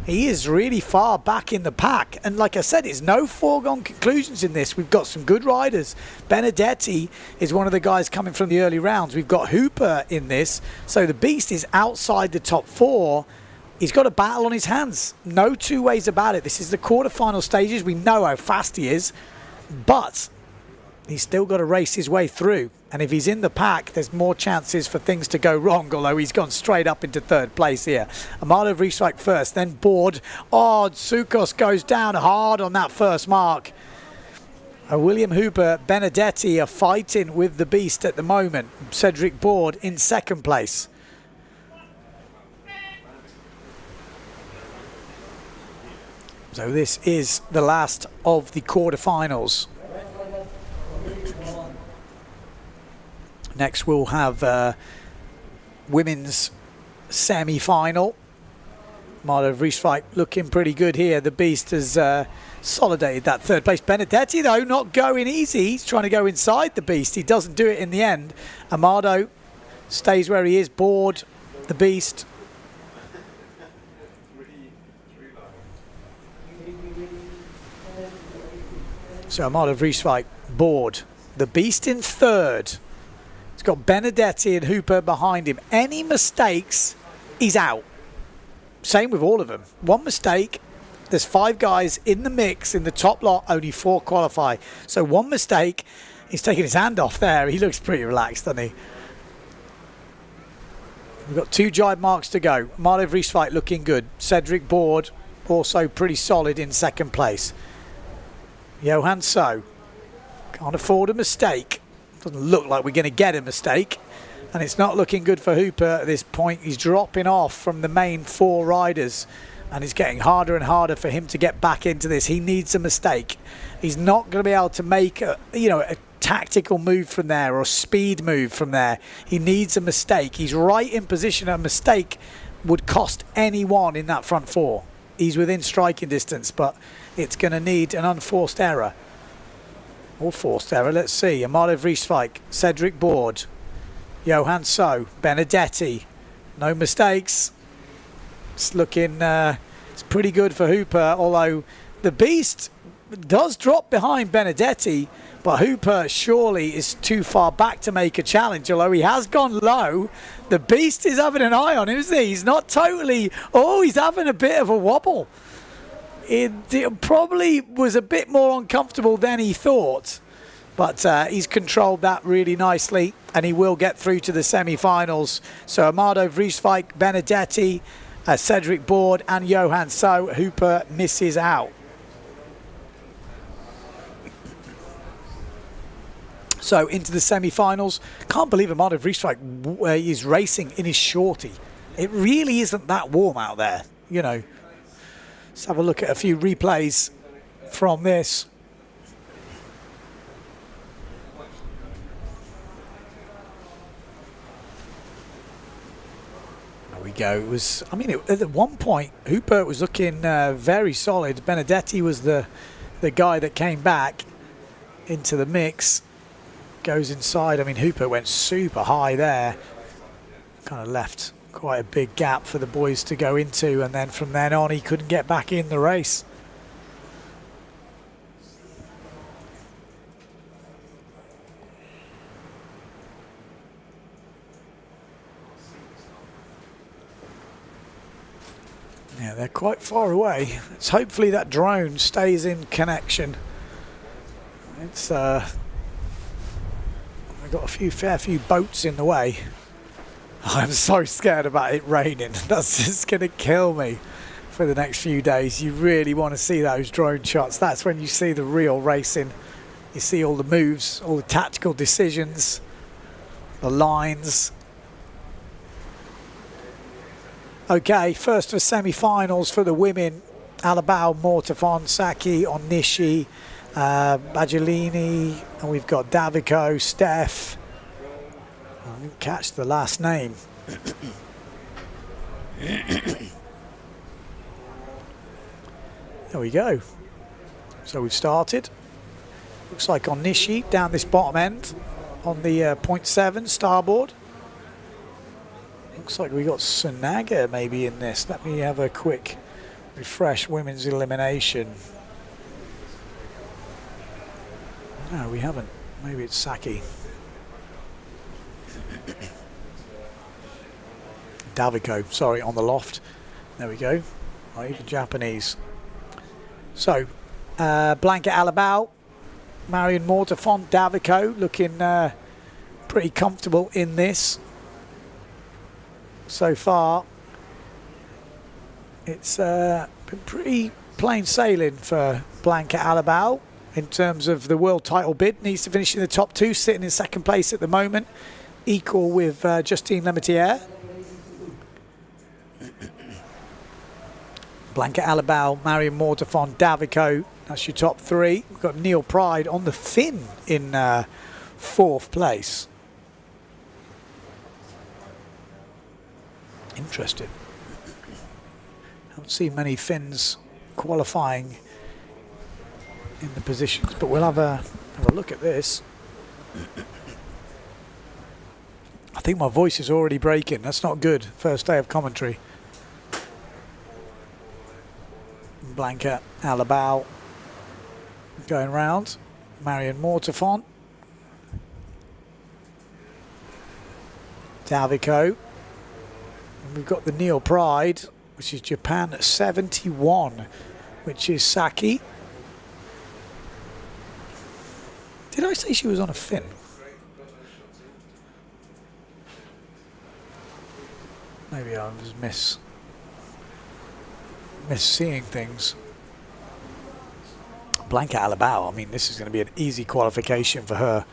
He is really far back in the pack. And like I said, it's no foregone conclusions in this. We've got some good riders. Benedetti is one of the guys coming from the early rounds. We've got Hooper in this. So the Beast is outside the top 4. He's got a battle on his hands. No two ways about it. This is the quarterfinal stages. We know how fast he is. But he's still got to race his way through. And if he's in the pack, there's more chances for things to go wrong, although he's gone straight up into 3rd place here. Amado Vrieswijk first, then Board. Oh, Tsukos goes down hard on that first mark. William Hooper, Benedetti are fighting with the Beast at the moment. Cedric Board in 2nd place. So this is the last of the quarterfinals. Next we'll have women's semi-final. Amado Vrieswijk looking pretty good here. The Beast has solidated that 3rd place. Benedetti though not going easy. He's trying to go inside the Beast. He doesn't do it in the end. Amado stays where he is. Board, the Beast. So Amado Vrieswijk, Board. The Beast in 3rd. He's got Benedetti and Hooper behind him. Any mistakes, he's out. Same with all of them. One mistake, there's 5 guys in the mix in the top lot, only 4 qualify. So one mistake, he's taking his hand off there. He looks pretty relaxed, doesn't he? We've got 2 jibe marks to go. Amado Vrieswijk looking good. Cedric Board also pretty solid in 2nd place. Johan So can't afford a mistake. Doesn't look like we're going to get a mistake, and it's not looking good for Hooper at this point. He's dropping off from the main 4 riders, and it's getting harder and harder for him to get back into this. He needs a mistake. He's not going to be able to make a tactical move from there or a speed move from there. He needs a mistake. He's right in position. A mistake would cost anyone in that front 4. He's within striking distance, but it's going to need an unforced error. Or forced error, let's see. Amado Vrieswijk, Cedric Board, Johan So, Benedetti. No mistakes. It's looking, it's pretty good for Hooper, although the Beast does drop behind Benedetti, but Hooper surely is too far back to make a challenge, although he has gone low. The Beast is having an eye on him, isn't he? He's not totally, he's having a bit of a wobble. It probably was a bit more uncomfortable than he thought, but he's controlled that really nicely, and he will get through to the semi-finals. So Amado Vrieswijk, Benedetti, Cedric Board and Johan So. Hooper misses out. So into the semi-finals. Can't believe Amado Vrieswijk is racing in his shorty. It really isn't that warm out there, you know. Let's have a look at a few replays from this. There we go. It was, I mean, at one point, Hooper was looking very solid. Benedetti was the guy that came back into the mix. Goes inside. I mean, Hooper went super high there. Kind of left quite a big gap for the boys to go into, and then from then on he couldn't get back in the race. Yeah, they're quite far away. Let's hopefully that drone stays in connection. It's I've got a fair few boats in the way. I'm so scared about it raining. That's just going to kill me for the next few days. You really want to see those drone shots. That's when you see the real racing. You see all the moves, all the tactical decisions, the lines. Okay, first for semi-finals for the women. Alabao, Mortafon, Saki, Onishi, Baggiolini, and we've got Davico, Steph. I didn't catch the last name. There we go. So we've started. Looks like Onishi down this bottom end on the 0.7 starboard. Looks like we got Sunaga maybe in this. Let me have a quick refresh women's elimination. No, we haven't. Maybe it's Saki. Daviko, sorry, on the loft. There we go. Oh, even Japanese. So, Blanca Alabao, Marion Mortafont, Daviko looking pretty comfortable in this. So far, it's been pretty plain sailing for Blanca Alabao in terms of the world title bid. Needs to finish in the top 2, sitting in second place at the moment, equal with Justine Lemaitre. Blanca Alabao, Marion Mortafont, Daviko, that's your top 3. We've got Neil Pride on the fin in 4th place. Interesting. Haven't seen many Finns qualifying in the positions, but we'll have a look at this. I think my voice is already breaking. That's not good. First day of commentary. Blanca Alabao going round. Marion Mortafont. Daviko. And we've got the Neil Pride, which is Japan at 71, which is Saki. Did I say she was on a fin? Maybe I was seeing things. Blanca Alabao, I mean, this is going to be an easy qualification for her.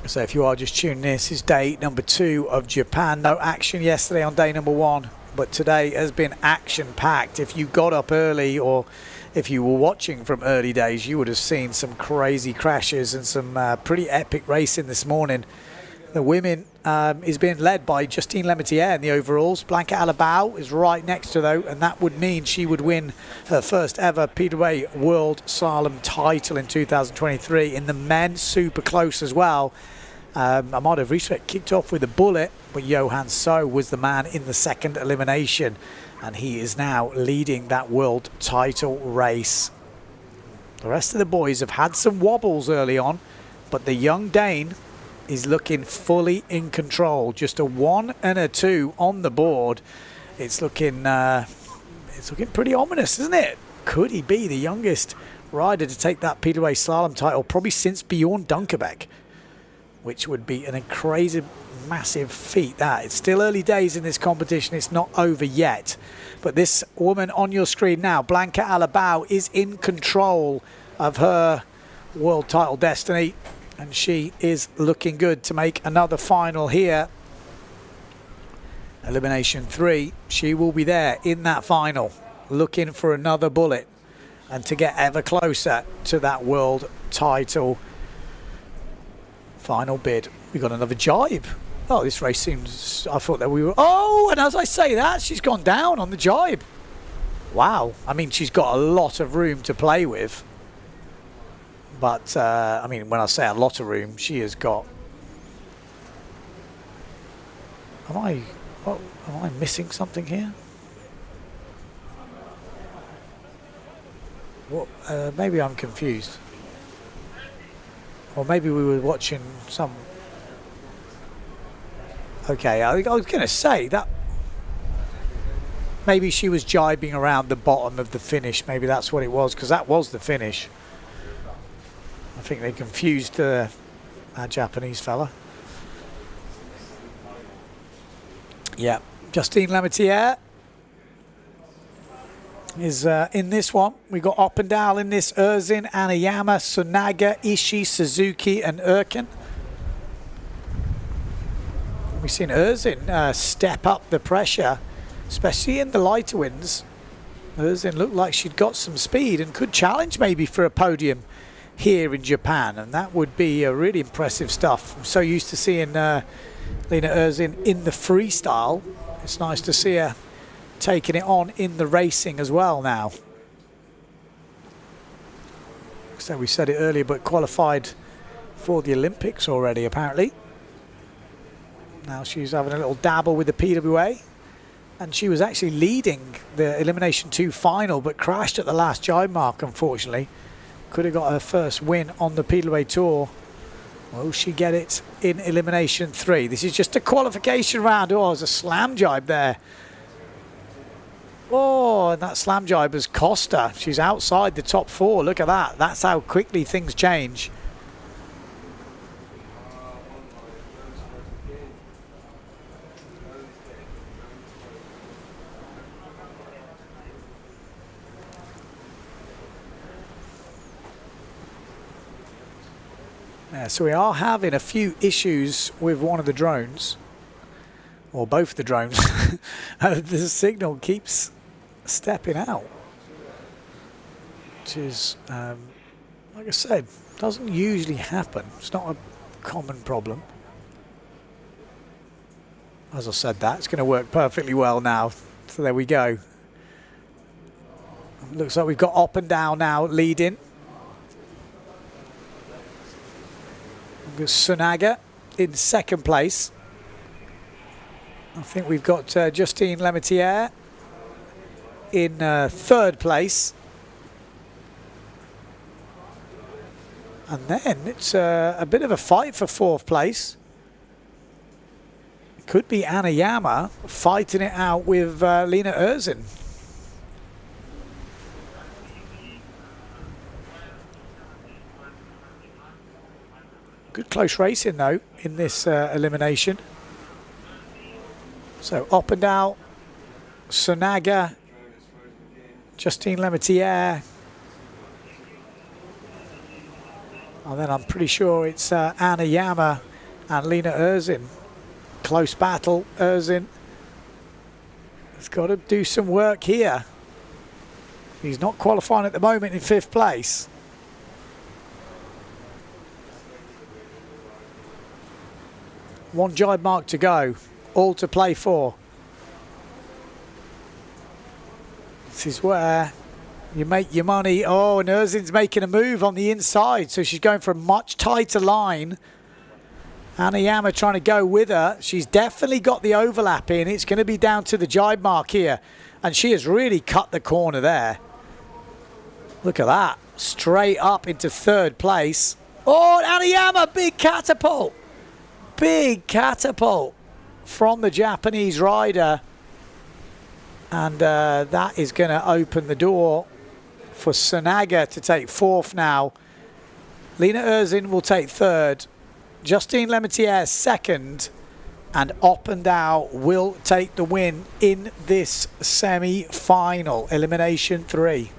So if you are just tuning in, this is day number 2 of Japan. No action yesterday on day number 1, but today has been action-packed. If you got up early or if you were watching from early days, you would have seen some crazy crashes and some pretty epic racing this morning. The women is being led by Justine Lemaitre in the overalls. Blanca Alabao is right next to though, and that would mean she would win her first ever PWA World Slalom title in 2023. In the men, super close as well. Amado Vrieswijk kicked off with a bullet, but Johan So was the man in the second elimination, and he is now leading that world title race. The rest of the boys have had some wobbles early on, but the young Dane is looking fully in control. Just a 1 and a 2 on the board. It's looking pretty ominous, isn't it? Could he be the youngest rider to take that PWA Slalom title probably since Bjorn Dunkerbeck? Which would be an crazy, massive feat. That it's still early days in this competition. It's not over yet. But this woman on your screen now, Blanca Alabao, is in control of her world title destiny. And she is looking good to make another final here. Elimination 3. She will be there in that final, looking for another bullet and to get ever closer to that world title. Final bid. We got another jibe. Oh, this race seems... I thought that we were... Oh, and as I say that, she's gone down on the jibe. Wow. I mean, she's got a lot of room to play with. But, I mean, when I say a lot of room, she has got... Am I missing something here? What? Maybe I'm confused. Or maybe we were watching some... Okay, I was going to say that... Maybe she was jibing around the bottom of the finish. Maybe that's what it was, because that was the finish. I think they confused our Japanese fella. Yeah, Justine Lemaitre is in this one. We got Oppendal in this, Erzin, Anayama, Sunaga, Ishii, Suzuki and Erkin. We've seen Erzin step up the pressure, especially in the lighter winds. Erzin looked like she'd got some speed and could challenge maybe for a podium here in Japan, and that would be really impressive stuff. I'm so used to seeing Lena Erzin in the freestyle. It's nice to see her taking it on in the racing as well now. So we said it earlier, but qualified for the Olympics already apparently. Now she's having a little dabble with the PWA. And she was actually leading the Elimination 2 final, but crashed at the last jibe mark, unfortunately. Could have got her first win on the PWA Tour. Will she get it in Elimination 3? This is just a qualification round. Oh, there's a slam jibe there. Oh, and that slam jibe has cost her. She's outside the top 4. Look at that. That's how quickly things change. Yeah, so we are having a few issues with one of the drones, or both the drones. The signal keeps stepping out, which is, like I said, doesn't usually happen. It's not a common problem. As I said that, it's going to work perfectly well now. So there we go. Looks like we've got up and down now leading. Sunaga in second place. I think we've got Justine Lemaitre in third place. And then it's a bit of a fight for fourth place. It could be Anna Yama fighting it out with Lena Erzin. Good close racing though in this elimination. So up and out, Sunaga, Justine Lemaitre, and then I'm pretty sure it's Anna Yama and Lena Erzin. Close battle. Erzin has got to do some work here. He's not qualifying at the moment in fifth place. One jibe mark to go, all to play for. This is where you make your money. Oh, and Erzin's making a move on the inside, so she's going for a much tighter line. Anna Yama trying to go with her. She's definitely got the overlap in. It's going to be down to the jibe mark here, and she has really cut the corner there. Look at that, straight up into third place. Oh, Anna Yama, big catapult. Big catapult from the Japanese rider, and that is going to open the door for Sunaga to take fourth now. Lena Erzin will take third, Justine Lemaitre second, and Oppendow will take the win in this semi-final, Elimination 3.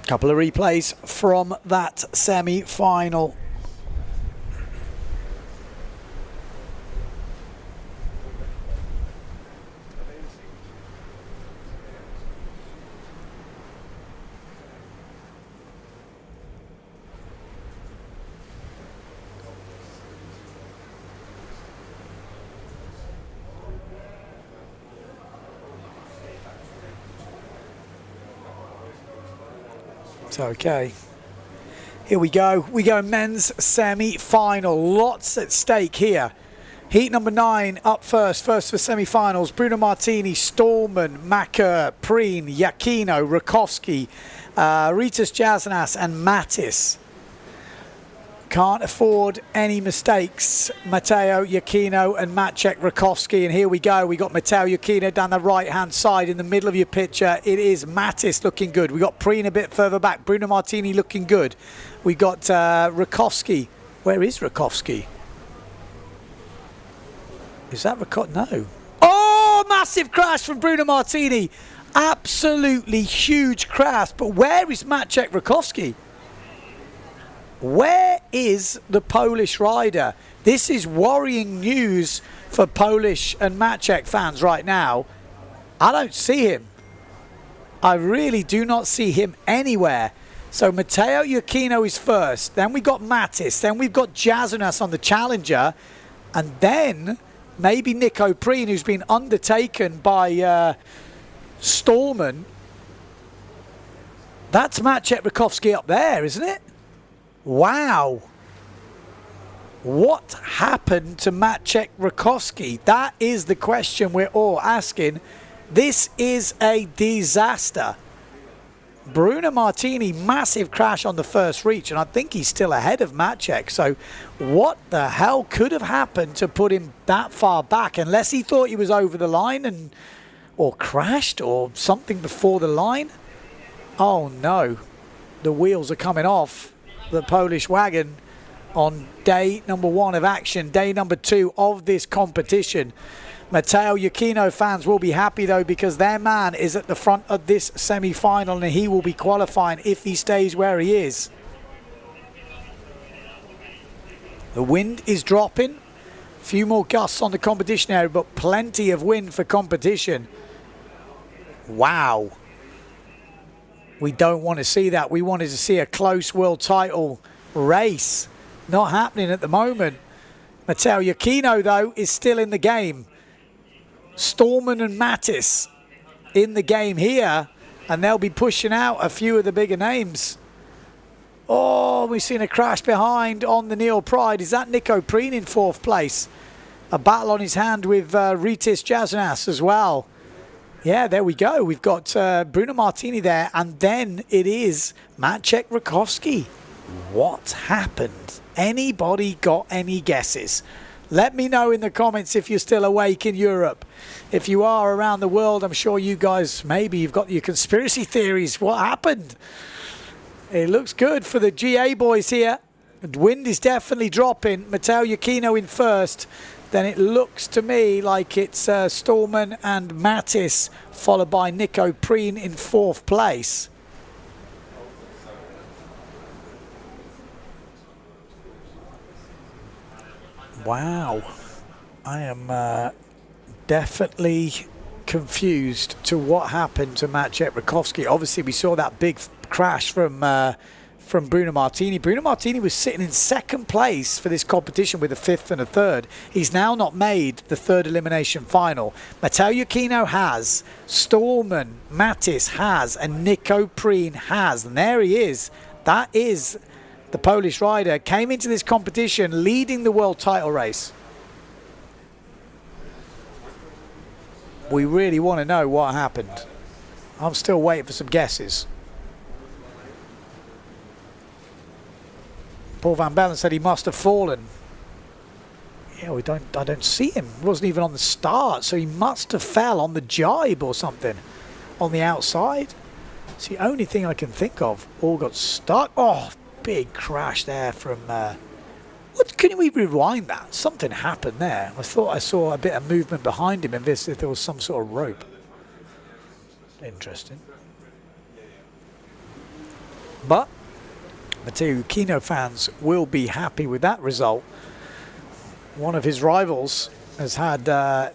Couple of replays from that semi-final. Okay, here we go. We go men's semi-final. Lots at stake here. Heat number 9 up first. First for semi-finals. Bruno Martini, Stallman, Macker, Preen, Yakino, Rakowski, Ritas Jasnas and Mattis. Can't afford any mistakes. Matteo, Yakino and Maciek Rakowski. And here we go. We got Matteo Yakino down the right-hand side in the middle of your picture. It is Mattis looking good. We got Preen a bit further back. Bruno Martini looking good. We got Rakowski. Where is Rakowski? Is that Rakowski? No. Oh, massive crash from Bruno Martini. Absolutely huge crash. But where is Maciek Rakowski? Where is the Polish rider? This is worrying news for Polish and Maciek fans right now. I don't see him. I really do not see him anywhere. So Matteo Iuchino is first. Then we got Mattis. Then we've got Jazunas on the challenger. And then maybe Nico Preen, who's been undertaken by Stallman. That's Maciek Rakowski up there, isn't it? Wow. What happened to Maciek Rakowski? That is the question we're all asking. This is a disaster. Bruno Martini, massive crash on the first reach, and I think he's still ahead of Maciek. So what the hell could have happened to put him that far back? Unless he thought he was over the line or crashed or something before the line. Oh no, the wheels are coming off the Polish wagon on day number 1 of action, day number 2 of this competition. Matteo Iuchino fans will be happy though, because their man is at the front of this semi-final and he will be qualifying if he stays where he is. The wind is dropping. A few more gusts on the competition area, but plenty of wind for competition. Wow. We don't want to see that. We wanted to see a close world title race. Not happening at the moment. Matteo Iuchino, though, is still in the game. Stallman and Mattis in the game here, and they'll be pushing out a few of the bigger names. Oh, we've seen a crash behind on the Neil Pride. Is that Nico Preen in 4th place? A battle on his hand with Rytis Jazunas as well. Yeah, there we go. We've got Bruno Martini there, and then it is Maciek Rakowski. What happened? Anybody got any guesses? Let me know in the comments if you're still awake in Europe. If you are around the world, I'm sure you guys, maybe you've got your conspiracy theories. What happened? It looks good for the GA boys here. The wind is definitely dropping. Matteo Iuchino in first. Then it looks to me like it's Stallman and Mattis, followed by Nico Preen in 4th place. Wow. I am definitely confused to what happened to Maciek Rakowski. Obviously, we saw that big crash from Bruno Martini. Bruno Martini was sitting in 2nd place for this competition with a 5th and a 3rd. He's now not made the 3rd elimination final. Matteo Iuchino has, Stallman, Mattis has, and Nico Preen has. And there he is. That is the Polish rider. Came into this competition leading the world title race. We really want to know what happened. I'm still waiting for some guesses. Paul Van Bellen said he must have fallen. Yeah, I don't see him. He wasn't even on the start, so he must have fell on the jibe or something on the outside. It's the only thing I can think of. All got stuck. Oh, big crash there from... What? Can we rewind that? Something happened there. I thought I saw a bit of movement behind him, and if there was some sort of rope. Interesting. But Matteo Iuchino fans will be happy with that result. One of his rivals has had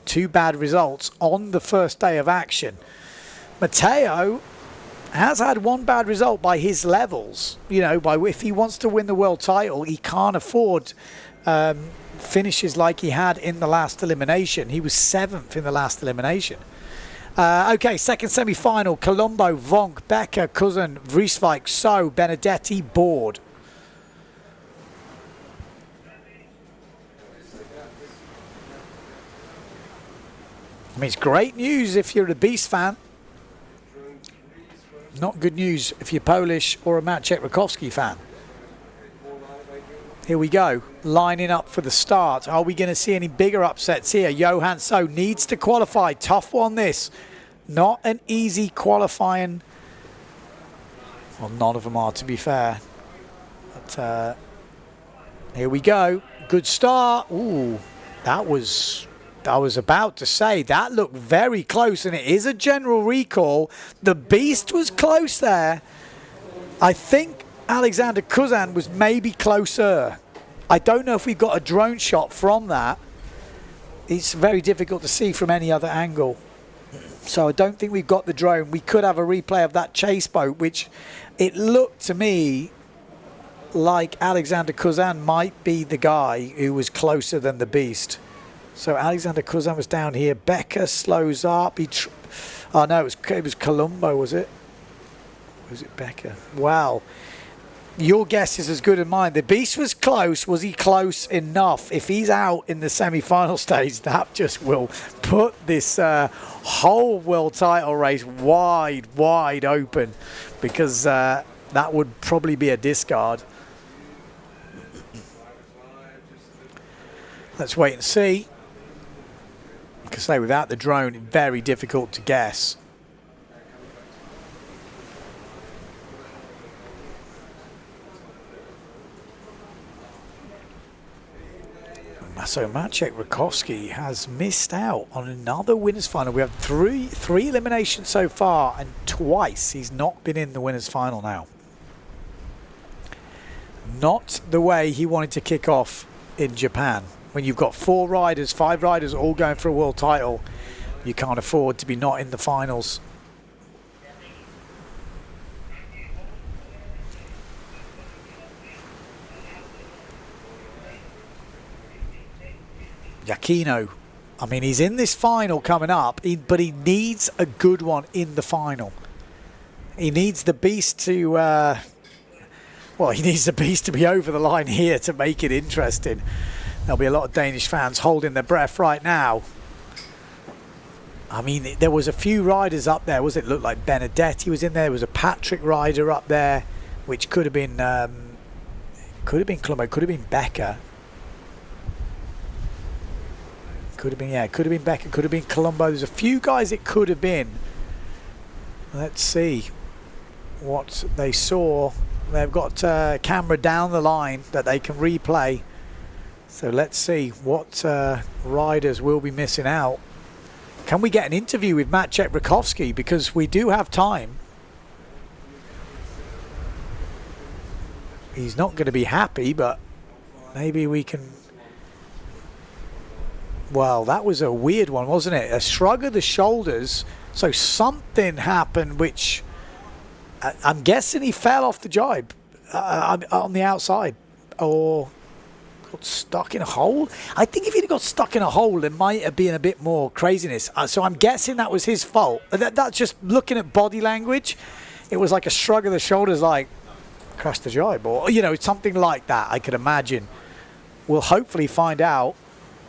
2 bad results on the first day of action. Matteo has had 1 bad result by his levels. You know, if he wants to win the world title, he can't afford finishes like he had in the last elimination. He was 7th in the last elimination. Okay, second semi-final. Colombo, Vonk, Becker, Cousin, Vrieswijk, So, Benedetti, Board. I mean, it's great news if you're a Beast fan. Not good news if you're Polish or a Maciek Rakowski fan. Here we go, lining up for the start. Are we going to see any bigger upsets here? Johan So needs to qualify. Tough one, this. Not an easy qualifying. Well, none of them are, to be fair. But here we go. Good start. Ooh, that was... I was about to say, that looked very close, and it is a general recall. The Beast was close there. I think Alexander Kuzan was maybe closer. I don't know if we've got a drone shot from that. It's very difficult to see from any other angle. So I don't think we've got the drone. We could have a replay of that chase boat, which it looked to me like Alexander Kuzan might be the guy who was closer than the beast. So Alexander Kuzan was down here. Becker slows up. Oh no, it was Colombo, was it? Was it Becker? Wow. Your guess is as good as mine. The beast was close. Was he close enough? If he's out in the semi-final stage, that just will put this whole world title race wide open, because that would probably be a discard. Let's wait and see. Like I say, without the drone, very difficult to guess. So Maciej Rakowski has missed out on another winners final. We have three eliminations so far, and twice he's not been in the winners final now. Not the way he wanted to kick off in Japan. When you've got 5 riders all going for a world title, you can't afford to be not in the finals. Giacchino, I mean, he's in this final coming up, but he needs a good one in the final. He needs the beast to, well, he needs the beast to be over the line here to make it interesting. There'll be a lot of Danish fans holding their breath right now. I mean, there was a few riders up there. It looked like Benedetti was in there. There was a Patrick rider up there, which could have been Colombo, could have been Becker. Could have been, yeah, could have been Becker, could have been Colombo. There's a few guys it could have been. Let's see what they saw. They've got a camera down the line that they can replay. So let's see what riders will be missing out. Can we get an interview with Maciej Rakowski? Because we do have time. He's not going to be happy, but maybe we can... Well, that was a weird one, wasn't it? A shrug of the shoulders. So something happened, which I'm guessing he fell off the jibe on the outside, or got stuck in a hole. I think if he'd got stuck in a hole, there might have been a bit more craziness. So I'm guessing that was his fault. That's just looking at body language. It was like a shrug of the shoulders, like crashed the jibe, or you know, something like that. I could imagine. We'll hopefully find out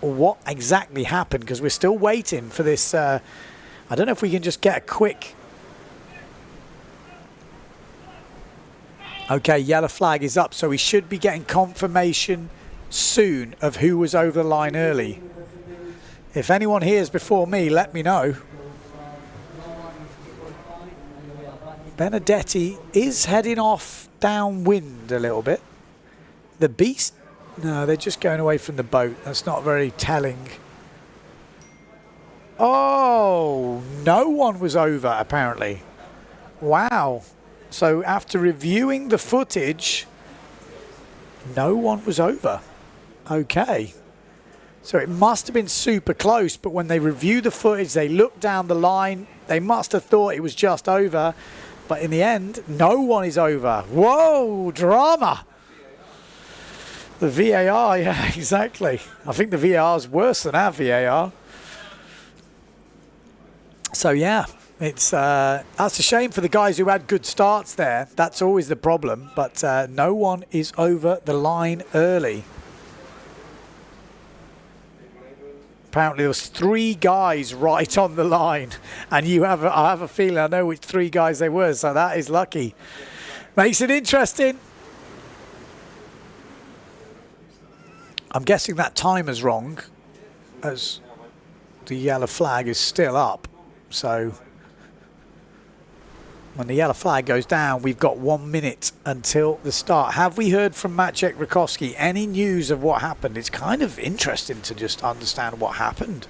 what exactly happened, because we're still waiting for this. I don't know if we can just get a quick... Okay, yellow flag is up, so we should be getting confirmation soon of who was over the line early. If anyone hears before me, let me know. Benedetti is heading off downwind a little bit. The Beast... No, they're just going away from the boat. That's not very telling. Oh, no one was over, apparently. Wow. So after reviewing the footage, no one was over. Okay. So it must have been super close, but when they reviewed the footage, they looked down the line. They must have thought it was just over. But in the end, no one is over. Whoa, drama. The VAR, yeah, exactly. I think the VAR is worse than our VAR. So yeah, it's that's a shame for the guys who had good starts there. That's always the problem. But no one is over the line early. Apparently there was 3 guys right on the line, and I have a feeling I know which 3 guys they were. So that is lucky. Makes it interesting. I'm guessing that timer's wrong, as the yellow flag is still up. So when the yellow flag goes down, we've got 1 minute until the start. Have we heard from Maciej Rakowski any news of what happened? It's kind of interesting to just understand what happened.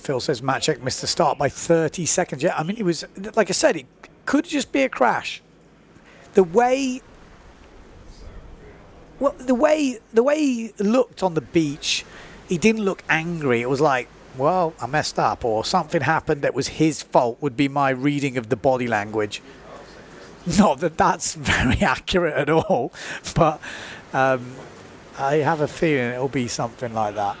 Phil says Maciek missed the start by 30 seconds. Yeah, I mean, it was, like I said, it could just be a crash. The way he looked on the beach, he didn't look angry. It was like, well, I messed up, or something happened that was his fault, would be my reading of the body language. Not that that's very accurate at all, but I have a feeling it'll be something like that.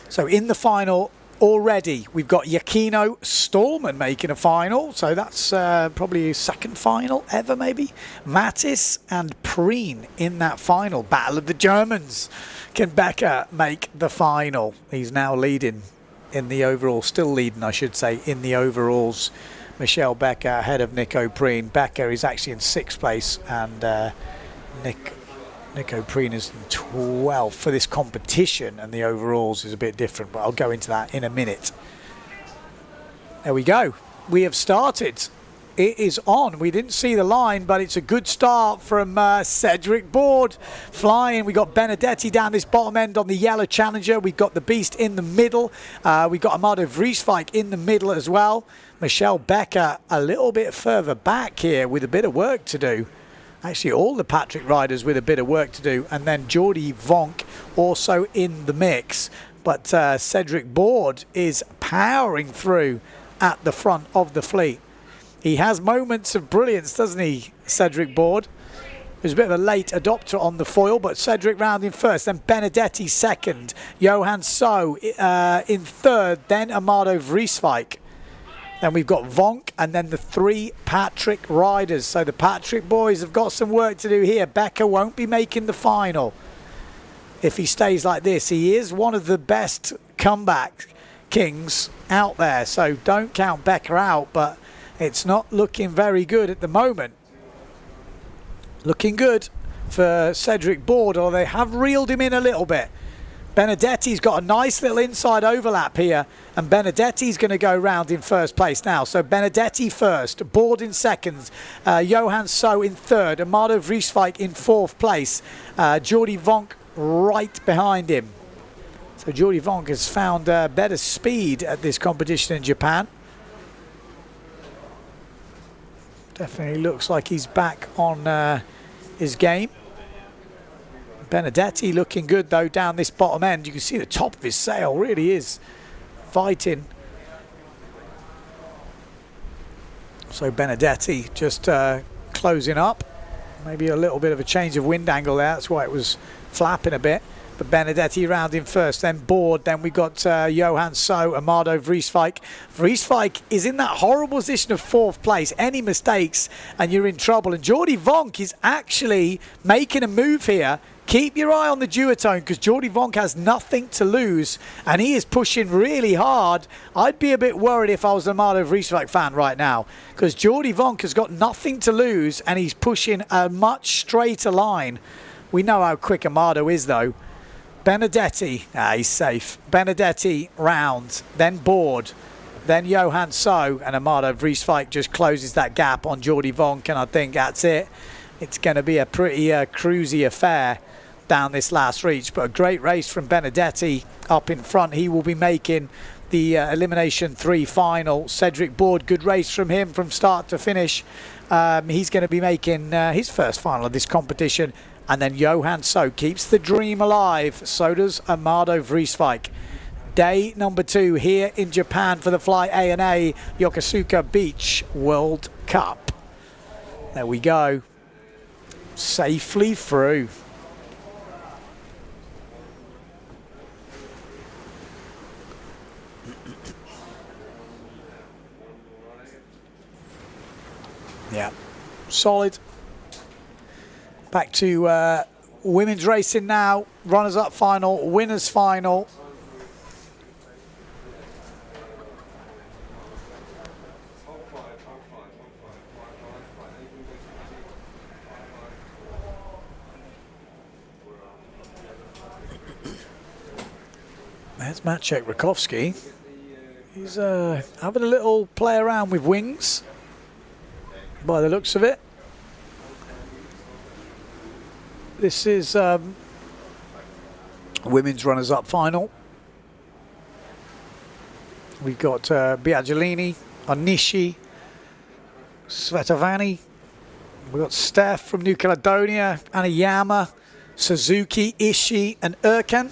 So in the final already, we've got Yakino Stallman making a final. So that's probably his second final ever, maybe. Mattis and Preen in that final. Battle of the Germans. Can Becker make the final? He's now leading in the overall, still leading, I should say, in the overalls. Michelle Becker ahead of Nico Preen. Becker is actually in 6th place, and Nico Preen is in 12th for this competition, and the overalls is a bit different, but I'll go into that in a minute. There we go. We have started. It is on. We didn't see the line, but it's a good start from Cedric Board flying. We got Benedetti down this bottom end on the yellow Challenger. We've got the Beast in the middle. We've got Amado Vrieswijk in the middle as well. Michelle Becker a little bit further back here with a bit of work to do. Actually, all the Patrick riders with a bit of work to do. And then Jordi Vonk also in the mix. But Cedric Board is powering through at the front of the fleet. He has moments of brilliance, doesn't he, Cedric Board? There's a bit of a late adopter on the foil, but Cedric rounding first, then Benedetti second, Johan So in third, then Amado Vrieswijk. Then we've got Vonk and then the 3 Patrick riders. So the Patrick boys have got some work to do here. Becker won't be making the final if he stays like this. He is one of the best comeback kings out there, so don't count Becker out, but it's not looking very good at the moment. Looking good for Cedric Board, although they have reeled him in a little bit. Benedetti's got a nice little inside overlap here, and Benedetti's going to go round in first place now. So Benedetti first, Board in second, Johan So in third, Amado Vrieswijk in 4th place, Jordi Vonk right behind him. So Jordi Vonk has found better speed at this competition in Japan. Definitely looks like he's back on his game. Benedetti looking good though down this bottom end. You can see the top of his sail really is fighting. So Benedetti just closing up. Maybe a little bit of a change of wind angle there. That's why it was flapping a bit. But Benedetti rounding first, then Board. Then we got Johan So, Amado Vrieswijk. Vrieswijk is in that horrible position of 4th place. Any mistakes and you're in trouble. And Jordi Vonk is actually making a move here. Keep your eye on the duotone because Jordi Vonk has nothing to lose and he is pushing really hard. I'd be a bit worried if I was an Amado Vrieswijk fan right now because Jordi Vonk has got nothing to lose and he's pushing a much straighter line. We know how quick Amado is though. Benedetti, he's safe. Benedetti round, then Board, then Johan So, and Amado Vrieswijk just closes that gap on Jordi Vonk, and I think that's it. It's going to be a pretty cruisy affair down this last reach, but a great race from Benedetti up in front. He will be making the Elimination 3 final. Cedric Board, good race from him from start to finish. He's going to be making his first final of this competition. And then Johan So keeps the dream alive. So does Amado Vrieswijk. Day number 2 here in Japan for the Fly A&A Yokosuka Beach World Cup. There we go. Safely through. Yeah, solid. Back to women's racing now. Runners-up final, winners final. There's Maciek Rakowski. He's having a little play around with wings, by the looks of it. This is Women's runners-up final. We've got Biaggiolini, Onishi, Svetovani. We've got Steph from New Caledonia, Anayama, Suzuki, Ishii, and Erkan.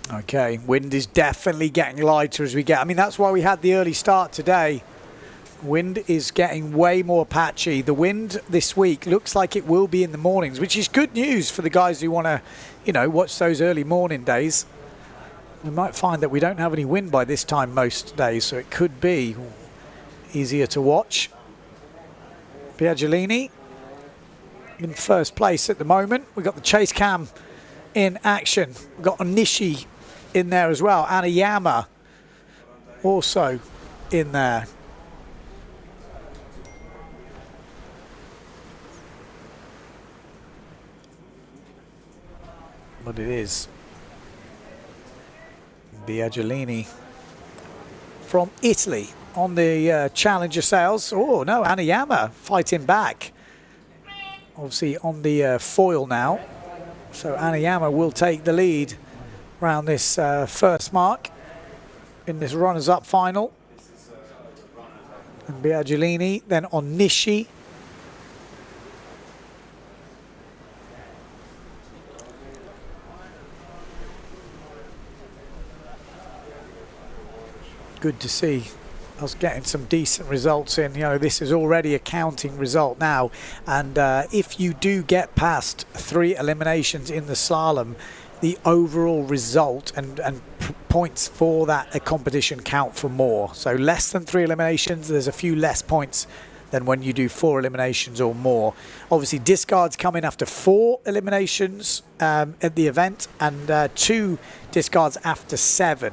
Okay, wind is definitely getting lighter as we get. I mean, that's why we had the early start today. Wind is getting way more patchy. The wind this week looks like it will be in the mornings, which is good news for the guys who want to, you know, watch those early morning days. We might find that we don't have any wind by this time most days, so it could be easier to watch. Biaggiolini in first place at the moment. We've got the chase cam in action. We've got Onishi in there as well. Anayama also in there. But it is Biaggiolini from Italy on the Challenger sails. Oh no, Anayama fighting back. Obviously on the foil now. So Anayama will take the lead around this first mark in this runners-up final. And Biaggiolini, then Onishi. Good to see us getting some decent results in. You know, this is already a counting result now, and if you do get past 3 eliminations in the slalom, the overall result and points for that competition count for more. So less than 3 eliminations, there's a few less points than when you do 4 eliminations or more. Obviously discards come in after 4 eliminations at the event, and 2 discards after 7.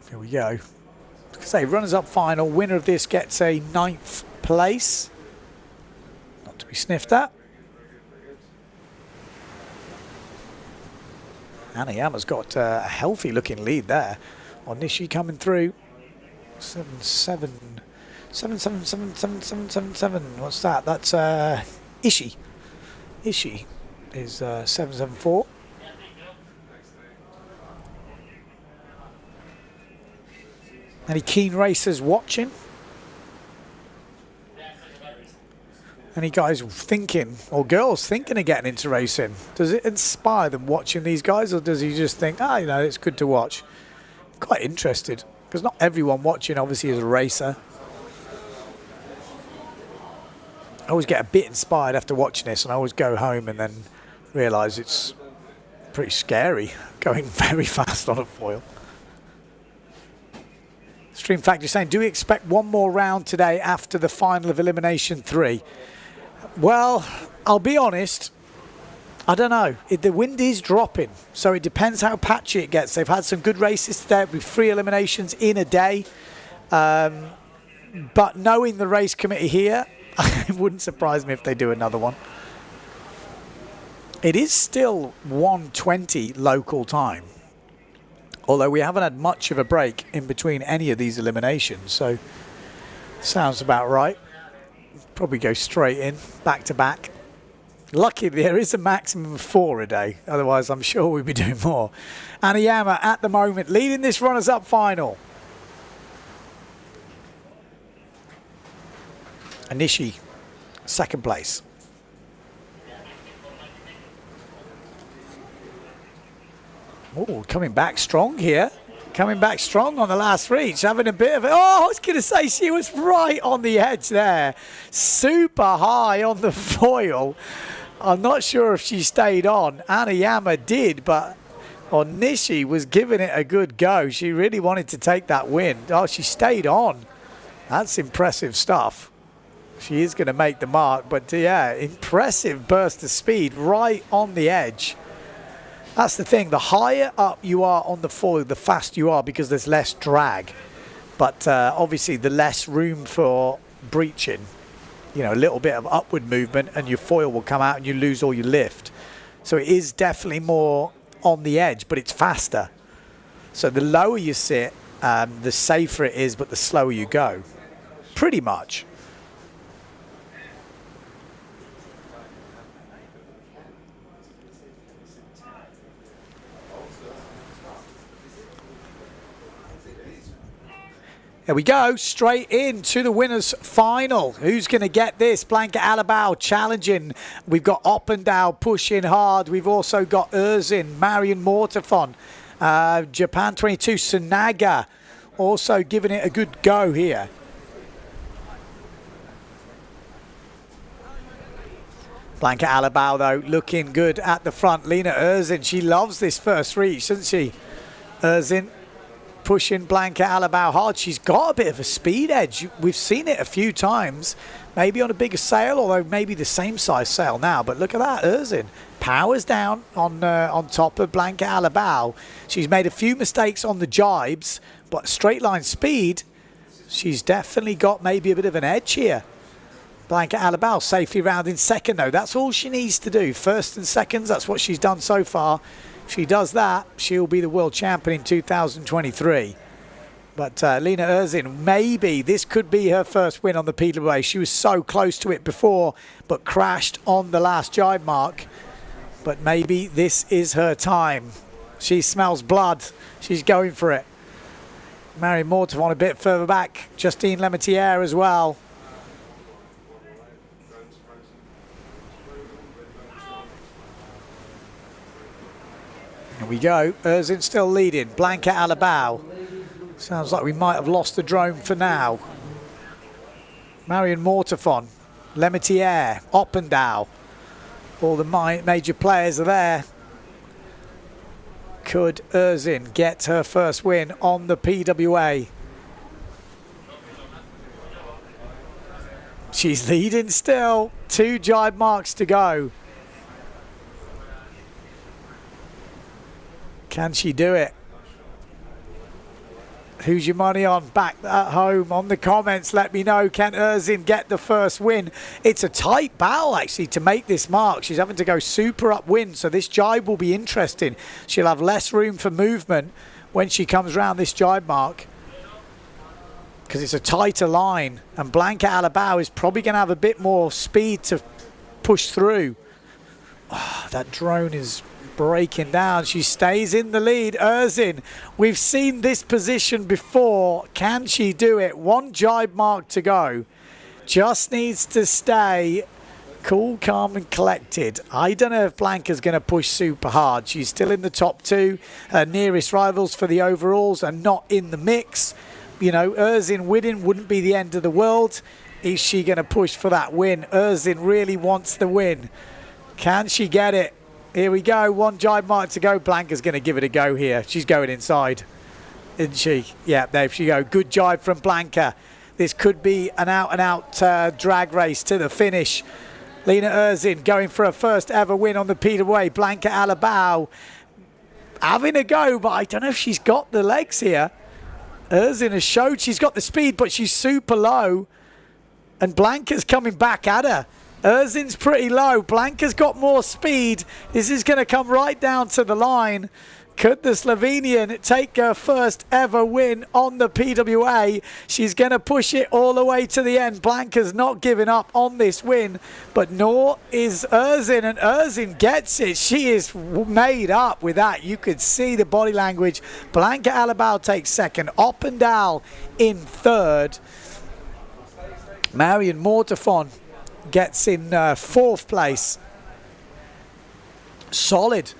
Here we go. Say runners-up final. Winner of this gets a 9th place. Not to be sniffed at. Anayama's got a healthy-looking lead there. Onishi coming through. 7-7. 7-7-7-7-7-7-7. What's that? That's Ishii. Ishii is 7-7-4. Any keen racers watching? Any guys thinking, or girls thinking of getting into racing? Does it inspire them watching these guys, or does he just think, ah, you know, it's good to watch? Quite interested, because not everyone watching obviously is a racer. I always get a bit inspired after watching this, and I always go home and then realise it's pretty scary going very fast on a foil. Stream Factory saying, do we expect one more round today after the final of Elimination 3? Well, I'll be honest, I don't know. The wind is dropping, so it depends how patchy it gets. They've had some good races today with 3 eliminations in a day. But knowing the race committee here, it wouldn't surprise me if they do another one. It is still 1:20 local time. Although we haven't had much of a break in between any of these eliminations, so sounds about right. Probably go straight in, back to back. Lucky there is a maximum of 4 a day, otherwise I'm sure we'd be doing more. Anayama at the moment leading this runners-up final. Onishi, 2nd place. Oh, coming back strong here. Coming back strong on the last reach. Having a bit of it. Oh, I was going to say she was right on the edge there. Super high on the foil. I'm not sure if she stayed on. Anayama did, but Onishi was giving it a good go. She really wanted to take that win. Oh, she stayed on. That's impressive stuff. She is going to make the mark, but yeah, impressive burst of speed right on the edge. That's the thing. The higher up you are on the foil, the faster you are because there's less drag. But obviously, the less room for breaching. You know, a little bit of upward movement and your foil will come out and you lose all your lift. So it is definitely more on the edge, but it's faster. So the lower you sit, the safer it is, but the slower you go. Pretty much. There we go, straight into the winners' final. Who's going to get this? Blanca Alabao challenging. We've got Oppendow pushing hard. We've also got Erzin, Marion Mortafon, Japan 22, Sunaga also giving it a good go here. Blanca Alabao, though, looking good at the front. Lena Erzin, she loves this first reach, doesn't she? Erzin pushing Blanca Alabao hard. She's got a bit of a speed edge. We've seen it a few times, maybe on a bigger sail, although maybe the same size sail now. But look at that, Erzin powers down on top of Blanca Alabao. She's made a few mistakes on the jibes, but straight line speed, she's definitely got maybe a bit of an edge here. Blanca Alabao safely round in second, though. That's all she needs to do. First and seconds, that's what she's done so far. She does that, she'll be the world champion in 2023. But Lena Erzin, maybe this could be her first win on the PWA. She was so close to it before, but crashed on the last jibe mark. But maybe this is her time. She smells blood. She's going for it. Mary Mortavon a bit further back. Justine Lemetier as well. Here we go. Erzin still leading. Blanca Alabao. Sounds like we might have lost the drone for now. Marion Mortafon, Lemetier, Oppendow. All the major players are there. Could Erzin get her first win on the PWA? She's leading still. 2 jibe marks to go. Can she do it? Who's your money on? Back at home on the comments, let me know. Can Erzin get the first win? It's a tight battle, actually, to make this mark. She's having to go super upwind, so this jibe will be interesting. She'll have less room for movement when she comes around this jibe mark because it's a tighter line, and Blanca Alabao is probably going to have a bit more speed to push through. Oh, that drone is breaking down. She stays in the lead. Erzin, we've seen this position before. Can she do it? 1 jibe mark to go. Just needs to stay cool, calm and collected. I don't know if Blanca's going to push super hard. She's still in the top 2. Her nearest rivals for the overalls are not in the mix. You know, Erzin winning wouldn't be the end of the world. Is she going to push for that win? Erzin really wants the win. Can she get it? Here we go, 1 jibe mark to go. Blanca's going to give it a go here. She's going inside, isn't she? Yeah, there she go. Good jibe from Blanca. This could be an out-and-out drag race to the finish. Lena Erzin going for her first ever win on the PWA. Blanca Alabao having a go, but I don't know if she's got the legs here. Erzin has showed she's got the speed, but she's super low. And Blanca's coming back at her. Erzin's pretty low. Blanca's got more speed. This is going to come right down to the line. Could the Slovenian take her first ever win on the PWA? She's going to push it all the way to the end. Blanca's not giving up on this win, but nor is Erzin, and Erzin gets it. She is made up with that. You could see the body language. Blanca Alabao takes second. Oppendow in third. Marion Mortafon gets in 4th place. Solid.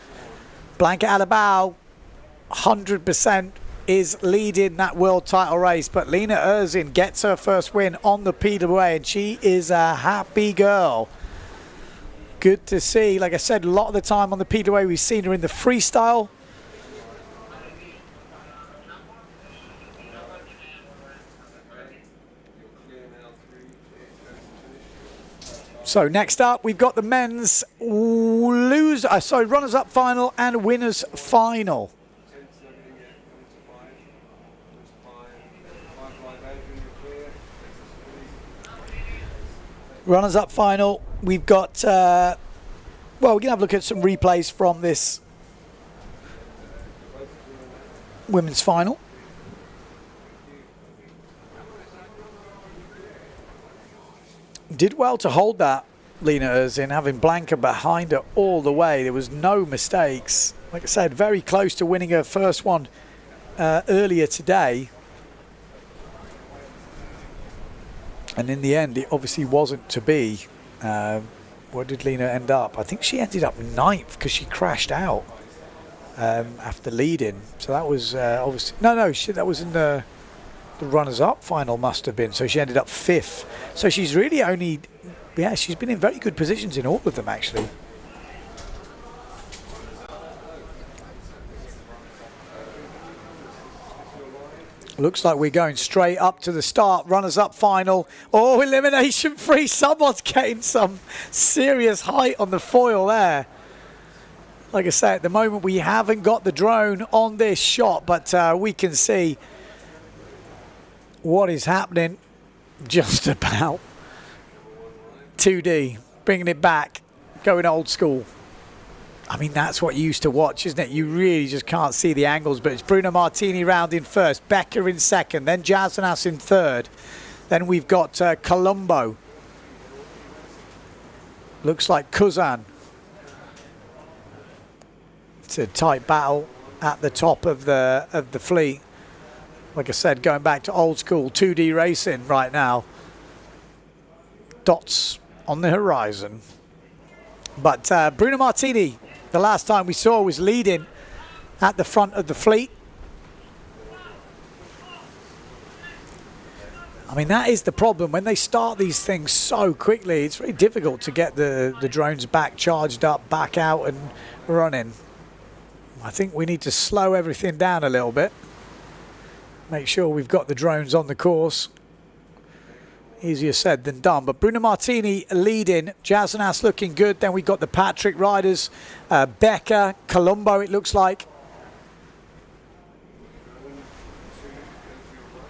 Blanca Alabao 100% is leading that world title race, but Lena Erzin gets her first win on the PWA, and she is a happy girl. Good to see. Like I said, a lot of the time on the PWA we've seen her in the freestyle. So next up, we've got the men's runners-up final and winners final. Runners-up final, we've got, well, we're going to have a look at some replays from this women's final. Did well to hold that, Lena Erzin, having Blanca behind her all the way. There was no mistakes. Like I said, very close to winning her first one earlier today. And in the end, it obviously wasn't to be. Where did Lena end up? I think she ended up 9th because she crashed out after leading. So that was obviously... No, that was in the runners-up final must have been. So she ended up 5th. So she's really only... Yeah, she's been in very good positions in all of them, actually. Looks like we're going straight up to the start. Runners-up final. Oh, elimination free. Someone's getting some serious height on the foil there. Like I say, at the moment we haven't got the drone on this shot, but we can see what is happening just about. 2D, bringing it back, going old school. I mean, that's what you used to watch, isn't it? You really just can't see the angles, but it's Bruno Martini round in first, Becker in second, then Jasnas in third. Then we've got Colombo. Looks like Kuzan. It's a tight battle at the top of the fleet. Like I said, going back to old school 2D racing right now. Dots on the horizon. But Bruno Martini, the last time we saw, was leading at the front of the fleet. I mean, that is the problem. When they start these things so quickly, it's very difficult to get the drones back charged up, back out and running. I think we need to slow everything down a little bit. Make sure we've got the drones on the course. Easier said than done. But Bruno Martini leading, Jasnas looking good. Then we've got the Patrick riders, Becker, Colombo it looks like.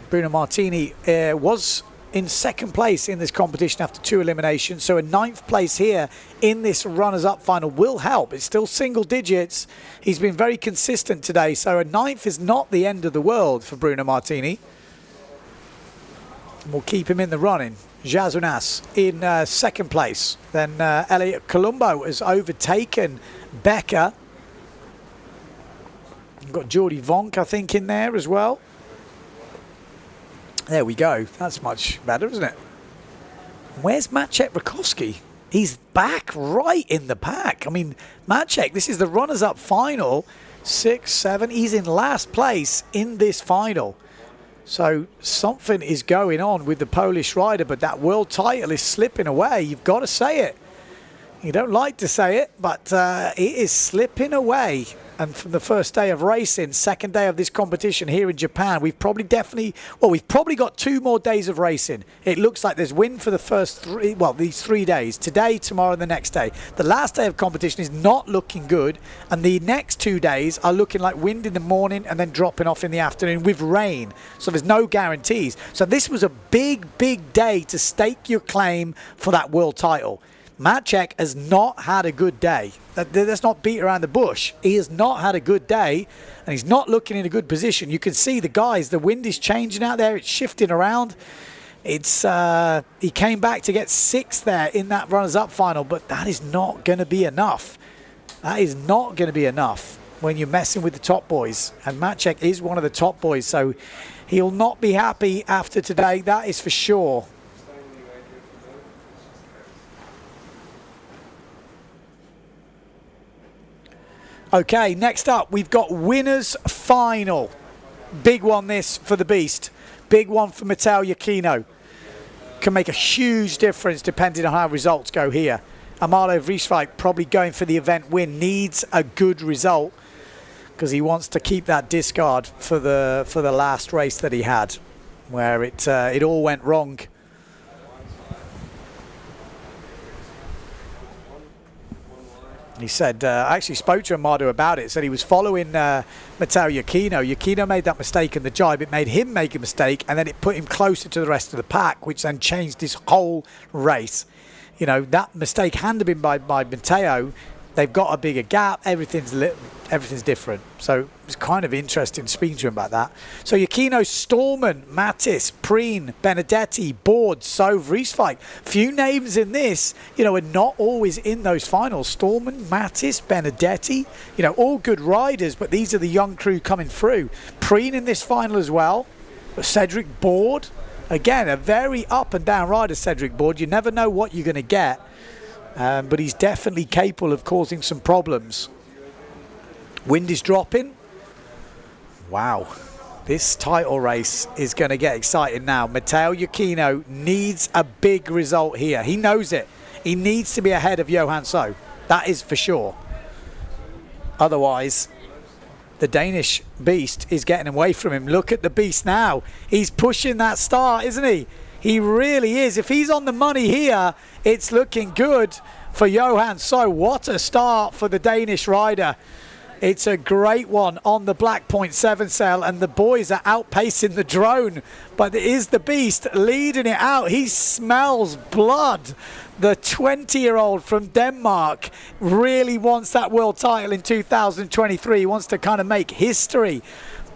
Bruno Martini was in second place in this competition after 2 eliminations. So a 9th place here in this runners-up final will help. It's still single digits. He's been very consistent today. So a 9th is not the end of the world for Bruno Martini. We'll keep him in the running. Jasnas in second place. Then Elliot Colombo has overtaken Becker. We've got Jordi Vonk, I think, in there as well. There we go. That's much better, isn't it? Where's Maciej Rakowski? He's back right in the pack. I mean, Maciej, this is the runners-up final. 6, 7. He's in last place in this final. So something is going on with the Polish rider, but that world title is slipping away. You've got to say it. You don't like to say it, but it is slipping away. And from the first day of racing, second day of this competition here in Japan, we've probably got 2 more days of racing. It looks like there's wind for the first 3, well, these 3 days, today, tomorrow, and the next day. The last day of competition is not looking good, and the next 2 days are looking like wind in the morning and then dropping off in the afternoon with rain. So there's no guarantees. So this was a big, big day to stake your claim for that world title. Maciej has not had a good day. Let's not beat around the bush. He has not had a good day, and he's not looking in a good position. You can see the guys, the wind is changing out there. It's shifting around. It's he came back to get 6th there in that runners-up final, but that is not going to be enough. That is not going to be enough when you're messing with the top boys. And Maciej is one of the top boys, so he'll not be happy after today. That is for sure. Okay, next up, we've got winners final. Big one this for the Beast. Big one for Mateo Iachino. Can make a huge difference depending on how results go here. Amalo Vrieswijk probably going for the event win. Needs a good result because he wants to keep that discard for the last race that he had, where it all went wrong. He said, I actually spoke to Amado about it, said he was following Matteo Iachino. Iachino made that mistake in the jibe. It made him make a mistake, and then it put him closer to the rest of the pack, which then changed his whole race. You know, that mistake handed him by Matteo. They've got a bigger gap. Everything's different. So it's kind of interesting speaking to him about that. So Iachino, Stallman, Mattis, Preen, Benedetti, Board, So, Vrieswijk. Few names in this, you know, are not always in those finals. Stallman, Mattis, Benedetti, you know, all good riders, but these are the young crew coming through. Preen in this final as well. Cedric Board. Again, a very up and down rider, Cedric Board. You never know what you're going to get. But he's definitely capable of causing some problems. Wind is dropping. Wow. This title race is going to get exciting now. Matteo Iachino needs a big result here. He knows it. He needs to be ahead of Johan So. That is for sure. Otherwise, the Danish beast is getting away from him. Look at the beast now. He's pushing that start, isn't he? He really is. If he's on the money here, it's looking good for Johan So. What a start for the Danish rider. It's a great one on the Black Point 7 sail, and the boys are outpacing the drone. But it is the beast leading it out. He smells blood. The 20-year-old from Denmark really wants that world title in 2023. He wants to kind of make history.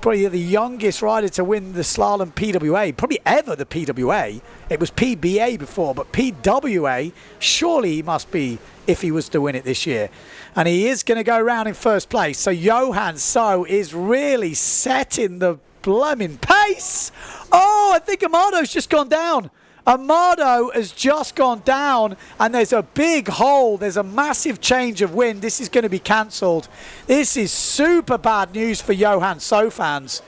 Probably the youngest rider to win the slalom PWA, probably ever the PWA. It was PBA before, but PWA, surely he must be if he was to win it this year. And he is going to go around in first place. So Johan So is really setting the blooming pace. Oh, I think Amado's just gone down. Amado has just gone down, and there's a big hole. There's a massive change of wind. This is going to be cancelled. This is super bad news for Johan So fans.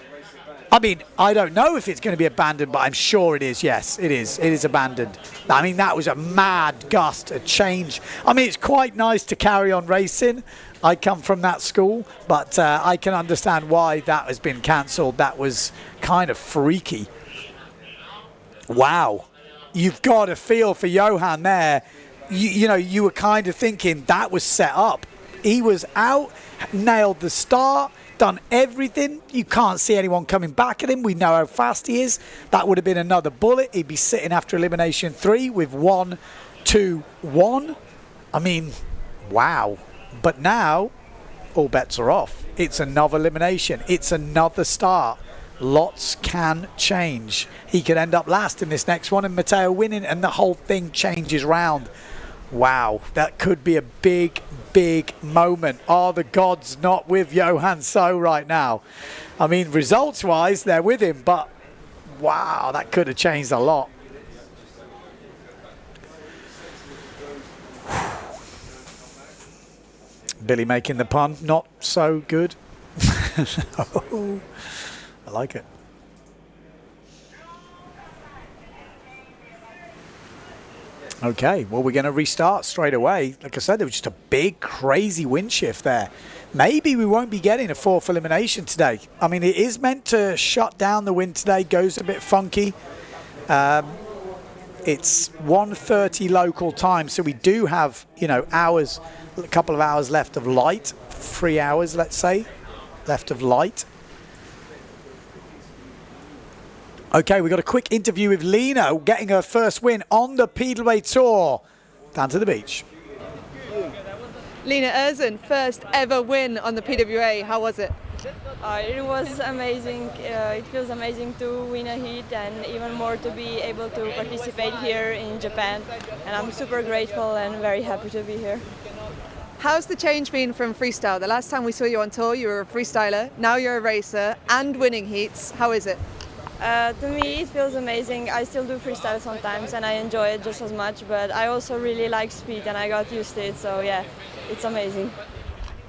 I mean, I don't know if it's going to be abandoned, but I'm sure it is. Yes, it is. It is abandoned. I mean, that was a mad gust, a change. I mean, it's quite nice to carry on racing. I come from that school, but I can understand why that has been cancelled. That was kind of freaky. Wow. You've got a feel for Johan there. You know, you were kind of thinking that was set up. He was out, nailed the start, done everything. You can't see anyone coming back at him. We know how fast he is. That would have been another bullet. He'd be sitting after elimination 3 with 1, 2, 1. I mean, wow. But now, all bets are off. It's another elimination. It's another start. Lots can change. He could end up last in this next one and Matteo winning, and the whole thing changes round. Wow, that could be a big, big moment. Are the gods not with Johan So right now? I mean, results-wise, they're with him, but wow, that could have changed a lot. Billy making the pun, not so good. No. I like it. Okay, well, we're going to restart straight away. Like I said, there was just a big, crazy wind shift there. Maybe we won't be getting a 4th elimination today. I mean, it is meant to shut down the wind today. Goes a bit funky. It's 1:30 local time, so we do have, you know, hours, a couple of hours left of light. 3 hours, let's say, left of light. Okay, we got a quick interview with Lena, getting her first win on the PWA Tour. Down to the beach. Lena Erzen, first ever win on the PWA. How was it? It was amazing. It feels amazing to win a heat, and even more to be able to participate here in Japan. And I'm super grateful and very happy to be here. How's the change been from freestyle? The last time we saw you on tour, you were a freestyler. Now you're a racer and winning heats. How is it? To me, it feels amazing. I still do freestyle sometimes and I enjoy it just as much, but I also really like speed and I got used to it, so yeah, it's amazing.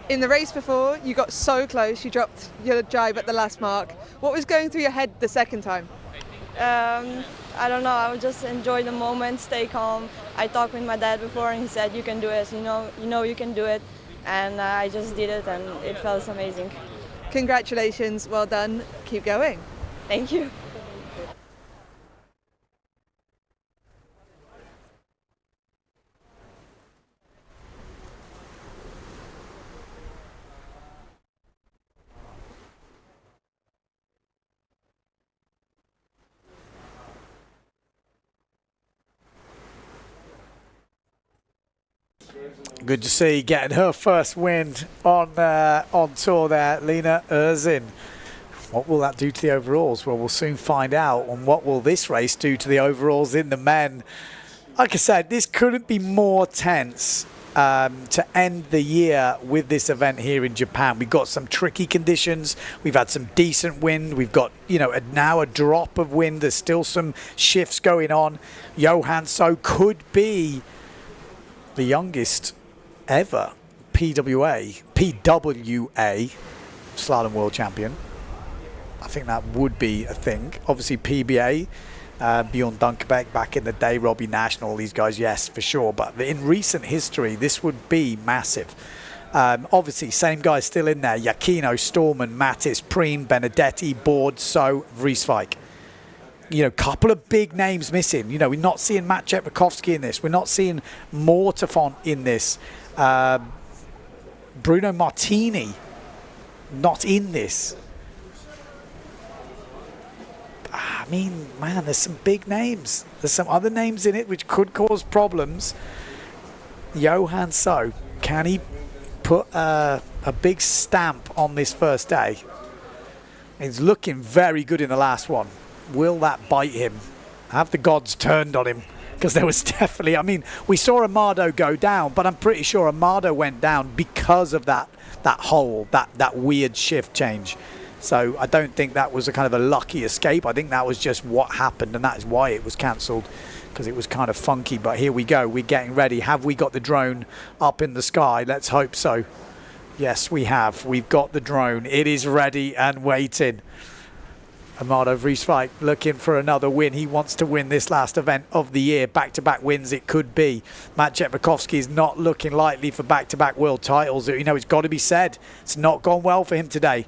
In the race before, you got so close, you dropped your jibe at the last mark. What was going through your head the second time? I don't know, I would just enjoy the moment, stay calm. I talked with my dad before and he said, you can do it, you know you can do it. And I just did it and it felt amazing. Congratulations, well done, keep going. Thank you. Good to see getting her first win on tour there, Lena Erzin. What will that do to the overalls? Well, we'll soon find out. And what will this race do to the overalls in the men? Like I said, this couldn't be more tense to end the year with this event here in Japan. We've got some tricky conditions. We've had some decent wind. We've got, you know, now a drop of wind. There's still some shifts going on. Johan So could be the youngest ever PWA Slalom World Champion. I think that would be a thing. Obviously PBA, Bjorn Dunkerbeck back in the day, Robbie Nash and all these guys, yes, for sure. But in recent history, this would be massive. Obviously, same guys still in there. Yakino, Storman, Mattis, Preen, Benedetti, Board, So, Vrieswijk. You know, couple of big names missing. You know, we're not seeing Matt Chepakovsky in this. We're not seeing Mortefont in this. Bruno Martini not in this. I mean, man, there's some big names. There's some other names in it which could cause problems. Johan So, can he put a big stamp on this first day? He's looking very good in the last one. Will that bite him? Have the gods turned on him? Because there was definitely, I mean, we saw Amado go down, but I'm pretty sure Amado went down because of that hole, that weird shift change. So I don't think that was a kind of a lucky escape. I think that was just what happened, and that is why it was cancelled, because it was kind of funky. But here we go. We're getting ready. Have we got the drone up in the sky? Let's hope so. Yes, we have. We've got the drone. It is ready and waiting. Amado Vrieswijk looking for another win. He wants to win this last event of the year. Back-to-back wins it could be. Matt Chepakovsky is not looking likely for back-to-back world titles. You know, it's got to be said. It's not gone well for him today.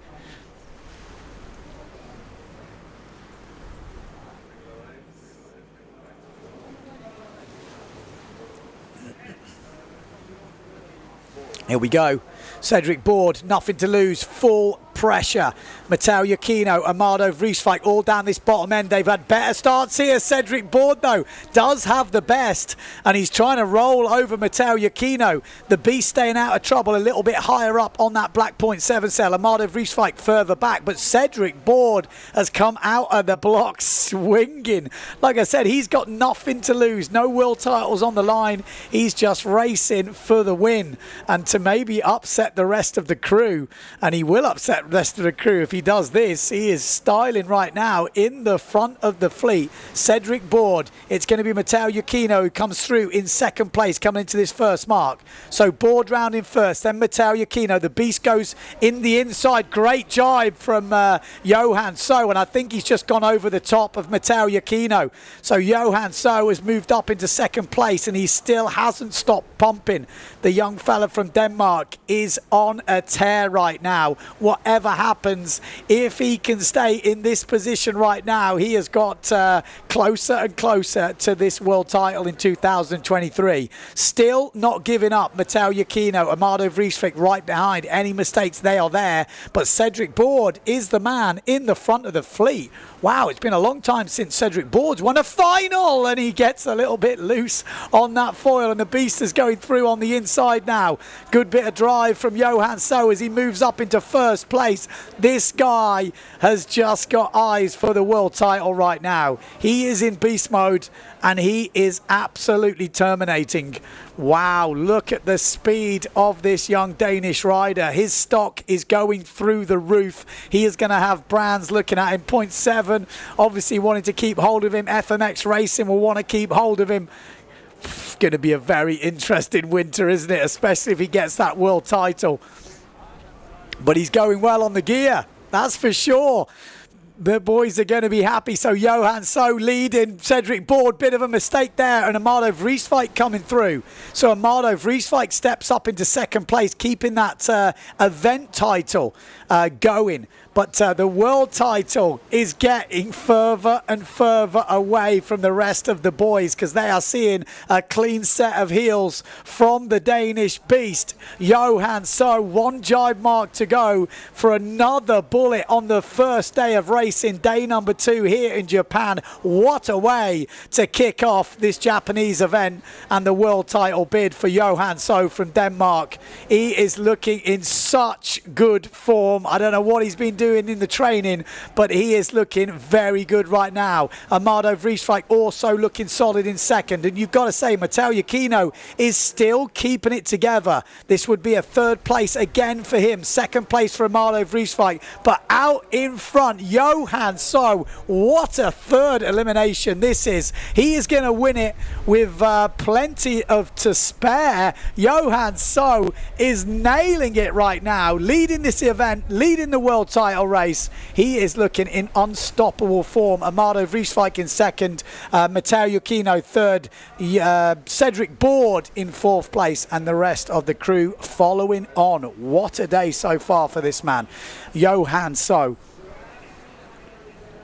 Here we go. Cedric Board, nothing to lose, full pressure. Matteo Iachino, Amado Vrieswijk all down this bottom end. They've had better starts here. Cedric Board, though, does have the best, and he's trying to roll over Matteo Iachino. The beast staying out of trouble a little bit higher up on that black point 7 cell. Amado Vrieswijk further back, but Cedric Board has come out of the block swinging. Like I said, he's got nothing to lose. No world titles on the line. He's just racing for the win and to maybe upset the rest of the crew, and he will upset the rest of the crew if he does this. He is styling right now in the front of the fleet. Cedric Board, it's going to be Matteo Iachino who comes through in second place coming into this first mark. So Board round in first, then Matteo Iachino. The beast goes in the inside. Great jibe from Johan So, and I think he's just gone over the top of Matteo Iachino. So Johan So has moved up into second place, and he still hasn't stopped pumping. The young fella from Denmark is on a tear right now. Whatever happens, if he can stay in this position right now, he has got closer and closer to this world title in 2023. Still not giving up. Matteo Iachino, Amado Vrieswijk right behind. Any mistakes, they are there. But Cedric Board is the man in the front of the fleet. Wow, it's been a long time since Cedric Board's won a final, and he gets a little bit loose on that foil, and the beast is going through on the inside now. Good bit of drive from Johan So as he moves up into first place. This guy has just got eyes for the world title right now. He is in beast mode, and he is absolutely terminating. Wow, look at the speed of this young Danish rider. His stock is going through the roof. He is going to have brands looking at him. 0.7, obviously wanting to keep hold of him. FMX Racing will want to keep hold of him. Going to be a very interesting winter, isn't it? Especially if he gets that world title. But he's going well on the gear, that's for sure. The boys are going to be happy. So Johan So leading, Cedric Board, bit of a mistake there, and Amado Vrieswijk coming through. So Amado Vrieswijk steps up into second place, keeping that event title going. But the world title is getting further and further away from the rest of the boys because they are seeing a clean set of heels from the Danish beast, Johan. So one jibe mark to go for another bullet on the first day of racing, day number 2 here in Japan. What a way to kick off this Japanese event and the world title bid for Johan So from Denmark. He is looking in such good form. I don't know what he's been doing in the training, but he is looking very good right now. Amado Vrieswijk also looking solid in second, and you've got to say Matteo Iachino is still keeping it together. This would be a 3rd place again for him, 2nd place for Amado Vrieswijk, but out in front Johan So. What a 3rd elimination this is. He is going to win it with plenty of to spare. Johan So is nailing it right now, leading this event, leading the world title race. He is looking in unstoppable form. Amado Vrieswijk in 2nd, Matteo Iachino 3rd, Cedric Board in 4th place, and the rest of the crew following on. What a day so far for this man, Johan So.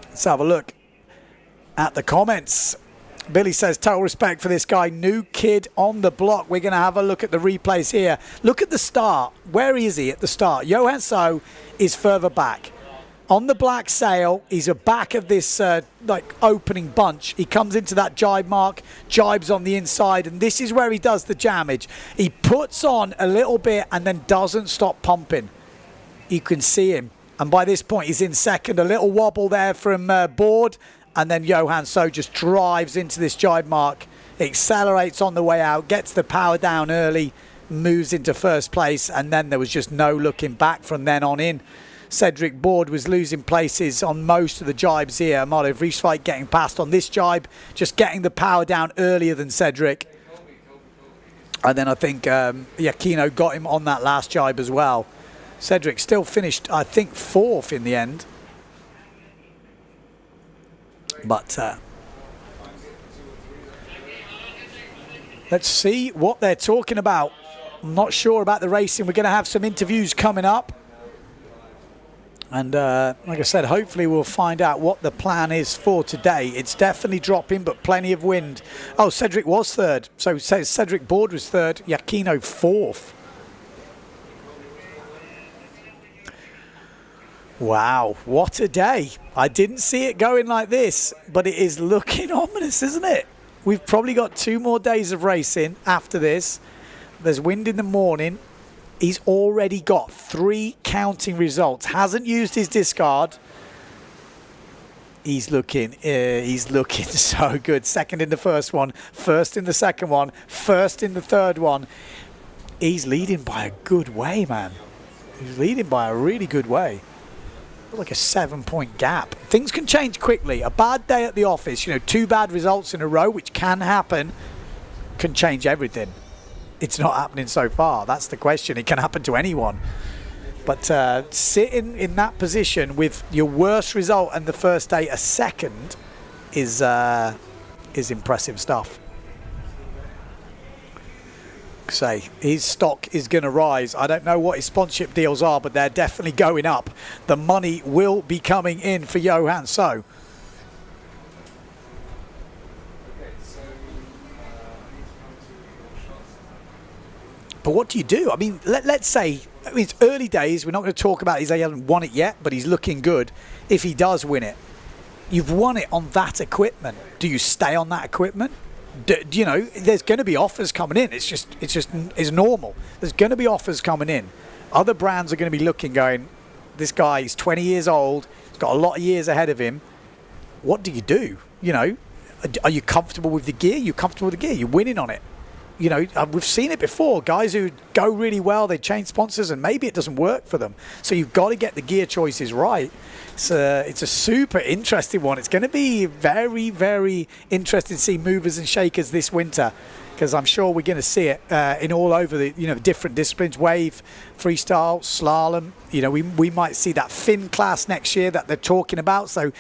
Let's have a look at the comments. Billy says, total respect for this guy, new kid on the block. We're going to have a look at the replays here. Look at the start. Where is he at the start? Johan So is further back. On the black sail, he's a back of this like opening bunch. He comes into that jibe mark, jibes on the inside, and this is where he does the jammage. He puts on a little bit and then doesn't stop pumping. You can see him. And by this point, he's in 2nd. A little wobble there from Board. And then Johan So just drives into this jibe mark, accelerates on the way out, gets the power down early, moves into 1st place, and then there was just no looking back from then on in. Cedric Board was losing places on most of the jibes here. Amado Vrieswijk getting past on this jibe, just getting the power down earlier than Cedric. And then I think Iachino got him on that last jibe as well. Cedric still finished, I think, 4th in the end. But let's see what they're talking about. I'm not sure about the racing. We're going to have some interviews coming up. And like I said, hopefully we'll find out what the plan is for today. It's definitely dropping, but plenty of wind. Oh, Cedric was 3rd. So it says Cedric Board was 3rd, Iachino 4th. Wow, what a day. I didn't see it going like this, but it is looking ominous, isn't it? We've probably got 2 more days of racing after this. There's wind in the morning. He's already got 3 counting results. Hasn't used his discard. He's looking so good. 2nd in the first one, 1st in the second one, 1st in the 3rd one. He's leading by a good way, man. He's leading by a really good way. Like a 7-point gap. Things can change quickly. A bad day at the office, 2 bad results in a row, which can happen, can change everything. It's not happening so far. That's the question. It can happen to anyone. But sitting in that position with your worst result and the first day a 2nd is impressive stuff. Say his stock is going to rise. I don't know what his sponsorship deals are, but they're definitely going up. The money will be coming in for Johan So. But what do you do? I mean, let's say, it's early days. We're not going to talk about he hasn't won it yet, but he's looking good. If he does win it, you've won it on that equipment. Do you stay on that equipment? There's going to be offers coming in. It's normal. There's going to be offers coming in. Other brands are going to be looking, going, this guy is 20 years old. He's got a lot of years ahead of him. What do you do? Are you comfortable with the gear? You're comfortable with the gear. You're winning on it. We've seen it before. Guys who go really well, they change sponsors and maybe it doesn't work for them. So you've got to get the gear choices right. It's a super interesting one. It's going to be very, very interesting to see movers and shakers this winter, because I'm sure we're going to see it in all over the different disciplines, wave, freestyle, slalom. We might see that fin class next year that they're talking about. So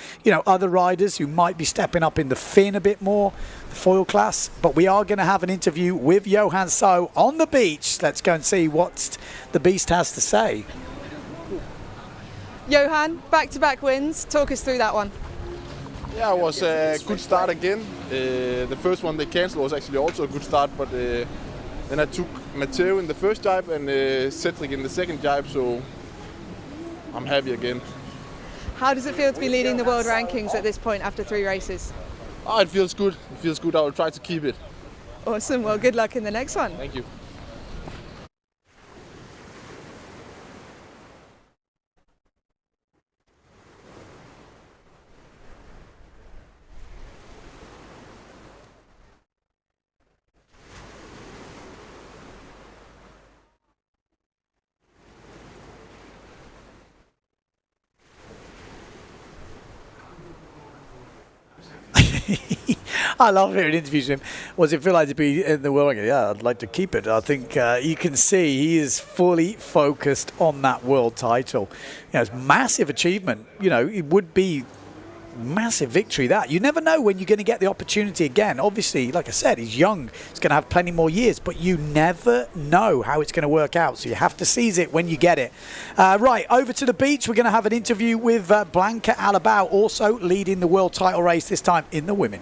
other riders who might be stepping up in the fin a bit more, the foil class. But we are going to have an interview with Johan So on the beach. Let's go and see what the beast has to say. Johan, back-to-back wins. Talk us through that one. Yeah, it was a good start again. The first one they cancelled was actually also a good start, but then I took Matteo in the first jibe and Cedric in the second jibe, so I'm happy again. How does it feel to be leading the world rankings at this point after 3 races? Oh, it feels good. It feels good. I will try to keep it. Awesome. Well, good luck in the next one. Thank you. I love hearing interviews with him. What does it feel like to be in the world ranking? Yeah, I'd like to keep it. I think you can see he is fully focused on that world title. You know, it's a massive achievement. You know, it would be massive victory that. You never know when you're going to get the opportunity again. Obviously, like I said, he's young. He's going to have plenty more years, but you never know how it's going to work out. So you have to seize it when you get it. Right, over to the beach. We're going to have an interview with Blanca Alabau, also leading the world title race this time in the women.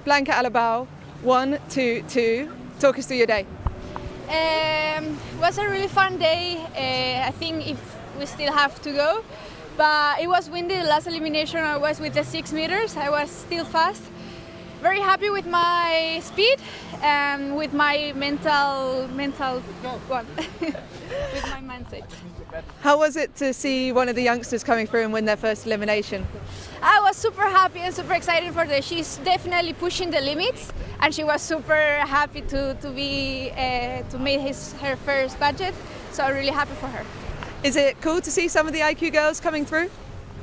Blanca Alabau, 1, 2, 2. Talk us through your day. It was a really fun day. I think if we still have to go, but it was windy. The last elimination I was with the 6 meters. I was still fast. Very happy with my speed and with my mental one, with my mindset. How was it to see one of the youngsters coming through and win their first elimination? I was super happy and super excited for her. She's definitely pushing the limits, and she was super happy to make her first budget. So I'm really happy for her. Is it cool to see some of the IQ girls coming through?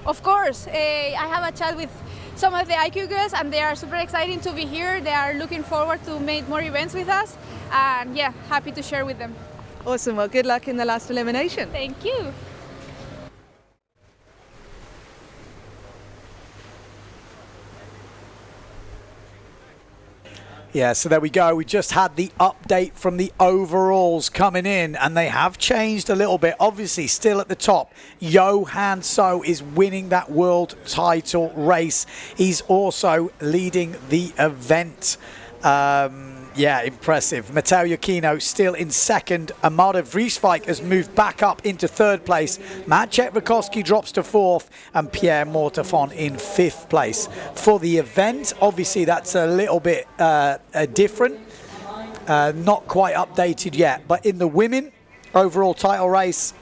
Of course, I have a chat with some of the IQ girls, and they are super excited to be here. They are looking forward to make more events with us, and yeah, happy to share with them. Awesome. Well, good luck in the last elimination. Thank you. Yeah, so there we go. We just had the update from the overalls coming in, and they have changed a little bit. Obviously, still at the top, Johan So is winning that world title race. He's also leading the event. Yeah, impressive. Matteo Iachino still in second. Amada Vrieswijk has moved back up into third place. Maciej Wykowski drops to fourth, and Pierre Mortefon in fifth place. For the event, obviously that's a little bit different. Not quite updated yet. But in the women overall title race,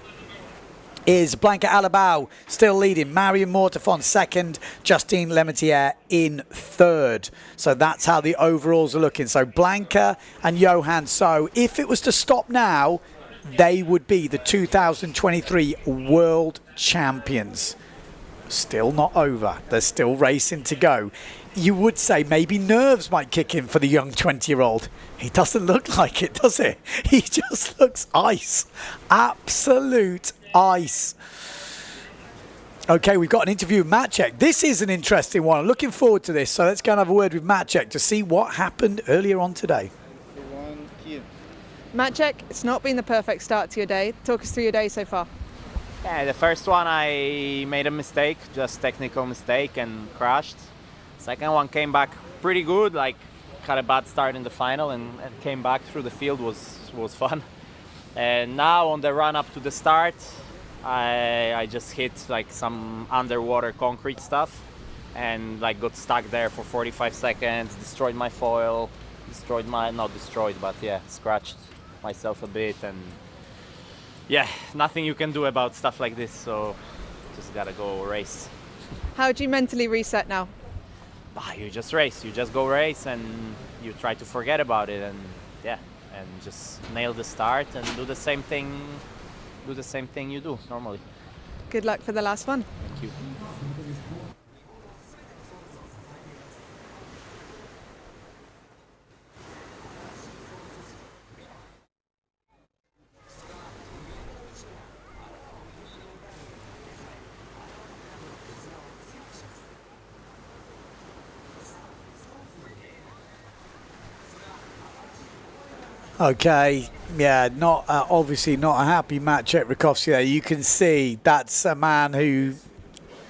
is Blanca Alabau still leading, Marion Mortefon second, Justine Lemaitre in third. So that's how the overalls are looking. So Blanca and Johan So, if it was to stop now, they would be the 2023 world champions. Still not over. There's still racing to go. You would say maybe nerves might kick in for the young 20-year-old. He doesn't look like it, does he? He just looks ice. Absolute ice. Okay, we've got an interview with Maciej. This is an interesting one. I'm looking forward to this. So let's go and have a word with Maciej to see what happened earlier on today. Maciej, it's not been the perfect start to your day. Talk us through your day so far. Yeah, the first one I made a mistake, just technical mistake, and crashed. Second one came back pretty good, like had a bad start in the final and came back through the field, was fun. And now on the run up to the start, I just hit like some underwater concrete stuff and like got stuck there for 45 seconds, destroyed my foil, not destroyed, but yeah, scratched myself a bit, and yeah, nothing you can do about stuff like this, so just gotta go race. How do you mentally reset now? You just race, you just go race, and you try to forget about it, and yeah, and just nail the start and do the same thing you do normally. Good luck for the last one. Thank you. Okay, Yeah, not obviously not a happy match at Rakowski there. You can see that's a man who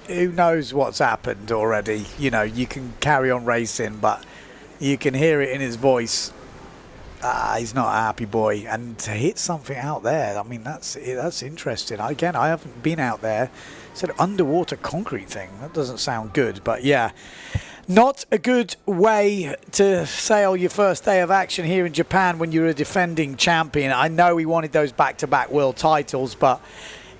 knows what's happened already. You know, you can carry on racing, but you can hear it in his voice. He's not a happy boy, and to hit something out there, I mean, that's interesting. Again, I haven't been out there. It's an underwater concrete thing. That doesn't sound good, but yeah. Not a good way to sail your first day of action here in Japan when you're a defending champion. I know he wanted those back-to-back world titles, but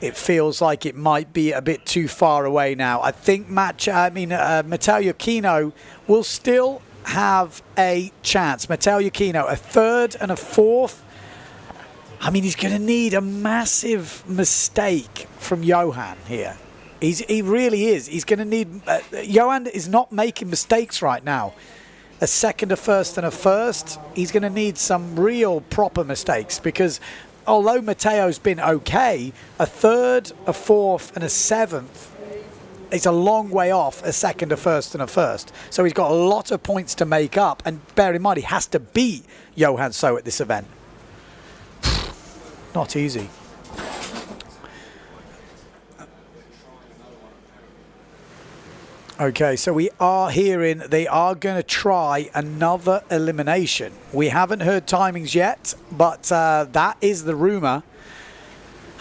it feels like it might be a bit too far away now. I think Matteo Yukino will still have a chance. Matteo Yukino, a third and a fourth. I mean, he's going to need a massive mistake from Johan here. He really is. He's going to need... Johan is not making mistakes right now. A second, a first, and a first. He's going to need some real proper mistakes because although Matteo's been okay, a third, a fourth, and a seventh is a long way off a second, a first, and a first. So he's got a lot of points to make up. And bear in mind, he has to beat Johan So at this event. Not easy. Okay, so we are hearing they are going to try another elimination. We haven't heard timings yet, but that is the rumour.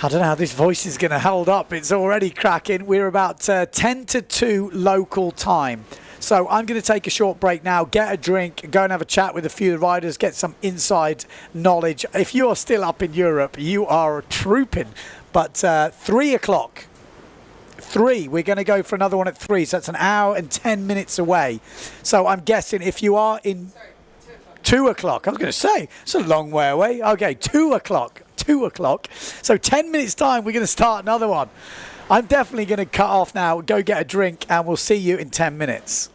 I don't know how this voice is going to hold up. It's already cracking. We're about 10 to 2 local time. So I'm going to take a short break now, get a drink, go and have a chat with a few of the riders, get some inside knowledge. If you're still up in Europe, you are trooping. But 3 o'clock. 3, we're going to go for another one at 3, so that's an hour and 10 minutes away. So I'm guessing if you are in 2 o'clock, I was going to say it's a long way away. Okay, 2 o'clock, so 10 minutes time we're going to start another one. I'm definitely going to cut off now, go get a drink, and we'll see you in 10 minutes.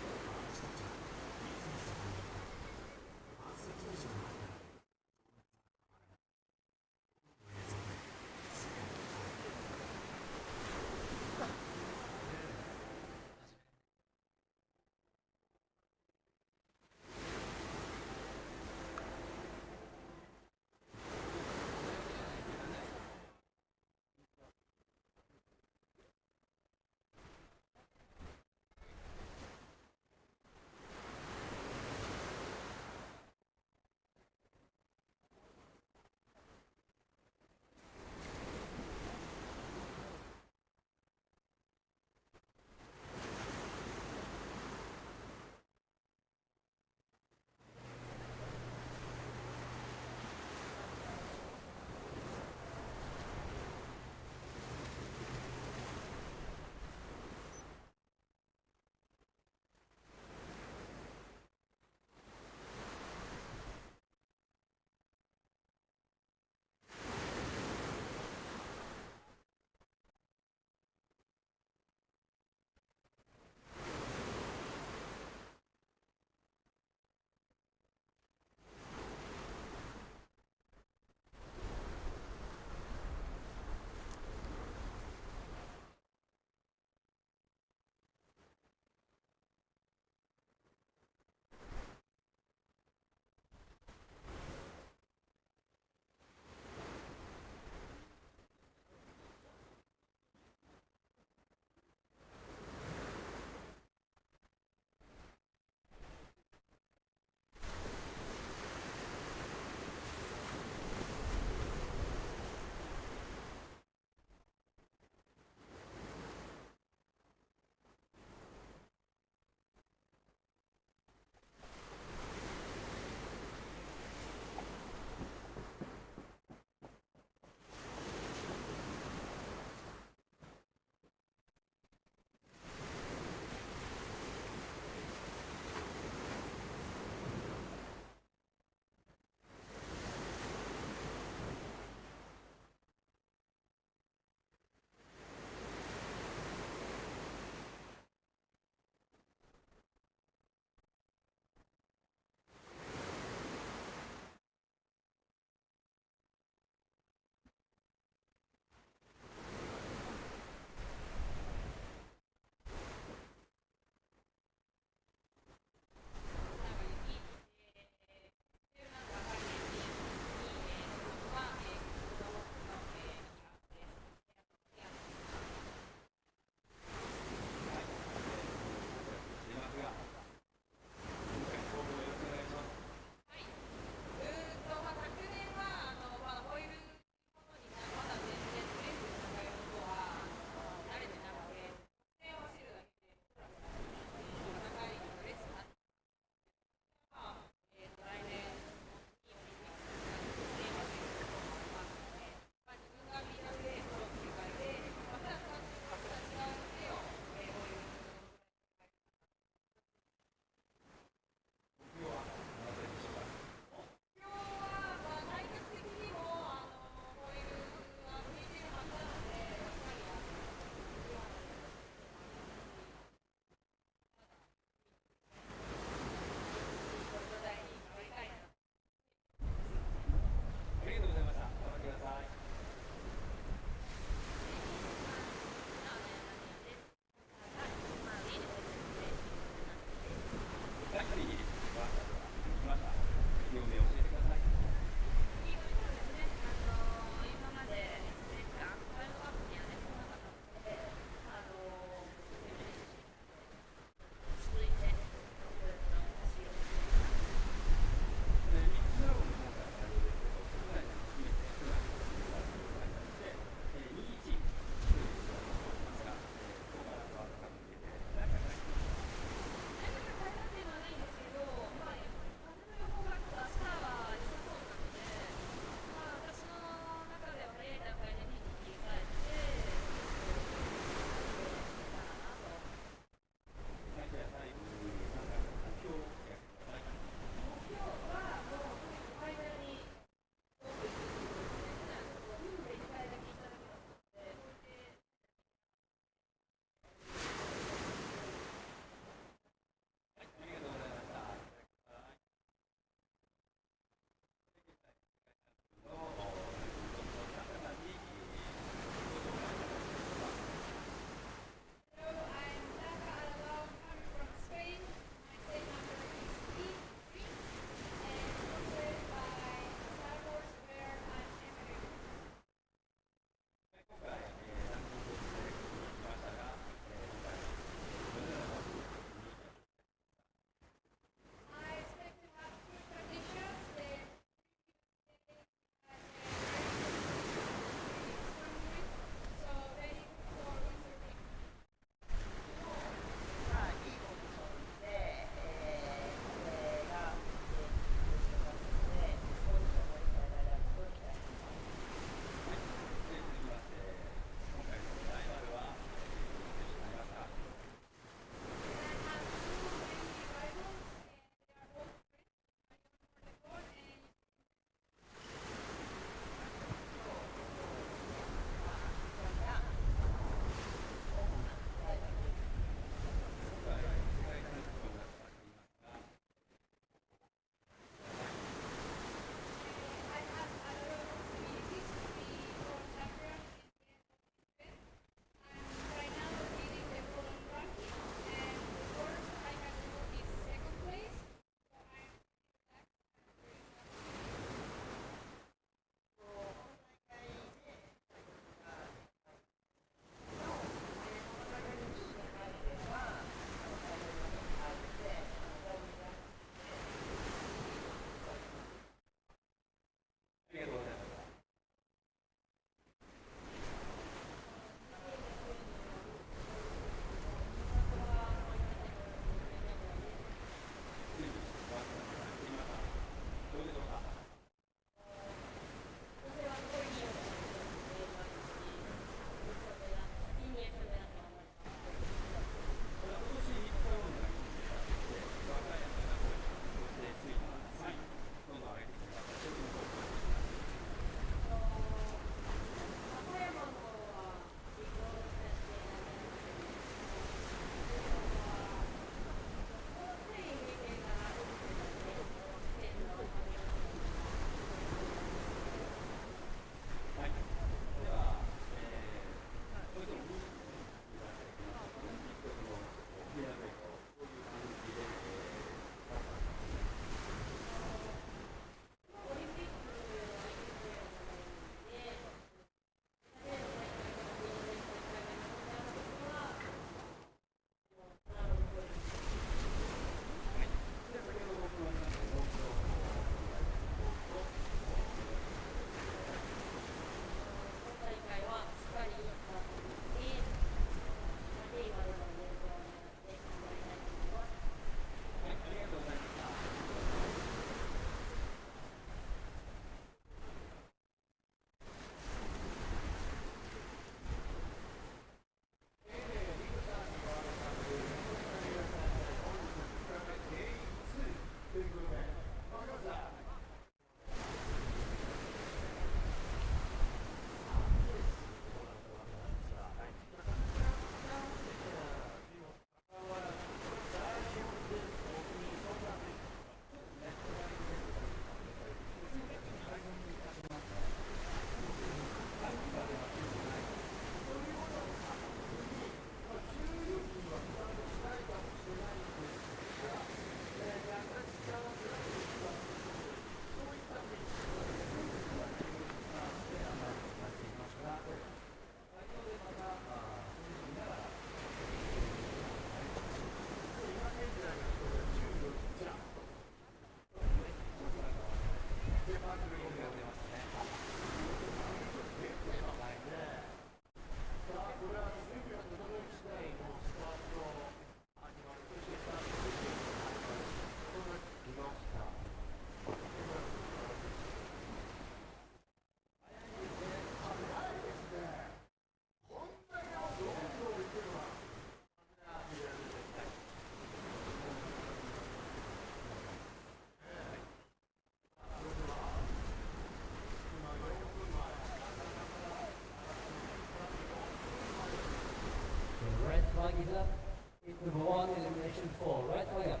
Number 1, elimination 4, right flag up.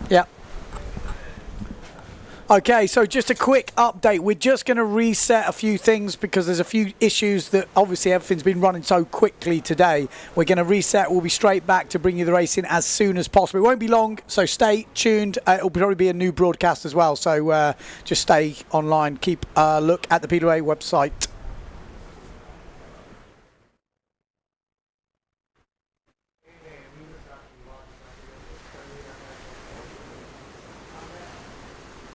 Yeah. Okay, so just a quick update. We're just going to reset a few things because there's a few issues that obviously everything's been running so quickly today. We're going to reset. We'll be straight back to bring you the race in as soon as possible. It won't be long, so stay tuned. It'll probably be a new broadcast as well, so just stay online. Keep a look at the PWA website.